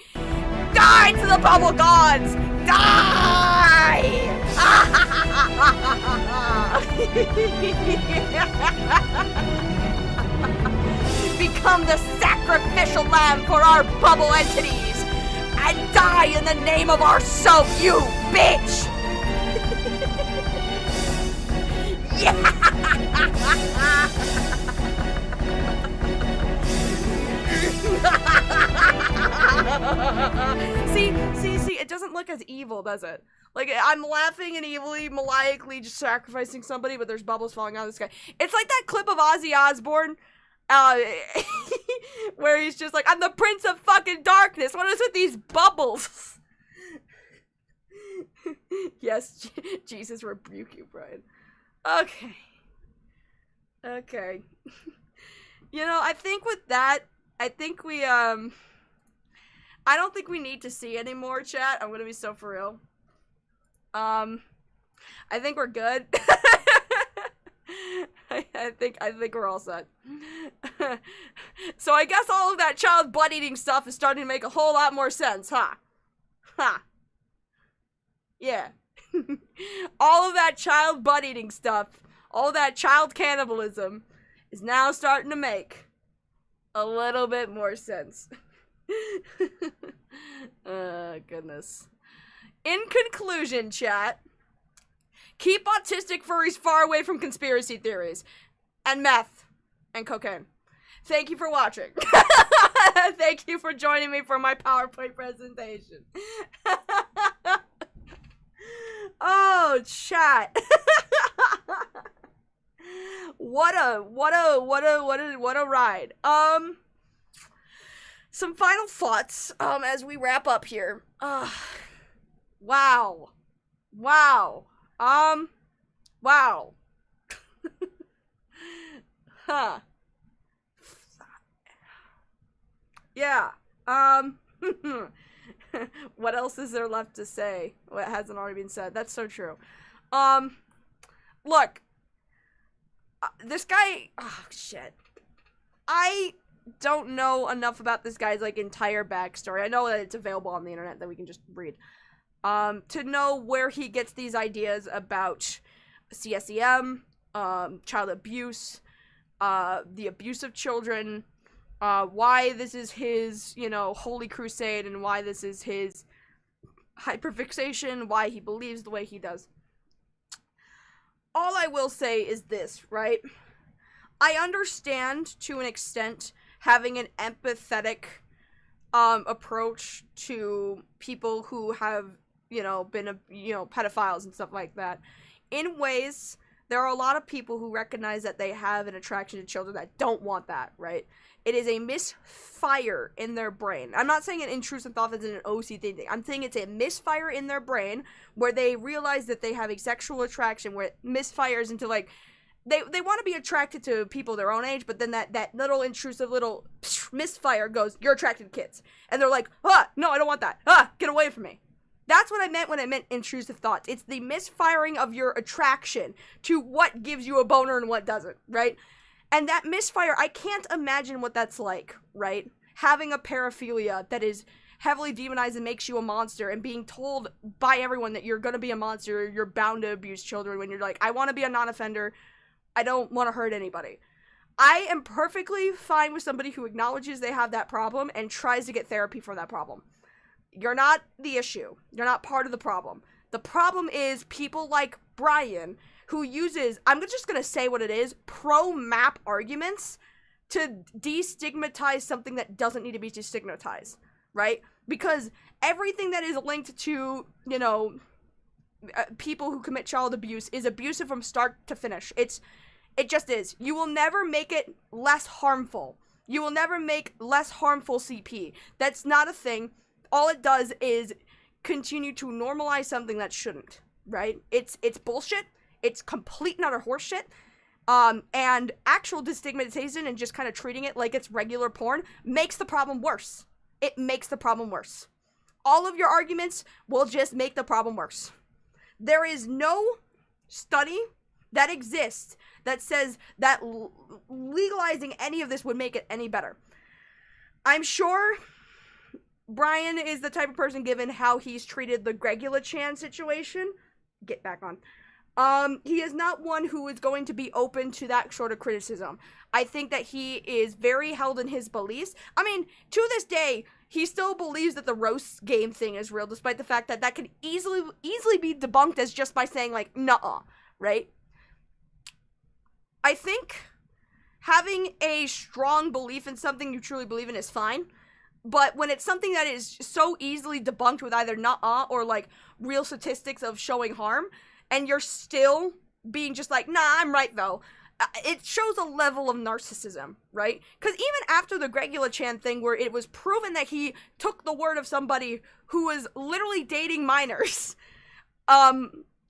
S3: Die to the bubble gods! Die! Become the sacrificial lamb for our bubble entities and die in the name of ourself, you bitch! Yeah! See, it doesn't look as evil, does it? Like, I'm laughing and evilly, maniacally just sacrificing somebody, but there's bubbles falling out of the sky. It's like that clip of Ozzy Osbourne, where he's just like, I'm the Prince of fucking Darkness, what is with these bubbles? Yes, Jesus rebuke you, Bryan. Okay. Okay. You know, I think with that, I think we, I don't think we need to see any more, chat. I'm gonna be so for real. I think we're good. I think we're all set. So I guess all of that child butt-eating stuff is starting to make a whole lot more sense, huh? Huh. Yeah. All of that child butt-eating stuff, all that child cannibalism is now starting to make a little bit more sense. Goodness. In conclusion, chat, keep autistic furries far away from conspiracy theories and meth and cocaine. Thank you for watching. Thank you for joining me for my PowerPoint presentation. Oh, chat. What a ride. Some final thoughts, as we wrap up here. Wow. Wow. Wow. Huh. Yeah. What else is there left to say? What hasn't already been said? That's so true. Look. This guy... Oh, shit. I don't know enough about this guy's, like, entire backstory. I know that it's available on the internet that we can just read. To know where he gets these ideas about CSEM, child abuse, the abuse of children, why this is his, you know, holy crusade, and why this is his hyperfixation, why he believes the way he does. All I will say is this, right? I understand, to an extent, having an empathetic approach to people who have, you know, been, you know, pedophiles and stuff like that. In ways, there are a lot of people who recognize that they have an attraction to children that don't want that, right? It is a misfire in their brain. I'm not saying an intrusive thought is an OCD thing. I'm saying it's a misfire in their brain where they realize that they have a sexual attraction, where it misfires into, like, they want to be attracted to people their own age, but then that little intrusive little misfire goes, you're attracted to kids. And they're like, no, I don't want that. Get away from me. That's what I meant when I meant intrusive thoughts. It's the misfiring of your attraction to what gives you a boner and what doesn't, right? And that misfire, I can't imagine what that's like, right? Having a paraphilia that is heavily demonized and makes you a monster, and being told by everyone that you're gonna be a monster, you're bound to abuse children, when you're like, I want to be a non-offender, I don't want to hurt anybody. I am perfectly fine with somebody who acknowledges they have that problem and tries to get therapy for that problem. You're not the issue. You're not part of the problem. The problem is people like Bryan, who uses, I'm just going to say what it is, pro-map arguments to destigmatize something that doesn't need to be destigmatized, right? Because everything that is linked to, you know, people who commit child abuse is abusive from start to finish. It just is. You will never make it less harmful. You will never make less harmful CP. That's not a thing. All it does is continue to normalize something that shouldn't, right? It's bullshit. It's complete and utter horseshit. And actual destigmatization and just kind of treating it like it's regular porn makes the problem worse. It makes the problem worse. All of your arguments will just make the problem worse. There is no study that exists that says that legalizing any of this would make it any better. I'm sure Bryan is the type of person, given how he's treated the Gregella Chan situation. Get back on. He is not one who is going to be open to that sort of criticism. I think that he is very held in his beliefs. I mean, to this day, he still believes that the roast game thing is real, despite the fact that that can easily be debunked as just by saying, like, nuh-uh, right? I think having a strong belief in something you truly believe in is fine, but when it's something that is so easily debunked with either nuh-uh or, like, real statistics of showing harm, and you're still being just like, nah, I'm right, though, it shows a level of narcissism, right? Because even after the Gregella Chan thing, where it was proven that he took the word of somebody who was literally dating minors,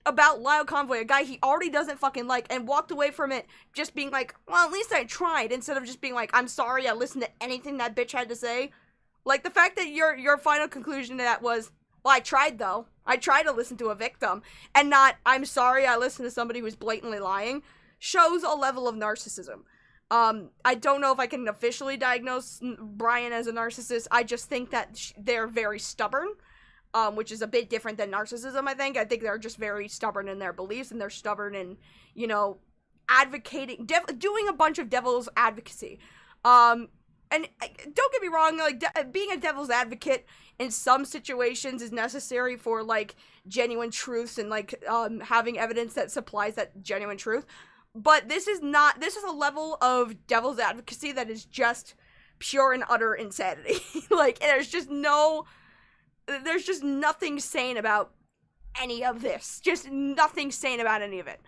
S3: about Lyle Convoy, a guy he already doesn't fucking like, and walked away from it just being like, well, at least I tried, instead of just being like, I'm sorry, I listened to anything that bitch had to say. Like, the fact that your final conclusion to that was, well, I tried, though. I tried to listen to a victim, and not, I'm sorry, I listened to somebody who's blatantly lying, shows a level of narcissism. I don't know if I can officially diagnose Bryan as a narcissist. I just think that they're very stubborn, which is a bit different than narcissism, I think. I think they're just very stubborn in their beliefs, and they're stubborn in, you know, advocating, doing a bunch of devil's advocacy. And don't get me wrong, like, being a devil's advocate in some situations is necessary for, like, genuine truths and, like, having evidence that supplies that genuine truth. But this is a level of devil's advocacy that is just pure and utter insanity. Like, there's just nothing sane about any of this. Just nothing sane about any of it.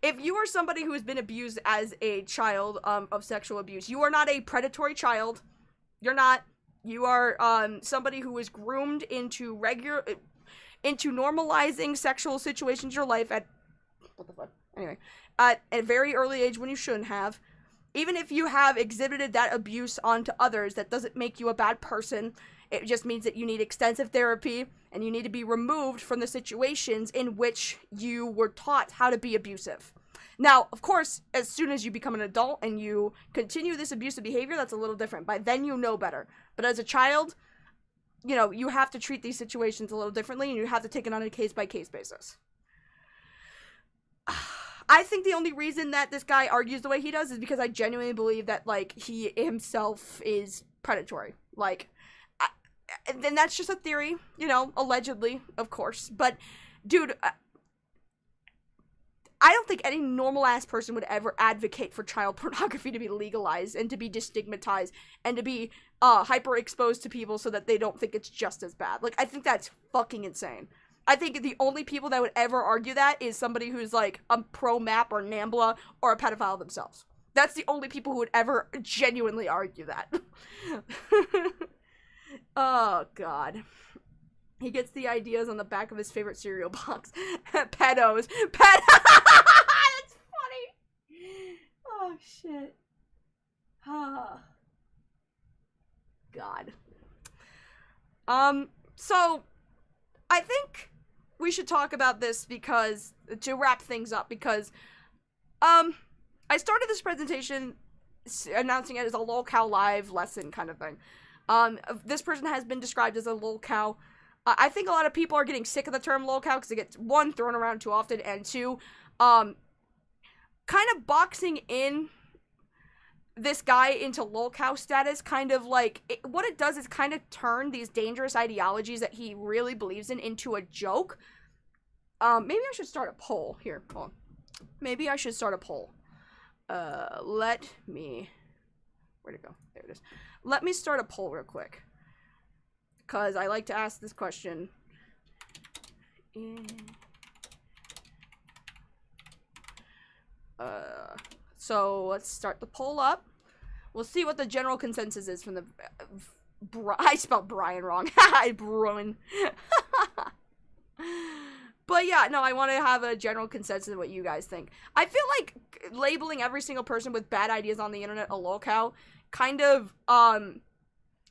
S3: If you are somebody who has been abused as a child of sexual abuse, you are not a predatory child. You're not. You are somebody who was groomed into normalizing sexual situations in your life at, what the fuck? Anyway, at a very early age when you shouldn't have. even if you have exhibited that abuse onto others, that doesn't make you a bad person. It just means that you need extensive therapy and you need to be removed from the situations in which you were taught how to be abusive. Now, of course, as soon as you become an adult and you continue this abusive behavior, that's a little different. By then you know better. But as a child, you know, you have to treat these situations a little differently and you have to take it on a case-by-case basis. I think the only reason that this guy argues the way he does is because I genuinely believe that, like, he himself is predatory. Like, then that's just a theory, you know, allegedly, of course. But, dude, I don't think any normal-ass person would ever advocate for child pornography to be legalized and to be destigmatized and to be hyper-exposed to people so that they don't think it's just as bad. Like, I think that's fucking insane. I think the only people that would ever argue that is somebody who's, like, a pro-MAP or NAMBLA or a pedophile themselves. That's the only people who would ever genuinely argue that. Oh, God. He gets the ideas on the back of his favorite cereal box. Pedos. That's funny. Oh, shit. Oh. God. So, I think we should talk about this because, to wrap things up, because, I started this presentation announcing it as a lolcow live lesson kind of thing. This person has been described as a lolcow. I think a lot of people are getting sick of the term lolcow because it gets, one, thrown around too often, and two, kind of boxing in this guy into lolcow status, kind of like, what it does is kind of turn these dangerous ideologies that he really believes in into a joke. Maybe I should start a poll. Here, hold on. Maybe I should start a poll. Let me, where'd it go? There it is. Let me start a poll real quick. Because I like to ask this question. So let's start the poll up. We'll see what the general consensus is from the... I spelled Brian wrong. Bruin. But yeah, no, I want to have a general consensus of what you guys think. I feel like labeling every single person with bad ideas on the internet a lolcow kind of,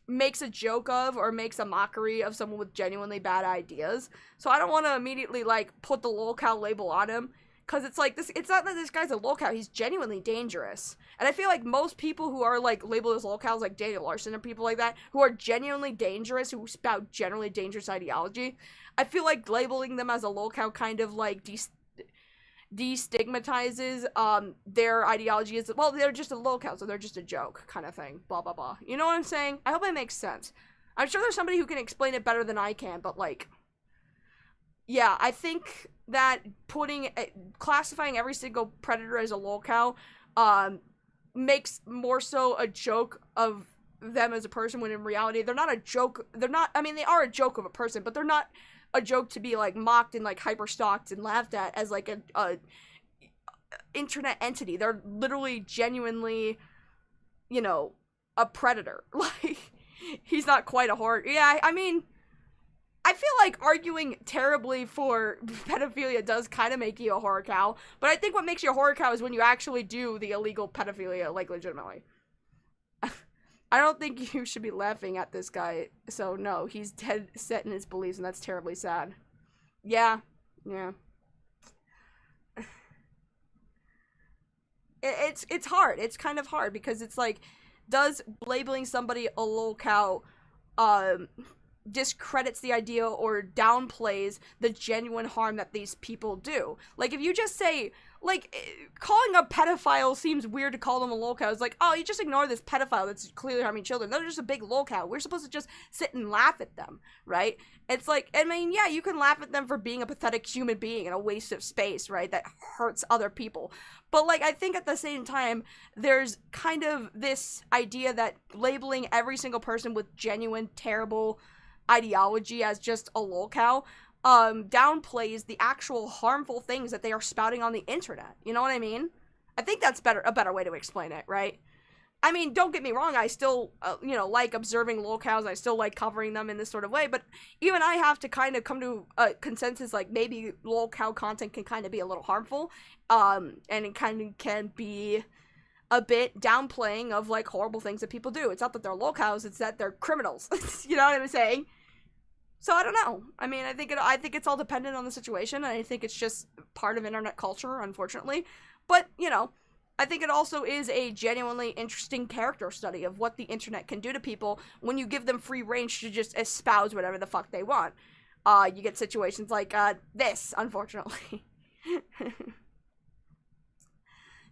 S3: makes a joke of or makes a mockery of someone with genuinely bad ideas. So I don't want to immediately, like, put the lolcow label on him. Because it's like, it's not that this guy's a lolcow, he's genuinely dangerous. And I feel like most people who are, like, labeled as lolcows, like Daniel Larson and people like that, who are genuinely dangerous, who spout generally dangerous ideology, I feel like labeling them as a lolcow kind of, like, destigmatizes their ideology as, well, they're just a lolcow, so they're just a joke kind of thing, blah blah blah. You know what I'm saying? I hope it makes sense. I'm sure there's somebody who can explain it better than I can, but, like, yeah, I think that classifying every single predator as a lolcow makes more so a joke of them as a person, when in reality they're not a joke. I mean, they are a joke of a person, but they're not a joke to be, like, mocked and, like, hyper-stalked and laughed at as, like, a internet entity. They're literally, genuinely, you know, a predator. Like, he's not quite a horror. Yeah, I mean, I feel like arguing terribly for pedophilia does kind of make you a horror cow, but I think what makes you a horror cow is when you actually do the illegal pedophilia, like, legitimately. I don't think you should be laughing at this guy, so no, he's dead set in his beliefs, and that's terribly sad. Yeah. It's hard. It's kind of hard, because it's like, does labeling somebody a lolcow, discredits the idea or downplays the genuine harm that these people do? Like, if you just say, like, calling a pedophile seems weird to call them a lolcow. It's like, oh, you just ignore this pedophile that's clearly harming children. They're just a big lolcow. We're supposed to just sit and laugh at them, right? It's like, I mean, yeah, you can laugh at them for being a pathetic human being and a waste of space, right? That hurts other people. But, like, I think at the same time, there's kind of this idea that labeling every single person with genuine, terrible ideology as just a lolcow downplays the actual harmful things that they are spouting on the internet. You know what I mean? I think that's a better way to explain it, right? I mean, don't get me wrong, I still, you know, like observing lolcows, I still like covering them in this sort of way, but even I have to kind of come to a consensus, like, maybe lolcow content can kind of be a little harmful, and it kind of can be a bit downplaying of, like, horrible things that people do. It's not that they're locals, it's that they're criminals. You know what I'm saying? So I don't know. I mean, I think it's all dependent on the situation, and I think it's just part of internet culture, unfortunately. But, you know, I think it also is a genuinely interesting character study of what the internet can do to people when you give them free range to just espouse whatever the fuck they want. You get situations like, this, unfortunately.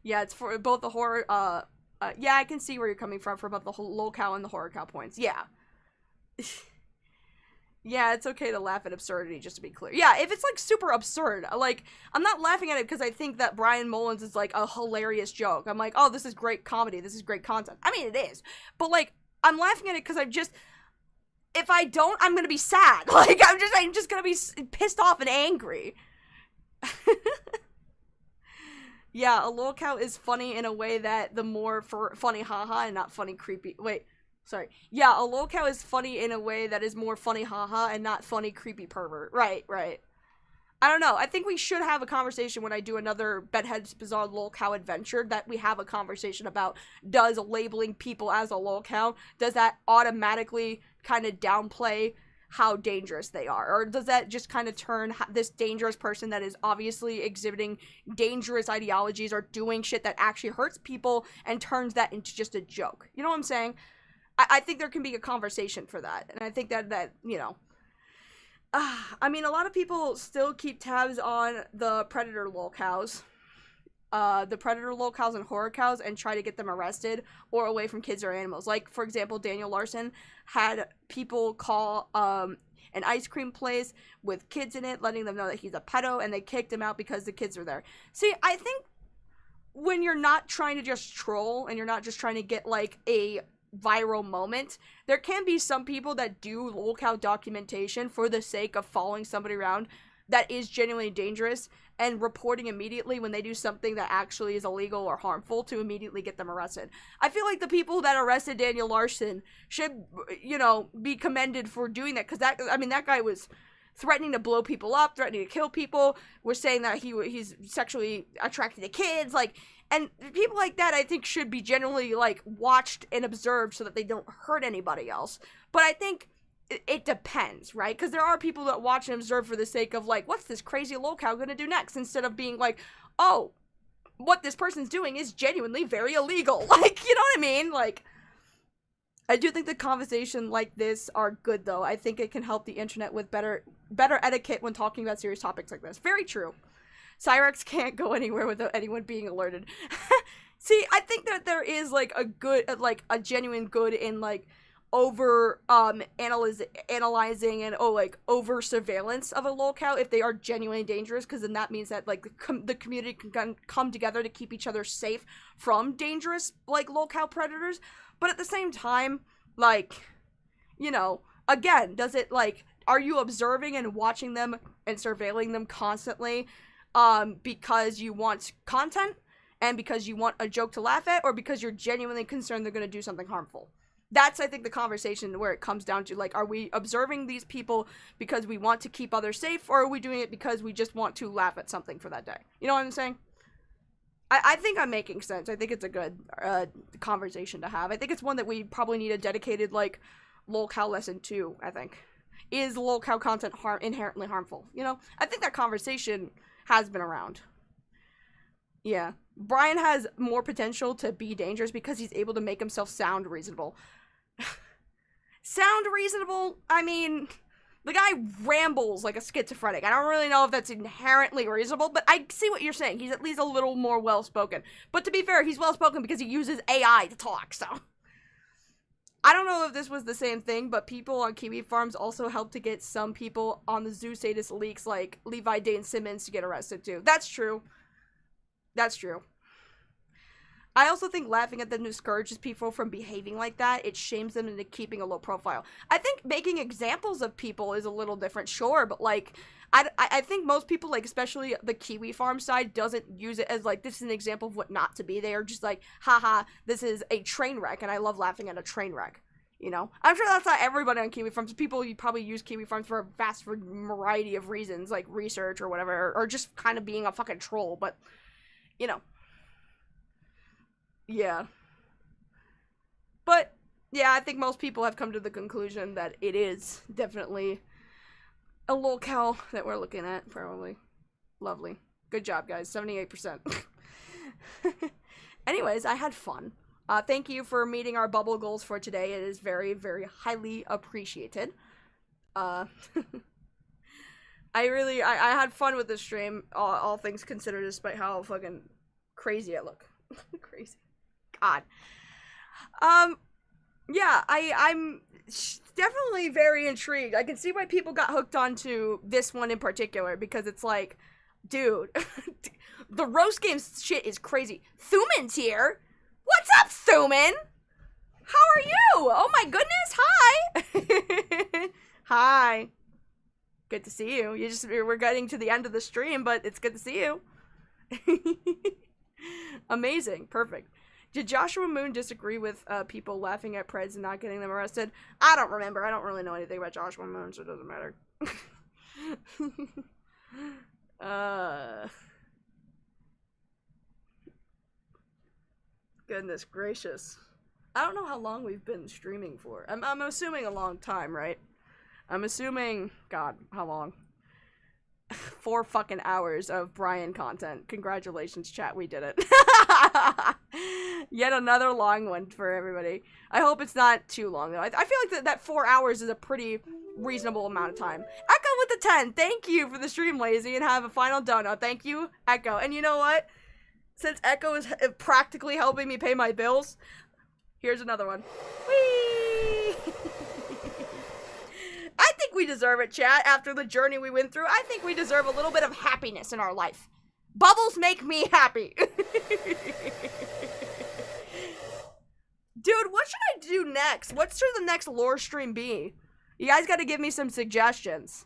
S3: Yeah, it's for both the horror, yeah, I can see where you're coming from for both the locale and the horror cow points. Yeah. Yeah, it's okay to laugh at absurdity, just to be clear. Yeah, if it's, like, super absurd, like, I'm not laughing at it because I think that Bryan Mullins is, like, a hilarious joke. I'm like, oh, this is great comedy, this is great content. I mean, it is. But, like, I'm laughing at it because if I don't, I'm gonna be sad. Like, I'm just gonna be pissed off and angry. Yeah, a lolcow is funny in a way that the more funny haha and not funny creepy. Wait. Sorry. Yeah, a lolcow is funny in a way that is more funny haha and not funny creepy pervert. Right. I don't know. I think we should have a conversation when I do another Bedhead's Bizarre Lolcow adventure, that we have a conversation about, does labeling people as a lolcow, does that automatically kind of downplay how dangerous they are? Or does that just kind of turn this dangerous person that is obviously exhibiting dangerous ideologies or doing shit that actually hurts people and turns that into just a joke? You know what I'm saying? I think there can be a conversation for that, and I think that you know, I mean, a lot of people still keep tabs on the predator lolcows, and horror cows, and try to get them arrested or away from kids or animals. Like, for example, Daniel Larson had people call an ice cream place with kids in it, letting them know that he's a pedo, and they kicked him out because the kids were there. See, I think when you're not trying to just troll and you're not just trying to get, like, a viral moment, there can be some people that do lolcow documentation for the sake of following somebody around that is genuinely dangerous and reporting immediately when they do something that actually is illegal or harmful to immediately get them arrested. I feel like the people that arrested Daniel Larson should, you know, be commended for doing that, because that guy was threatening to blow people up, threatening to kill people, was saying that he's sexually attracted to kids, like, and people like that, I think, should be generally, like, watched and observed so that they don't hurt anybody else. But I think it depends, right? Because there are people that watch and observe for the sake of, like, what's this crazy lolcow gonna do next? Instead of being like, oh, what this person's doing is genuinely very illegal. Like, you know what I mean? Like, I do think the conversation like this are good, though. I think it can help the internet with better etiquette when talking about serious topics like this. Very true. Cyrex can't go anywhere without anyone being alerted. See, I think that there is, like, a genuine good in, like, over, analyzing and, over surveillance of a lolcow if they are genuinely dangerous, because then that means that, like, the community can come together to keep each other safe from dangerous, like, lolcow predators. But at the same time, like, you know, again, does it, like, are you observing and watching them and surveilling them constantly, because you want content and because you want a joke to laugh at, or because you're genuinely concerned they're going to do something harmful? That's, I think, the conversation where it comes down to, like, are we observing these people because we want to keep others safe, or are we doing it because we just want to laugh at something for that day? You know what I'm saying? I think I'm making sense. I think it's a good conversation to have. I think it's one that we probably need a dedicated, like, lolcow lesson to, I think. Is lolcow content inherently harmful? You know? I think that conversation has been around. Yeah. Bryan has more potential to be dangerous because he's able to make himself sound reasonable. Sound reasonable? I mean, the guy rambles like a schizophrenic. I don't really know if that's inherently reasonable, but I see what you're saying. He's at least a little more well-spoken. But to be fair, he's well-spoken because he uses AI to talk, so. I don't know if this was the same thing, but people on Kiwi farms also helped to get some people on the zoo status leaks, like Levi Dane Simmons, to get arrested too. That's true. That's true. I also think laughing at them discourages people from behaving like that. It shames them into keeping a low profile. I think making examples of people is a little different, sure, but, like, I think most people, like, especially the Kiwi farm side, doesn't use it as, like, this is an example of what not to be. They are just like, haha, this is a train wreck, and I love laughing at a train wreck, you know? I'm sure that's not everybody on Kiwi farms. People, you probably use Kiwi farms for a vast variety of reasons, like research or whatever, or just kind of being a fucking troll, but, you know. Yeah. But, yeah, I think most people have come to the conclusion that it is definitely a lolcow that we're looking at, probably. Lovely. Good job, guys. 78%. Anyways, I had fun. Thank you for meeting our bubble goals for today. It is very, very highly appreciated. I had fun with this stream, all things considered, despite how fucking crazy I look. Crazy. God. Yeah, I'm definitely very intrigued. I can see why people got hooked onto this one in particular, because it's like, dude, the roast games shit is crazy. Thuman's here. What's up, Thuman? How are you? Oh my goodness, hi. Hi. Good to see you. We're getting to the end of the stream, but it's good to see you. Amazing. Perfect. Did Joshua Moon disagree with people laughing at Preds and not getting them arrested? I don't remember. I don't really know anything about Joshua Moon, so it doesn't matter. Goodness gracious. I don't know how long we've been streaming for. I'm assuming a long time, right? I'm assuming, God, how long? 4 fucking hours of Bryan content. Congratulations, chat, we did it. Yet another long one for everybody. I hope it's not too long, though. I feel like that 4 hours is a pretty reasonable amount of time. Echo with the 10. Thank you for the stream, Lazy, and have a final donut. Thank you, Echo. And you know what? Since Echo is practically helping me pay my bills, here's another one. Whee! I think we deserve it, chat, after the journey we went through. I think we deserve a little bit of happiness in our life. Bubbles make me happy. Dude, what should I do next? What should the next lore stream be? You guys gotta give me some suggestions.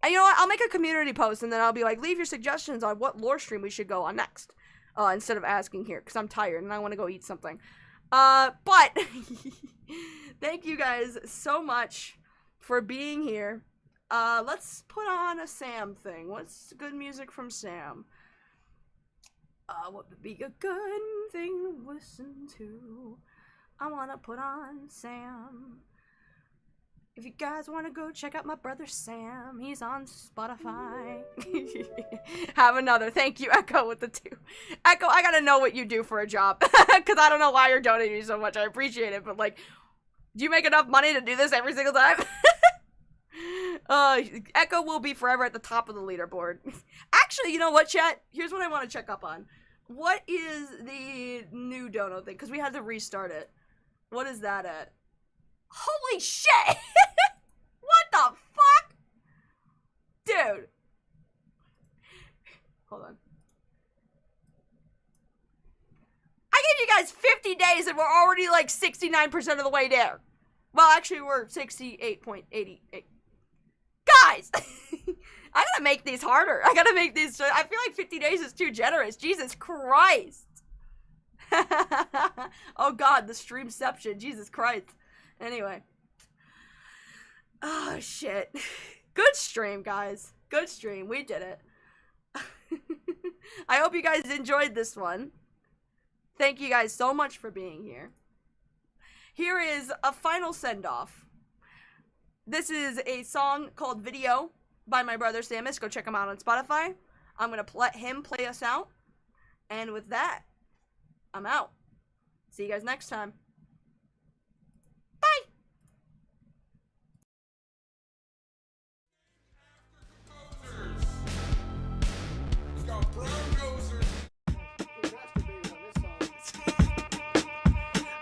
S3: And you know what? I'll make a community post and then I'll be like, leave your suggestions on what lore stream we should go on next. Instead of asking here, because I'm tired and I want to go eat something. But thank you guys so much for being here. Let's put on a Sam thing. What's good music from Sam? What would be a good thing to listen to? I wanna put on Sam. If you guys want to go check out my brother Sam, he's on Spotify. Have another. Thank you, Echo, with the 2. Echo, I gotta know what you do for a job. Because I don't know why you're donating me so much. I appreciate it, but like, do you make enough money to do this every single time? Echo will be forever at the top of the leaderboard. Actually, you know what, chat? Here's what I want to check up on. What is the new dono thing? Because we had to restart it. What is that at? Holy shit! What the fuck? Dude. Hold on. I gave you guys 50 days and we're already like 69% of the way there. Well, actually, we're 68.88. Guys! I gotta make these harder. I gotta make these... I feel like 50 days is too generous. Jesus Christ. Oh god, the streamception. Jesus Christ. Anyway. Oh, shit. Good stream, guys. Good stream. We did it. I hope you guys enjoyed this one. Thank you guys so much for being here. Here is a final send-off. This is a song called Video by my brother Samus. Go check him out on Spotify. I'm going to let him play us out. And with that, I'm out. See you guys next time. Bye!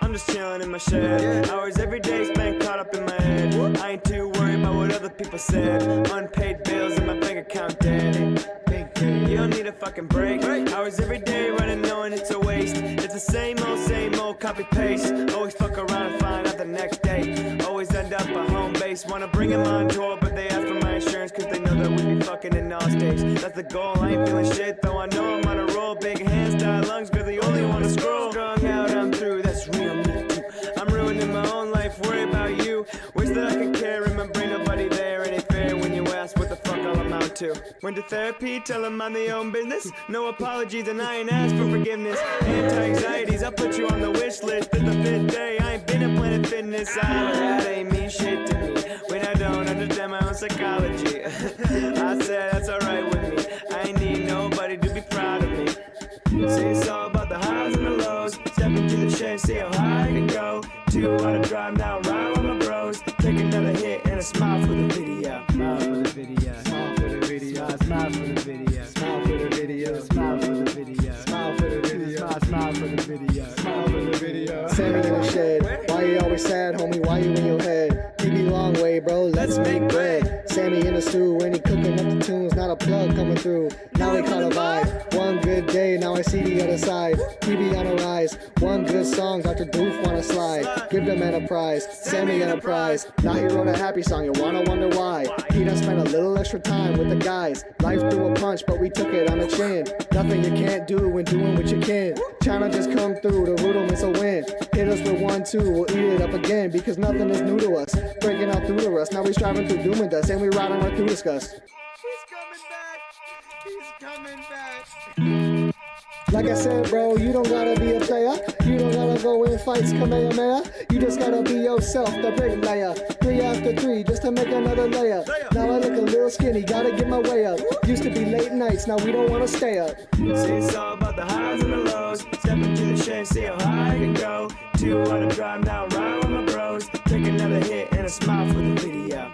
S13: I'm just chilling in my shed. Hours every day spent caught up in my head. I ain't too worried about what other people said. Unpaid bills in my bank account dead. You don't need a fucking break. Hours every day running knowing it's a waste. It's the same old copy paste. Always fuck around and find out the next day. Always end up at home base. Wanna bring him on tour, but they ask for my insurance cause they know that we be fucking in all states. That's the goal, I ain't feeling shit though I know I'm on a roll. Big hands, die lungs, cause they only wanna scroll. Strung out, I'm through, that's real me too. I'm ruining my own life, worry about you. Wish that I could care, remember ain't nobody there. It ain't fair when you ask what the fuck I'll amount to. Went to therapy, tell them I'm the own business. No apologies and I ain't asked for forgiveness. Anti-anxieties, I'll put you on the wish list. It's the 5th day, I ain't been at Planet Fitness. That ain't mean shit to me when I don't understand my own psychology. I said that's alright with me. I ain't need nobody to be proud of me. See, it's all about the highs and the lows. Step into the shed, see how high I can go. 2 out of drive now, ride with my bros. Take another hit and a smile for the video. Smile for the video. Smile for the video. Smile for the video. Smile for the video. Smile for the video. Smile for the video. Smile for the video. Smile for the video.
S14: Sammy in the shed. Why you always sad, homie? Why you in your head? TB long way, bro. Let's make bread. Sammy in the stew when he cooking up the tunes. Not a plug coming through. Now we caught a vibe. One good day, now I see the other side. TB on the rise. One good song, Dr. Doof wanna slide. Give the man a prize. Sammy got a prize. Now he wrote a happy song. You wanna wonder why? He done spent a little extra time with the guys. Life threw a punch, but we took it on the chin. Nothing you can't do when doing what you can. China just come through. The rudiments a win. Hit us with 1-2. We'll eat it up again because nothing is new to us. Breaking out through the rust. Now we striving through doom and dust, and we riding right through disgust.
S13: He's coming back.
S14: Like I said, bro, you don't gotta be a player. You don't gotta go in fights, Kamehameha. You just gotta be yourself, the bricklayer. 3 after 3, just to make another layer. Now I look a little skinny, gotta get my way up. Used to be late nights, now we don't wanna stay up.
S13: See, it's all about the highs and the lows. Step into the shed, see how high I can go. 2 out of drive now, ride with my bros. Take another hit and a smile for the video.